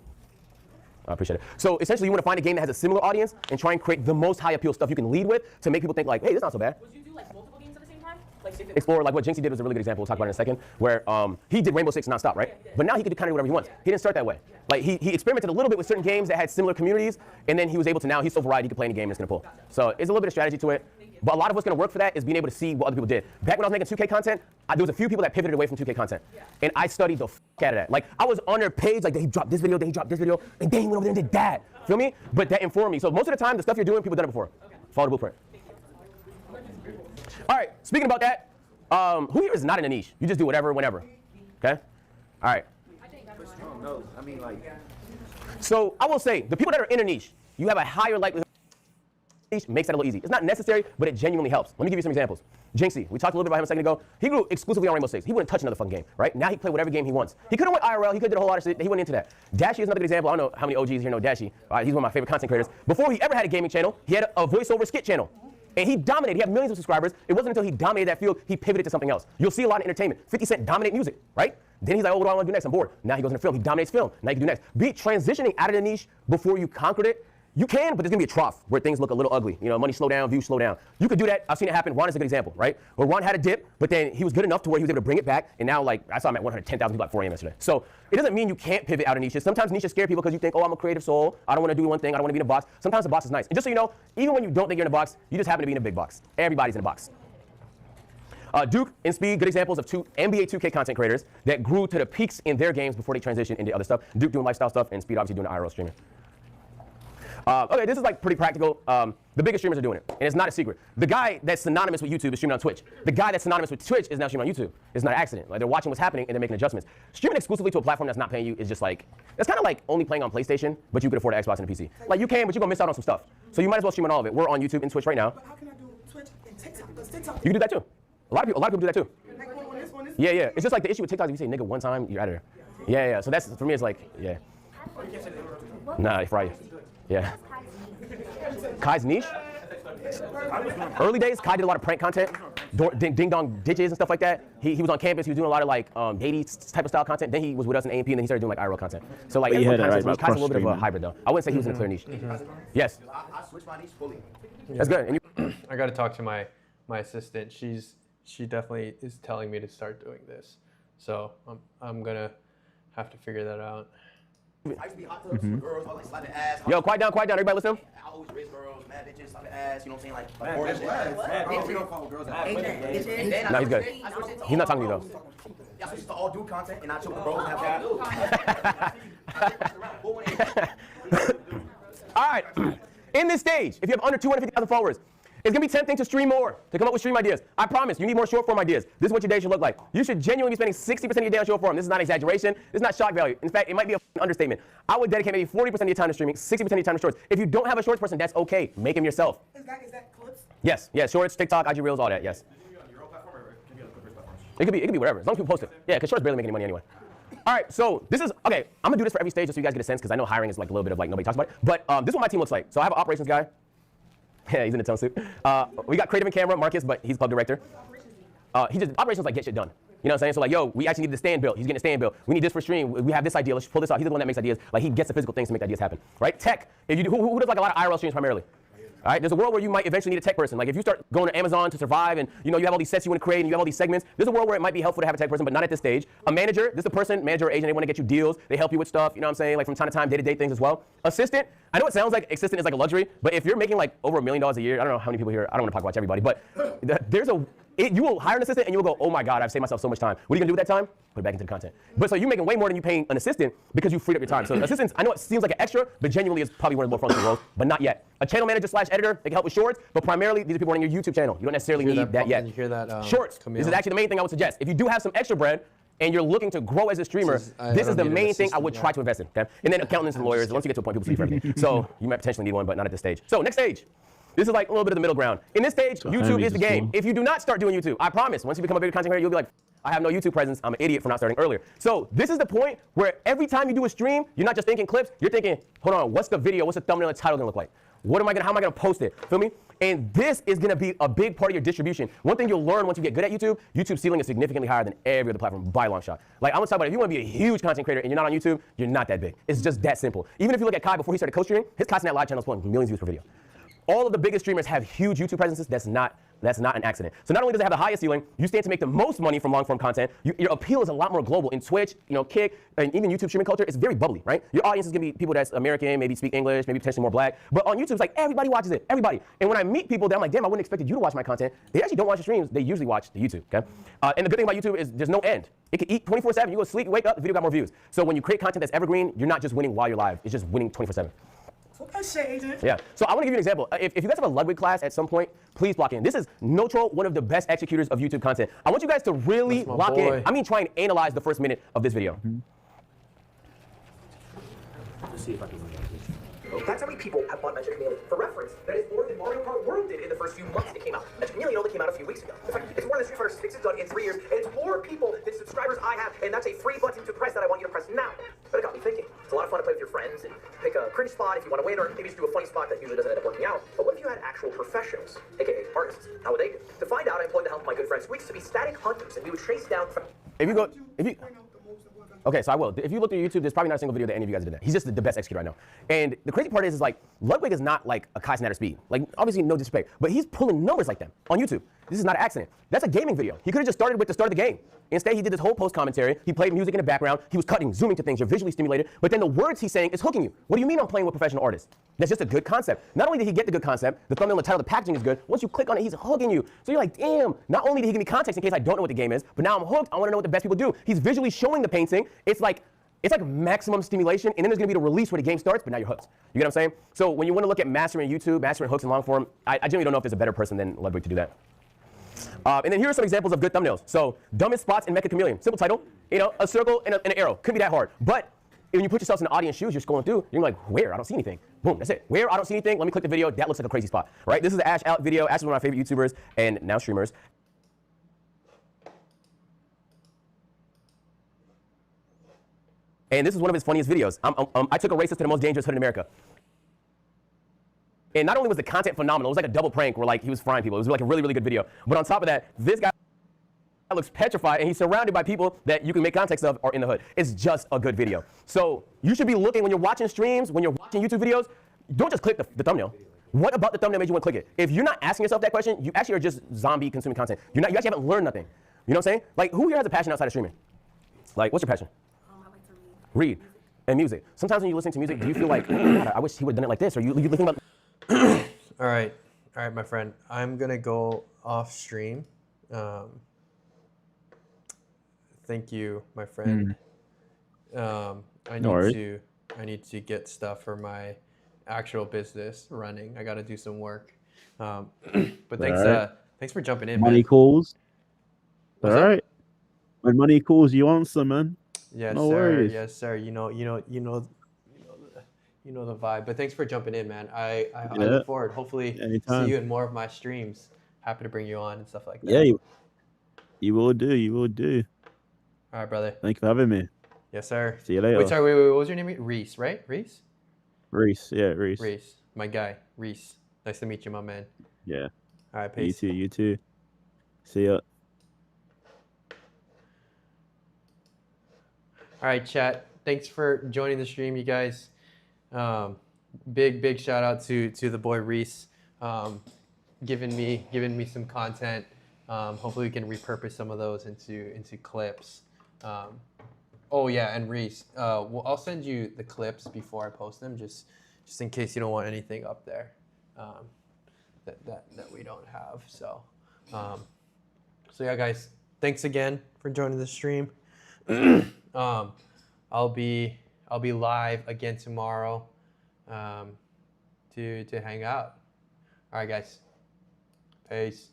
I appreciate it. So essentially, you want to find a game that has a similar audience and try and create the most high appeal stuff you can lead with to make people think like, hey, this is not so bad. Would you do like multiple games at the same time? Like Explore, like what Jinxie did was a really good example. We'll talk about it in a second. Where he did Rainbow Six nonstop, right? Yeah, but now he could kind of do whatever he wants. He didn't start that way. Like he experimented a little bit with certain games that had similar communities, and then he was able to now he's so varied he could play any game and it's gonna pull. So it's a little bit of strategy to it. But a lot of what's gonna work for that is being able to see what other people did. Back when I was making 2K content, there was a few people that pivoted away from 2K content, and I studied the f out of that. Like I was on their page, like he dropped this video, then he dropped this video, and then he went over there and did that. Feel me? But that informed me. So most of the time, the stuff you're doing, people done it before. Follow the blueprint. All right. Speaking about that, who here is not in a niche? You just do whatever, whenever. Okay. All right. No, I mean like. So I will say, the people that are in a niche, you have a higher likelihood. Makes that a little easy. It's not necessary, but it genuinely helps. Let me give you some examples. Jinxie, we talked a little bit about him a second ago. He grew exclusively on Rainbow Six. He wouldn't touch another fucking game, right? Now he can play whatever game he wants. He could have went IRL. He could have did a whole lot of shit. He went into that. Dashie is another good example. I don't know how many OGs here know Dashie. He's one of my favorite content creators. Before he ever had a gaming channel, he had a voiceover skit channel. And he dominated. He had millions of subscribers. It wasn't until he dominated that field, he pivoted to something else. You'll see a lot of entertainment. 50 Cent dominate music, right? Then he's like, oh, what do I want to do next? I'm bored. Now he goes into film. He dominates film. Now you can do next. Be transitioning out of the niche before you conquered it. You can, but there's gonna be a trough where things look a little ugly. You know, money slow down, views slow down. You could do that. I've seen it happen. Ron is a good example, right? Where Ron had a dip, but then he was good enough to where he was able to bring it back. And now, like, I saw him at 110,000 people at 4 a.m. yesterday. So it doesn't mean you can't pivot out of niches. Sometimes niches scare people because you think, oh, I'm a creative soul. I don't want to do one thing. I don't want to be in a box. Sometimes the box is nice. And just so you know, even when you don't think you're in a box, you just happen to be in a big box. Everybody's in a box. Duke and Speed, good examples of two NBA 2K content creators that grew to the peaks in their games before they transitioned into other stuff. Duke doing lifestyle stuff, and Speed obviously doing IRL streaming. Okay, this is like pretty practical. The biggest streamers are doing it, and it's not a secret. The guy that's synonymous with YouTube is streaming on Twitch. The guy that's synonymous with Twitch is now streaming on YouTube. It's not an accident. Like they're watching what's happening and they're making adjustments. Streaming exclusively to a platform that's not paying you is just like, it's kind of like only playing on PlayStation, but you could afford an Xbox and a PC. Like you can, but you're gonna miss out on some stuff. So you might as well stream on all of it. We're on YouTube and Twitch right now. But how can I do Twitch and TikTok? Because TikTok. You can do that too. A lot of people do that too. Like on this one. Yeah, yeah. It's just like the issue with TikTok. If you say nigga one time, you're out of there. Yeah, yeah. So that's for me. It's like, yeah. Nah, they fry you. Yeah. Kai's niche. Early days, Kai did a lot of prank content, ding dong ditches and stuff like that. He was on campus. He was doing a lot of like Haiti type of style content. Then he was with us in AMP, and then he started doing like IRL content. So like, Kai's a little bit of a hybrid though. I wouldn't say he was in a clear niche. Yes. I switched my niche fully. That's good. And you I got to talk to my assistant. She definitely is telling me to start doing this. So I'm gonna have to figure that out. I used to be hot tubs with girls, I was like slapping ass. Yo, quiet down, everybody listen. I always raise girls, mad bitches, slapping ass, you know what I'm saying? Like Mad orange bitches. we don't call girls out. No, he's good. He's not talking to you though. Y'all switched to all do content and I chill with bros and have fun. All right. In this stage, if you have under 250,000 followers, it's gonna be tempting to stream more, to come up with stream ideas. I promise, you need more short form ideas. This is what your day should look like. You should genuinely be spending 60% of your day on short form. This is not exaggeration. This is not shock value. In fact, it might be an understatement. I would dedicate maybe 40% of your time to streaming, 60% of your time to shorts. If you don't have a shorts person, that's okay. Make them yourself. Is that clips? Yes, yes, shorts, TikTok, IG Reels, all that, yes. It could be whatever, as long as people post it. Yeah, because shorts barely make any money anyway. All right, so this is, okay, I'm gonna do this for every stage just so you guys get a sense, because I know hiring is like a little bit of like nobody talks about it. But this is what my team looks like. So I have an operations guy. Yeah, he's in a tone suit. We got creative and camera, Marcus, but he's club director. He just, operations like get shit done. You know what I'm saying? So like, yo, we actually need the stand built. He's getting a stand built. We need this for stream. We have this idea. Let's pull this out. He's the one that makes ideas. Like he gets the physical things to make ideas happen, right? Tech. If you do, who does like a lot of IRL streams primarily? All right, there's a world where you might eventually need a tech person. Like if you start going to Amazon to survive and you know you have all these sets you want to create and you have all these segments, there's a world where it might be helpful to have a tech person, but not at this stage. A manager, this is the person, manager or agent, they want to get you deals, they help you with stuff, you know what I'm saying? Like from time to time, day-to-day things as well. Assistant, I know it sounds like assistant is like a luxury, but if you're making like over $1 million a year, I don't know how many people here, I don't want to talk about everybody, but there's a You will hire an assistant and you will go, oh my God, I've saved myself so much time. What are you gonna do with that time? Put it back into the content. But so you're making way more than you paying an assistant because you freed up your time. So assistants, I know it seems like an extra, but genuinely is probably one of the more functional roles, but not yet. A channel manager / editor, they can help with shorts, but primarily these are people running your YouTube channel. You don't necessarily need that yet. You hear that? Shorts. This is actually the main thing I would suggest. If you do have some extra bread and you're looking to grow as a streamer, this is the main thing I would try to invest in. Okay? And then accountants and lawyers, once you get to a point, people see for everything. So you might potentially need one, but not at this stage. So next stage. This is like a little bit of the middle ground. In this stage, YouTube is the game. If you do not start doing YouTube, I promise, once you become a bigger content creator, you'll be like, I have no YouTube presence. I'm an idiot for not starting earlier. So this is the point where every time you do a stream, you're not just thinking clips, you're thinking, hold on, what's the video, what's the thumbnail and title gonna look like? How am I gonna post it? Feel me? And this is gonna be a big part of your distribution. One thing you'll learn once you get good at YouTube, YouTube's ceiling is significantly higher than every other platform by a long shot. Like I'm gonna talk about, if you wanna be a huge content creator and you're not on YouTube, you're not that big. It's just that simple. Even if you look at Kai before he started co-streaming, his Content Live channel is pulling millions of views per video. All of the biggest streamers have huge YouTube presences. That's not an accident. So not only does it have the highest ceiling, you stand to make the most money from long-form content. Your appeal is a lot more global. In Twitch, Kick, and even YouTube streaming culture, it's very bubbly, right? Your audience is gonna be people that's American, maybe speak English, maybe potentially more black. But on YouTube, it's like everybody watches it, everybody. And when I meet people, I'm like, damn, I wouldn't expect you to watch my content. They actually don't watch the streams. They usually watch the YouTube. Okay. And the good thing about YouTube is there's no end. It can eat 24/7. You go to sleep, you wake up, the video got more views. So when you create content that's evergreen, you're not just winning while you're live. It's just winning 24/7. Yeah. So I want to give you an example. If you guys have a Ludwig class at some point, please block in. This is no troll, one of the best executors of YouTube content. I want you guys to really lock in. I mean, try and analyze the first minute of this video. Let's see if I can. That's how many people have bought Magic Chameleon. For reference, that is more than Mario Kart World did in the first few months it came out. Magic Chameleon only came out a few weeks ago. In fact, it's more than Street Fighter 6 has done in 3 years, and it's more people than subscribers I have, and that's a free button to press that I want you to press now. But it got me thinking. It's a lot of fun to play with your friends and pick a cringe spot if you want to win, or maybe just do a funny spot that usually doesn't end up working out. But what if you had actual professionals, aka artists? How would they do? To find out, I employed the help of my good friend Squeaks to be static hunters, and we would trace down. Okay, so I will. If you look at YouTube, there's probably not a single video that any of you guys did that. He's just the best executor I know. And the crazy part is like, Ludwig is not like a Kai Snyder speed. Like, obviously, no disrespect, but he's pulling numbers like them on YouTube. This is not an accident. That's a gaming video. He could have just started with the start of the game. Instead, he did this whole post commentary. He played music in the background. He was cutting, zooming to things. You're visually stimulated. But then the words he's saying is hooking you. What do you mean I'm playing with professional artists? That's just a good concept. Not only did he get the good concept, the thumbnail, the title, the packaging is good. Once you click on it, he's hooking you. So you're like, damn, not only did he give me context in case I don't know what the game is, but now I'm hooked. I want to know what the best people do. He's visually showing the painting. It's like maximum stimulation, and then there's gonna be the release where the game starts, but now you're hooked. You get what I'm saying? So when you want to look at mastering YouTube, mastering hooks and long form, I genuinely don't know if there's a better person than Ludwig to do that. And then here are some examples of good thumbnails. So dumbest spots in Mecha Chameleon. Simple title, a circle and an arrow. Couldn't be that hard. But when you put yourself in the audience shoes, you're scrolling through, you're like, where? I don't see anything. Boom, that's it. Where? I don't see anything. Let me click the video. That looks like a crazy spot, right? This is the Ash Out video. Ash is one of my favorite YouTubers and now streamers. And this is one of his funniest videos. I took a racist to the most dangerous hood in America. And not only was the content phenomenal, it was like a double prank where like he was frying people. It was like a really, really good video. But on top of that, this guy looks petrified and he's surrounded by people that you can make context of are in the hood. It's just a good video. So you should be looking when you're watching streams, when you're watching YouTube videos, don't just click the thumbnail. What about the thumbnail made you want to click it? If you're not asking yourself that question, you actually are just zombie consuming content. You actually haven't learned nothing. You know what I'm saying? Like who here has a passion outside of streaming? Like what's your passion? Read and music. Sometimes when you listen to music, do you feel like, oh God, I wish he would have done it like this, or you think about. All right, my friend. I'm gonna go off stream. Thank you, my friend. I need to get stuff for my actual business running. I got to do some work. But thanks for jumping in. Money man. calls. All right. When money calls, you answer, man. Yes, no sir. worries. Yes, sir. You know the vibe. But thanks for jumping in, man. I look forward. Hopefully, see you in more of my streams. Happy to bring you on and stuff like that. Yeah, you will do. You will do. All right, brother. Thank you for having me. Yes, sir. See you later. Wait, sorry. What was your name? Reese, right? Reese. Reese. Yeah, Reese. Reese, my guy. Reese. Nice to meet you, my man. Yeah. All right, peace. You too. You too. See ya. All right, chat. Thanks for joining the stream, you guys. Big shout out to the boy Reese, giving me some content. Hopefully we can repurpose some of those into clips. Oh yeah, and Reese, I'll send you the clips before I post them, just in case you don't want anything up there that we don't have. So So yeah, guys, thanks again for joining the stream. I'll be live again tomorrow to hang out. All right, guys. Peace.